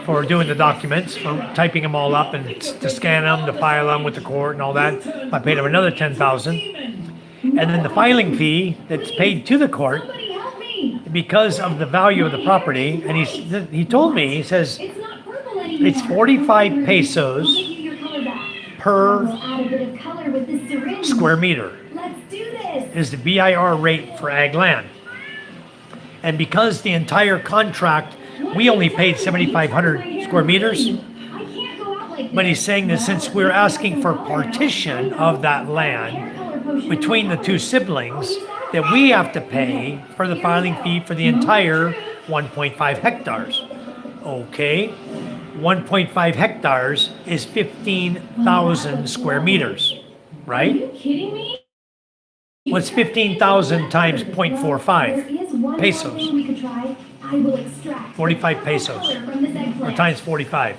for doing the documents, for typing them all up and to scan them, to file them with the court and all that. I paid him another 10,000. And then the filing fee that's paid to the court because of the value of the property. And he told me, he says, it's 45 pesos per square meter is the BIR rate for ag land. And because the entire contract, we only paid 7,500 square meters, but he's saying that since we're asking for partition of that land between the two siblings, that we have to pay for the filing fee for the entire 1.5 hectares. Okay, 1.5 hectares is 15,000 square meters, right? Are you kidding me? What's 15,000 times 0.45 pesos? We could try. I will extract 45 pesos, from this or eggplant. times 45.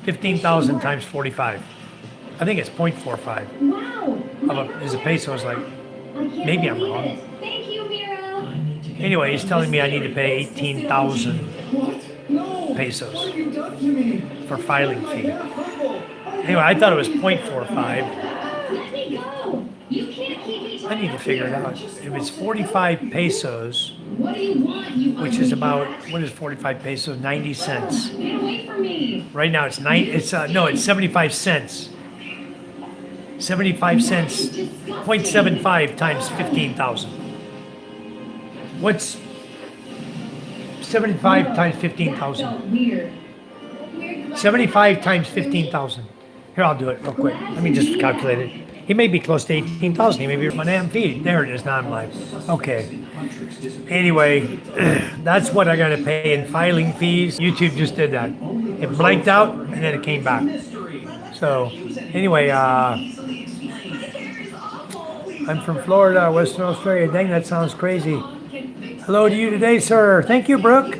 15,000 times 45. I think it's 0.45. Wow. Is a peso is like, I can't maybe I'm believe wrong. it. Thank you, Mira. Anyway, he's telling me I need to pay 18,000 pesos for filing fee. Anyway, I thought it was 0.45. Let me go. You can't keep me. I need to figure it out. If it's 45 pesos, What do you want? You which is about, what is 45 pesos? 90 cents. Get away from me. Right now it's it's 75 cents. 75 cents, 0.75 times 15,000. What's 75 times 15,000? Weird. 75 times 15,000. Here, I'll do it real quick. Let me just calculate it. He may be close to 18,000. He may be my damn feet. There it is. Now I'm live. Okay. Anyway, that's what I got to pay in filing fees. YouTube just did that. It blanked out and then it came back. So, anyway, I'm from Florida, Western Australia. Dang, that sounds crazy. Hello to you today, sir. Thank you, Brooke.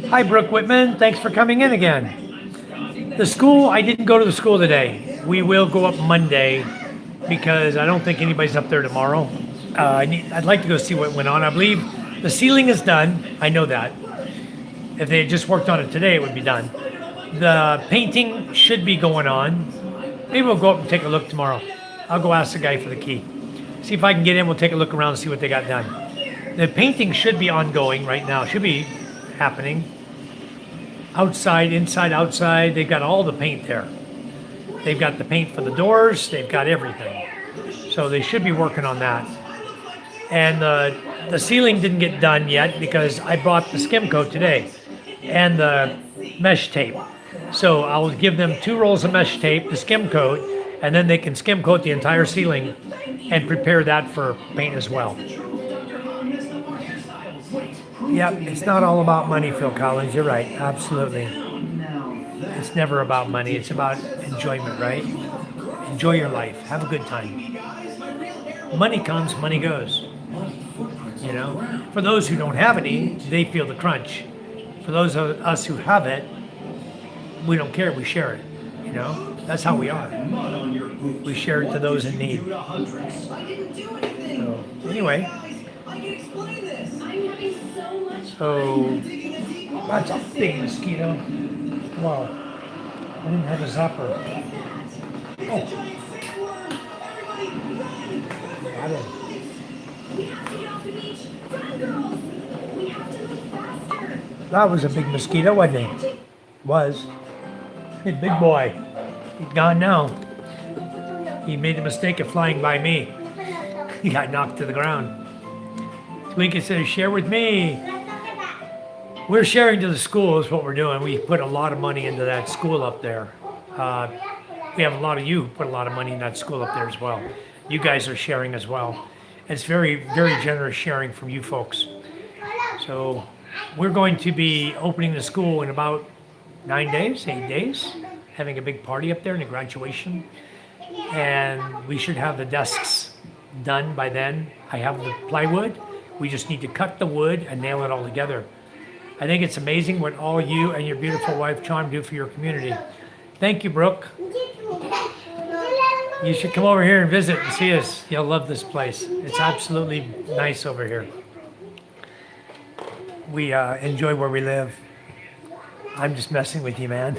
Hi, Brooke Whitman. Thanks for coming in again. The school, I didn't go to the school today. We will go up Monday because I don't think anybody's up there tomorrow. I'd like to go see what went on. I believe the ceiling is done. I know that. If they had just worked on it today, it would be done. The painting should be going on. Maybe we'll go up and take a look tomorrow. I'll go ask the guy for the key. See if I can get in. We'll take a look around and see what they got done. The painting should be ongoing right now. Should be happening. Outside, inside, outside. They've got all the paint there. They've got the paint for the doors. They've got everything. So they should be working on that. And the ceiling didn't get done yet because I bought the skim coat today and the mesh tape. So I'll give them 2 rolls of mesh tape, the skim coat, and then they can skim coat the entire ceiling and prepare that for paint as well. Yep, it's not all about money, Phil Collins. You're right, absolutely. It's never about money. It's about enjoyment, right? Enjoy your life. Have a good time. Money comes, money goes. You know, for those who don't have any, they feel the crunch. For those of us who have it, we don't care. We share it. You know, that's how we are. We share it to those in need. So, anyway. So, that's a big mosquito. Wow. I didn't have a zapper. Oh. Got it. That was a big mosquito, wasn't it? Was. Hey, big boy. He's gone now. He made the mistake of flying by me. He got knocked to the ground. Lincoln says, share with me. We're sharing to the school is what we're doing. We put a lot of money into that school up there. We have a lot of you who put a lot of money in that school up there as well. You guys are sharing as well. It's very, very generous sharing from you folks. So we're going to be opening the school in about 8 days, having a big party up there and a graduation. And we should have the desks done by then. I have the plywood. We just need to cut the wood and nail it all together. I think it's amazing what all you and your beautiful wife, Charm, do for your community. Thank you, Brooke. You should come over here and visit and see us. You'll love this place. It's absolutely nice over here. We enjoy where we live. I'm just messing with you, man.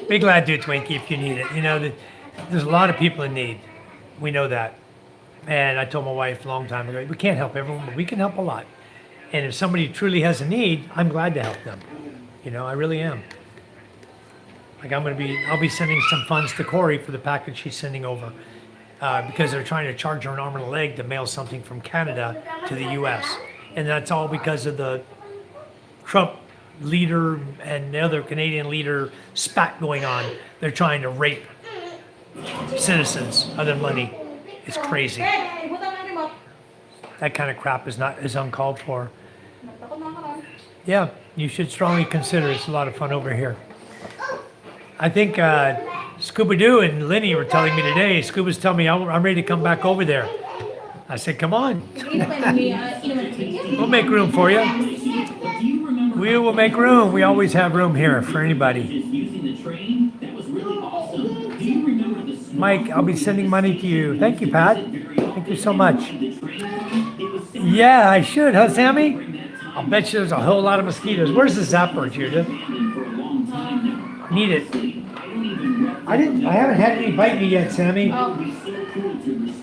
Be glad to, Twinkie, if you need it. You know, there's a lot of people in need. We know that. And I told my wife a long time ago, we can't help everyone, but we can help a lot. And if somebody truly has a need, I'm glad to help them. You know, I really am. Like I'll be sending some funds to Corey for the package she's sending over because they're trying to charge her an arm and a leg to mail something from Canada to the U.S. And that's all because of the Trump leader and the other Canadian leader spat going on. They're trying to rape citizens of their money. It's crazy. That kind of crap is uncalled for. Yeah, you should strongly consider. It's a lot of fun over here. I think Scooby-Doo and Lenny were telling me today. Scuba's telling me I'm ready to come back over there. I said, come on. We'll make room for you. We will make room. We always have room here for anybody. Mike, I'll be sending money to you. Thank you, Pat. Thank you so much. Yeah, I should, huh, Sammy? I'll bet you there's a whole lot of mosquitoes. Where's the zapper, Judith? Need it. I haven't had any bite me yet, Sammy.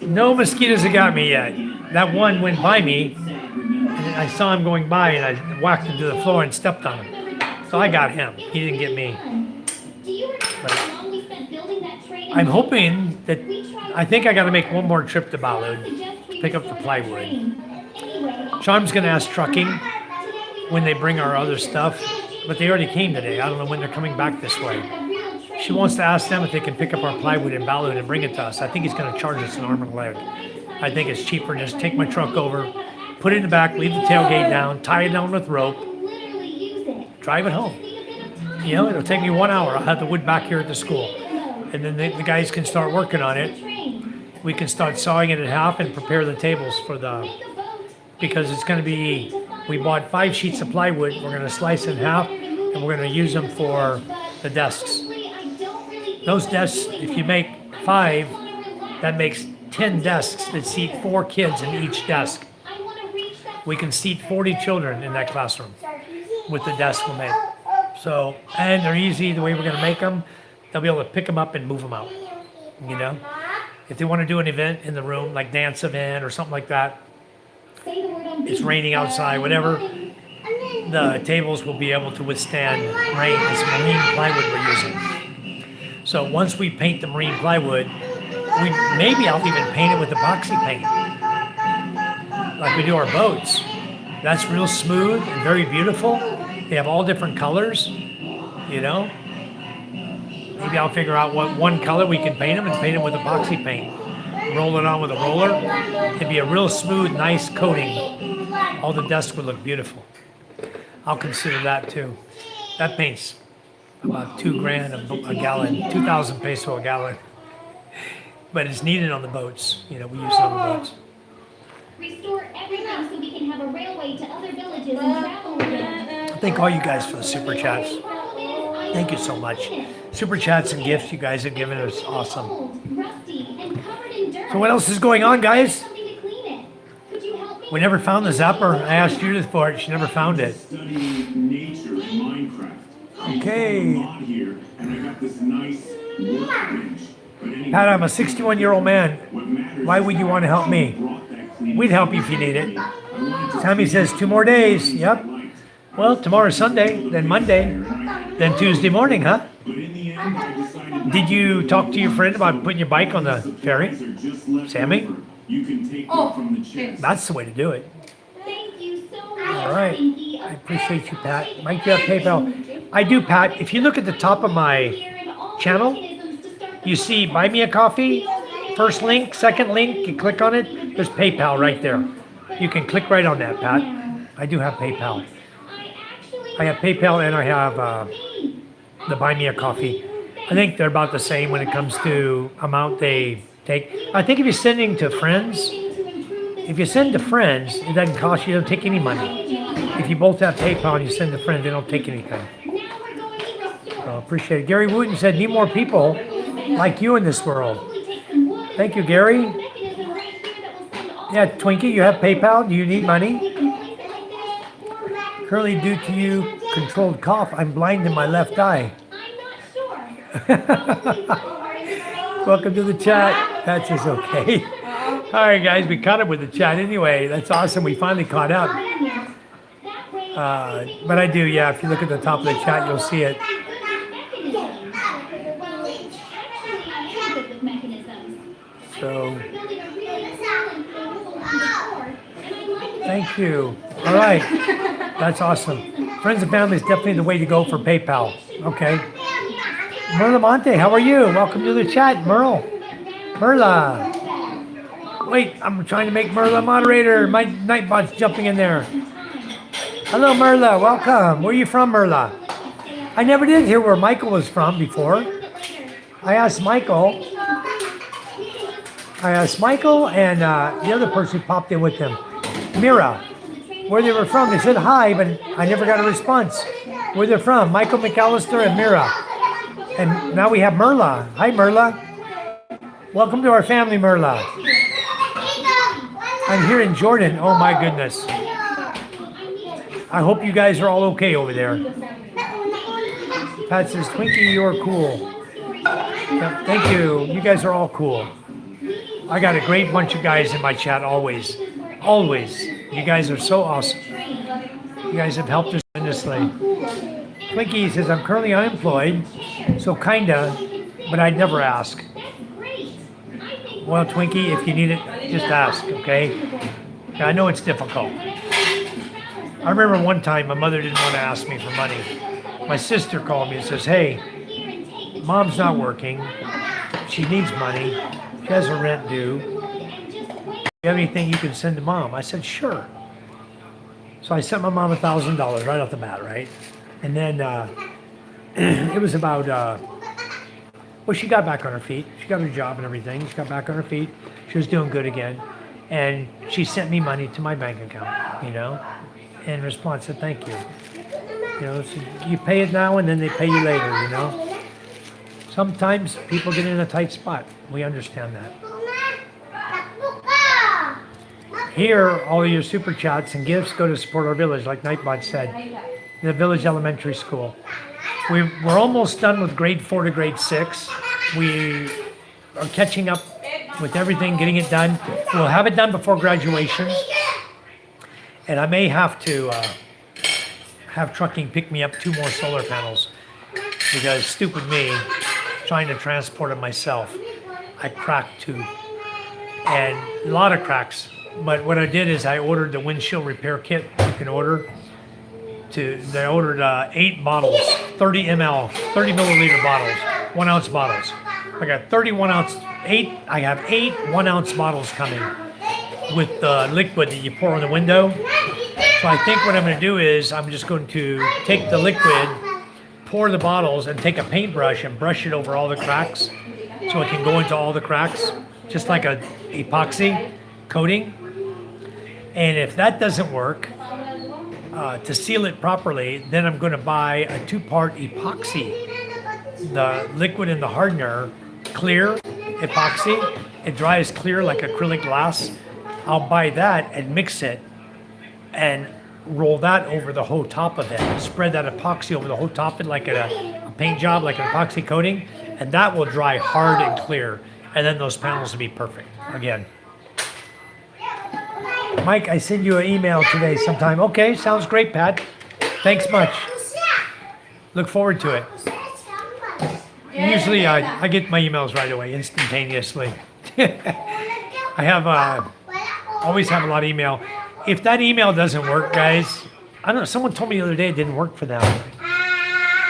No mosquitoes have got me yet. That one went by me, and I saw him going by, and I whacked him to the floor and stepped on him. So I got him. He didn't get me. But I'm hoping that, I think I got to make one more trip to Balud, pick up the plywood. Charm's going to ask trucking when they bring our other stuff, but they already came today. I don't know when they're coming back this way. She wants to ask them if they can pick up our plywood in Balud and bring it to us. I think he's going to charge us an arm and a leg. I think it's cheaper to just take my truck over, put it in the back, leave the tailgate down, tie it down with rope, drive it home. You know, it'll take me 1 hour. I'll have the wood back here at the school. And then the guys can start working on it. We can start sawing it in half and prepare the tables for because it's going to be, we bought 5 sheets of plywood. We're going to slice in half and we're going to use them for the desks. Those desks, if you make 5, that makes 10 desks that seat 4 kids in each desk. We can seat 40 children in that classroom with the desks we'll make. So, and they're easy the way we're going to make them. They'll be able to pick them up and move them out, you know? If they want to do an event in the room, like dance event or something like that, it's raining outside, whatever, the tables will be able to withstand rain. It's marine plywood we're using. So once we paint the marine plywood, maybe I'll even paint it with epoxy paint, like we do our boats. That's real smooth and very beautiful. They have all different colors, you know. Maybe I'll figure out what one color we can paint them and paint them with epoxy paint. Roll it on with a roller. It'd be a real smooth, nice coating. All the desks would look beautiful. I'll consider that too. That paint's about $2,000 a gallon, 2,000 peso a gallon. But it's needed on the boats. You know, we use it on the boats. Restore everything so we can have a railway to other villages and travel again. Thank all you guys for the super chats. Thank you so much. Super chats and gifts you guys have given us, awesome. So what else is going on, guys? We never found the zapper. I asked Judith for it. She never found it. Okay. Pat, I'm a 61-year-old man. Why would you want to help me? We'd help you if you need it. Sammy says 2 more days. Yep. Well, tomorrow's Sunday, then Monday, then Tuesday morning, huh? Did you talk to your friend about putting your bike on the ferry? Sammy? That's the way to do it. All right. I appreciate you, Pat. Mike, do you have PayPal? I do, Pat. If you look at the top of my channel, you see Buy Me a Coffee, first link, second link, you click on it, there's PayPal right there. You can click right on that, Pat. I do have PayPal. I have PayPal and I have the Buy Me a Coffee. I think they're about the same when it comes to amount they take. I think if you're sending to friends, if you send to friends, it doesn't cost you, it doesn't take any money. If you both have PayPal and you send to friends, they don't take anything. So appreciate it. Gary Wooten said, need more people like you in this world. Thank you, Gary. Yeah, Twinkie, you have PayPal? Do you need money? Currently, due to you controlled cough, I'm blind in my left eye. Welcome to the chat. That's just okay. All right, guys, we caught up with the chat anyway. That's awesome. We finally caught up. But I do, yeah. If you look at the top of the chat, you'll see it. So, thank you. All right, that's awesome. Friends and family is definitely the way to go for PayPal. Okay. Merla Monte, how are you? Welcome to the chat, Merle. Merla. Wait, I'm trying to make Merla moderator. My Nightbot's jumping in there. Hello, Merla. Welcome. Where are you from, Merla? I never did hear where Michael was from before. I asked Michael and the other person who popped in with them, Mira, where they were from. They said hi, but I never got a response. Where they're from, Michael McAllister and Mira. And now we have Merla. Hi, Merla. Welcome to our family, Merla. I'm here in Jordan. Oh, my goodness. I hope you guys are all okay over there. Pat says, Twinkie, you're cool. Yeah, thank you. You guys are all cool. I got a great bunch of guys in my chat always. Always. You guys are so awesome. You guys have helped us tremendously. Twinkie says, I'm currently unemployed, so kinda, but I'd never ask. Well, Twinkie, if you need it, just ask, okay? I know it's difficult. I remember one time my mother didn't want to ask me for money. My sister called me and says, hey, Mom's not working. She needs money. She has her rent due. Do you have anything you can send to Mom? I said, sure. So I sent my mom $1,000 right off the bat, right? And then it was about, well, she got back on her feet. She got her job and everything. She got back on her feet. She was doing good again. And she sent me money to my bank account, you know, in response to thank you. You know, so you pay it now and then they pay you later, you know. Sometimes people get in a tight spot. We understand that. Here, all of your super chats and gifts go to support our village, like Nightbot said, the village elementary school. We're almost done with grade 4 to grade 6. We are catching up with everything, getting it done. We'll have it done before graduation. And I may have to have trucking pick me up 2 more solar panels because stupid me, trying to transport them myself, I cracked 2 and a lot of cracks. But what I did is I ordered the windshield repair kit you can order. They ordered 8 bottles, 30 milliliter bottles, 1 ounce bottles. I got 8, I have 8 1 ounce bottles coming with the liquid that you pour on the window. So I think what I'm going to do is I'm just going to take the liquid, pour the bottles, and take a paintbrush and brush it over all the cracks so it can go into all the cracks, just like a epoxy coating. And if that doesn't work, to seal it properly, then I'm going to buy a 2-part epoxy. The liquid and the hardener, clear epoxy. It dries clear like acrylic glass. I'll buy that and mix it and roll that over the whole top of it. Spread that epoxy over the whole top of it like a paint job, like an epoxy coating. And that will dry hard and clear. And then those panels will be perfect again. Mike, I send you an email today sometime. Okay, sounds great, Pat. Thanks much. Look forward to it. Usually I get my emails right away, instantaneously. I have always have a lot of email. If that email doesn't work, guys, I don't know, someone told me the other day it didn't work for them.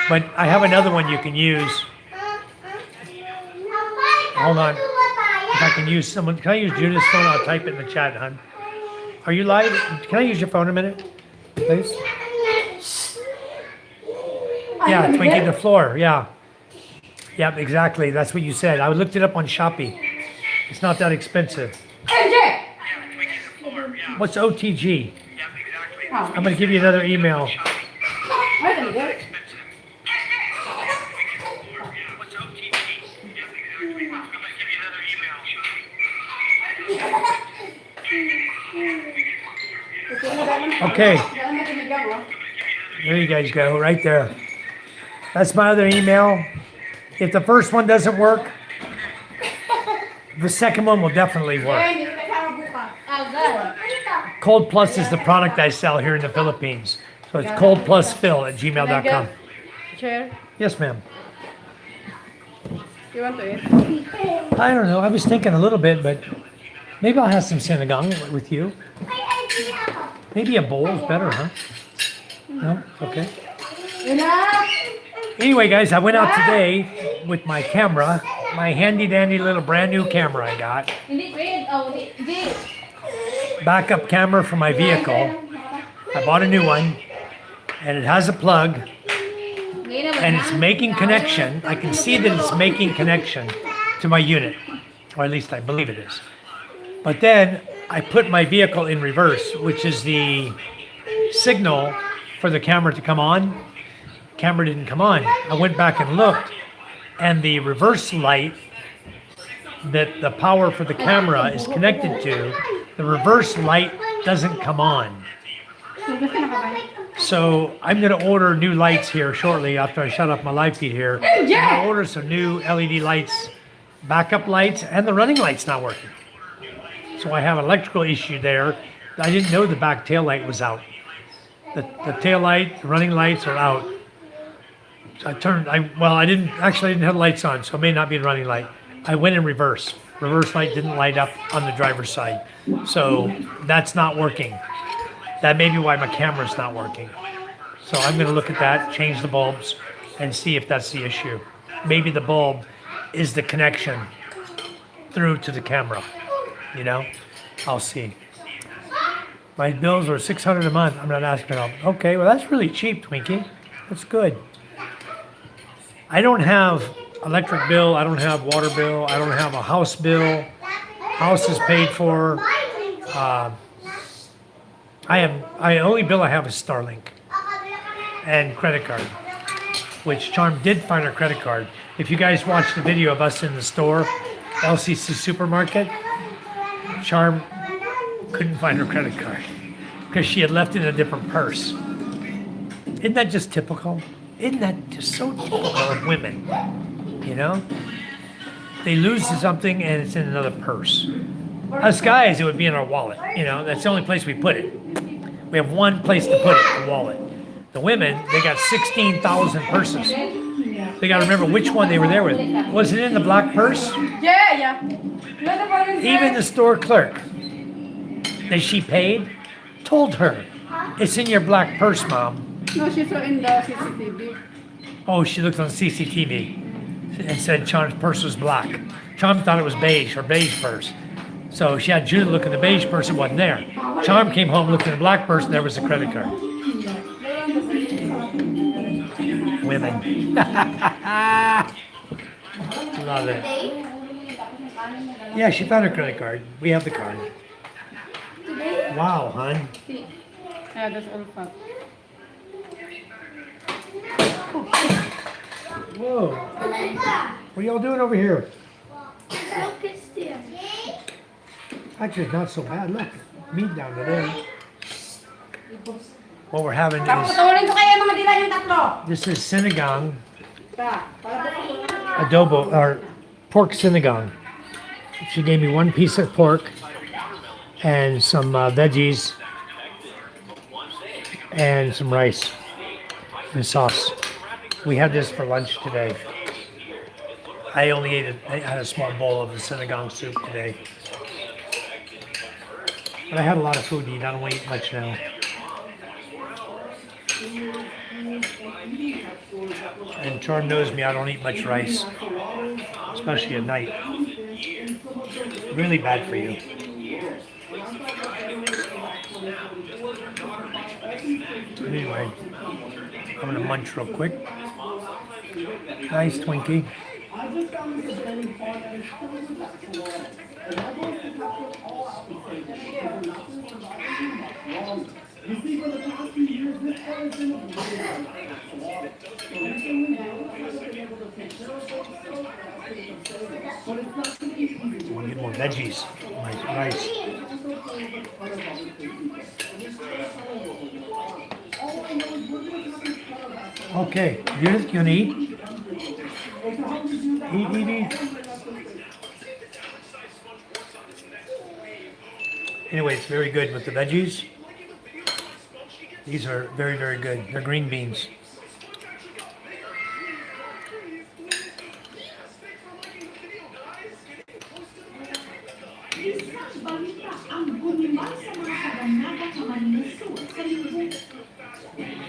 But I have another one you can use. Hold on. If I can use someone, can I use Judith's phone? I'll type it in the chat, hon. Are you live? Can I use your phone a minute, please? Yeah, Twinkie, the floor, yeah. Yep, exactly, that's what you said. I looked it up on Shopee. It's not that expensive. What's OTG? I'm going to give you another email. Okay. There you guys go, right there. That's my other email. If the first one doesn't work, the second one will definitely work. Cold Plus is the product I sell here in the Philippines. So it's coldplusphil@gmail.com. Chair, Yes, ma'am. you want to eat? I don't know. I was thinking a little bit, but maybe I'll have some sinigang with you. Maybe a bowl is better, huh? No? Okay. Anyway, guys, I went out today with my camera, my handy dandy little brand new camera I got. Backup camera for my vehicle. I bought a new one, and it has a plug, and it's making connection. I can see that it's making connection to my unit, or at least I believe it is. But then I put my vehicle in reverse, which is the signal for the camera to come on. Camera didn't come on. I went back and looked, and the reverse light that the power for the camera is connected to, the reverse light doesn't come on. So I'm going to order new lights here shortly after I shut off my live feed here. I'm going to order some new LED lights, backup lights, and the running light's not working. So I have an electrical issue there. I didn't know the back tail light was out. The tail light, the running lights are out. So I didn't have lights on, so it may not be a running light. I went in reverse. Reverse light didn't light up on the driver's side. So that's not working. That may be why my camera's not working. So I'm going to look at that, change the bulbs, and see if that's the issue. Maybe the bulb is the connection through to the camera. You know, I'll see. My bills are $600 a month. I'm not asking them. Okay, well that's really cheap, Twinkie. That's good. I don't have electric bill. I don't have water bill. I don't have a house bill. House is paid for. Only bill I have is Starlink and credit card, which Charm did find her credit card. If you guys watched the video of us in the store, LCC Supermarket, Charm couldn't find her credit card because she had left it in a different purse. Isn't that just typical? Isn't that just so typical of women? You know? They lose something and it's in another purse. Us guys, it would be in our wallet. You know, that's the only place we put it. We have one place to put it, the wallet. The women, they got 16,000 purses. They got to remember which one they were there with. Was it in the black purse? Yeah. Even the store clerk that she paid told her, it's in your black purse, Mom. No, she saw in the CCTV. Oh, she looked on CCTV and said Charm's purse was black. Charm thought it was beige, her beige purse. So she had Judith look in the beige purse, it wasn't there. Charm came home, looked in the black purse, and there was the credit card. Women. Love it. Yeah, she found her credit card. We have the card. Wow, hon. Yeah, that's all fun. Whoa. What are y'all doing over here? Actually, it's not so bad. Look, meat down there. What we're having is, this is sinigang, adobo, or pork sinigang. She gave me one piece of pork and some veggies and some rice and sauce. We had this for lunch today. I had a small bowl of the sinigang soup today. But I had a lot of food to eat. I don't want to eat much now. And Charm knows me, I don't eat much rice, especially at night. Really bad for you. Anyway, I'm gonna munch real quick. Nice Twinkie. I want to get more veggies. Nice rice. Okay, Judith, you wanna eat? Eat. Anyway, it's very good with the veggies. These are very, very good. They're green beans.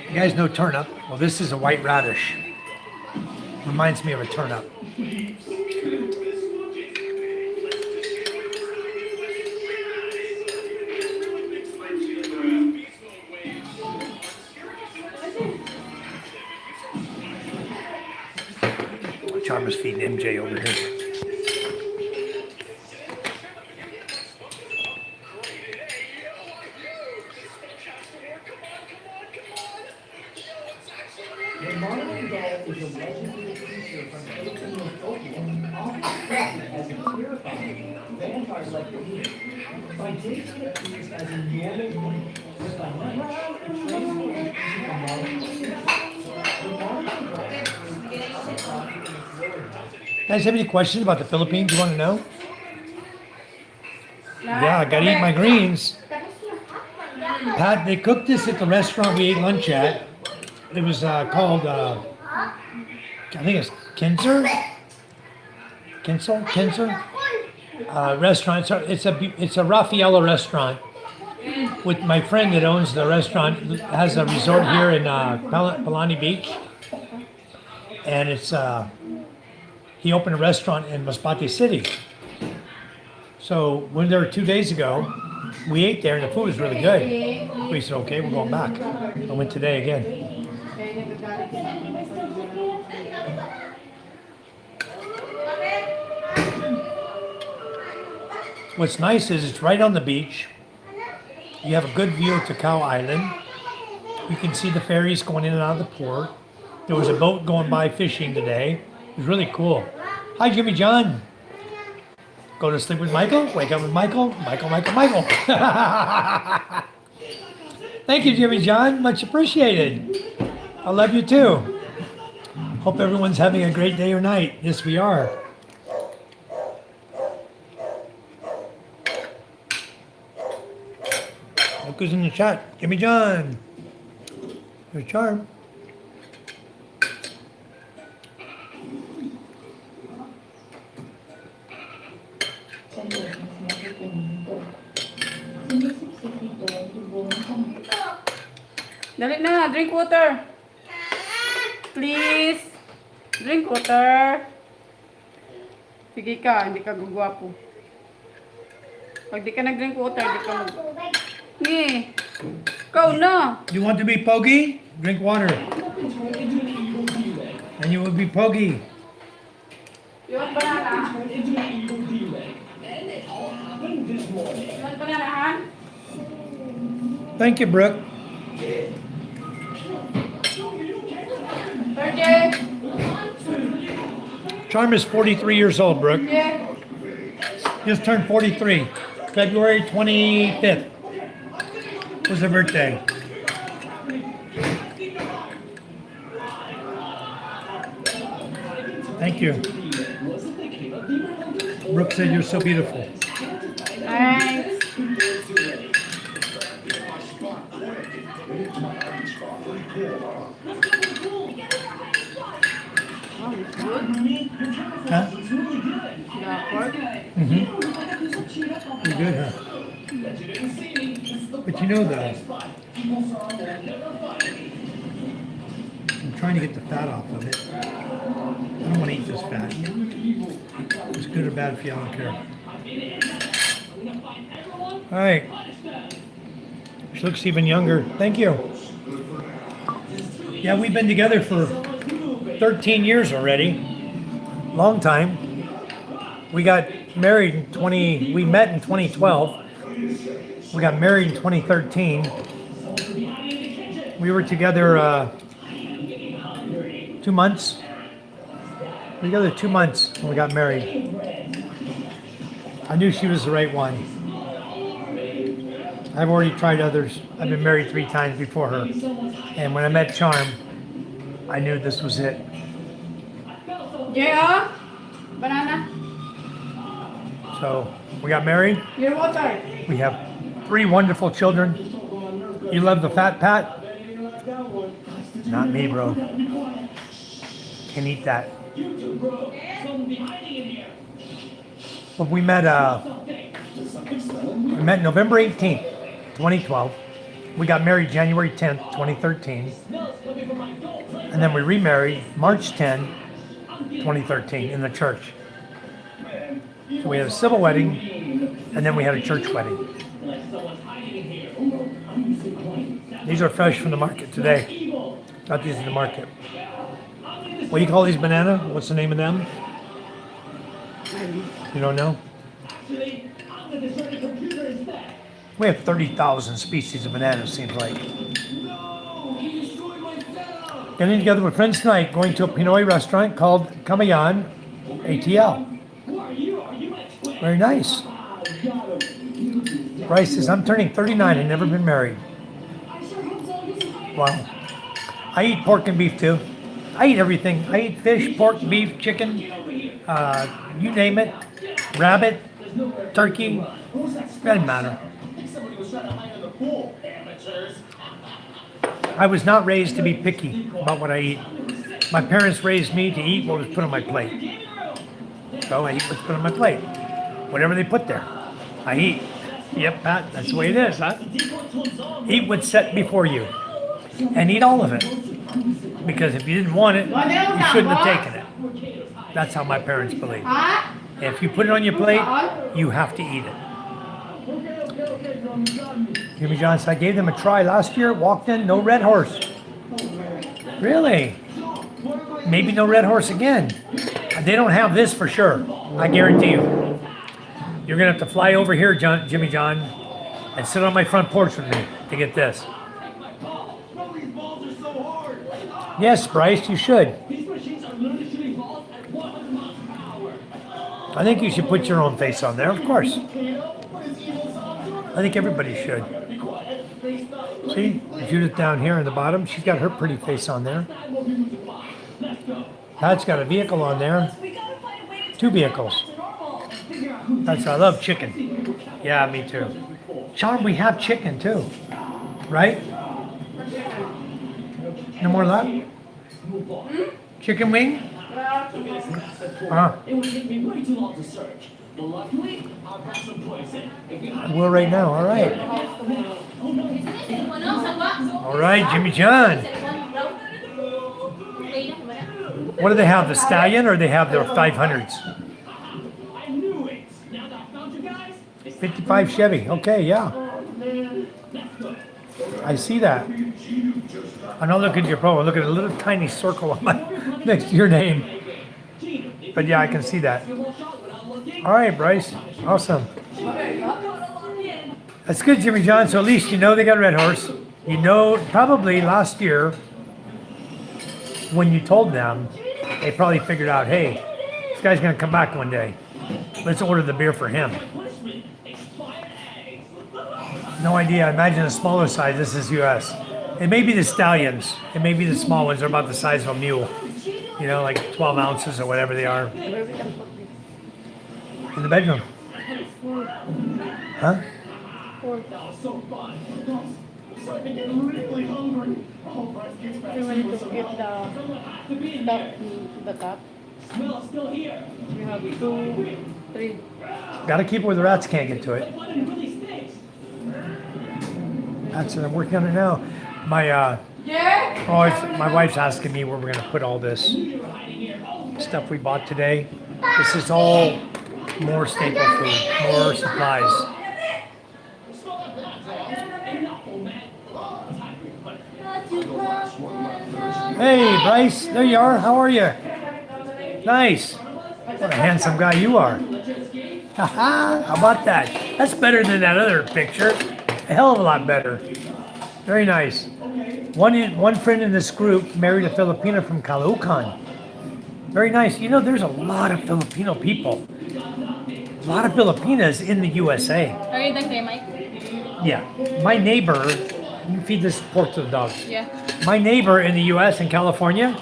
You guys know turnip? Well, this is a white radish. Reminds me of a turnip. Charmer's feeding MJ over here. Guys, have any questions about the Philippines you want to know? Yeah, I gotta eat my greens. Pat, they cooked this at the restaurant we ate lunch at. It was called, I think it's Kinzer? Restaurant. It's a Raffaella restaurant. With my friend that owns the restaurant, has a resort here in Palani Beach. And it's, he opened a restaurant in Masbate City. So when there 2 days ago, we ate there and the food was really good. We said, okay, we're going back. I went today again. What's nice is it's right on the beach. You have a good view of Takao Island. You can see the ferries going in and out of the port. There was a boat going by fishing today. It was really cool. Hi, Jimmy John. Go to sleep with Michael, wake up with Michael. Thank you, Jimmy John. Much appreciated. I love you too. Hope everyone's having a great day or night. Yes, we are. Look who's in the chat. Jimmy John. Your charm. Dali na, drink water. Please. Drink water. Sige ka, hindi ka gugwapo. Pag di ka nag-drink water, di ka mag... Ni. Ikaw na. You want to be pogy? Drink water. And you will be pogy. You want banana? You want banana, Han? Thank you, Brooke. 30. Charm is 43 years old, Brooke. Yeah. Just turned 43. February 25th was her birthday. Thank you. Brooke said you're so beautiful. Thanks. Huh? Dapat. You're good, huh? But you know that I'm trying to get the fat off of it. I don't want to eat this fat. It's good or bad for you, I don't care. All right. She looks even younger. Thank you. Yeah, we've been together for 13 years already. Long time. We got married we met in 2012. We got married in 2013. We were together 2 months. We were together 2 months when we got married. I knew she was the right one. I've already tried others. I've been married 3 times before her. And when I met Charm, I knew this was it. Yeah. Banana. So we got married. Your water. We have 3 wonderful children. You love the fat Pat? Not me, bro. Can't eat that. But we met November 18th, 2012. We got married January 10th, 2013. And then we remarried March 10, 2013 in the church. So we had a civil wedding, and then we had a church wedding. These are fresh from the market today. Got these in the market. What do you call these banana? What's the name of them? You don't know? We have 30,000 species of bananas, seems like. Getting together with friends tonight, going to a Pinoy restaurant called Kamayan ATL. Very nice. Bryce says, I'm turning 39 and never been married. Wow. I eat pork and beef too. I eat everything. I eat fish, pork, beef, chicken, you name it. Rabbit, turkey, doesn't matter. I was not raised to be picky about what I eat. My parents raised me to eat what was put on my plate. So I eat what's put on my plate. Whatever they put there, I eat. Yep, Pat, that's the way it is, huh? Eat what's set before you. And eat all of it. Because if you didn't want it, you shouldn't have taken it. That's how my parents believe. If you put it on your plate, you have to eat it. Jimmy John said, I gave them a try last year, walked in, no red horse. Really? Maybe no red horse again. They don't have this for sure, I guarantee you. You're gonna have to fly over here, Jimmy John, and sit on my front porch with me to get this. Yes, Bryce, you should. I think you should put your own face on there, of course. I think everybody should. See, Judith down here in the bottom, she's got her pretty face on there. Pat's got a vehicle on there. 2 vehicles. That's, I love chicken. Yeah, me too. Sean, we have chicken too, right? No more left? Chicken wing? It would take me way too long to search. But luckily, I'll have some poison. Well, right now, all right. All right, Jimmy John. What do they have, the Stallion, or they have their 500s? 55 Chevy, okay, yeah. I see that. I'm not looking at your profile, look at a little tiny circle on my, next to your name. But yeah, I can see that. All right, Bryce, awesome. That's good, Jimmy John, so at least you know they got a red horse. You know, probably last year, when you told them, they probably figured out, hey, this guy's gonna come back one day. Let's order the beer for him. No idea. I imagine a smaller size. This is US. It may be the Stallions. It may be the small ones. They're about the size of a mule. You know, like 12 ounces or whatever they are. In the bedroom. Huh? The cup. You have 2, 3. Gotta keep it where the rats can't get to it. That's what I'm working on it now. My wife's asking me where we're gonna put all this stuff we bought today. This is all more staple food, more supplies. Hey, Bryce, there you are. How are you? Nice. What a handsome guy you are. Haha, how about that? That's better than that other picture. A hell of a lot better. Very nice. One friend in this group married a Filipina from Caloocan. Very nice. You know, there's a lot of Filipino people. A lot of Filipinas in the USA. Are you done, Mike? Yeah, my neighbor, you feed this pork to the dogs. Yeah. My neighbor in the U.S. in California,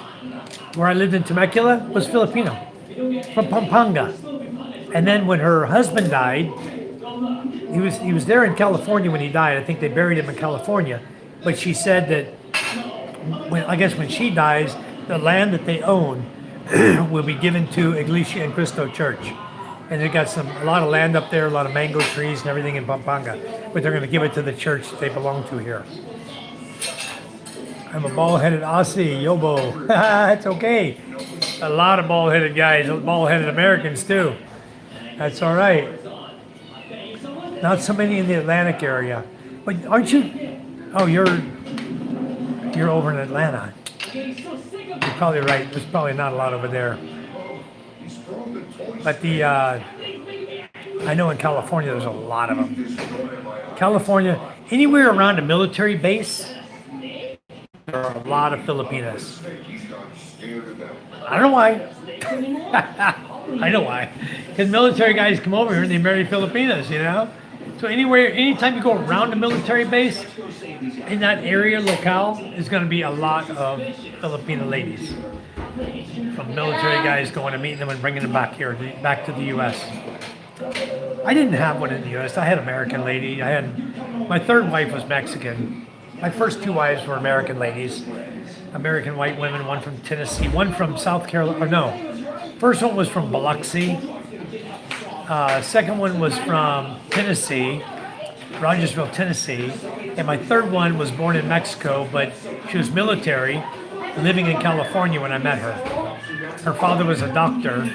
where I lived in Temecula, was Filipino from Pampanga. And then when her husband died, he was there in California when he died. I think they buried him in California. But she said that when she dies, the land that they own will be given to Iglesia and Cristo Church. And they got a lot of land up there, a lot of mango trees and everything in Pampanga. But they're going to give it to the church that they belong to here. I'm a bald-headed Aussie, yobo. That's okay. A lot of bald-headed guys, bald-headed Americans too. That's all right. Not so many in the Atlantic area. But aren't you? Oh, you're over in Atlanta. You're probably right. There's probably not a lot over there. But I know in California there's a lot of them. California, anywhere around a military base, there are a lot of Filipinos. I don't know why. I know why. Because military guys come over here and they marry Filipinos, you know? So anytime you go around a military base, in that area, locale, is going to be a lot of Filipino ladies. From military guys going and meeting them and bringing them back here, back to the U.S. I didn't have one in the U.S. I had American lady. My third wife was Mexican. My first two wives were American ladies. American white women, one from Tennessee, one from South Carolina, or no. First one was from Biloxi. Second one was from Tennessee, Rogersville, Tennessee. And my third one was born in Mexico, but she was military, living in California when I met her. Her father was a doctor,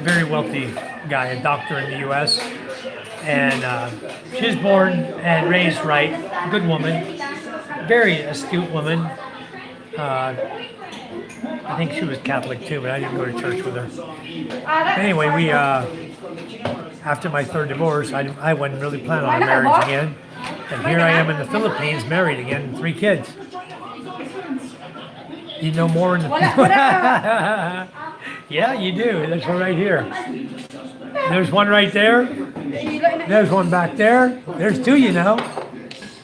very wealthy guy, a doctor in the U.S. And she was born and raised right, good woman, very astute woman. I think she was Catholic too, but I didn't go to church with her. Anyway, we after my third divorce, I wasn't really planning on a marriage again. And here I am in the Philippines, married again, 3 kids. You know more in the Yeah, you do. There's one right here. There's one right there. There's one back there. There's 2, you know.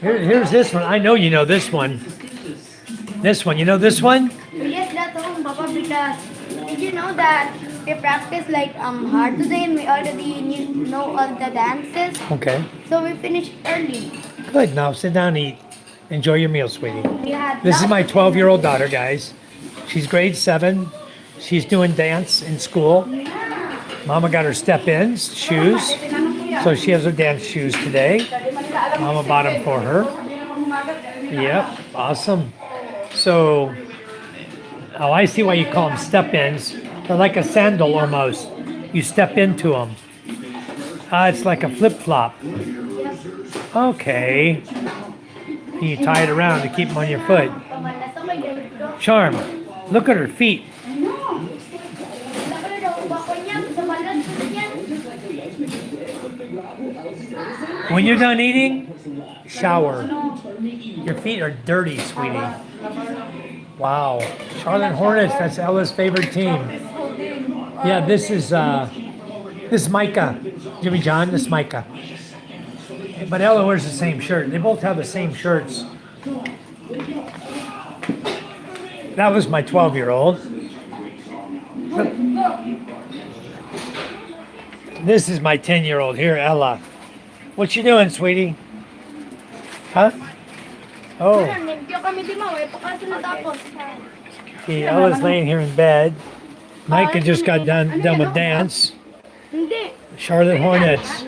Here's this one. I know you know this one. This one. You know this one? Yes, that's home, Papa, because did you know that we practice like hard today and we already know all the dances? Okay. So we finished early. Good. Now sit down and eat. Enjoy your meal, sweetie. We had This is my 12-year-old daughter, guys. She's grade 7. She's doing dance in school. Mama got her step-ins, shoes. So she has her dance shoes today. Mama bought them for her. Yep, awesome. So, I see why you call them step-ins. They're like a sandal almost. You step into them. It's like a flip-flop. Okay. You tie it around to keep them on your foot. Charm, look at her feet. When you're done eating, shower. Your feet are dirty, sweetie. Wow. Charlotte Hornets, that's Ella's favorite team. Yeah, this is Micah. Jimmy John, this is Micah. But Ella wears the same shirt. They both have the same shirts. That was my 12-year-old. This is my 10-year-old here, Ella. What you doing, sweetie? Huh? Oh. Okay, Ella's laying here in bed. Micah just got done with dance. Charlotte Hornets.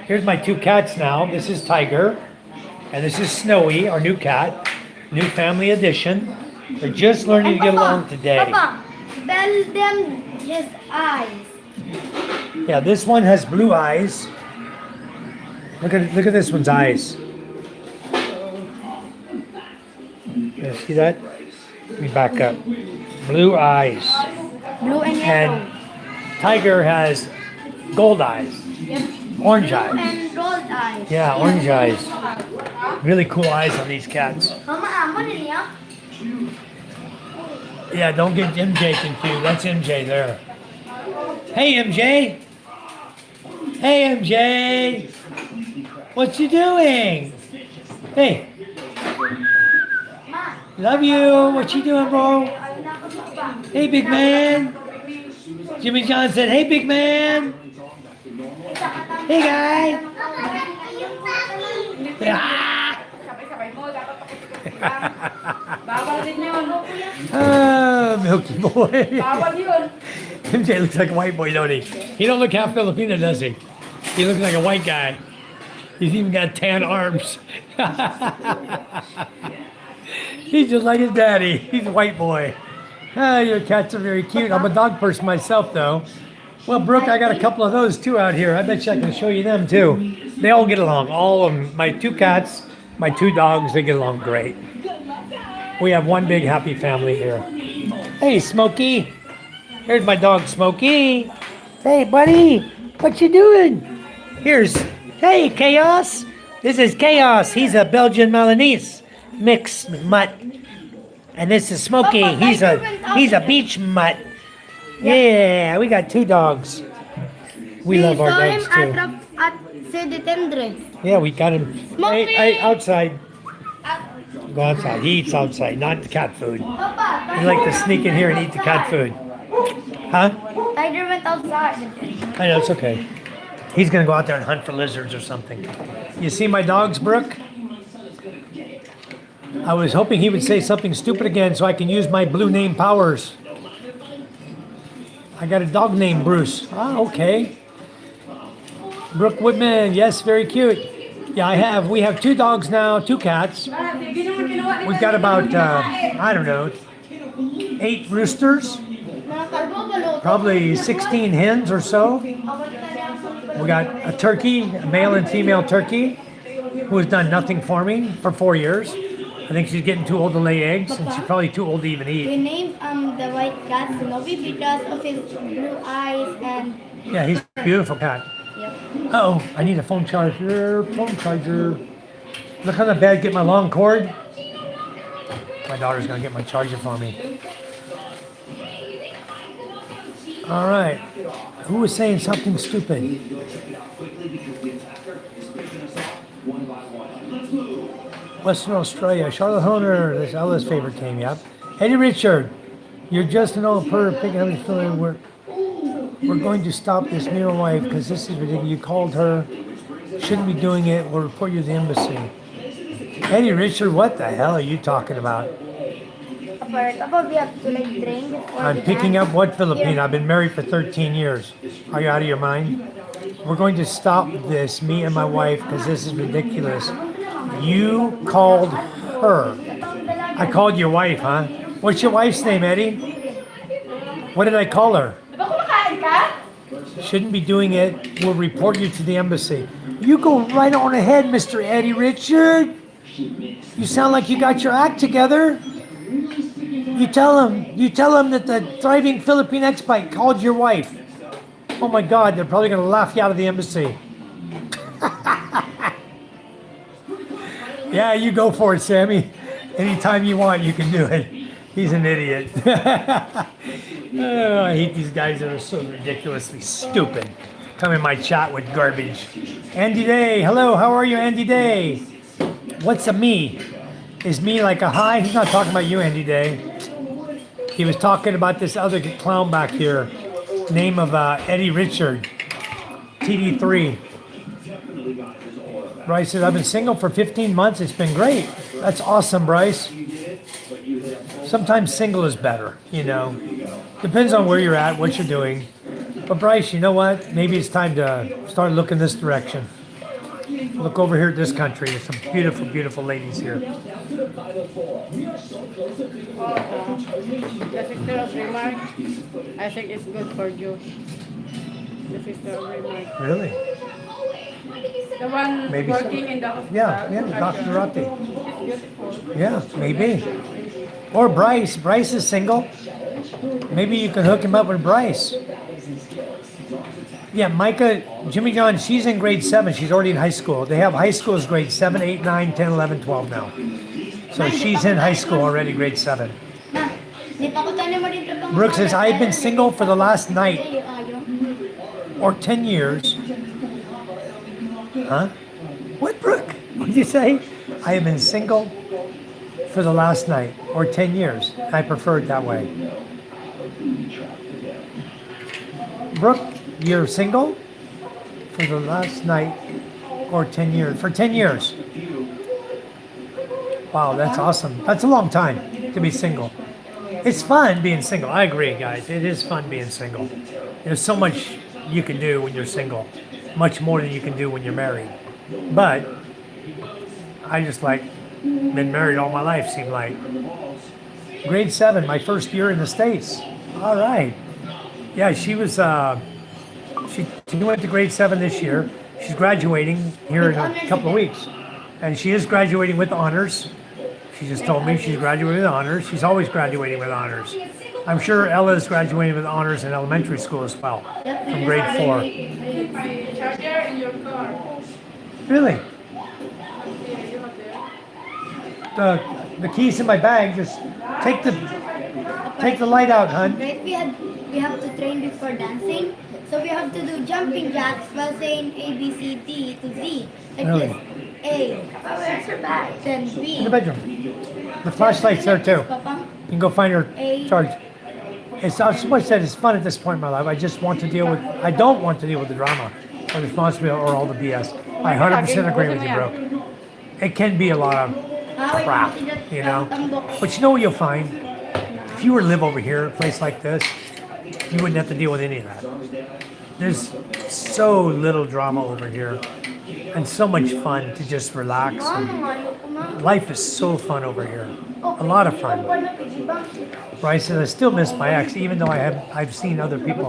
Here's my 2 cats now. This is Tiger, and this is Snowy, our new cat. New family addition. They're just learning to get along today. Papa, tell them his eyes. Yeah, this one has blue eyes. Look at this one's eyes. You see that? Let me back up. Blue eyes. Blue and yellow. And Tiger has gold eyes. Yep. Orange Blue eyes. and gold eyes. Yeah, orange eyes. Really cool eyes on these cats. Yeah, don't get MJ confused. That's MJ there. Hey, MJ. Hey, MJ. What you doing? Hey. Love you. What you doing, bro? Hey, big man. Jimmy John said, hey, big man. Hey, guy. Ah. Sabay-sabay mo, dapat bawal din yun. Ah, Milky Boy. Bawal yun. MJ looks like a white boy, don't he? He don't look half Filipino, does he? He looks like a white guy. He's even got tan arms. He's just like his daddy. He's a white boy. Ah, your cats are very cute. I'm a dog person myself, though. Well, Brooke, I got a couple of those too out here. I bet you I can show you them too. They all get along. All of them. My 2 cats, my 2 dogs, they get along great. We have one big happy family here. Hey, Smokey. Here's my dog, Smokey. Hey, buddy. What you doing? Hey, Chaos. This is Chaos. He's a Belgian Milanese mixed mutt. And this is Smokey. He's a beach mutt. Yeah, we got 2 dogs. We love our dogs too. Yeah, we got him outside. Go outside. He eats outside, not the cat food. He like to sneak in here and eat the cat food. Huh? Tiger went outside. I know, it's okay. He's gonna go out there and hunt for lizards or something. You see my dogs, Brooke? I was hoping he would say something stupid again so I can use my blue name powers. I got a dog named Bruce. Ah, okay. Brooke Woodman, yes, very cute. Yeah, we have 2 dogs now, 2 cats. We've got about, I don't know, 8 roosters. Probably 16 hens or so. We got a turkey, a male and female turkey, who has done nothing for me for 4 years. I think she's getting too old to lay eggs, and she's probably too old to even We eat. named the white cat Snowy because of his blue eyes and. Yeah, he's a beautiful cat. Yep. Uh-oh, I need a phone charger. Look how the bed get my long cord. My daughter's gonna get my charger for me. All right. Who was saying something stupid? Western Australia, Charlotte Honer, this Ella's favorite team, yep. Eddie Richard, you're just an old perv picking up his feeling. We're going to stop this, me and my wife, because this is ridiculous. You called her, shouldn't be doing it, we'll report you to the embassy. Eddie Richard, what the hell are you talking about? I'm picking up what Filipino? I've been married for 13 years. Are you out of your mind? We're going to stop this, me and my wife, because this is ridiculous. You called her. I called your wife, huh? What's your wife's name, Eddie? What did I call her? Shouldn't be doing it. We'll report you to the embassy. You go right on ahead, Mr. Eddie Richard. You sound like you got your act together. You tell him that the thriving Philippine Expat called your wife. Oh my God, they're probably going to laugh you out of the embassy. Yeah, you go for it, Sammy. Anytime you want, you can do it. He's an idiot. Oh, I hate these guys that are so ridiculously stupid. Come in my chat with garbage. Andy Day, hello, how are you, Andy Day? What's a me? Is me like a hi? He's not talking about you, Andy Day. He was talking about this other clown back here. Name of Eddie Richard. TD3. Bryce says, I've been single for 15 months. It's been great. That's awesome, Bryce. Sometimes single is better, you know. Depends on where you're at, what you're doing. But Bryce, you know what? Maybe it's time to start looking this direction. Look over here at this country. There's some beautiful, beautiful ladies here. The sister of Remark, I think it's good for you. The sister of Remark. Really? The one Maybe working so. in the hospital. Yeah, Dr. Rotti. It's beautiful. Yeah, maybe. Or Bryce. Bryce is single. Maybe you can hook him up with Bryce. Yeah, Micah, Jimmy John, she's in grade 7. She's already in high school. They have high schools grade 7, 8, 9, 10, 11, 12 now. So she's in high school already, grade 7. Brooke says, I've been single for the last night or 10 years. Huh? What, Brooke? What did you say? I have been single for the last night, or 10 years. I prefer it that way. Brooke, you're single for the last night, or 10 years. For 10 years. Wow, that's awesome. That's a long time to be single. It's fun being single. I agree, guys. It is fun being single. There's so much you can do when you're single, much more than you can do when you're married. But I just like been married all my life, seemed like. Grade 7, my first year in the States. All right. Yeah, she was, she went to grade 7 this year. She's graduating here in a couple of weeks. And she is graduating with honors. She just told me she's graduating with honors. She's always graduating with honors. I'm sure Ella is graduating with honors in elementary school as well, from grade 4. My charger in your car. Really? The keys in my bag. Just take the light out, hon. Right, we have to train before dancing. So we have to do jumping jacks while saying A, B, C, D to Z. Like Really? this. A. Papa, where's your bag? Then B. In the bedroom. The flashlight's there too. Papa. You can go find her A. charge. It's somebody said it's fun at this point in my life. I just want to deal with. I don't want to deal with the drama, or the responsibility, or all the BS. I 100% agree with you, bro. It can be a lot of crap, you know. But you know what you'll find? If you were to live over here, a place like this, you wouldn't have to deal with any of that. There's so little drama over here, and so much fun to just relax. And life is so fun over here. A lot of fun. Bryce says, I still miss my ex, even though I've seen other people.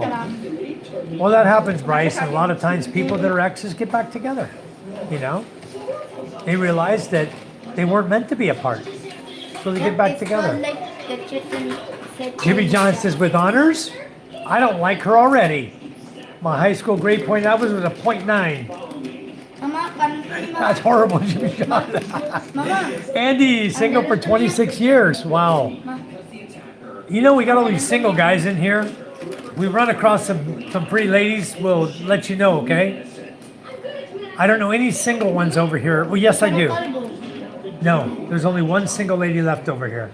Well, that happens, Bryce, and a lot of times people that are exes get back together, you know? They realize that they weren't meant to be apart, so they get back together. Jimmy John says, with honors? I don't like her already. My high school grade point average was a .9. That's horrible, Jimmy John. Andy, single for 26 years. Wow. You know, we got all these single guys in here. We run across some pretty ladies. We'll let you know, okay? I don't know any single ones over here. Well, yes, I do. No, there's only one single lady left over here.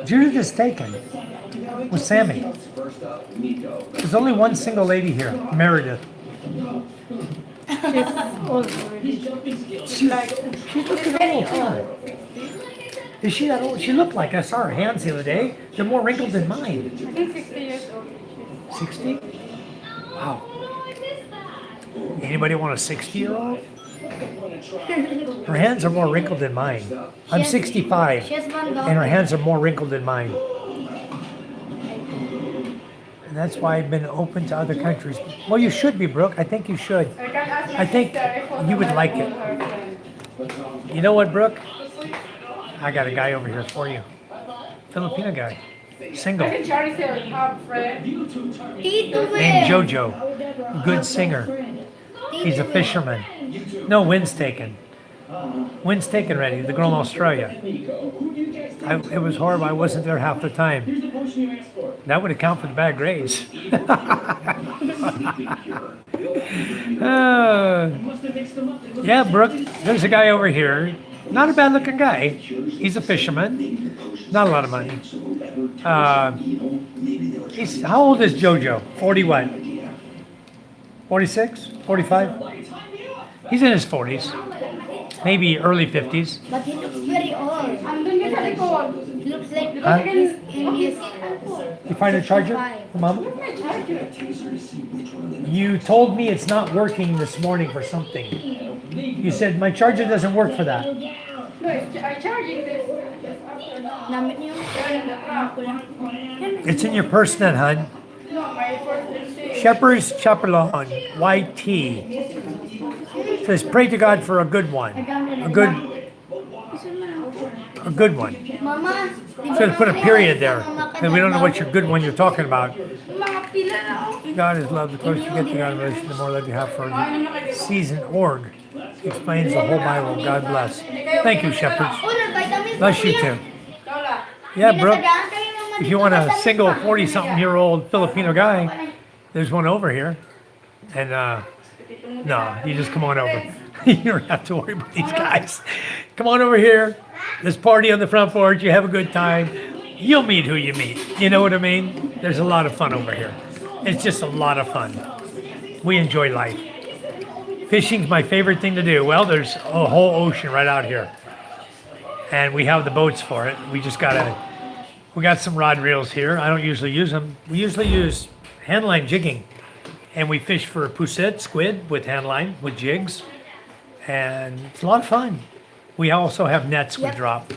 Judith is taken with Sammy. There's only one single lady here, Meredith. She's very old. Is she that old? She looked like, I saw her hands the other day. They're more wrinkled than mine. I think 60 years old. 60? Wow. Anybody want a 60-year-old? Her hands are more wrinkled than mine. I'm 65, and her hands are more wrinkled than mine. And that's why I've been open to other countries. Well, you should be, Brooke. I think you should. I think you would like it. You know what, Brooke? I got a guy over here for you. Filipino guy. Single. I can Charlie say a hub friend. Named Jojo. Good singer. He's a fisherman. No, wind's taken. Wind's taken already. The girl in Australia. It was horrible. I wasn't there half the time. That would account for the bad grades. Yeah, Brooke, there's a guy over here. Not a bad looking guy. He's a fisherman. Not a lot of money. How old is Jojo? 40 what? 46? 45? He's in his 40s. Maybe early 50s. But he looks very old. He looks like in his You find a charger for Mama? You told me it's not working this morning for something. You said my charger doesn't work for that. No, I'm charging this. It's in your purse then, hon. No, my first Shepherd's Chapelon, YT. Says, pray to God for a good one. A good one. Mama, So to put a period there. And we don't know what your good one you're talking about. God is love, the closer you get to God, the more love you have for the season org. Explains the whole Bible. God bless. Thank you, shepherds. Bless you too. Yeah, Brooke. If you want a single 40-something-year-old Filipino guy, there's one over here. And no, you just come on over. You don't have to worry about these guys. Come on over here. Let's party on the front porch. You have a good time. You'll meet who you meet. You know what I mean? There's a lot of fun over here. It's just a lot of fun. We enjoy life. Fishing's my favorite thing to do. Well, there's a whole ocean right out here. And we have the boats for it. We got some rod and reels here. I don't usually use them. We usually use handline jigging. And we fish for pusset, squid with handline, with jigs. And it's a lot of fun. We also have nets we drop.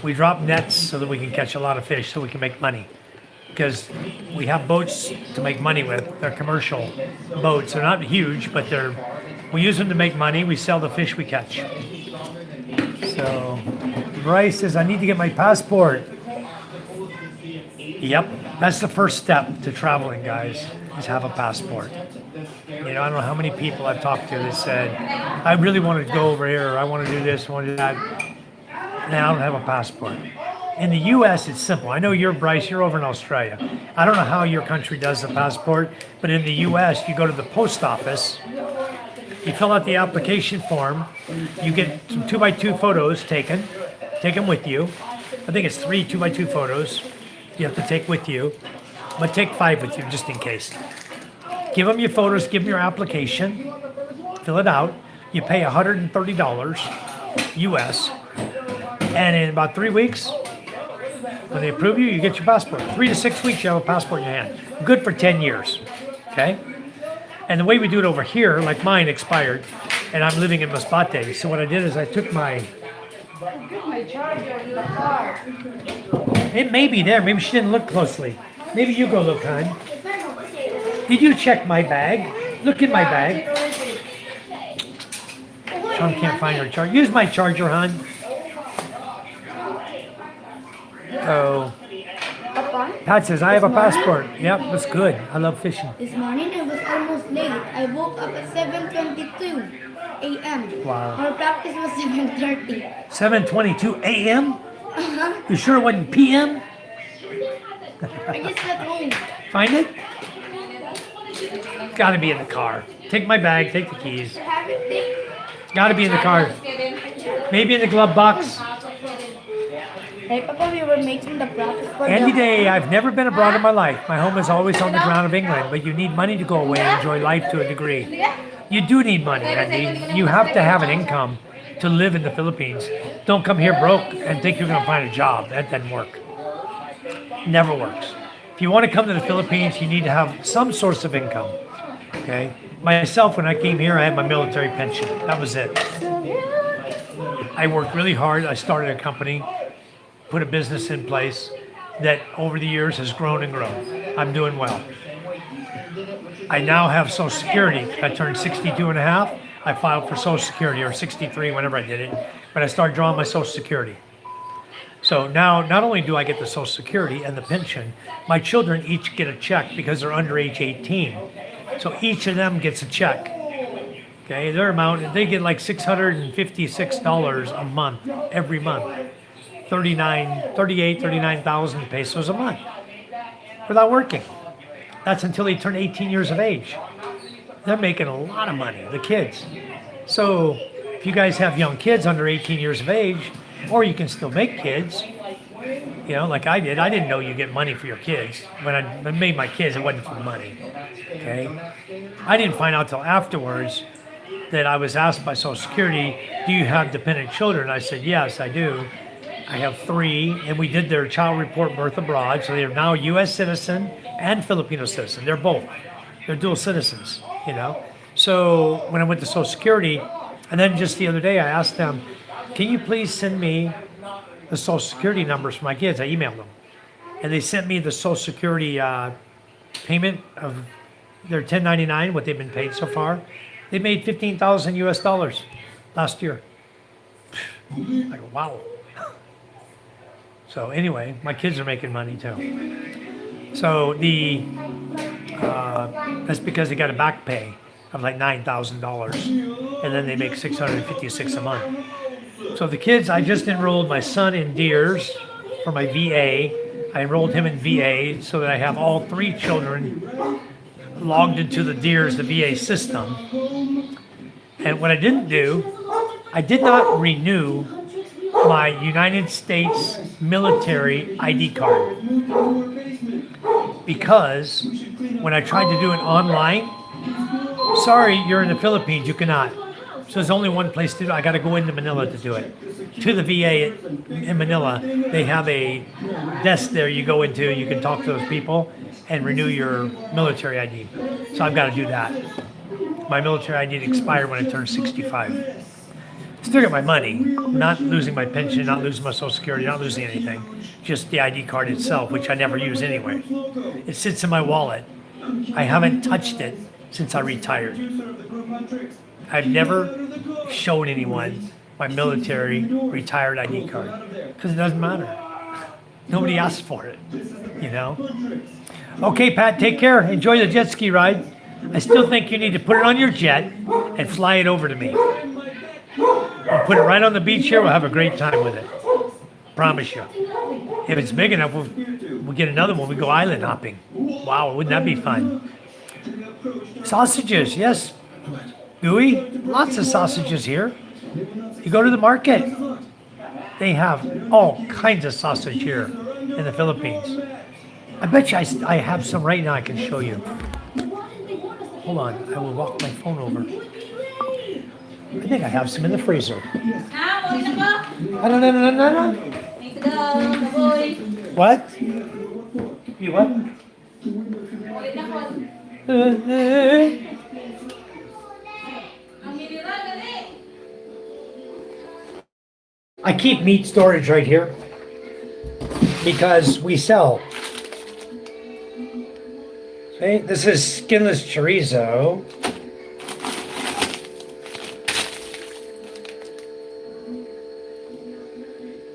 We drop nets so that we can catch a lot of fish so we can make money. Because we have boats to make money with. They're commercial boats. They're not huge, but we use them to make money. We sell the fish we catch. So Bryce says, I need to get my passport. Yep, that's the first step to traveling, guys, is have a passport. You know, I don't know how many people I've talked to that said, I really want to go over here, or I want to do this, I want to do that. Now I don't have a passport. In the U.S., it's simple. I know you're Bryce, you're over in Australia. I don't know how your country does the passport, but in the U.S., you go to the post office, you fill out the application form, you get some 2x2 photos taken, take them with you. I think it's 3 2x2 photos you have to take with you, but take 5 with you just in case. Give them your photos, give them your application, fill it out. You pay $130 US, and in about 3 weeks, when they approve you, you get your passport. 3 to 6 weeks, you have a passport in your hand. Good for 10 years, okay? And the way we do it over here, like mine expired, and I'm living in Masbate. So what I did is I took my charger in the car. It may be there. Maybe she didn't look closely. Maybe you go look, hon. Did you check my bag? Look in my bag. Sean can't find her charger. Use my charger, hon. Oh. Pat says, I have a passport. Yep, that's good. I love fishing. This morning I was almost late. I woke up at 7:22 a.m. Wow. Our practice was 7:30. 7:22 a.m.? Uh-huh. You sure it wasn't p.m.? I just got home. Find it? Gotta be in the car. Take my bag, take the keys. Gotta be in the car. Maybe in the glove box. Hey, Papa, we were making the practice for Any day, I've never been abroad in my life. My home is always on the ground of England, but you need money to go away and enjoy life to a degree. You do need money, Andy. You have to have an income to live in the Philippines. Don't come here broke and think you're gonna find a job. That doesn't work. Never works. If you want to come to the Philippines, you need to have some source of income, okay? Myself, when I came here, I had my military pension. That was it. I worked really hard. I started a company, put a business in place that over the years has grown and grown. I'm doing well. I now have Social Security. I turned 62 and a half. I filed for Social Security, or 63 whenever I did it, but I started drawing my Social Security. So now, not only do I get the Social Security and the pension, my children each get a check because they're under age 18. So each of them gets a check. Okay, their amount, they get like $656 a month, every month. 39,000 pesos a month without working. That's until they turn 18 years of age. They're making a lot of money, the kids. So if you guys have young kids under 18 years of age, or you can still make kids, you know, like I did. I didn't know you get money for your kids. When I made my kids, it wasn't for money, okay? I didn't find out till afterwards that I was asked by Social Security, do you have dependent children? I said, yes, I do. I have 3, and we did their child report birth abroad, so they're now U.S. citizen and Filipino citizen. They're both. They're dual citizens, you know? So when I went to Social Security, and then just the other day I asked them, can you please send me the Social Security numbers for my kids? I emailed them. And they sent me the Social Security payment of their 1099, what they've been paid so far. They made $15,000 US last year. I go, wow. So anyway, my kids are making money too. So that's because they got a back pay of like $9,000, and then they make $656 a month. So the kids, I just enrolled my son in Deers for my VA. I enrolled him in VA so that I have all 3 children logged into the Deers, the VA system. And what I didn't do, I did not renew my United States military ID card. Because when I tried to do it online, sorry, you're in the Philippines, you cannot. So there's only one place to do it. I got to go into Manila to do it. To the VA in Manila, they have a desk there you go into, you can talk to those people and renew your military ID. So I've got to do that. My military ID expired when I turned 65. Still get my money, not losing my pension, not losing my Social Security, not losing anything. Just the ID card itself, which I never use anyway. It sits in my wallet. I haven't touched it since I retired. I've never shown anyone my military retired ID card because it doesn't matter. Nobody asked for it, you know? Okay, Pat, take care. Enjoy the jet ski ride. I still think you need to put it on your jet and fly it over to me. We'll put it right on the beach here. We'll have a great time with it. Promise you. If it's big enough, we'll get another one. We go island hopping. Wow, wouldn't that be fun? Sausages, yes. Gooey, lots of sausages here. You go to the market. They have all kinds of sausage here in the Philippines. I bet you I have some right now I can show you. Hold on, I will walk my phone over. I think I have some in the freezer. I don't know. What? You what? I keep meat storage right here because we sell. See, this is skinless chorizo.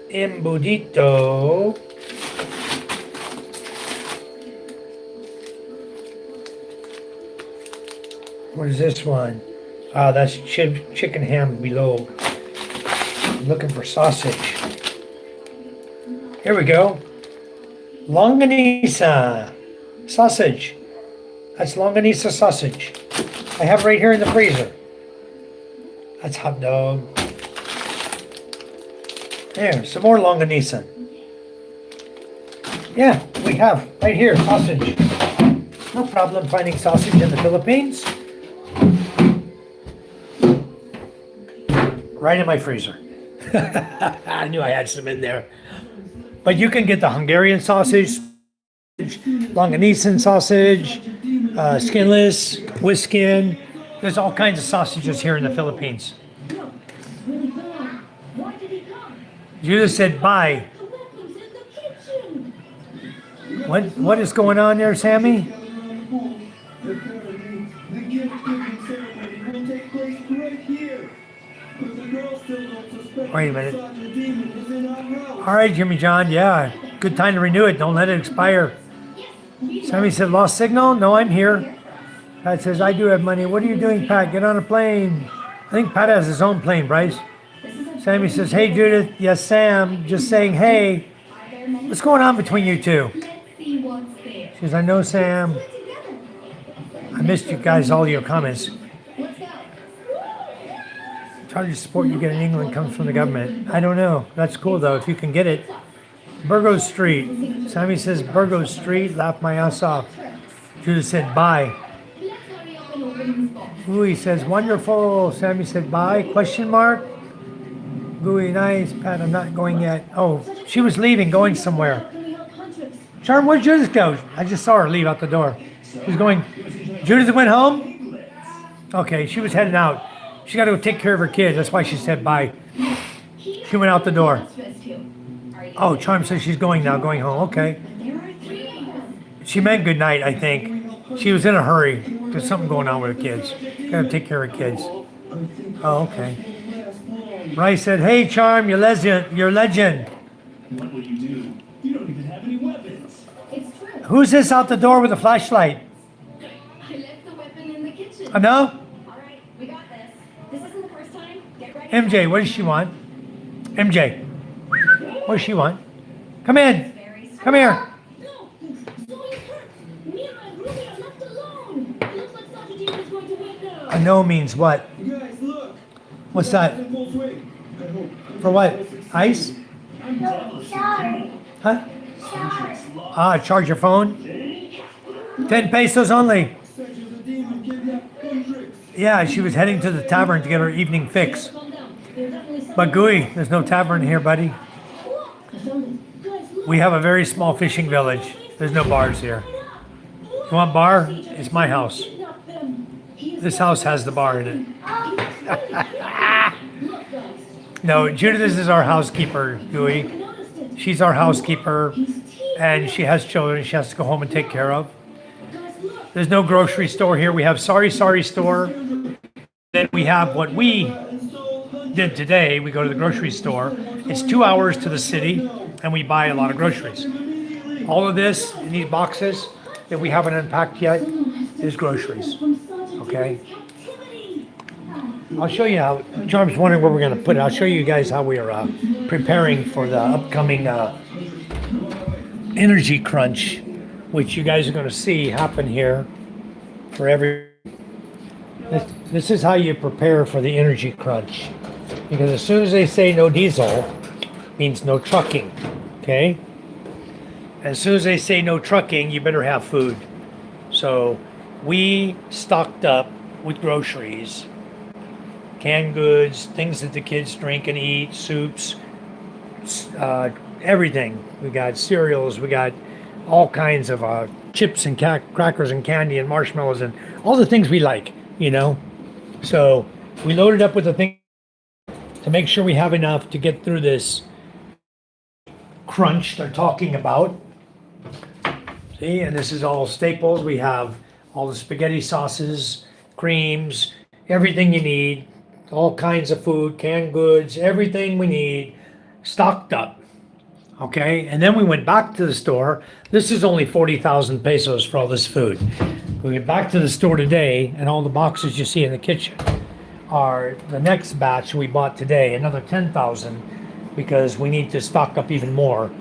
Embudito. What is this one? Ah, that's chicken ham below. I'm looking for sausage. Here we go. Longanisa sausage. That's longanisa sausage. I have right here in the freezer. That's hot dog. There, some more longanisa. Yeah, we have right here sausage. No problem finding sausage in the Philippines. Right in my freezer. I knew I had some in there. But you can get the Hungarian sausage, longanisan sausage, skinless, with skin. There's all kinds of sausages here in the Philippines. Judith said bye. What is going on there, Sammy? Wait a minute. All right, Jimmy John. Yeah, good time to renew it. Don't let it expire. Sammy said, lost signal? No, I'm here. Pat says, I do have money. What are you doing, Pat? Get on a plane. I think Pat has his own plane, Bryce. Sammy says, hey, Judith. Yes, Sam. Just saying, hey. What's going on between you two? She says, I know, Sam. I missed you guys, all your comments. Charge of support you get in England comes from the government. I don't know. That's cool, though, if you can get it. Burgo Street. Sammy says, Burgo Street. Laugh my ass off. Judith said, bye. Gooey says, wonderful. Sammy said, bye. Question mark. Gooey, nice. Pat, I'm not going yet. Oh, she was leaving, going somewhere. Charm, where'd Judith go? I just saw her leave out the door. She's going. Judith went home? Okay, she was heading out. She got to go take care of her kids. That's why she said bye. She went out the door. Oh, Charm says she's going now, going home. Okay. She meant good night, I think. She was in a hurry. There's something going on with her kids. Got to take care of her kids. Oh, okay. Bryce said, hey, Charm, you're legend. You're legend. What will you do? You don't even have any weapons. It's true. Who's this out the door with a flashlight? I left the weapon in the kitchen. No? All right, we got this. This isn't the first time. Get ready. MJ, what does she want? MJ, what does she want? Come in. Come here. No, Zoe's hurt. Me and my roomie are left alone. It looks like Sergeant Dean is going to win now. A no means what? You guys, look. What's that? For what? Ice? Huh? Ah, charge your phone? 10 pesos only. Yeah, she was heading to the tavern to get her evening fix. But Gooey, there's no tavern here, buddy. We have a very small fishing village. There's no bars here. You want bar? It's my house. This house has the bar in it. No, Judith is our housekeeper, Gooey. She's our housekeeper, and she has children she has to go home and take care of. There's no grocery store here. We have Sorry store. Then we have what we did today. We go to the grocery store. It's 2 hours to the city, and we buy a lot of groceries. All of this in these boxes that we haven't unpacked yet is groceries. Okay? I'll show you how. Charm's wondering where we're going to put it. I'll show you guys how we are preparing for the upcoming energy crunch, which you guys are going to see happen here for every. This is how you prepare for the energy crunch, because as soon as they say no diesel, means no trucking. Okay. As soon as they say no trucking, you better have food. So we stocked up with groceries, canned goods, things that the kids drink and eat, soups, everything. We got cereals, we got all kinds of chips and crackers and candy and marshmallows and all the things we like, you know. So we loaded up with the thing to make sure we have enough to get through this crunch they're talking about. See, and this is all staples. We have all the spaghetti sauces, creams, everything you need, all kinds of food, canned goods, everything we need, stocked up. Okay, and then we went back to the store. This is only 40,000 pesos for all this food. We went back to the store today, and all the boxes you see in the kitchen are the next batch we bought today, another 10,000, because we need to stock up even more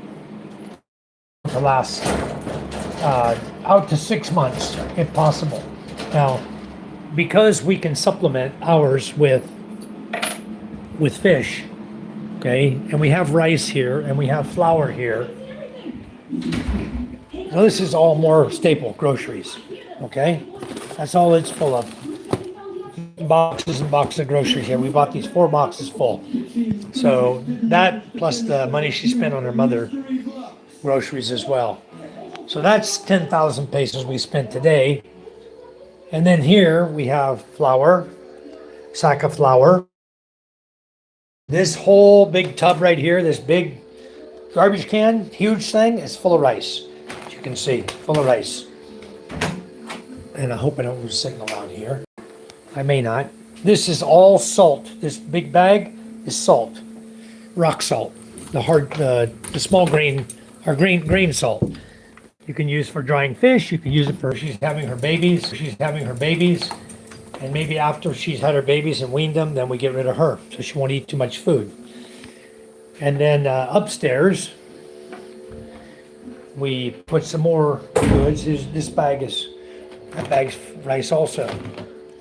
to last out to 6 months, if possible. Now, because we can supplement ours with fish, okay, and we have rice here, and we have flour here. So this is all more staple groceries, okay? That's all it's full of. Boxes and boxes of groceries here. We bought these 4 boxes full. So that plus the money she spent on her mother groceries as well. So that's 10,000 pesos we spent today. And then here we have flour, sack of flour. This whole big tub right here, this big garbage can, huge thing, is full of rice. As you can see, full of rice. And I hope I don't lose signal out here. I may not. This is all salt. This big bag is salt, rock salt, the small grain, or green salt. You can use for drying fish. You can use it for she's having her babies. And maybe after she's had her babies and weaned them, then we get rid of her, so she won't eat too much food. And then upstairs, we put some more goods. That bag's rice also.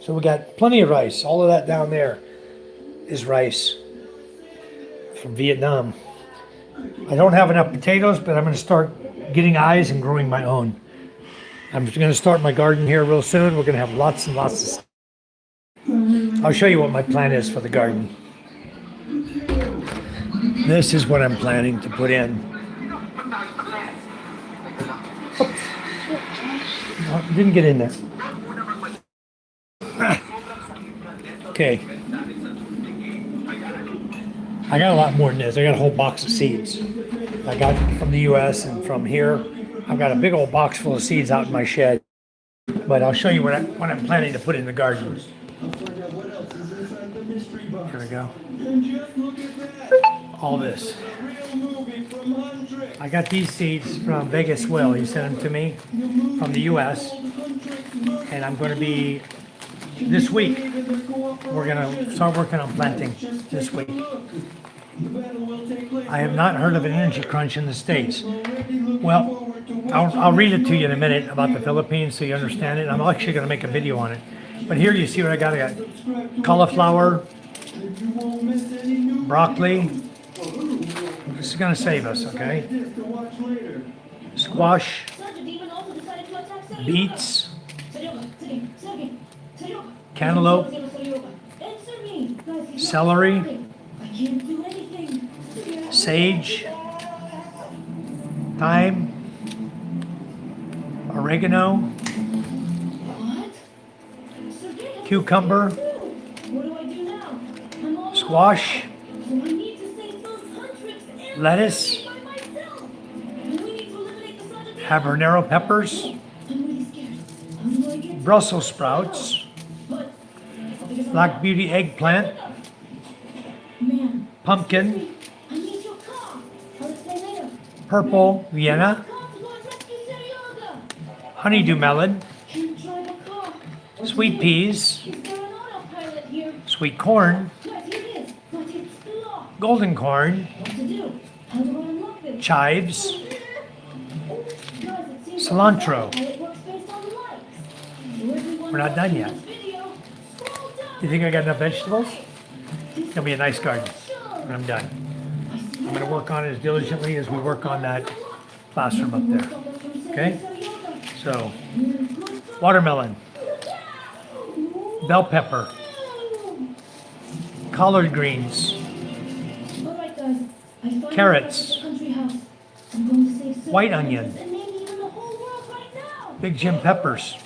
So we got plenty of rice. All of that down there is rice from Vietnam. I don't have enough potatoes, but I'm going to start getting eyes and growing my own. I'm just going to start my garden here real soon. We're going to have lots and lots of stuff. I'll show you what my plan is for the garden. This is what I'm planning to put in. Oops. Oh, didn't get in there. Okay. I got a lot more than this. I got a whole box of seeds. I got from the US and from here. I've got a big old box full of seeds out in my shed. But I'll show you what I'm planning to put in the garden. Here we go. All this. I got these seeds from Vegas Will. He sent them to me from the US. And I'm going to be, this week, we're going to start working on planting this week. I have not heard of an energy crunch in the States. Well, I'll read it to you in a minute about the Philippines so you understand it. I'm actually going to make a video on it. But here you see what I got. I got cauliflower, broccoli. This is gonna save us, okay? Squash, beets, cantaloupe, celery, sage, thyme, oregano, cucumber, squash, lettuce, habanero peppers, Brussels sprouts, black beauty eggplant, pumpkin, purple Vienna, honeydew melon, sweet peas, sweet corn, golden corn, chives, cilantro. We're not done yet. You think I got enough vegetables? It's gonna be a nice garden when I'm done. I'm gonna work on it as diligently as we work on that classroom up there. Okay? So, watermelon, bell pepper, collard greens, carrots, white onion, big Jim peppers,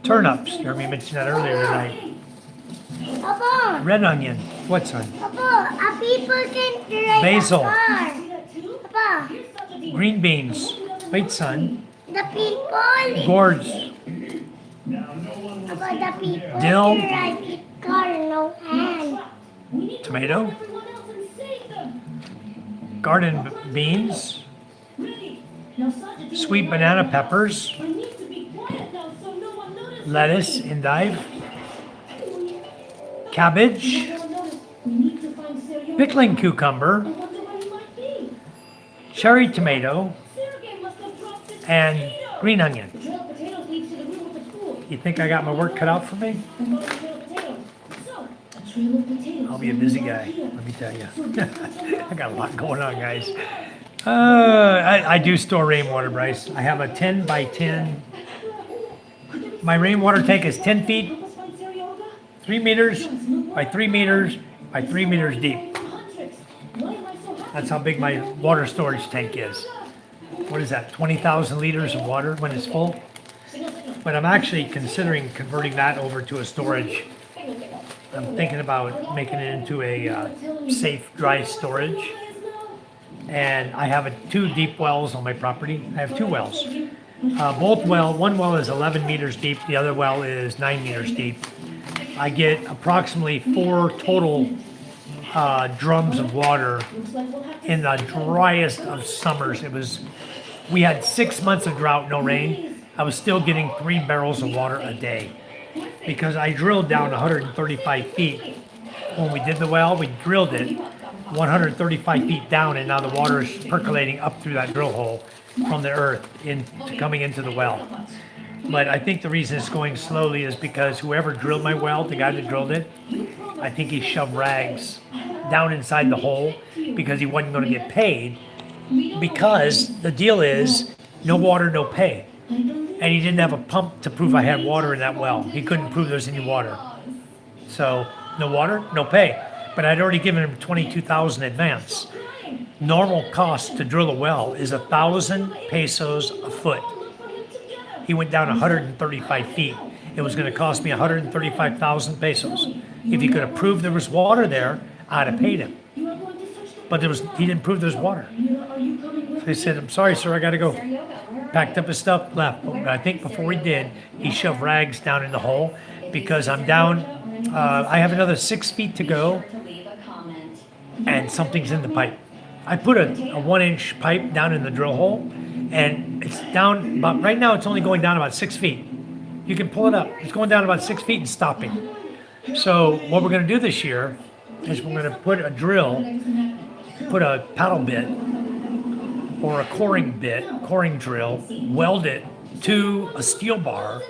turnips. You heard me mention that earlier tonight. Papa, Red onion. What, son? Papa, people can drive Basil. a car. Papa, Green beans. Wait, son. the people. Gourds. Papa, the people Dill. can drive a car, no hand. Tomato. Garden beans. Sweet banana peppers. Lettuce, endive. Cabbage. Pickling cucumber. Cherry tomato. And green onion. You think I got my work cut out for me? I'll be a busy guy, let me tell you. I got a lot going on, guys. I do store rainwater, Bryce. I have a 10 by 10. My rainwater tank is 10 feet, 3 meters by 3 meters by 3 meters deep. That's how big my water storage tank is. What is that, 20,000 liters of water when it's full? But I'm actually considering converting that over to a storage. I'm thinking about making it into a safe, dry storage. And I have two deep wells on my property. I have two wells. One well is 11 meters deep, the other well is 9 meters deep. I get approximately 4 total drums of water in the driest of summers. We had 6 months of drought, no rain. I was still getting 3 barrels of water a day because I drilled down 135 feet. When we did the well, we drilled it 135 feet down, and now the water is percolating up through that drill hole from the earth coming into the well. But I think the reason it's going slowly is because whoever drilled my well, the guy that drilled it, I think he shoved rags down inside the hole because he wasn't going to get paid, because the deal is no water, no pay. And he didn't have a pump to prove I had water in that well. He couldn't prove there's any water. So no water, no pay. But I'd already given him 22,000 advance. Normal cost to drill a well is 1,000 pesos a foot. He went down 135 feet. It was going to cost me 135,000 pesos. If he could have proved there was water there, I'd have paid him. But he didn't prove there's water. So he said, "I'm sorry, sir, I got to go." Packed up his stuff, left. But I think before he did, he shoved rags down in the hole because I'm down. I have another 6 feet to go, and something's in the pipe. I put a 1-inch pipe down in the drill hole, and it's down about, right now it's only going down about 6 feet. You can pull it up. It's going down about 6 feet and stopping. So what we're going to do this year is we're going to put a drill, put a paddle bit or a coring drill, weld it to a steel bar,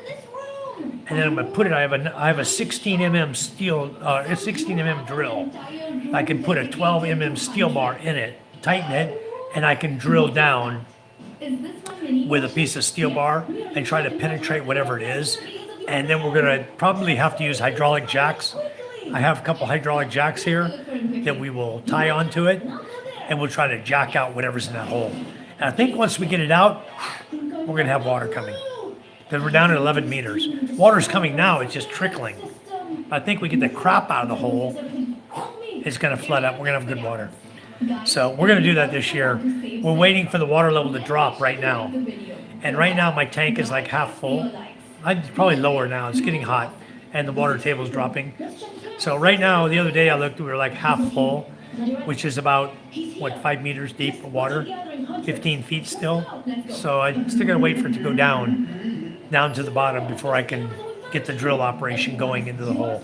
and then I'm gonna put it. I have a 16 mm steel, a 16 mm drill. I can put a 12 mm steel bar in it, tighten it, and I can drill down with a piece of steel bar and try to penetrate whatever it is. And then we're gonna probably have to use hydraulic jacks. I have a couple hydraulic jacks here that we will tie onto it, and we'll try to jack out whatever's in that hole. And I think once we get it out, we're gonna have water coming. Because we're down at 11 meters. Water's coming now, it's just trickling. I think we get the crap out of the hole, it's gonna flood up, we're gonna have good water. So we're gonna do that this year. We're waiting for the water level to drop right now. And right now my tank is like half full. It's probably lower now, it's getting hot, and the water table's dropping. So right now, the other day I looked, we were like half full, which is about, what, 5 meters deep of water, 15 feet still. So I'm still gonna wait for it to go down to the bottom before I can get the drill operation going into the hole.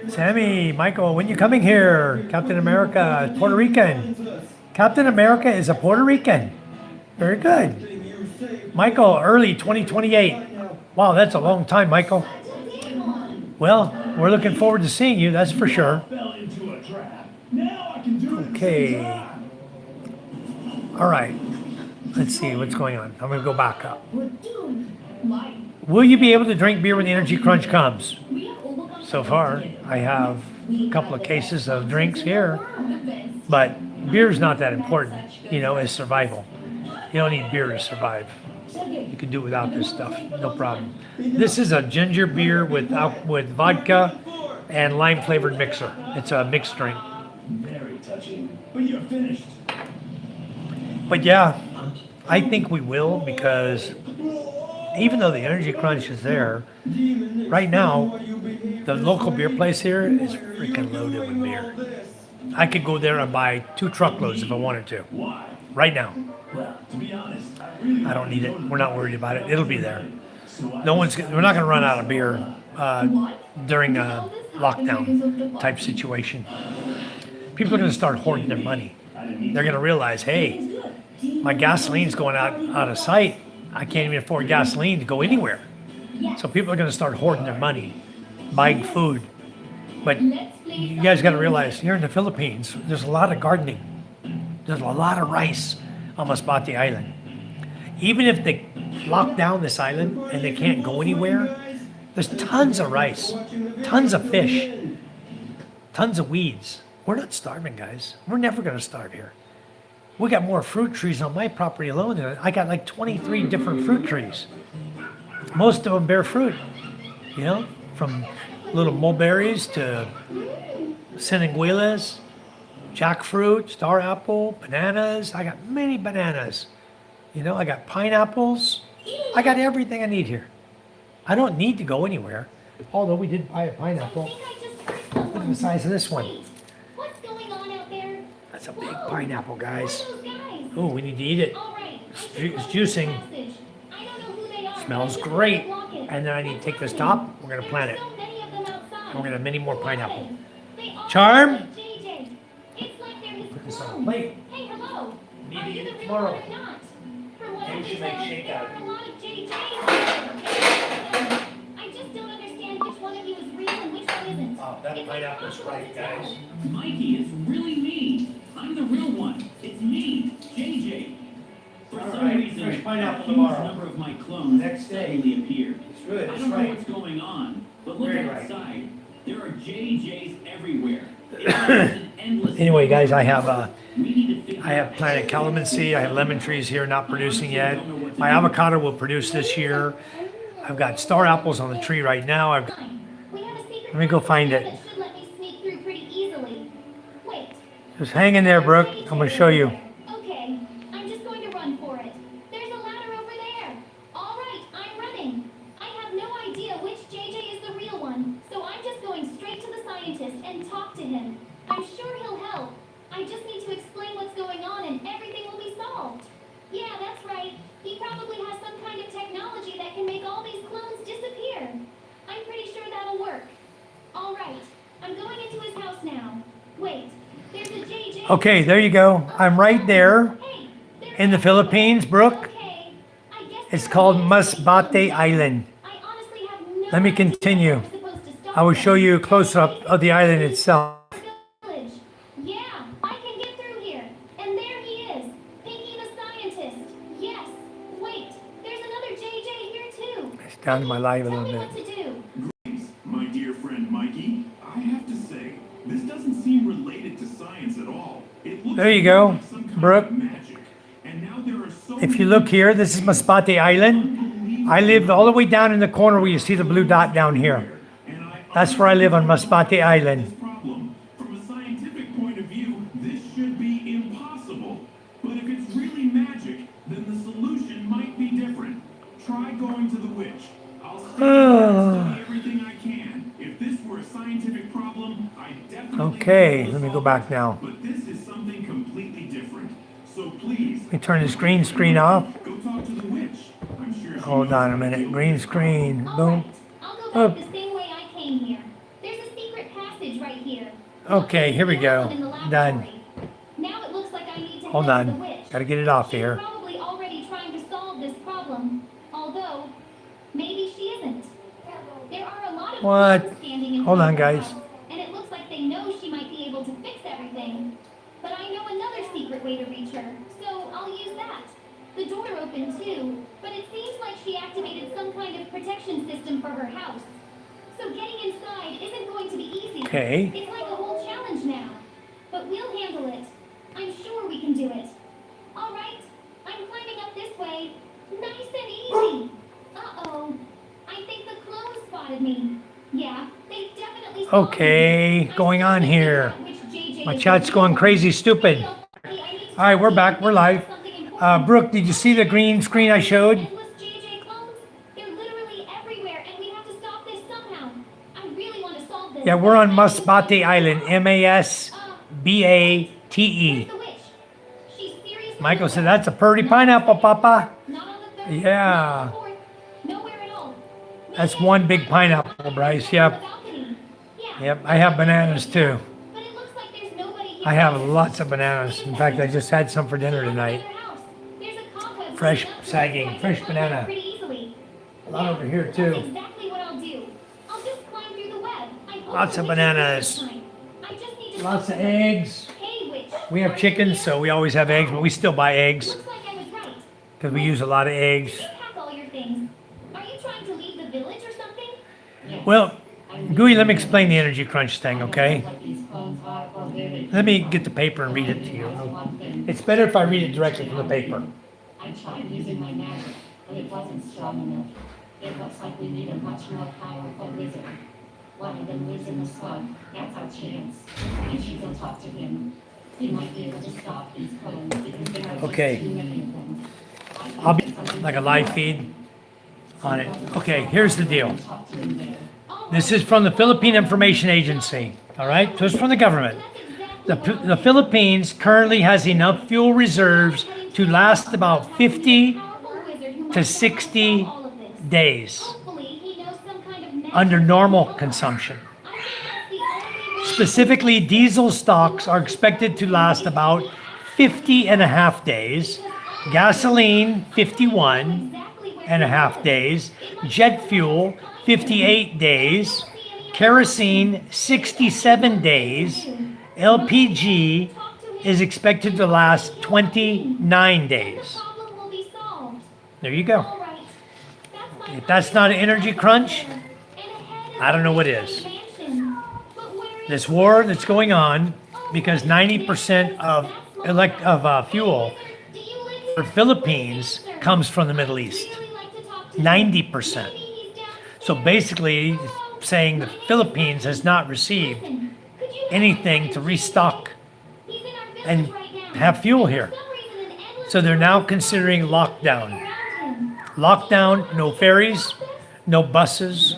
Sammy, Michael, when you coming here? Captain America, Puerto Rican. Captain America is a Puerto Rican. Very good. Michael, early 2028. Wow, that's a long time, Michael. Well, we're looking forward to seeing you, that's for sure. Okay. All right. Let's see what's going on. I'm going to go back up. Will you be able to drink beer when the energy crunch comes? So far, I have a couple of cases of drinks here, but beer's not that important, you know, as survival. You don't need beer to survive. You can do without this stuff, no problem. This is a ginger beer with vodka and lime flavored mixer. It's a mixed drink. Very touching, but you're finished. But yeah, I think we will, because even though the energy crunch is there, right now, the local beer place here is freaking loaded with beer. I could go there and buy 2 truckloads if I wanted to. Right now. Well, to be honest, I don't need it. We're not worried about it. It'll be there. We're not going to run out of beer during a lockdown type situation. People are going to start hoarding their money. They're going to realize, hey, my gasoline's going out of sight. I can't even afford gasoline to go anywhere. So people are going to start hoarding their money, buying food. But you guys got to realize, here in the Philippines, there's a lot of gardening. There's a lot of rice on Masbate Island. Even if they lock down this island and they can't go anywhere, there's tons of rice, tons of fish, tons of weeds. We're not starving, guys. We're never going to starve here. We got more fruit trees on my property alone. I got like 23 different fruit trees. Most of them bear fruit, you know, from little mulberries to sinanguilas, jackfruit, star apple, bananas. I got many bananas. You know, I got pineapples. I got everything I need here. I don't need to go anywhere. Although we did buy a pineapple. Look at the size of this one. What's going on out there? That's a big pineapple, guys. Those guys. Oh, we need to eat it. All right. It's juicing. I don't know who they are. Smells great. And then I need to take this top. We're going to plant it. So many of them outside. And we're going to have many more pineapple. They all Charm? look like JJ. It's like they're his Put this on a clones. plate. Hey, hello. Need Are to you eat the it real tomorrow. one or not? From what Maybe I we should can make tell, shake there out. are a lot of JJs. I just don't understand which one of you is real and which one isn't. Oh, that pineapple's right, guys. Mikey is really me. I'm the real one. It's me, JJ. For All some right, reason, fresh pineapple a huge tomorrow. number of my clones Next day. suddenly appeared. It's good, I it's don't know right. what's going on, but look Very right. outside. There are JJs everywhere. It's an endless Anyway, guys, I have We need to figure planted calamansi. I have lemon trees here not producing yet. My avocado will produce this year. I've got star apples on the tree right now. We have a secret Let me go find it. that should let me sneak through pretty easily. Wait. Just hang in there, Brooke. I'm going to show you. Okay, I'm just going to run for it. There's a ladder over there. All right, I'm running. I have no idea which JJ is the real one, so I'm just going straight to the scientist and talk to him. I'm sure he'll help. I just need to explain what's going on and everything will be solved. Yeah, that's right. He probably has some kind of technology that can make all these clones disappear. I'm pretty sure that'll work. All right, I'm going into his house now. Wait, there's a JJ. Okay, there you go. I'm right there Hey, there's in the Philippines, Brooke. Okay, I guess It's there called are Masbate Island. I Let me continue. I will show you a close-up of the island itself. Village. Yeah, I can get through here. And there he is, Pinky the scientist. Yes. Wait, there's another JJ here too. It's down to my live a Tell little me bit. what to do. My dear friend Mikey, I have to say, this doesn't seem related to science at all. It looks There you go, like some kind Brooke. of magic. And now there are so If you look here, this is Masbate Island. I live all the way down in the corner where you see the blue dot down here. That's where I live on Masbate Island. problem. From a scientific point of view, this should be impossible. But if it's really magic, then the solution might be different. Try going to the witch. I'll stay here and study everything I can. If this were a scientific problem, I definitely Okay, let me go back now. But this is something completely different. So please, Let me turn this green screen off. go talk to the witch. I'm sure she Hold on a minute. Green screen. Boom. Alright, I'll go Oh. back the same way I came here. There's a secret passage right here. Okay, here we go. In the Done. laboratory. Now it looks like I need to Hold head to the on. witch. Gotta get it off She's here. probably already trying to solve this problem. Although, maybe she isn't. There are a lot of What? people standing in Hold front on, of her guys. house, and it looks like they know she might be able to fix everything. But I know another secret way to reach her, so I'll use that. The door opened too, but it seems like she activated some kind of protection system for her house. So getting inside isn't going to be easy. Okay. It's like a whole challenge now. But we'll handle it. I'm sure we can do it. All right, I'm climbing up this way. Nice and easy. Uh-oh. I think the clones spotted me. Yeah, they definitely spotted me. Okay, going on here. My chat's going crazy stupid. All right, we're back. We're live. Brooke, did you see the green screen I showed? Endless JJ clones? They're literally everywhere, and we have to stop this somehow. I really want to solve this. Yeah, we're on Masbate Island. Masbate. Where's the witch? She's seriously Michael said, that's a pretty pineapple, Papa. not on the third, Yeah. not on the fourth, nowhere at all. That's one big pineapple, Bryce. Yep. Yep, I have bananas too. But it looks like there's nobody here. I have lots of bananas. In fact, I just had some for dinner tonight. There's a cobweb Fresh, sitting up here, sagging, so I can fresh climb banana. up pretty easily. A lot over here That's too. exactly what I'll do. I'll just climb through the web. I hope Lots the of witch is here bananas. this time. I just need to Lots of talk to her. eggs. Hey, witch. We have chickens, so we always have eggs, but we still buy eggs Looks like I was right. because we use a lot of eggs. You pack all your things. Are you trying to leave the village or something? Well, Gooey, let me explain the energy crunch thing, okay? Let me get the paper and read it to you. It's better if I read it directly from the paper. I tried using my magic, but it wasn't strong enough. It looks like we need a much more powerful wizard. One of them lives in the slum. That's our chance. If you can talk to him, he might be able to stop these clones because there are just Okay. too many of them. I'll be like a live feed on it. Okay, here's the deal. This is from the Philippine Information Agency, all right? So it's from the government. The Philippines currently has enough fuel reserves to last about 50 to 60 days under normal consumption. Specifically, diesel stocks are expected to last about 50 and a half days, gasoline 51 and a half days, jet fuel 58 days, kerosene 67 days, LPG is expected to last 29 days. There you go. If that's not an energy crunch, I don't know what is. This war that's going on, because 90% of fuel for Philippines comes from the Middle East. 90%. So basically, saying the Philippines has not received anything to restock and have fuel here. So they're now considering lockdown. Lockdown, no ferries, no buses,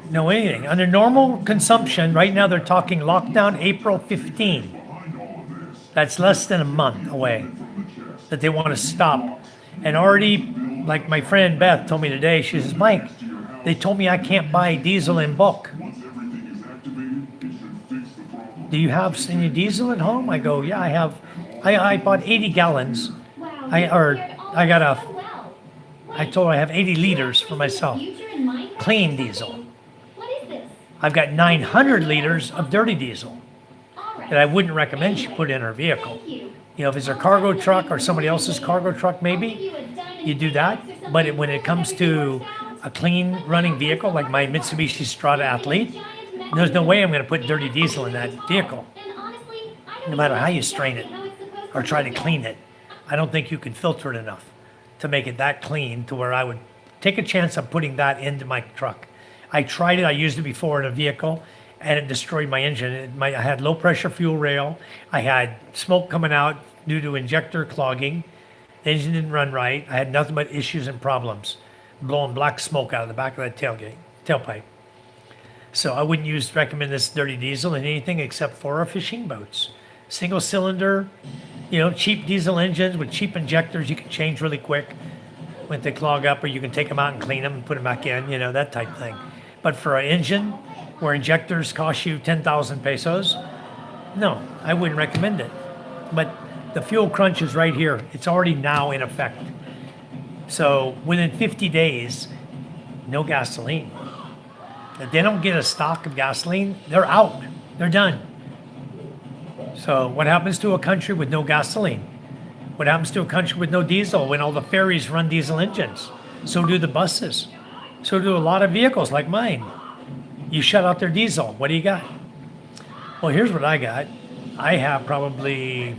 no anything. Under normal consumption, right now they're talking lockdown April 15. That's less than a month away that they want to stop. And already, like my friend Beth told me today, she says, Mike, they told me I can't buy diesel in bulk. Do you have any diesel at home? I go, yeah, I have. I bought 80 gallons. I told her I have 80 liters for myself. clean diesel. What is this? I've got 900 liters of dirty diesel All right. that I wouldn't recommend she put in her vehicle. Thank you. You know, if it's her cargo truck or somebody else's cargo truck, I'll give maybe you a diamond you do that. necklace or something But when it cool comes if everything to works out. a clean running vehicle like my Mitsubishi Strada Athlete, there's no way I'm going to put dirty diesel in that vehicle, And honestly, I don't no matter even how know you strain it exactly how it's supposed or to try to look yet. clean it. I don't think you can filter it enough to make it that clean to where I would take a chance of putting that into my truck. I tried it, I used it before in a vehicle, and it destroyed my engine. I had low pressure fuel rail. I had smoke coming out due to injector clogging. The engine didn't run right. I had nothing but issues and problems, blowing black smoke out of the back of that tailpipe. So I wouldn't recommend this dirty diesel in anything except for our fishing boats. Single cylinder, cheap diesel engines with cheap injectors you can change really quick when they clog up, or you can take them out and clean them and put them back in, that type thing. But for an engine where injectors cost you 10,000 pesos, no, I wouldn't recommend it. But the fuel crunch is right here. It's already now in effect. So within 50 days, no gasoline. If they don't get a stock of gasoline, they're out. They're done. So what happens to a country with no gasoline? What happens to a country with no diesel when all the ferries run diesel engines? So do the buses. So do a lot of vehicles like mine. You shut out their diesel. What do you got? Well, here's what I got. I have probably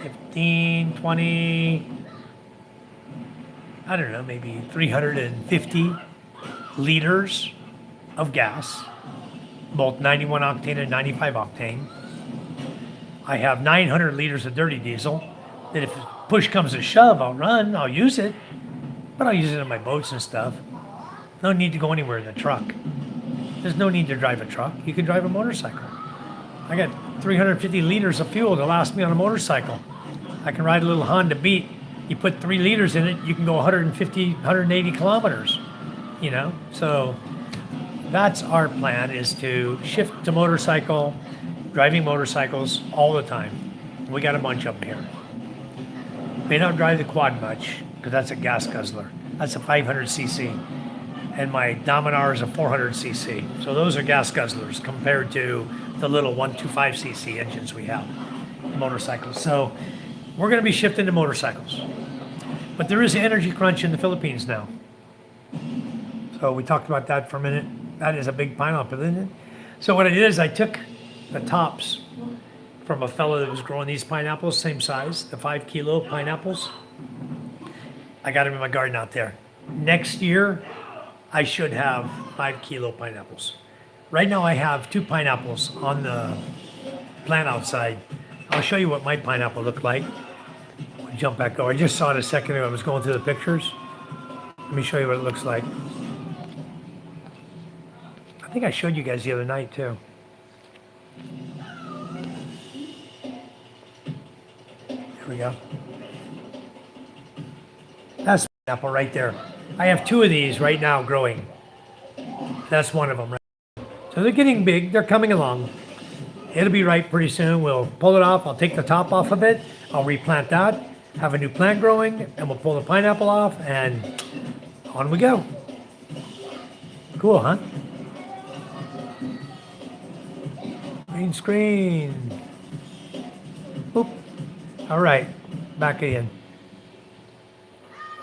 15, 20, I don't know, maybe 350 liters of gas, both 91 octane and 95 octane. I have 900 liters of dirty diesel that if push comes to shove, I'll use it, but I'll use it in my boats and stuff. No need to go anywhere in the truck. There's no need to drive a truck. You can drive a motorcycle. I got 350 liters of fuel to last me on a motorcycle. I can ride a little Honda Beat. You put 3 liters in it, you can go 150, 180 kilometers, So that's our plan, is to shift to motorcycle, driving motorcycles all the time. We got a bunch of them here. May not drive the quad much, because that's a gas guzzler. That's a 500cc. And my Dominar is a 400cc. So those are gas guzzlers compared to the little 125cc engines we have, motorcycles. So we're going to be shifting to motorcycles. But there is an energy crunch in the Philippines now. So we talked about that for a minute. That is a big pineapple, isn't it? So what I did is I took the tops from a fellow that was growing these pineapples, same size, the 5 kilo pineapples. I got them in my garden out there. Next year, I should have 5 kilo pineapples. Right now I have 2 pineapples on the plant outside. I'll show you what my pineapple looked like. Jump back over. I just saw it a second ago. I was going through the pictures. Let me show you what it looks like. I think I showed you guys the other night too. Here we go. That's pineapple right there. I have 2 of these right now growing. That's one of them. Right? So they're getting big. They're coming along. It'll be ripe pretty soon. We'll pull it off. I'll take the top off of it. I'll replant that, have a new plant growing, and we'll pull the pineapple off, and on we go. Cool, huh? Green screen. Oop. All right, back again.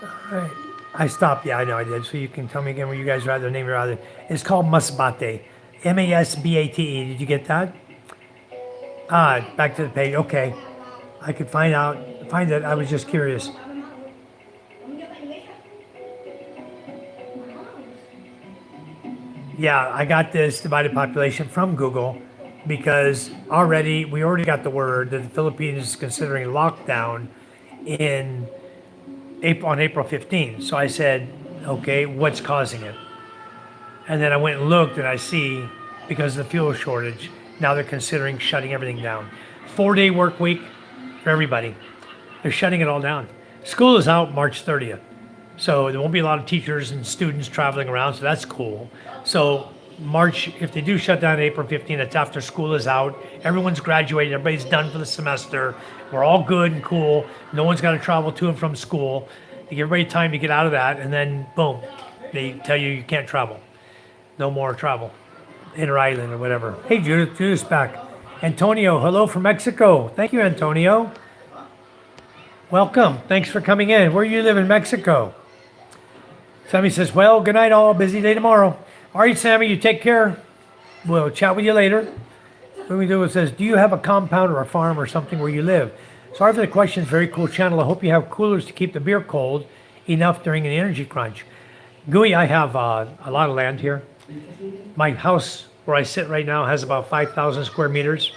All right. I stopped. Yeah, I know I did. So you can tell me again where you guys rather name your other. It's called Masbate. Masbate. Did you get that? Back to the page. Okay. I could find it. I was just curious. Yeah, I got this divided population from Google because we already got the word that the Philippines is considering lockdown on April 15th. So I said, okay, what's causing it? And then I went and looked, and I see, because of the fuel shortage, now they're considering shutting everything down. 4-day work week for everybody. They're shutting it all down. School is out March 30th. So there won't be a lot of teachers and students traveling around, so that's cool. So March, if they do shut down April 15th, it's after school is out. Everyone's graduated. Everybody's done for the semester. We're all good and cool. No one's got to travel to and from school. To give everybody time to get out of that, and then boom, They tell you can't travel. No more travel. Inter-island or whatever. Hey, Judith. Judith's back. Antonio, hello from Mexico. Thank you, Antonio. Welcome. Thanks for coming in. Where you live in Mexico? Sammy says, well, good night all. Busy day tomorrow. All right, Sammy, you take care. We'll chat with you later. What we do, it says, do you have a compound or a farm or something where you live? Sorry for the questions. Very cool channel. I hope you have coolers to keep the beer cold enough during an energy crunch. Gooey, I have a lot of land here. My house where I sit right now has about 5,000 square meters.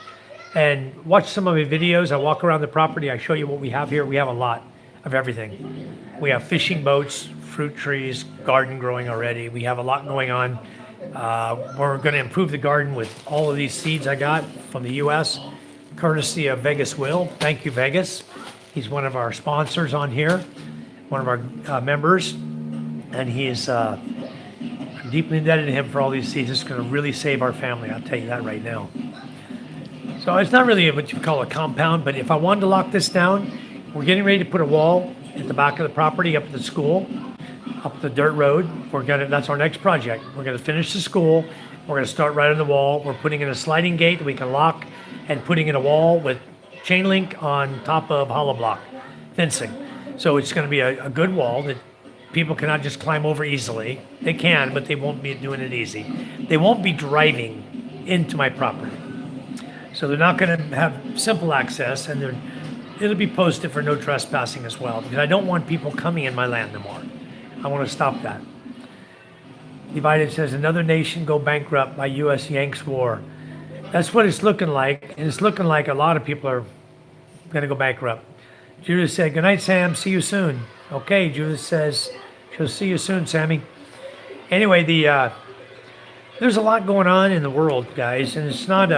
And watch some of my videos. I walk around the property. I show you what we have here. We have a lot of everything. We have fishing boats, fruit trees, garden growing already. We have a lot going on. We're going to improve the garden with all of these seeds I got from the U.S., courtesy of Vegas Will. Thank you, Vegas. He's one of our sponsors on here, one of our members. And he is I'm deeply indebted to him for all these seeds. It's going to really save our family. I'll tell you that right now. So it's not really what you call a compound, but if I wanted to lock this down, we're getting ready to put a wall at the back of the property up at the school, up the dirt road. That's our next project. We're gonna finish the school. We're gonna start right on the wall. We're putting in a sliding gate that we can lock and putting in a wall with chain link on top of hollow block fencing. So it's gonna be a good wall that people cannot just climb over easily. They can, but they won't be doing it easy. They won't be driving into my property. So they're not going to have simple access, and it'll be posted for no trespassing as well, because I don't want people coming in my land anymore. I want to stop that. Divided says, another nation go bankrupt by U.S. Yanks war. That's what it's looking like, and it's looking like a lot of people are going to go bankrupt. Judith said, good night, Sam. See you soon. Okay, Judith says, she'll see you soon, Sammy. Anyway, there's a lot going on in the world, guys, and it's not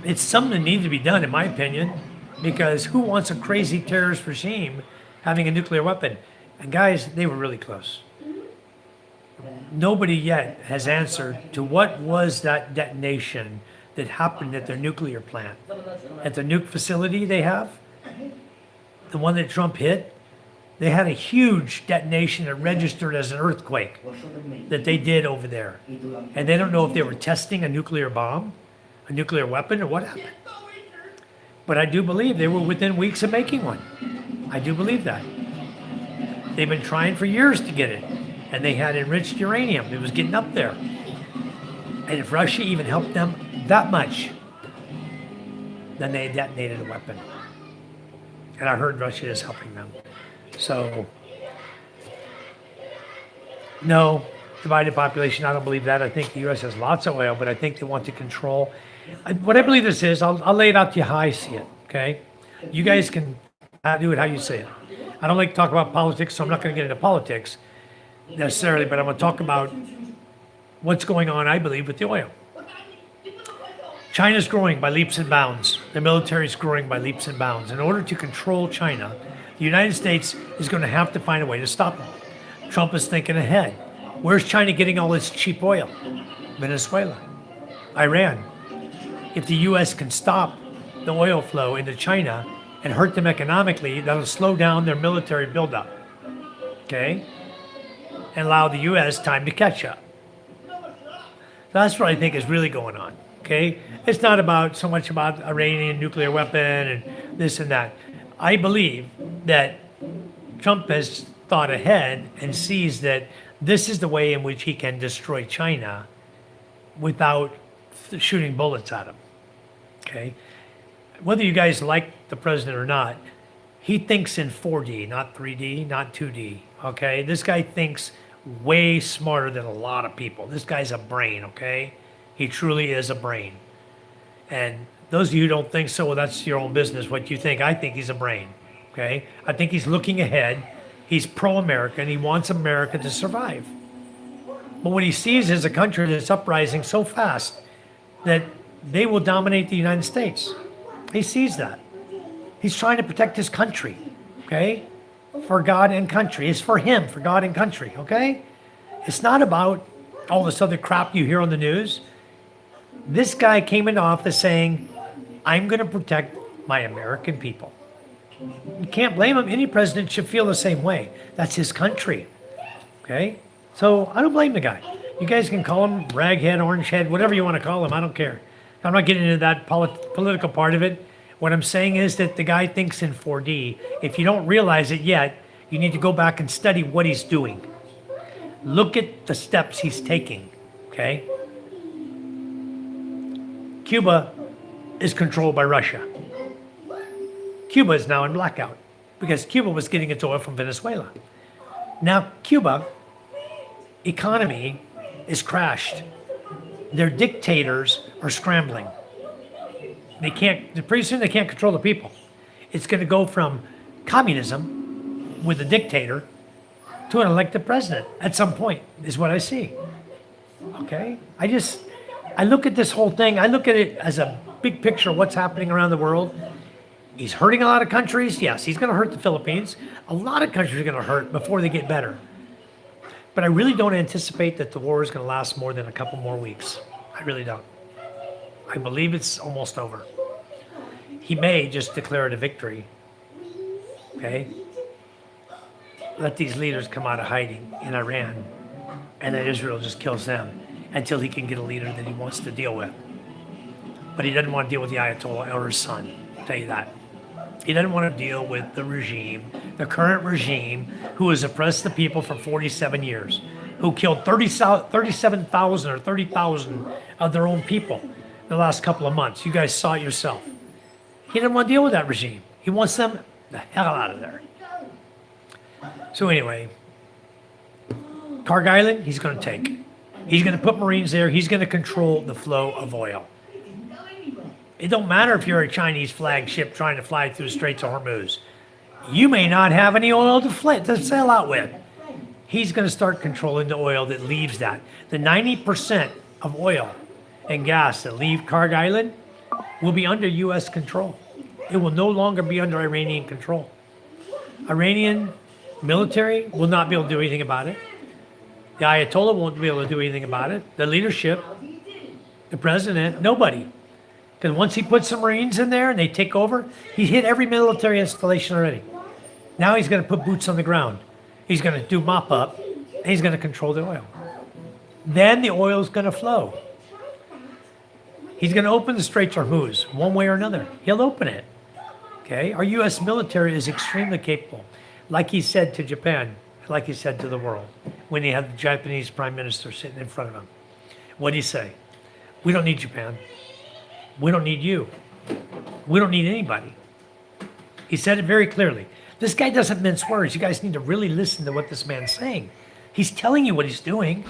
it's something that needs to be done, in my opinion, because who wants a crazy terrorist regime having a nuclear weapon? And guys, they were really close. Nobody yet has answered to what was that detonation that happened at their nuclear plant, at the nuke facility they have, the one that Trump hit. They had a huge detonation that registered as an earthquake that they did over there. And they don't know if they were testing a nuclear bomb, a nuclear weapon, or what happened. But I do believe they were within weeks of making one. I do believe that. They've been trying for years to get it. And they had enriched uranium. It was getting up there. And if Russia even helped them that much, then they detonated a weapon. And I heard Russia is helping them. So, no, divided population, I don't believe that. I think the U.S. has lots of oil, but I think they want to control. What I believe this is, I'll lay it out to you how I see it, okay? You guys can do it how you see it. I don't like to talk about politics, so I'm not going to get into politics necessarily, but I'm going to talk about what's going on, I believe, with the oil. China's growing by leaps and bounds. The military's growing by leaps and bounds. In order to control China, the United States is going to have to find a way to stop them. Trump is thinking ahead. Where's China getting all this cheap oil? Venezuela, Iran. If the U.S. can stop the oil flow into China and hurt them economically, that'll slow down their military buildup, okay? And allow the U.S. time to catch up. That's what I think is really going on, okay? It's not about so much about Iranian nuclear weapon and this and that. I believe that Trump has thought ahead and sees that this is the way in which he can destroy China without shooting bullets at him, okay? Whether you guys like the president or not, he thinks in 4D, not 3D, not 2D, okay? This guy thinks way smarter than a lot of people. This guy's a brain, okay? He truly is a brain. And those of you who don't think so, well, that's your own business, what you think. I think he's a brain, okay? I think he's looking ahead. He's pro-American. He wants America to survive. But what he sees is a country that's uprising so fast that they will dominate the United States. He sees that. He's trying to protect his country, okay? For God and country. It's for him, for God and country, okay? It's not about all this other crap you hear on the news. This guy came into office saying, I'm going to protect my American people. You can't blame him. Any president should feel the same way. That's his country. Okay? So I don't blame the guy. You guys can call him raghead, orange head, whatever you want to call him. I don't care. I'm not getting into that political part of it. What I'm saying is that the guy thinks in 4D. If you don't realize it yet, you need to go back and study what he's doing. Look at the steps he's taking. Okay? Cuba is controlled by Russia. Cuba is now in blackout because Cuba was getting its oil from Venezuela. Now, Cuba economy is crashed. Their dictators are scrambling. Pretty soon they can't control the people. It's going to go from communism with a dictator to an elected president at some point, is what I see. Okay? I look at this whole thing, I look at it as a big picture of what's happening around the world. He's hurting a lot of countries. Yes, he's going to hurt the Philippines. A lot of countries are going to hurt before they get better. But I really don't anticipate that the war is going to last more than a couple more weeks. I really don't. I believe it's almost over. He may just declare it a victory. Okay? Let these leaders come out of hiding in Iran, and then Israel just kills them until he can get a leader that he wants to deal with. But he doesn't want to deal with the Ayatollah or his son, I'll tell you that. He doesn't want to deal with the regime, the current regime, who has oppressed the people for 47 years, who killed 37,000 or 30,000 of their own people in the last couple of months. You guys saw it yourself. He doesn't want to deal with that regime. He wants them the hell out of there. So anyway, Karg Island, he's going to take. He's going to put Marines there. He's going to control the flow of oil. It don't matter if you're a Chinese flagship trying to fly through the Straits of Hormuz. You may not have any oil to sell out with. He's going to start controlling the oil that leaves that. The 90% of oil and gas that leave Karg Island will be under U.S. control. It will no longer be under Iranian control. Iranian military will not be able to do anything about it. The Ayatollah won't be able to do anything about it. The leadership, the president, nobody. Because once he puts some Marines in there and they take over, he hit every military installation already. Now he's going to put boots on the ground. He's going to do mop up, and he's going to control the oil. Then the oil is going to flow. He's going to open the Straits of Hormuz one way or another. He'll open it. Okay? Our U.S. military is extremely capable. Like he said to Japan, like he said to the world, when he had the Japanese prime minister sitting in front of him. What did he say? We don't need Japan. We don't need you. We don't need anybody. He said it very clearly. This guy doesn't mince words. You guys need to really listen to what this man's saying. He's telling you what he's doing.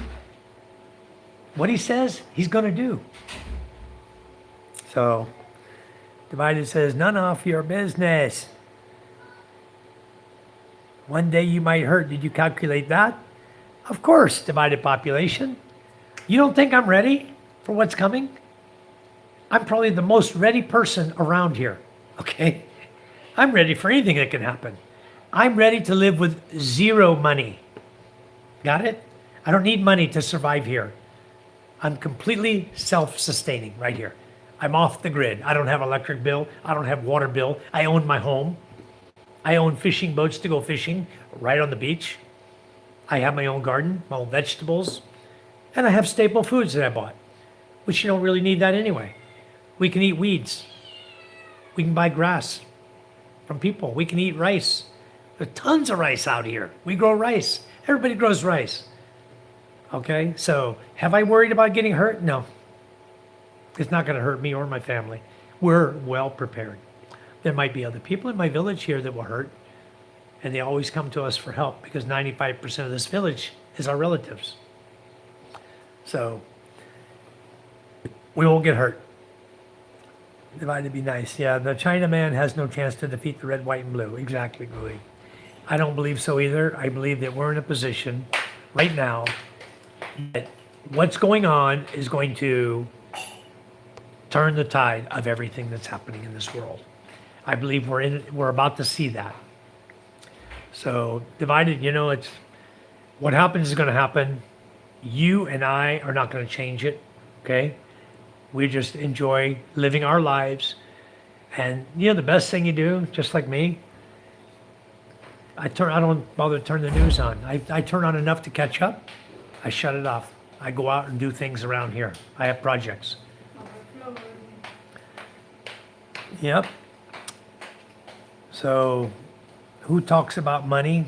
What he says, he's going to do. So, Divided says, none of your business. One day you might hurt. Did you calculate that? Of course, divided population. You don't think I'm ready for what's coming? I'm probably the most ready person around here, okay? I'm ready for anything that can happen. I'm ready to live with zero money. Got it? I don't need money to survive here. I'm completely self-sustaining right here. I'm off the grid. I don't have electric bill. I don't have water bill. I own my home. I own fishing boats to go fishing right on the beach. I have my own garden, my own vegetables, and I have staple foods that I bought, which you don't really need that anyway. We can eat weeds. We can buy grass from people. We can eat rice. There's tons of rice out here. We grow rice. Everybody grows rice. Okay, so have I worried about getting hurt? No. It's not going to hurt me or my family. We're well prepared. There might be other people in my village here that will hurt, and they always come to us for help because 95% of this village is our relatives. So we won't get hurt. Divided be nice. Yeah, the Chinaman has no chance to defeat the red, white, and blue. Exactly, Gui. I don't believe so either. I believe that we're in a position right now that what's going on is going to turn the tide of everything that's happening in this world. I believe we're about to see that. So divided, it's what happens is going to happen. You and I are not going to change it, okay? We just enjoy living our lives. And the best thing you do, just like me, I don't bother to turn the news on. I turn on enough to catch up. I shut it off. I go out and do things around here. I have projects. Yep. So, who talks about money?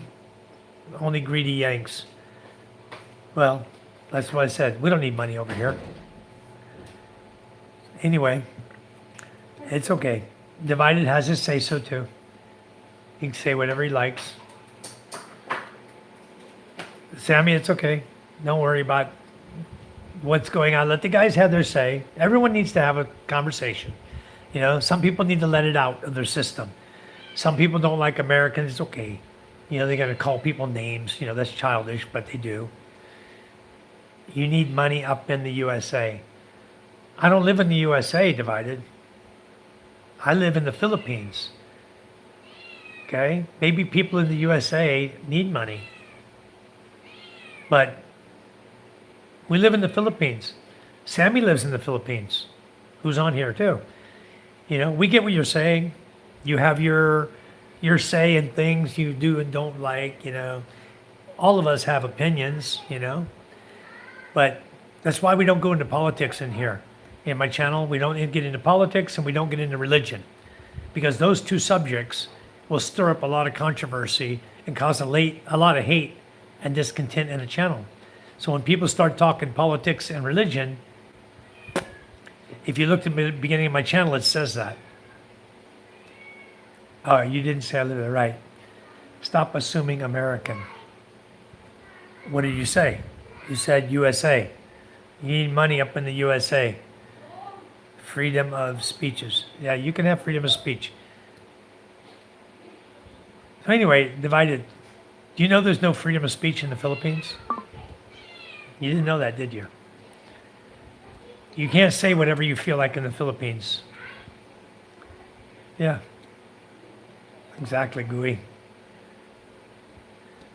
Only greedy Yanks. Well, that's what I said. We don't need money over here. Anyway, it's okay. Divided has his say so too. He can say whatever he likes. Sammy, it's okay. Don't worry about what's going on. Let the guys have their say. Everyone needs to have a conversation. You know, some people need to let it out of their system. Some people don't like Americans. It's okay. You know, they're going to call people names. You know, that's childish, but they do. You need money up in the USA. I don't live in the USA, Divided. I live in the Philippines. Okay? Maybe people in the USA need money. But we live in the Philippines. Sammy lives in the Philippines, who's on here too. You know, we get what you're saying. You have your say in things you do and don't like, you know. All of us have opinions, you know. But that's why we don't go into politics in here. In my channel, we don't get into politics and we don't get into religion. Because those two subjects will stir up a lot of controversy and cause a lot of hate and discontent in the channel. So when people start talking politics and religion, if you looked at the beginning of my channel, it says that. Oh, you didn't say I live there, right. Stop assuming American. What did you say? You said USA. You need money up in the USA. Freedom of speeches. Yeah, you can have freedom of speech. So anyway, Divided. Do you know there's no freedom of speech in the Philippines? You didn't know that, did you? You can't say whatever you feel like in the Philippines. Yeah. Exactly, Gooey.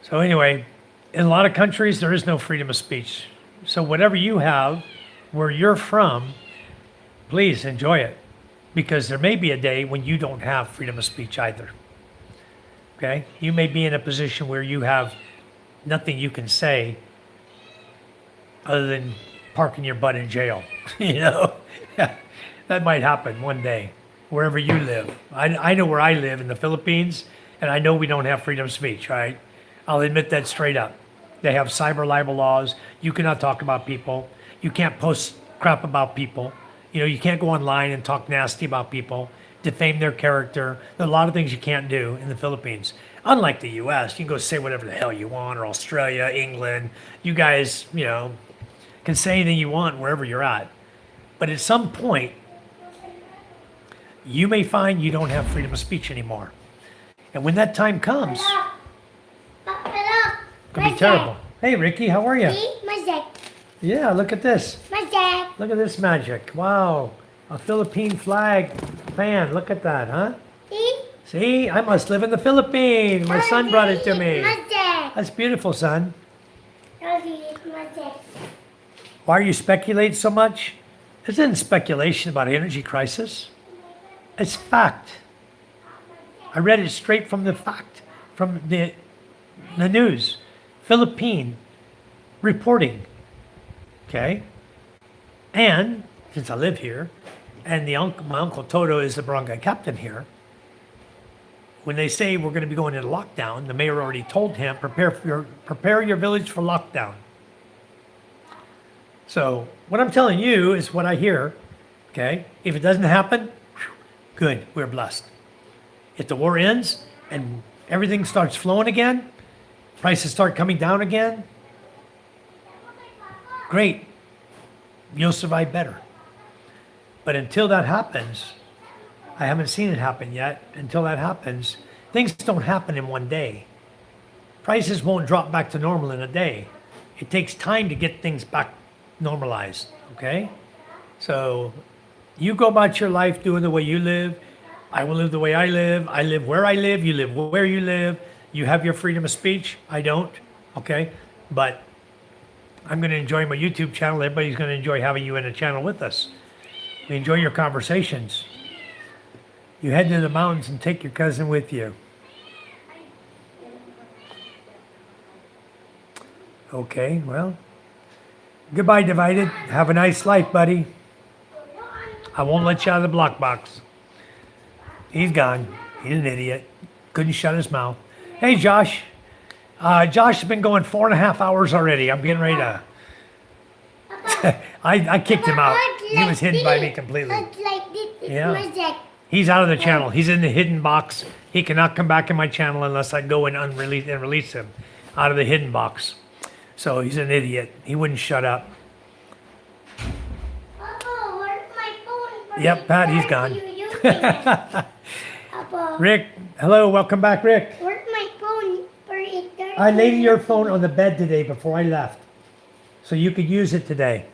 So anyway, in a lot of countries, there is no freedom of speech. So whatever you have, where you're from, please enjoy it. Because there may be a day when you don't have freedom of speech either. Okay? You may be in a position where you have nothing you can say other than parking your butt in jail. You know? That might happen one day, wherever you live. I know where I live in the Philippines, and I know we don't have freedom of speech, right? I'll admit that straight up. They have cyber libel laws. You cannot talk about people. You can't post crap about people. You know, you can't go online and talk nasty about people, defame their character. There are a lot of things you can't do in the Philippines. Unlike the US, you can go say whatever the hell you want, or Australia, England. You guys, you know, can say anything you want wherever you're at. But at some point, you may find you don't have freedom of speech anymore. And when that time comes, it could be terrible. Hey, Ricky, how are you? Magic. Yeah, look at this. Magic. Look at this magic. Wow. A Philippine flag fan. Look at that, huh? See? I must live in the Philippines. My son brought it to me. That's beautiful, son. Why are you speculating so much? This isn't speculation about an energy crisis. It's fact. I read it straight from the fact, from the news. Philippine reporting. Okay? And since I live here, and my Uncle Toto is the barangay captain here, when they say we're going to be going into lockdown, the mayor already told him, prepare your village for lockdown. So what I'm telling you is what I hear. Okay? If it doesn't happen, good, we're blessed. If the war ends and everything starts flowing again, prices start coming down again, great, you'll survive better. But until that happens, I haven't seen it happen yet. Until that happens, things don't happen in one day. Prices won't drop back to normal in a day. It takes time to get things back normalized, okay? So you go about your life doing the way you live. I will live the way I live. I live where I live. You live where you live. You have your freedom of speech. I don't, okay? But I'm going to enjoy my YouTube channel. Everybody's going to enjoy having you in the channel with us. We enjoy your conversations. You head to the mountains and take your cousin with you. Okay, well, goodbye, Divided. Have a nice life, buddy. I won't let you out of the block box. He's gone. He's an idiot. Couldn't shut his mouth. Hey, Josh. Josh has been going 4.5 hours already. I'm getting ready to... I kicked him out. He was hidden by me completely. Yeah. He's out of the channel. He's in the hidden box. He cannot come back in my channel unless I go and release him out of the hidden box. So he's an idiot. He wouldn't shut up. Yep, Pat, he's gone. Rick, hello, welcome back, Rick. Where's my phone for it? I laid your phone on the bed today before I left, so you could use it today.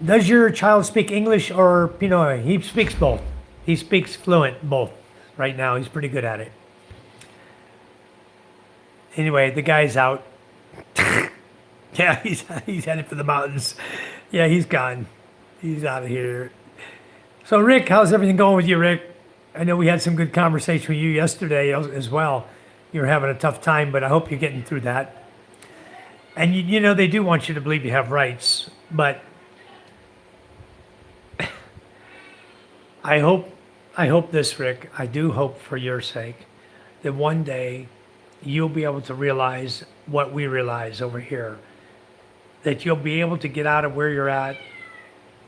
Does your child speak English or Pinoy? He speaks both. He speaks fluent both right now. He's pretty good at it. Anyway, the guy's out. Yeah, he's headed for the mountains. Yeah, he's gone. He's out of here. So, Rick, how's everything going with you, Rick? I know we had some good conversation with you yesterday as well. You were having a tough time, but I hope you're getting through that. And you know, they do want you to believe you have rights, but I hope this, Rick, I do hope for your sake that one day you'll be able to realize what we realize over here, that you'll be able to get out of where you're at.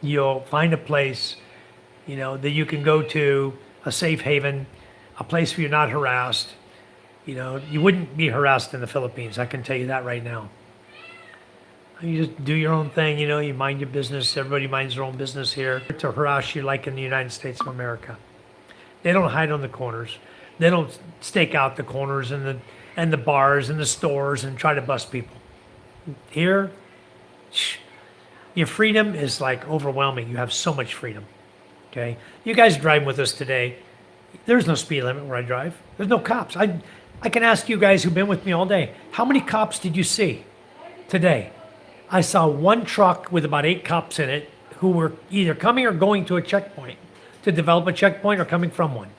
You'll find a place, you know, that you can go to, a safe haven, a place where you're not harassed. You know, you wouldn't be harassed in the Philippines. I can tell you that right now. You just do your own thing, you know, you mind your business. Everybody minds their own business here. To harass you like in the United States of America. They don't hide on the corners. They don't stake out the corners and the bars and the stores and try to bust people. Here, your freedom is like overwhelming. You have so much freedom. Okay? You guys driving with us today. There's no speed limit where I drive. There's no cops. I can ask you guys who've been with me all day, how many cops did you see today? I saw one truck with about 8 cops in it who were either coming or going to a checkpoint to develop a checkpoint or coming from one.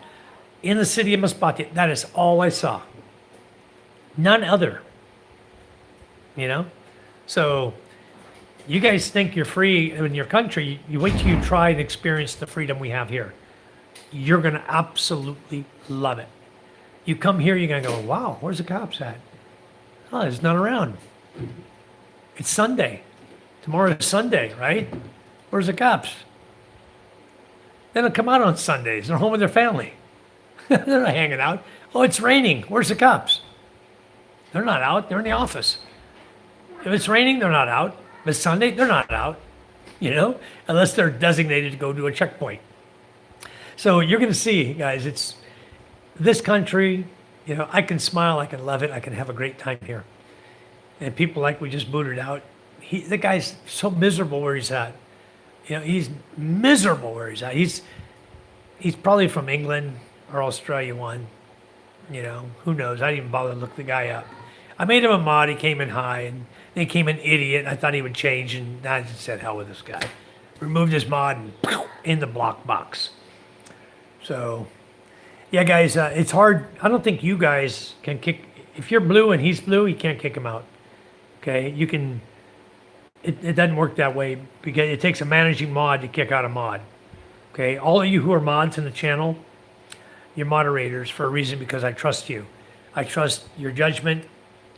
In the city of Masbate, that is all I saw. None other. You know? So, you guys think you're free in your country, you wait till you try and experience the freedom we have here. You're going to absolutely love it. You come here, you're going to go, wow, where's the cops at? Oh, there's none around. It's Sunday. Tomorrow is Sunday, right? Where's the cops? They don't come out on Sundays. They're home with their family. They're not hanging out. Oh, it's raining. Where's the cops? They're not out. They're in the office. If it's raining, they're not out. If it's Sunday, they're not out. You know, unless they're designated to go to a checkpoint. So you're going to see, guys, it's this country, you know, I can smile, I can love it, I can have a great time here. And people like we just booted out, the guy's so miserable where he's at. You know, he's miserable where he's at. He's probably from England or Australia one. You know, who knows? I didn't even bother to look the guy up. I made him a mod, he came in high, and then he came an idiot. I thought he would change, and I just said, hell with this guy. Removed his mod and in the block box. So, yeah, guys, it's hard. I don't think you guys can kick. If you're blue and he's blue, you can't kick him out. Okay, you can. It doesn't work that way because it takes a managing mod to kick out a mod. Okay, all of you who are mods in the channel, you're moderators for a reason because I trust you. I trust your judgment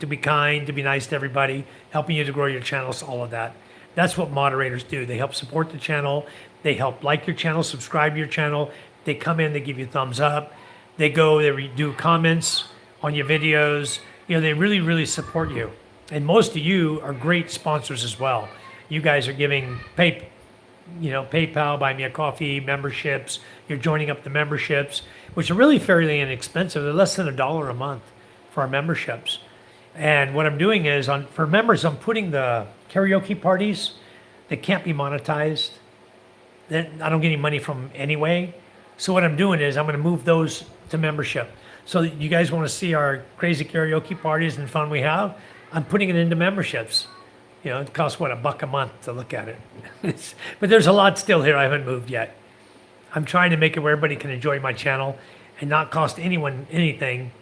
to be kind, to be nice to everybody, helping you to grow your channels, all of that. That's what moderators do. They help support the channel. They help like your channel, subscribe to your channel. They come in, they give you thumbs up. They go, they do comments on your videos. You know, they really, really support you. And most of you are great sponsors as well. You guys are giving PayPal, Buy Me a Coffee, memberships. You're joining up the memberships, which are really fairly inexpensive. They're less than $1 a month for our memberships. And what I'm doing is, for members, I'm putting the karaoke parties that can't be monetized, that I don't get any money from anyway. So what I'm doing is I'm going to move those to membership. So that you guys want to see our crazy karaoke parties and fun we have, I'm putting it into memberships. You know, it costs, what, $1 a month to look at it. But there's a lot still here I haven't moved yet. I'm trying to make it where everybody can enjoy my channel and not cost anyone anything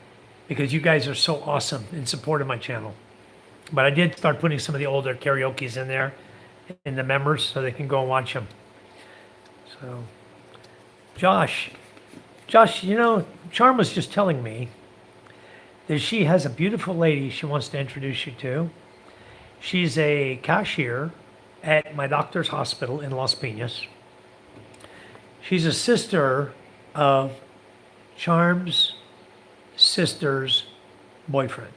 because you guys are so awesome in support of my channel. But I did start putting some of the older karaoke's in there, in the members, so they can go and watch them. So, Josh, you know, Charm was just telling me that she has a beautiful lady she wants to introduce you to. She's a cashier at my doctor's hospital in Las Piñas. She's a sister of Charm's sister's boyfriend.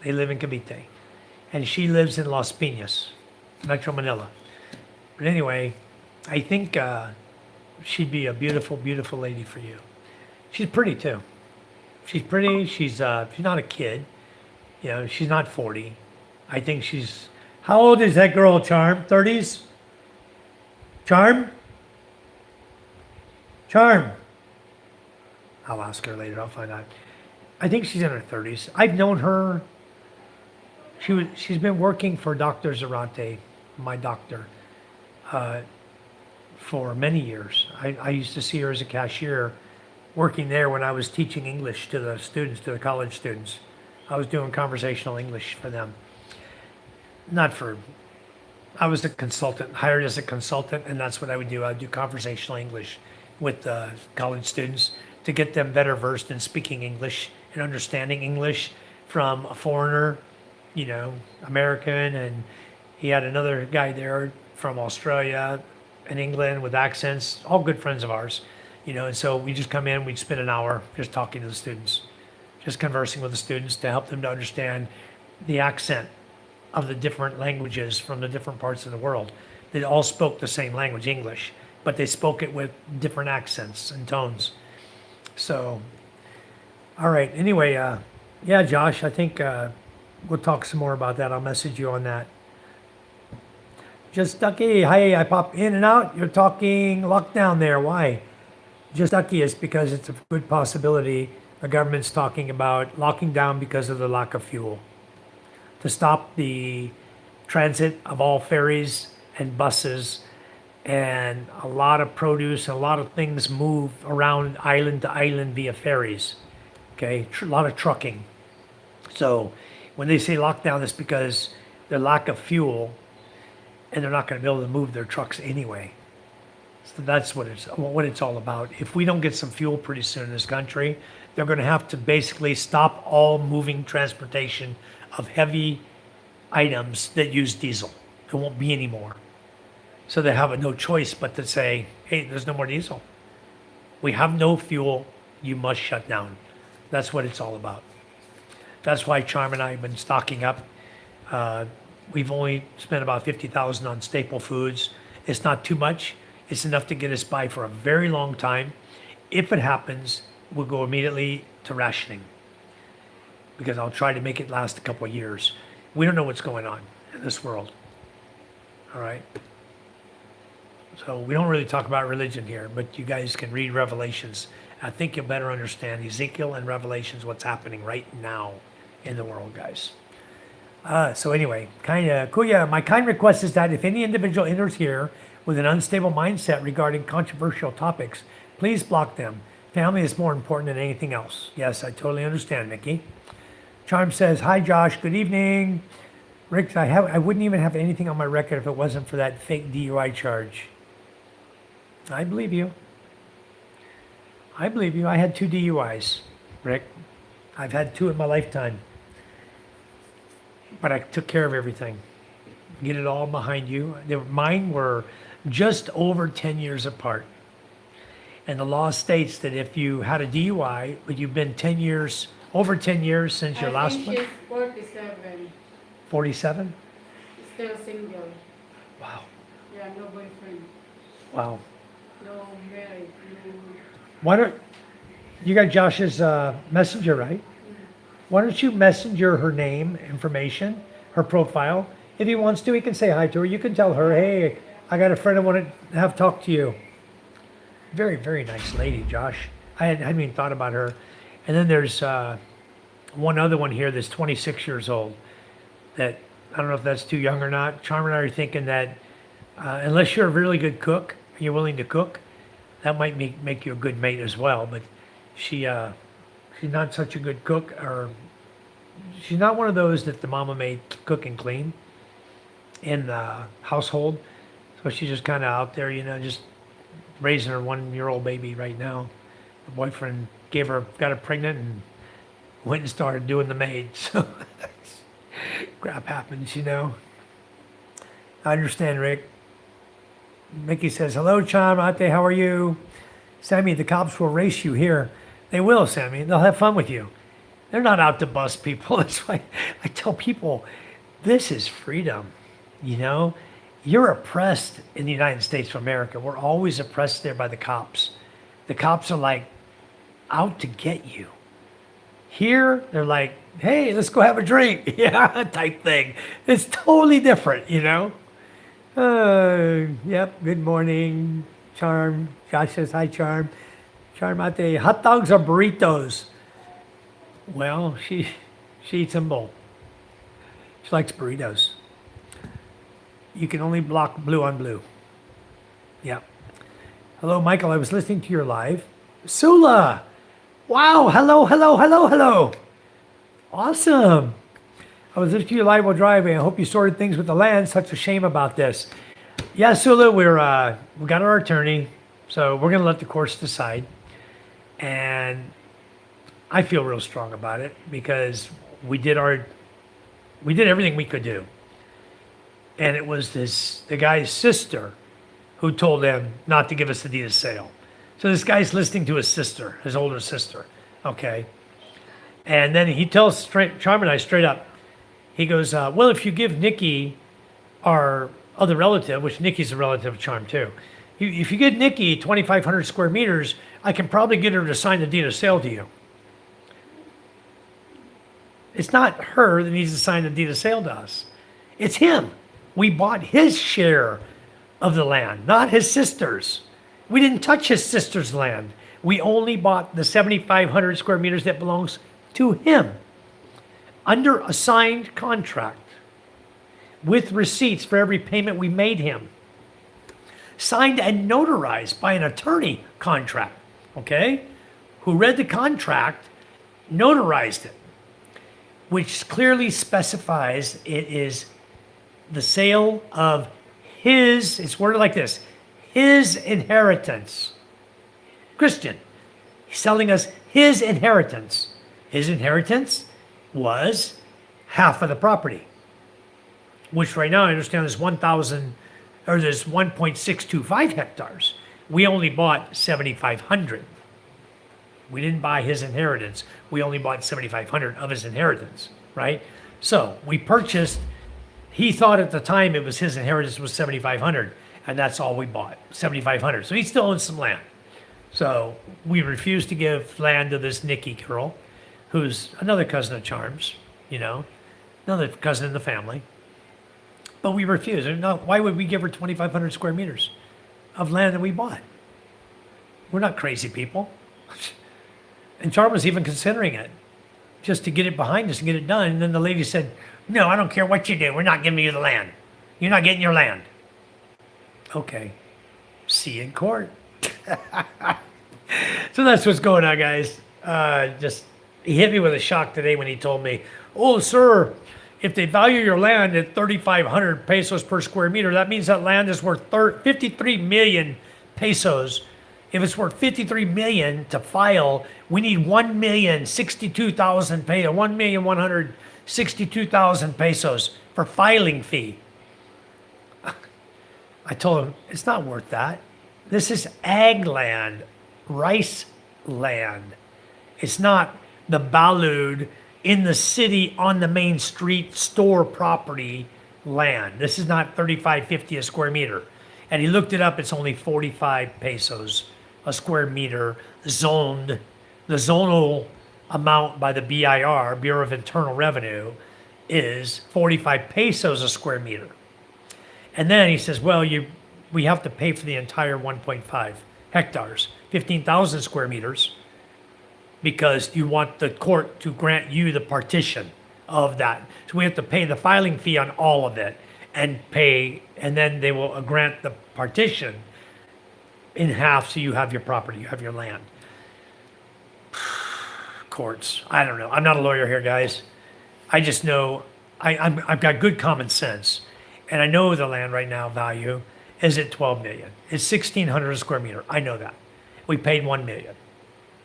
They live in Cavite. And she lives in Las Piñas, Metro Manila. But anyway, I think she'd be a beautiful, beautiful lady for you. She's pretty too. She's pretty. She's not a kid. You know, she's not 40. I think she's. How old is that girl, Charm? 30s? Charm? Charm. I'll ask her later. I'll find out. I think she's in her 30s. I've known her. She's been working for Dr. Zarate, my doctor, for many years. I used to see her as a cashier working there when I was teaching English to the students, to the college students. I was doing conversational English for them. I was a consultant, hired as a consultant, and that's what I would do. I'd do conversational English with college students to get them better versed in speaking English and understanding English from a foreigner, you know, American, and he had another guy there from Australia and England with accents, all good friends of ours, you know, and so we just come in, we'd spend an hour just talking to the students, just conversing with the students to help them to understand the accent of the different languages from the different parts of the world. They all spoke the same language, English, but they spoke it with different accents and tones. So, all right, anyway, yeah, Josh, I think we'll talk some more about that. I'll message you on that. Just Ducky, hi, I pop in and out. You're talking lockdown there. Why? Just Ducky is because it's a good possibility the government's talking about locking down because of the lack of fuel, to stop the transit of all ferries and buses, and a lot of produce, a lot of things move around island to island via ferries. Okay, a lot of trucking. So when they say lockdown, it's because the lack of fuel, and they're not going to be able to move their trucks anyway. So that's what it's all about. If we don't get some fuel pretty soon in this country, they're going to have to basically stop all moving transportation of heavy items that use diesel. There won't be any more. So they have no choice but to say, hey, there's no more diesel. We have no fuel. You must shut down. That's what it's all about. That's why Charm and I have been stocking up. We've only spent about $50,000 on staple foods. It's not too much. It's enough to get us by for a very long time. If it happens, we'll go immediately to rationing, because I'll try to make it last a couple of years. We don't know what's going on in this world. All right. So we don't really talk about religion here, but you guys can read Revelations. I think you'll better understand Ezekiel and Revelations, what's happening right now in the world, guys. So anyway, Kuya, my kind request is that if any individual enters here with an unstable mindset regarding controversial topics, please block them. Family is more important than anything else. Yes, I totally understand, Mickey. Charm says, hi, Josh. Good evening. Rick, I wouldn't even have anything on my record if it wasn't for that fake DUI charge. I believe you. I believe you. I had 2 DUIs, Rick. I've had 2 in my lifetime. But I took care of everything. Get it all behind you. Mine were just over 10 years apart. And the law states that if you had a DUI, but you've been 10 years, over 10 years since your last one. I think she's 47. 47? Still single. Wow. Yeah, no boyfriend. Wow. No married. No. Why don't, you got Josh's messenger, right? Why don't you messenger her name, information, her profile. If he wants to, he can say hi to her. You can tell her, hey, I got a friend I want to have talk to you. Very, very nice lady, Josh. I hadn't even thought about her. And then there's one other one here that's 26 years old. That, I don't know if that's too young or not. Charm and I are thinking that unless you're a really good cook, and you're willing to cook, that might make you a good mate as well. But she's She's not such a good cook, or she's not one of those that the mama made cook and clean in the household. So she's just kind of out there, just raising her 1-year-old baby right now. The boyfriend got her pregnant and went and started doing the maid. So crap happens, I understand, Rick. Mickey says, hello, Charm, Ate, how are you? Sammy, the cops will race you here. They will, Sammy. They'll have fun with you. They're not out to bust people. That's why I tell people, this is freedom. You're oppressed in the United States of America. We're always oppressed there by the cops. The cops are like out to get you. Here, they're like, hey, let's go have a drink. Yeah, type thing. It's totally different, Yep, good morning, Charm. Josh says, hi, Charm. Charm Ate, hot dogs or burritos? Well, she eats them both. She likes burritos. You can only block blue on blue. Yeah. Hello, Michael. I was listening to your live. Sula! Wow, hello. Awesome. I was listening to your live while driving. I hope you sorted things with the land. Such a shame about this. Yeah, Sula, we got our attorney, so we're going to let the courts decide. And I feel real strong about it because we did everything we could do. And it was the guy's sister who told him not to give us the deed of sale. So this guy's listening to his sister, his older sister, okay? And then he tells Charm and I straight up, he goes, well, if you give Nikki, our other relative, which Nikki's a relative of Charm too, if you give Nikki 2,500 square meters, I can probably get her to sign the deed of sale to you. It's not her that needs to sign the deed of sale to us. It's him. We bought his share of the land, not his sister's. We didn't touch his sister's land. We only bought the 7,500 square meters that belongs to him under a signed contract with receipts for every payment we made him. Signed and notarized by an attorney contract, okay? Who read the contract, notarized it, which clearly specifies it is the sale of his, it's worded like this, his inheritance. Christian, he's selling us his inheritance. His inheritance was half of the property, which right now I understand is 1.625 hectares. We only bought 7,500. We didn't buy his inheritance. We only bought 7,500 of his inheritance, right? So we purchased, he thought at the time it was his inheritance was 7,500, and that's all we bought, 7,500. So he still owns some land. So we refused to give land to this Nikki girl, who's another cousin of Charm's, another cousin in the family. But we refused. No, why would we give her 2,500 square meters of land that we bought? We're not crazy people. And Charm was even considering it, just to get it behind us and get it done. And then the lady said, no, I don't care what you do. We're not giving you the land. You're not getting your land. Okay. See you in court. So that's what's going on, guys. He hit me with a shock today when he told me, oh, sir, if they value your land at 3,500 pesos per square meter, that means that land is worth 53 million pesos. If it's worth 53 million to file, we need 1,062,000 pesos, 1,162,000 pesos for filing fee. I told him, it's not worth that. This is ag land, rice land. It's not the Balud in the city on the main street store property land. This is not 35.50 a square meter. And he looked it up, it's only 45 pesos a square meter zoned. The zonal amount by the BIR, Bureau of Internal Revenue, is 45 pesos a square meter. And then he says, well, we have to pay for the entire 1.5 hectares, 15,000 square meters, because you want the court to grant you the partition of that. So we have to pay the filing fee on all of it and then they will grant the partition in half so you have your property, you have your land. courts. I don't know. I'm not a lawyer here, guys. I just know I've got good common sense, and I know the land right now value is at 12 million. It's 1,600 a square meter. I know that. We paid 1 million,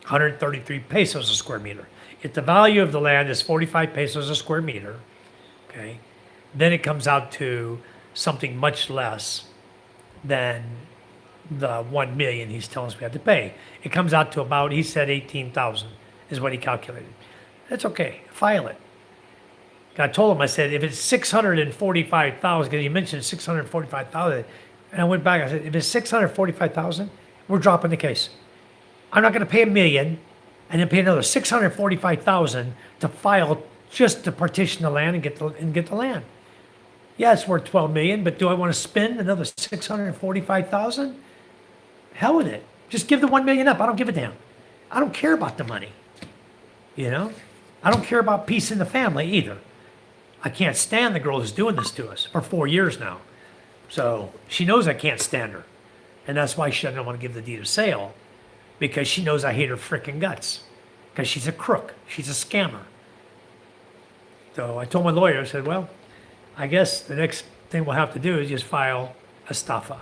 133 pesos a square meter. If the value of the land is 45 pesos a square meter, okay, then it comes out to something much less than the 1 million he's telling us we have to pay. It comes out to about, he said 18,000 is what he calculated. That's okay, file it. I told him, I said, if it's 645,000, because he mentioned 645,000, and I went back, I said, if it's 645,000, we're dropping the case. I'm not gonna pay $1 million and then pay another 645,000 to file just to partition the land and get the land. Yeah, it's worth 12 million, but do I want to spend another 645,000? Hell with it. Just give the 1 million up. I don't give a damn. I don't care about the money. You know? I don't care about peace in the family either. I can't stand the girl who's doing this to us for 4 years now. So she knows I can't stand her. And that's why she doesn't want to give the deed of sale, because she knows I hate her freaking guts. Because she's a crook. She's a scammer. So I told my lawyer, I said, well, I guess the next thing we'll have to do is just file estafa.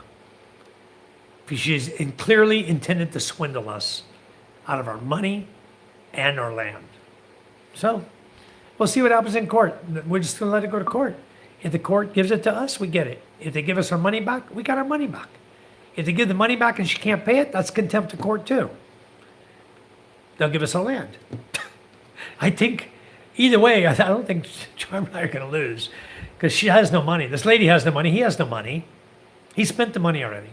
Because she's clearly intended to swindle us out of our money and our land. So we'll see what happens in court. We're just going to let it go to court. If the court gives it to us, we get it. If they give us our money back, we got our money back. If they give the money back and she can't pay it, that's contempt of court too. They'll give us our land. I think either way, I don't think Charm and I are going to lose, because she has no money. This lady has no money. He has no money. He spent the money already.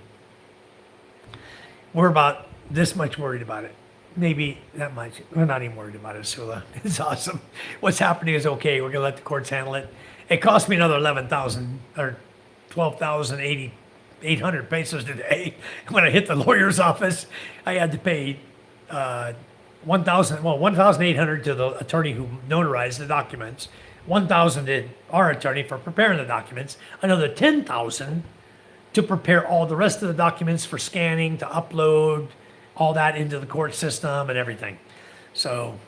We're about this much worried about it. Maybe that much. We're not even worried about it, Sula. It's awesome. What's happening is okay. We're going to let the courts handle it. It cost me another 11,000 or 12,800 pesos today. When I hit the lawyer's office, I had to pay 1,800 to the attorney who notarized the documents, 1,000 to our attorney for preparing the documents, another 10,000 to prepare all the rest of the documents for scanning, to upload all that into the court system and everything. So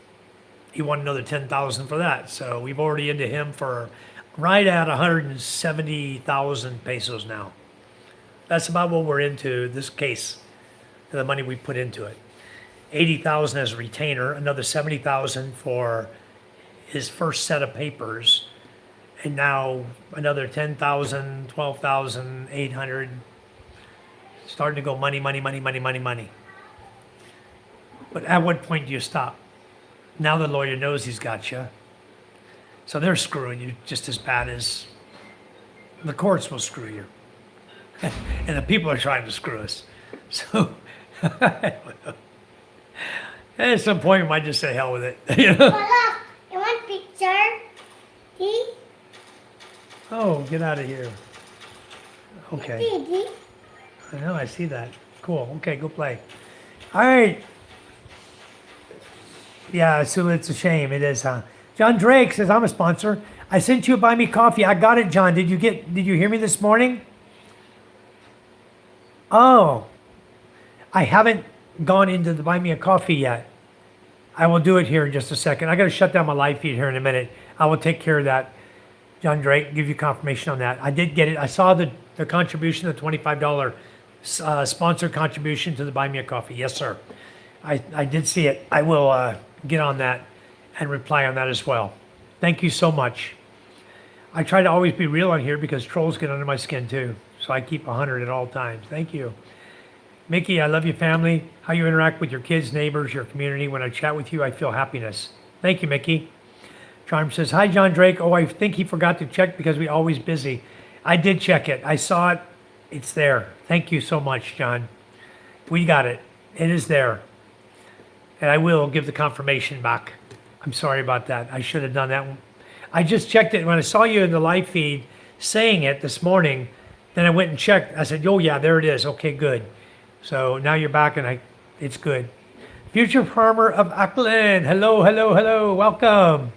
he wanted another 10,000 for that. So we've already into him for right at 170,000 pesos now. That's about what we're into this case, the money we put into it. 80,000 as a retainer, another 70,000 for his first set of papers, and now another 10,000, 12,800. Starting to go money, money, money, money, money, money. But at what point do you stop? Now the lawyer knows he's got you. So they're screwing you just as bad as the courts will screw you. And the people are trying to screw us. So at some point we might just say hell with it. You know? Look, you want picture? See? Oh, get out of here. Okay. See? I know, I see that. Cool. Okay, go play. All right. Yeah, so it's a shame. It is, huh? John Drake says, I'm a sponsor. I sent you a buy me coffee. I got it, John. Did you hear me this morning? Oh, I haven't gone into the buy me a coffee yet. I will do it here in just a second. I got to shut down my live feed here in a minute. I will take care of that. John Drake, give you confirmation on that. I did get it. I saw the contribution, the $25 sponsor contribution to the buy me a coffee. Yes, sir. I did see it. I will get on that and reply on that as well. Thank you so much. I try to always be real on here because trolls get under my skin too. So I keep 100 at all times. Thank you. Mickey, I love your family. How you interact with your kids, neighbors, your community. When I chat with you, I feel happiness. Thank you, Mickey. Charm says, hi, John Drake. Oh, I think he forgot to check because we're always busy. I did check it. I saw it. It's there. Thank you so much, John. We got it. It is there. And I will give the confirmation back. I'm sorry about that. I should have done that. I just checked it. When I saw you in the live feed saying it this morning, then I went and checked. I said, oh, yeah, there it is. Okay, good. So now you're back and it's good. Future Farmer of Auckland. Hello, hello, hello. Welcome.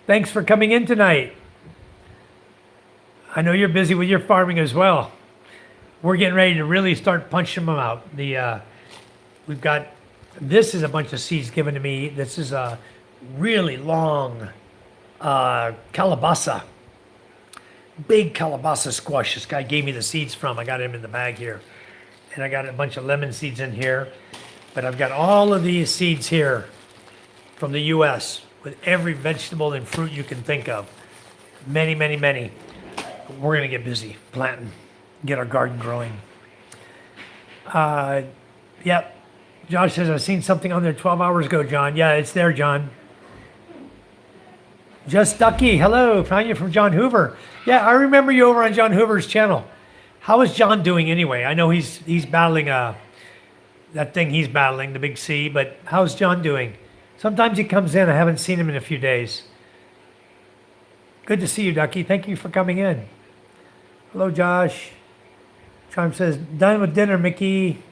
Thanks for coming in tonight. I know you're busy with your farming as well. We're getting ready to really start punching them out. We've got This is a bunch of seeds given to me. This is a really long calabasa. Big calabasa squash. This guy gave me the seeds from. I got him in the bag here. And I got a bunch of lemon seeds in here. But I've got all of these seeds here from the U.S. with every vegetable and fruit you can think of. Many, many, many. We're going to get busy planting, get our garden growing. Yep. Josh says, I've seen something on there 12 hours ago, John. Yeah, it's there, John. Just Ducky, hello. Found you from John Hoover. Yeah, I remember you over on John Hoover's channel. How is John doing anyway? I know he's battling that thing he's battling, the big C, but how's John doing? Sometimes he comes in. I haven't seen him in a few days. Good to see you, Ducky. Thank you for coming in. Hello, Josh. Charm says, done with dinner, Mickey.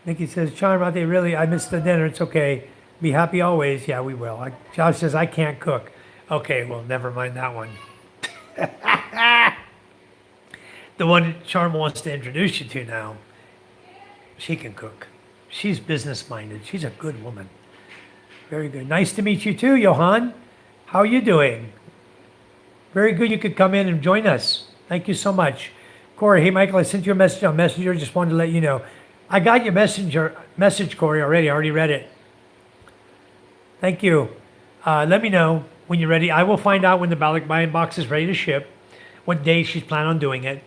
Mickey says, Charm, I missed the dinner. It's okay. Be happy always. Yeah, we will. Josh says, I can't cook. Okay, well, never mind that one. The one Charm wants to introduce you to now, she can cook. She's business-minded. She's a good woman. Very good. Nice to meet you too, Johan. How are you doing? Very good. You could come in and join us. Thank you so much. Corey, hey, Michael, I sent you a message on Messenger. Just wanted to let you know. I got your message, Corey, already. I already read it. Thank you. Let me know when you're ready. I will find out when the ballot buying box is ready to ship, what day she's planning on doing it,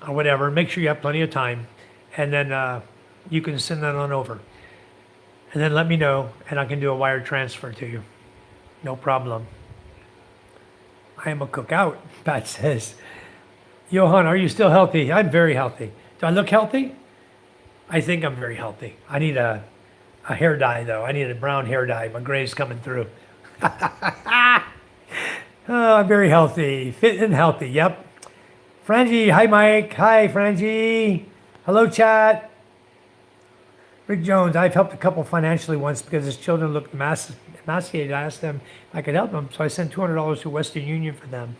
or whatever. Make sure you have plenty of time. And then you can send that on over. And then let me know, and I can do a wire transfer to you. No problem. I am a cookout, Pat says. Johan, are you still healthy? I'm very healthy. Do I look healthy? I think I'm very healthy. I need a hair dye, though. I need a brown hair dye. My gray's coming through. Oh, I'm very healthy. Fit and healthy, yep. Frangie, hi, Mike. Hi, Frangie. Hello, chat. Rick Jones, I've helped a couple financially once because his children looked emaciated. I asked them if I could help them, so I sent $200 to Western Union for them.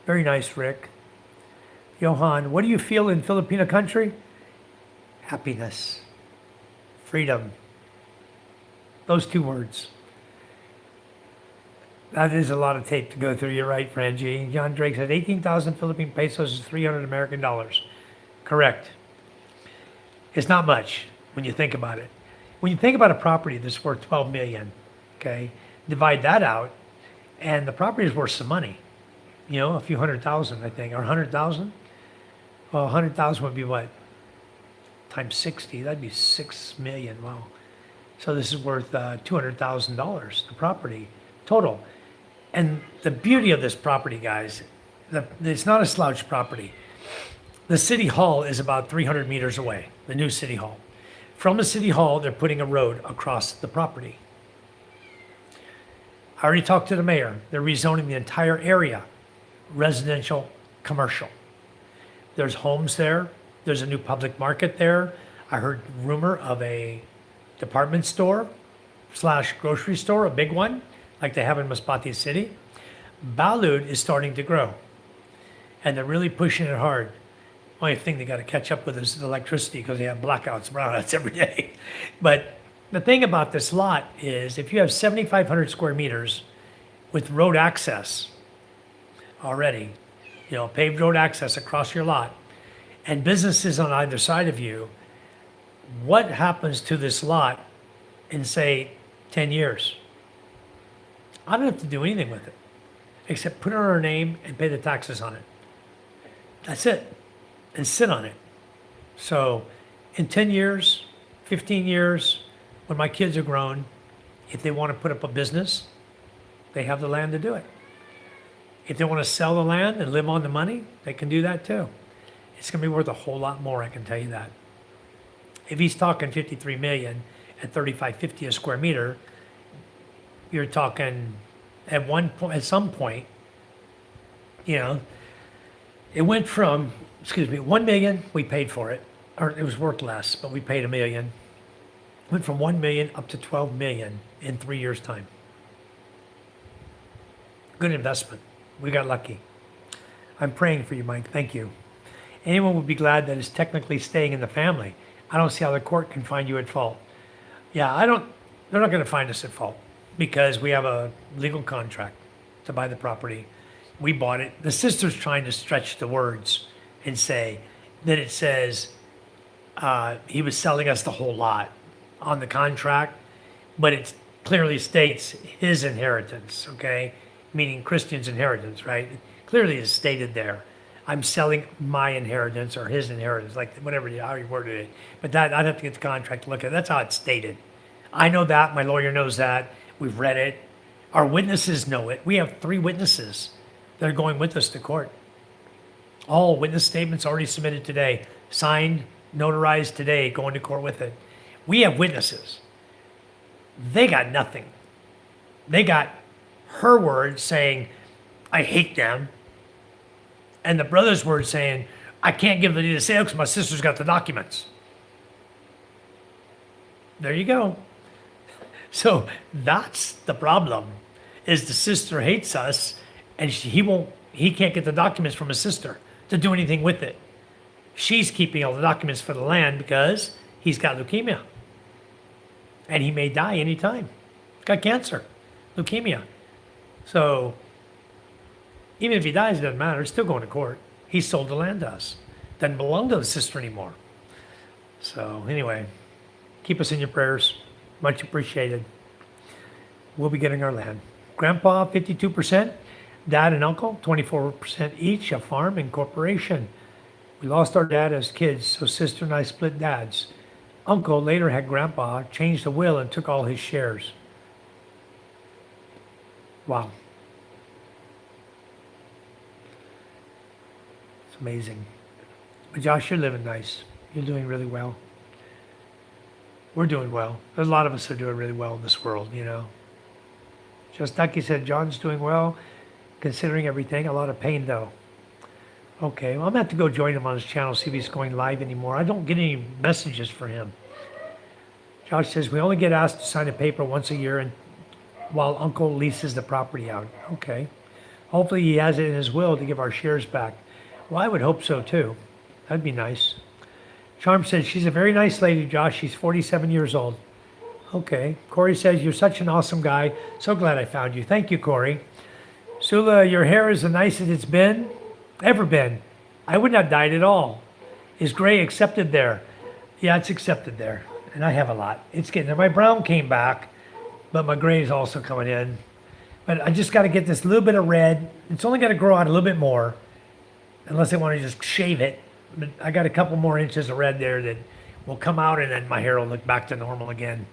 Very nice, Rick. Johan, what do you feel in Filipino country? Happiness. Freedom. Those two words. That is a lot of tape to go through. You're right, Frangie. John Drake said 18,000 Philippine pesos is 300 American dollars. Correct. It's not much when you think about it. When you think about a property that's worth 12 million, okay, divide that out, and the property is worth some money. You know, a few $100,000, I think, or 100,000. Well, 100,000 would be what? Times 60, that'd be 6 million. Wow. So this is worth $200,000, the property total. And the beauty of this property, guys, it's not a slouch property. The city hall is about 300 meters away, the new city hall. From the city hall, they're putting a road across the property. I already talked to the mayor. They're rezoning the entire area, residential, commercial. There's homes there. There's a new public market there. I heard rumor of a department store / grocery store, a big one, like they have in Masbate City. Balud is starting to grow, and they're really pushing it hard. Only thing they got to catch up with is the electricity because they have blackouts, brownouts every day. But the thing about this lot is if you have 7,500 square meters with road access already, you know, paved road access across your lot, and businesses on either side of you, what happens to this lot in, say, 10 years? I don't have to do anything with it, except put it on our name and pay the taxes on it. That's it, and sit on it. So in 10 years, 15 years, when my kids are grown, if they want to put up a business, they have the land to do it. If they want to sell the land and live on the money, they can do that too. It's going to be worth a whole lot more, I can tell you that. If he's talking 53 million at 35.50 a square meter, you're talking at some point, you know, it went from, 1 million, we paid for it, or it was worth less, but we paid $1 million. Went from 1 million up to 12 million in 3 years' time. Good investment. We got lucky. I'm praying for you, Mike. Thank you. Anyone would be glad that is technically staying in the family. I don't see how the court can find you at fault. Yeah, they're not gonna find us at fault because we have a legal contract to buy the property. We bought it. The sister's trying to stretch the words and say that it says, he was selling us the whole lot on the contract, but it clearly states his inheritance, okay? Meaning Christian's inheritance, right? Clearly is stated there. I'm selling my inheritance or his inheritance, like whatever, how you worded it. But that, I'd have to get the contract to look at it. That's how it's stated. I know that, my lawyer knows that, we've read it. Our witnesses know it. We have 3 witnesses that are going with us to court. All witness statements already submitted today, signed, notarized today, going to court with it. We have witnesses. They got nothing. They got her word saying, I hate them. And the brother's word saying, I can't give the deed of sale because my sister's got the documents. There you go. So that's the problem, is the sister hates us and he can't get the documents from his sister to do anything with it. She's keeping all the documents for the land because he's got leukemia. And he may die anytime. He's got cancer, leukemia. So even if he dies, it doesn't matter. It's still going to court. He sold the land to us. Doesn't belong to the sister anymore. So anyway, keep us in your prayers. Much appreciated. We'll be getting our land. Grandpa, 52%. Dad and uncle, 24% each, a farm and corporation. We lost our dad as kids, so sister and I split dads. Uncle later had grandpa change the will and took all his shares. Wow. It's amazing. But Josh, you're living nice. You're doing really well. We're doing well. There's a lot of us that are doing really well in this world, you know. Just like you said, John's doing well, considering everything. A lot of pain, though. Okay, well, I'm going to have to go join him on his channel, see if he's going live anymore. I don't get any messages for him. Josh says, we only get asked to sign a paper once a year and while Uncle leases the property out. Okay. Hopefully he has it in his will to give our shares back. Well, I would hope so, too. That'd be nice. Charm says, she's a very nice lady, Josh. She's 47 years old. Okay. Corey says, you're such an awesome guy. So glad I found you. Thank you, Corey. Sula, your hair is the nicest it's been. Ever been. I would not dye it at all. Is gray accepted there? Yeah, it's accepted there. And I have a lot. It's getting there. My brown came back, but my gray is also coming in. But I just got to get this little bit of red. It's only got to grow out a little bit more, unless I want to just shave it. But I got a couple more inches of red there that will come out, and then my hair will look back to normal again.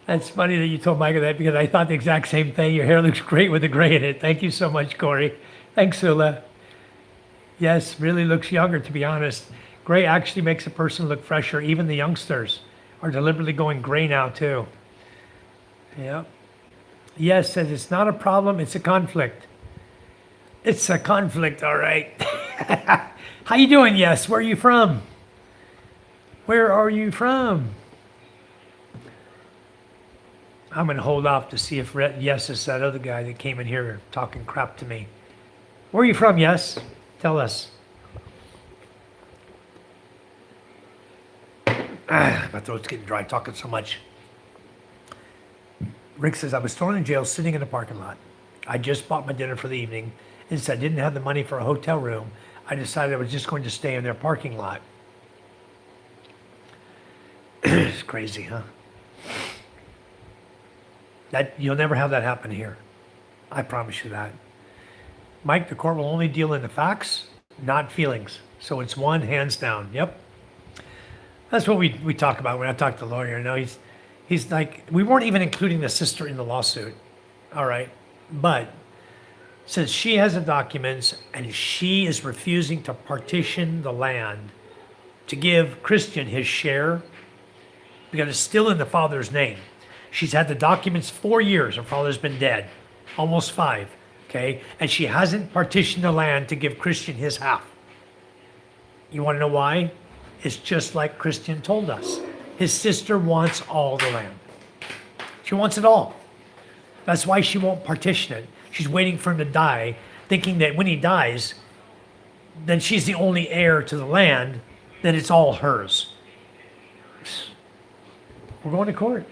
That's funny that you told Micah that, because I thought the exact same thing. Your hair looks great with the gray in it. Thank you so much, Corey. Thanks, Sula. Yes, really looks younger, to be honest. Gray actually makes a person look fresher. Even the youngsters are deliberately going gray now, too. Yeah. Yes, says it's not a problem, it's a conflict. It's a conflict, all right. How you doing, Yes? Where are you from? Where are you from? I'm going to hold off to see if Yes is that other guy that came in here talking crap to me. Where are you from, Yes? Tell us. My throat's getting dry talking so much. Rick says, I was thrown in jail sitting in a parking lot. I just bought my dinner for the evening. And since I didn't have the money for a hotel room, I decided I was just going to stay in their parking lot. It's crazy, huh? That you'll never have that happen here. I promise you that. Mike, the court will only deal in the facts, not feelings. So it's one, hands down. Yep. That's what we talk about when I talk to the lawyer. You know, he's like, we weren't even including the sister in the lawsuit. All right. But since she has the documents and she is refusing to partition the land to give Christian his share, because it's still in the father's name. She's had the documents 4 years. Her father's been dead, almost 5, okay? And she hasn't partitioned the land to give Christian his half. You want to know why? It's just like Christian told us. His sister wants all the land. She wants it all. That's why she won't partition it. She's waiting for him to die, thinking that when he dies, then she's the only heir to the land, then it's all hers. we're going to court.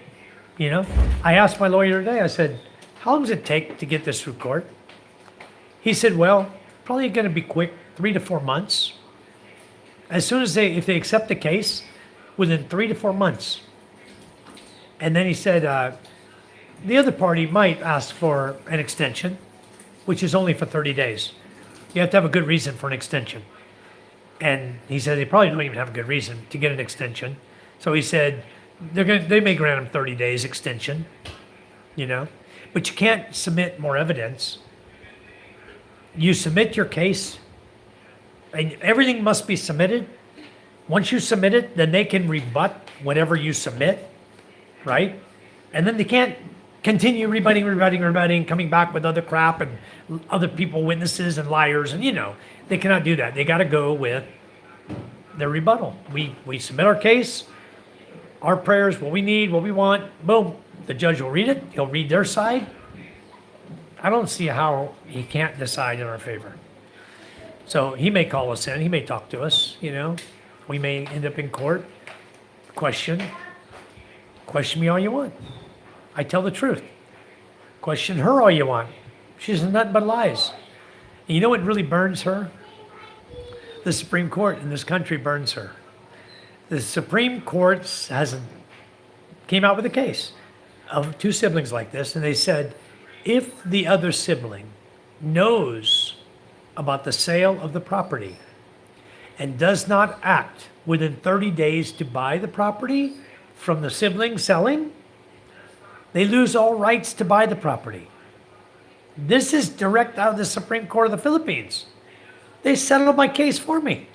You know, I asked my lawyer today, I said, how long does it take to get this through court? He said, well, probably going to be quick, 3 to 4 months. As soon as if they accept the case, within 3 to 4 months. And then he said, the other party might ask for an extension, which is only for 30 days. You have to have a good reason for an extension. And he said they probably don't even have a good reason to get an extension. So he said they may grant him 30 days extension, you know, but you can't submit more evidence. You submit your case, and everything must be submitted. Once you submit it, then they can rebut whatever you submit, right? And then they can't continue rebutting, coming back with other crap and other people, witnesses and liars, and you know, they cannot do that. They got to go with their rebuttal. We submit our case, our prayers, what we need, what we want, boom. The judge will read it. He'll read their side. I don't see how he can't decide in our favor. So he may call us in. He may talk to us, you know. We may end up in court. Question me all you want. I tell the truth. Question her all you want. She's nothing but lies. And you know what really burns her? The Supreme Court in this country burns her. The Supreme Court came out with a case of 2 siblings like this, and they said, if the other sibling knows about the sale of the property and does not act within 30 days to buy the property from the sibling selling, they lose all rights to buy the property. This is direct out of the Supreme Court of the Philippines. They settled my case for me.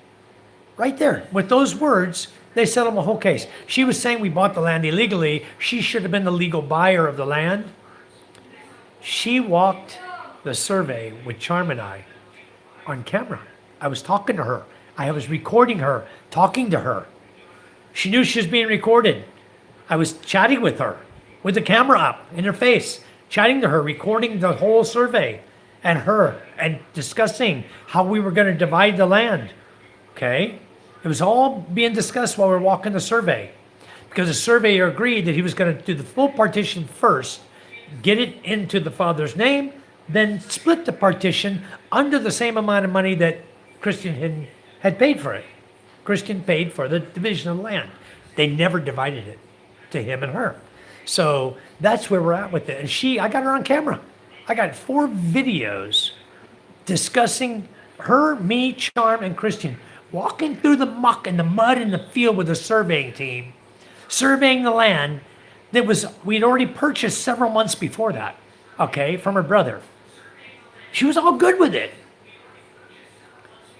Right there. With those words, they settled my whole case. She was saying we bought the land illegally. She should have been the legal buyer of the land. She walked the survey with Charm and I on camera. I was talking to her. I was recording her, talking to her. She knew she was being recorded. I was chatting with her with the camera up in her face, chatting to her, recording the whole survey and her, and discussing how we were going to divide the land. Okay? It was all being discussed while we were walking the survey, because the surveyor agreed that he was going to do the full partition first, get it into the father's name, then split the partition under the same amount of money that Christian had paid for it. Christian paid for the division of the land. They never divided it to him and her. So that's where we're at with it. And I got her on camera. I got 4 videos discussing her, me, Charm, and Christian walking through the muck and the mud in the field with a surveying team, surveying the land that we'd already purchased several months before that, okay, from her brother. She was all good with it.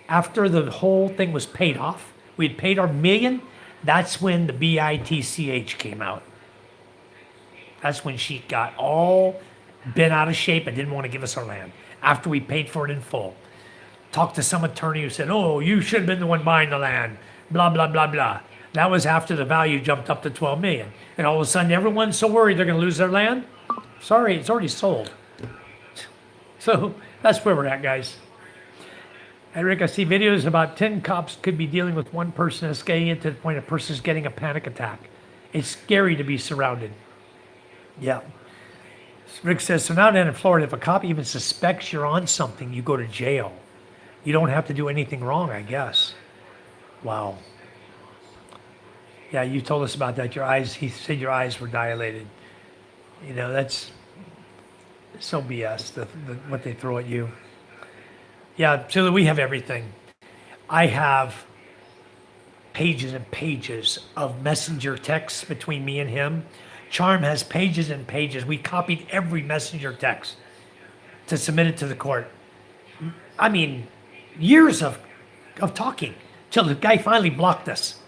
After the whole thing was paid off, we'd paid our $1 million, that's when the BITCH came out. That's when she got all bent out of shape and didn't want to give us our land after we paid for it in full. Talked to some attorney who said, oh, you should have been the one buying the land, blah, blah, blah, blah. That was after the value jumped up to $12 million. And all of a sudden, everyone's so worried they're going to lose their land. Sorry, it's already sold. So that's where we're at, guys. And Rick, I see videos about 10 cops could be dealing with one person escalating it to the point a person's getting a panic attack. It's scary to be surrounded. Yeah. Rick says, so now down in Florida, if a cop even suspects you're on something, you go to jail. You don't have to do anything wrong, I guess. Wow. Yeah, you told us about that. He said your eyes were dilated. You know, that's so BS, what they throw at you. Yeah, so we have everything. I have pages and pages of messenger texts between me and him. Charm has pages and pages. We copied every messenger text to submit it to the court. I mean, years of talking till the guy finally blocked us.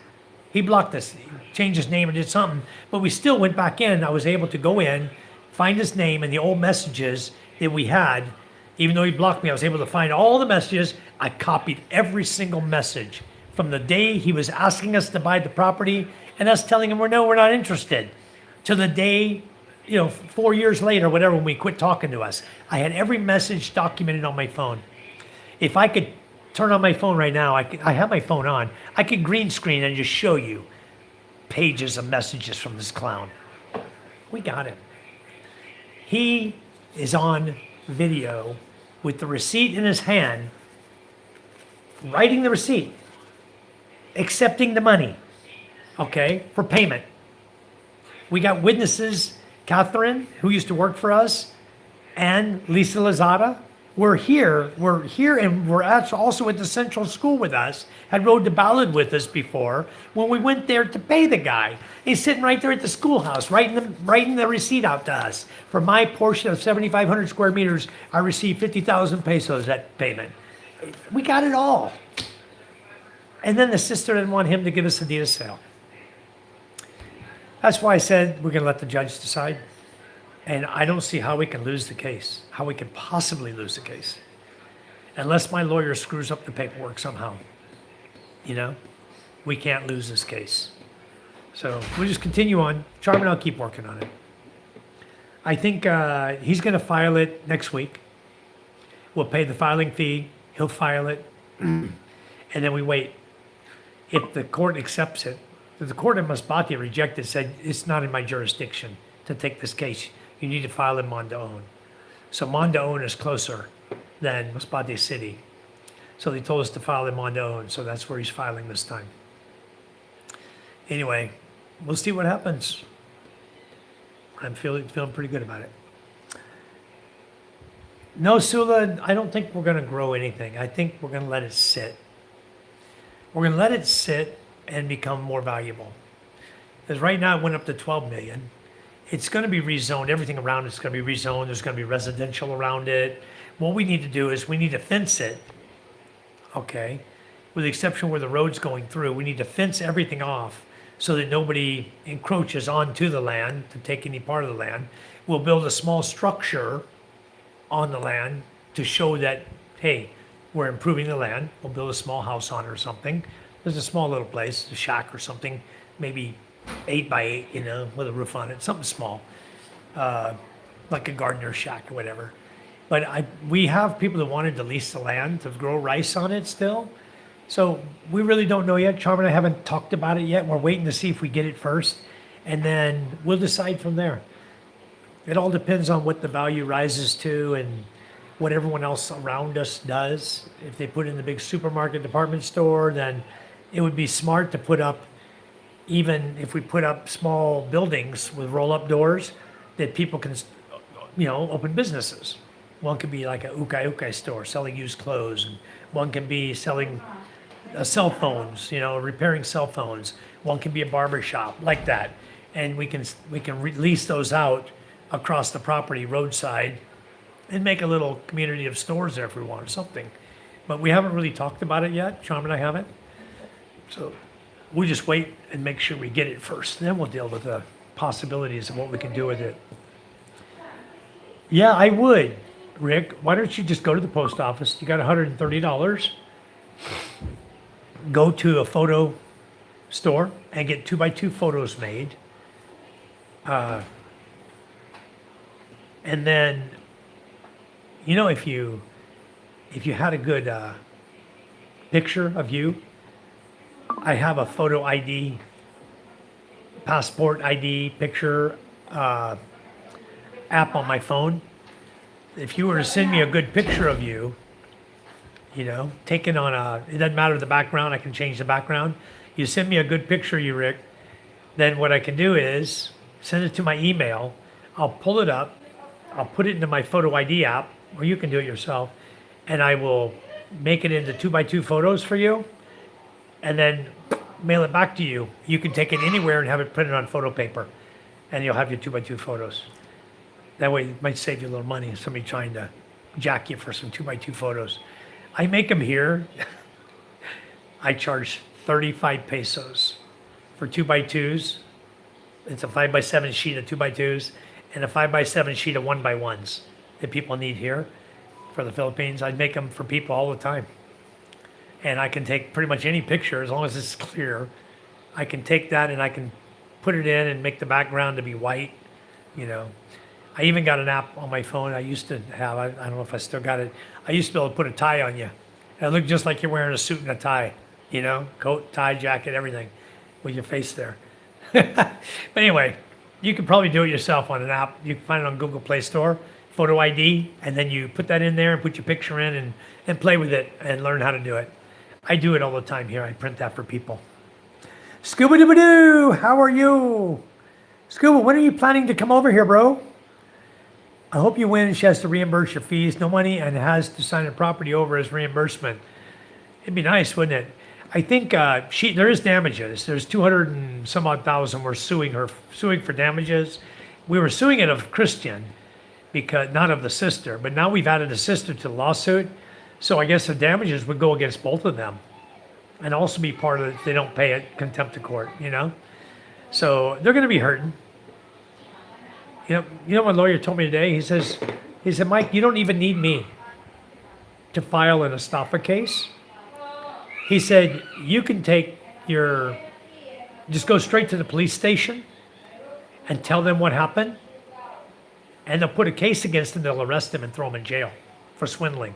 He blocked us, he changed his name and did something, but we still went back in. I was able to go in, find his name and the old messages that we had. Even though he blocked me, I was able to find all the messages. I copied every single message from the day he was asking us to buy the property and us telling him we're not interested, to the day, 4 years later, whatever, when we quit talking to us. I had every message documented on my phone. If I could turn on my phone right now, I have my phone on. I could green screen and just show you pages of messages from this clown. We got him. He is on video with the receipt in his hand, writing the receipt, accepting the money, okay, for payment. We got witnesses, Catherine, who used to work for us, and Lisa Lazada. We're here, and we're also at the Central School with us, had rode to Balud with us before, when we went there to pay the guy. He's sitting right there at the schoolhouse, writing the receipt out to us. For my portion of 7,500 square meters, I received 50,000 pesos at payment. We got it all. And then the sister didn't want him to give us a deed of sale. That's why I said we're gonna let the judge decide. And I don't see how we can lose the case, how we could possibly lose the case. Unless my lawyer screws up the paperwork somehow. You know, we can't lose this case. So we'll just continue on. Charmin, I'll keep working on it. I think he's gonna file it next week. We'll pay the filing fee, he'll file it, and then we wait. If the court accepts it, if the court in Masbate rejected, said it's not in my jurisdiction to take this case, you need to file in Mandaon. So Mandaon is closer than Masbate City. So they told us to file in Mandaon, so that's where he's filing this time. Anyway, we'll see what happens. I'm feeling pretty good about it. No, Sula, I don't think we're gonna grow anything. I think we're gonna let it sit. We're gonna let it sit and become more valuable. Because right now it went up to 12 million. It's gonna be rezoned, everything around it's gonna be rezoned, there's gonna be residential around it. What we need to do is we need to fence it, okay? With the exception where the road's going through, we need to fence everything off so that nobody encroaches onto the land to take any part of the land. We'll build a small structure on the land to show that, hey, we're improving the land. We'll build a small house on it or something. There's a small little place, a shack or something, maybe 8 by 8, you know, with a roof on it, something small, like a gardener's shack or whatever. But we have people that wanted to lease the land to grow rice on it still. So we really don't know yet. Charmin and I haven't talked about it yet. We're waiting to see if we get it first, and then we'll decide from there. It all depends on what the value rises to and what everyone else around us does. If they put in the big supermarket department store, then it would be smart to put up, even if we put up small buildings with roll-up doors, that people can, you know, open businesses. One could be like a ukai store selling used clothes, and one can be selling cell phones, you know, repairing cell phones. One can be a barber shop like that, and we can lease those out across the property, roadside, and make a little community of stores there if we want or something. But we haven't really talked about it yet. Charmin and I haven't. So we just wait and make sure we get it first. Then we'll deal with the possibilities of what we can do with it. Yeah, I would, Rick. Why don't you just go to the post office? You got $130. Go to a photo store and get 2x2 photos made. And then, you know, if you had a good picture of you, I have a photo ID, passport ID picture app on my phone. If you were to send me a good picture of you, you know, taken on it doesn't matter the background, I can change the background. You send me a good picture of you, Rick, then what I can do is send it to my email. I'll pull it up, I'll put it into my photo ID app, or you can do it yourself, and I will make it into 2x2 photos for you, and then mail it back to you. You can take it anywhere and have it printed on photo paper, and you'll have your 2x2 photos. That way it might save you a little money, somebody trying to jack you for some 2x2 photos. I make them here. I charge 35 pesos for 2x2s. It's a 5x7 sheet of 2x2s and a 5x7 sheet of 1x1s that people need here for the Philippines. I make them for people all the time. And I can take pretty much any picture as long as it's clear. I can take that and I can put it in and make the background to be white, you know. I even got an app on my phone I used to have. I don't know if I still got it. I used to be able to put a tie on you. And it looked just like you're wearing a suit and a tie, you know, coat, tie, jacket, everything with your face there. But anyway, you can probably do it yourself on an app. You can find it on Google Play Store, photo ID, and then you put that in there and put your picture in and play with it and learn how to do it. I do it all the time here. I print that for people. Scuba Dooba Doo, how are you? Scuba, when are you planning to come over here, bro? I hope you win. She has to reimburse your fees, no money, and has to sign the property over as reimbursement. It'd be nice, wouldn't it? I think there is damages. There's 200 and some odd thousand. We're suing for damages. We were suing it of Christian, because not of the sister, but now we've added a sister to the lawsuit. So I guess the damages would go against both of them, and also be part of it if they don't pay it, contempt of court, you know? So they're going to be hurting. You know what lawyer told me today? He said, Mike, you don't even need me to file an estoppel case. He said, you can just go straight to the police station and tell them what happened, and they'll put a case against him. They'll arrest him and throw him in jail for swindling.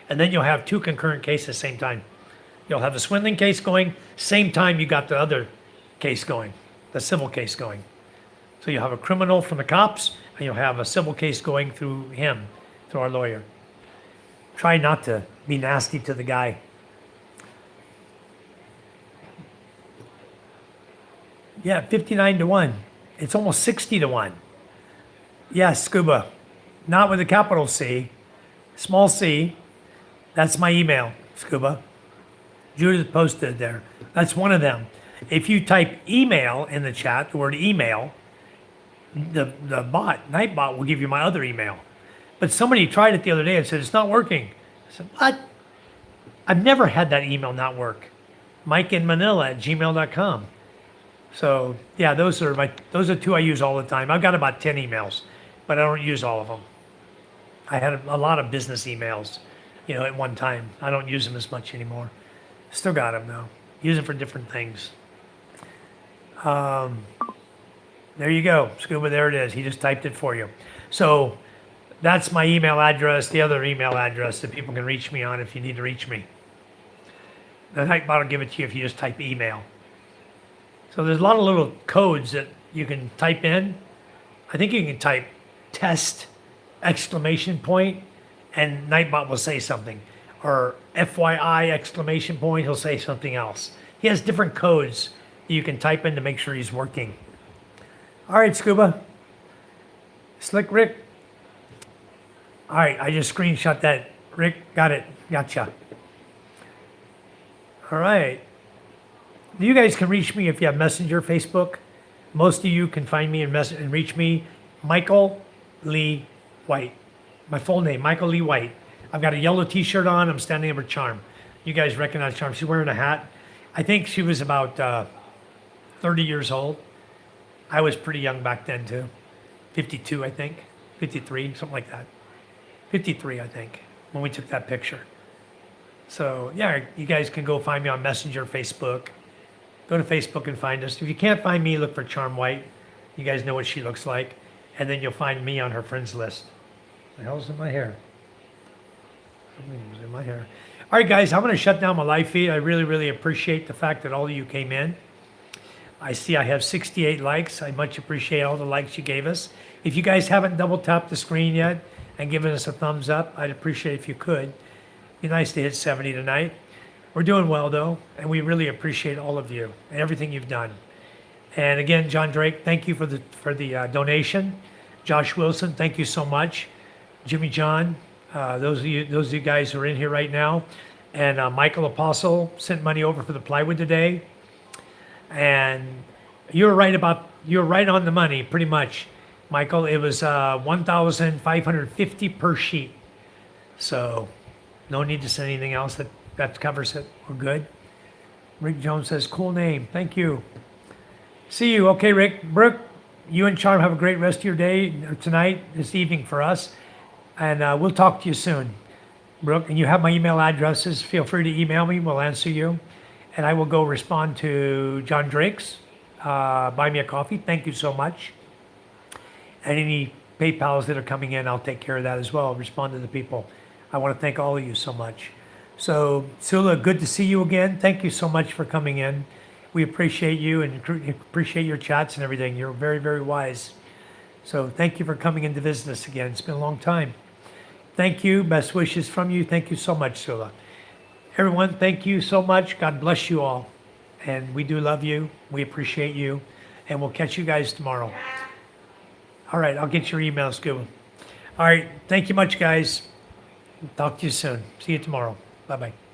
And then you'll have two concurrent cases same time. You'll have the swindling case going, same time you got the other case going, the civil case going. So you'll have a criminal from the cops, and you'll have a civil case going through him, through our lawyer. Try not to be nasty to the guy. Yeah, 59 to 1. It's almost 60 to 1. Yes, Scuba. Not with a capital C, small c. That's my email, Scuba. Judith posted there. That's one of them. If you type email in the chat, the word email, the Nightbot will give you my other email. But somebody tried it the other day and said, it's not working. I said, what? I've never had that email not work. MikeInManila@gmail.com. So yeah, those are two I use all the time. I've got about 10 emails, but I don't use all of them. I had a lot of business emails, at one time. I don't use them as much anymore. Still got them though. Use them for different things. There you go, Scuba, there it is. He just typed it for you. So that's my email address, the other email address that people can reach me on if you need to reach me. The Nightbot will give it to you if you just type email. So there's a lot of little codes that you can type in. I think you can type test, ! And Nightbot will say something. Or FYI, ! He'll say something else. He has different codes that you can type in to make sure he's working. All right, Scuba. Slick Rick. All right, I just screenshot that. Rick, got it. Gotcha. All right. You guys can reach me if you have Messenger, Facebook. Most of you can find me and reach me. Michael Lee White. My full name, Michael Lee White. I've got a yellow t-shirt on. I'm standing over Charm. You guys recognize Charm. She's wearing a hat. I think she was about 30 years old. I was pretty young back then too. 52, I think. 53, something like that. 53, I think, when we took that picture. So yeah, you guys can go find me on Messenger, Facebook. Go to Facebook and find us. If you can't find me, look for Charm White. You guys know what she looks like. And then you'll find me on her friends list. The hell's in my hair? Something's in my hair. All right, guys, I'm going to shut down my live feed. I really, really appreciate the fact that all of you came in. I see I have 68 likes. I much appreciate all the likes you gave us. If you guys haven't double tapped the screen yet and given us a thumbs up, I'd appreciate if you could. Be nice to hit 70 tonight. We're doing well though, and we really appreciate all of you and everything you've done. And again, John Drake, thank you for the donation. Josh Wilson, thank you so much. Jimmy John, those of you guys who are in here right now, and Michael Apostle sent money over for the plywood today. And you're right on the money, pretty much, Michael. It was $1,550 per sheet. So no need to send anything else. That covers it. We're good. Rick Jones says, cool name. Thank you. See you. Okay, Rick. Brooke, you and Charm have a great rest of your day, or tonight, this evening for us. And we'll talk to you soon. Brooke, and you have my email addresses. Feel free to email me. We'll answer you. And I will go respond to John Drake's. Buy me a coffee. Thank you so much. And any PayPals that are coming in, I'll take care of that as well. I'll respond to the people. I want to thank all of you so much. So, Sula, good to see you again. Thank you so much for coming in. We appreciate you and appreciate your chats and everything. You're very, very wise. So thank you for coming in to visit us again. It's been a long time. Thank you. Best wishes from you. Thank you so much, Sula. Everyone, thank you so much. God bless you all. And we do love you. We appreciate you. And we'll catch you guys tomorrow. All right, I'll get your emails going. All right, thank you much, guys. Talk to you soon. See you tomorrow. Bye-bye.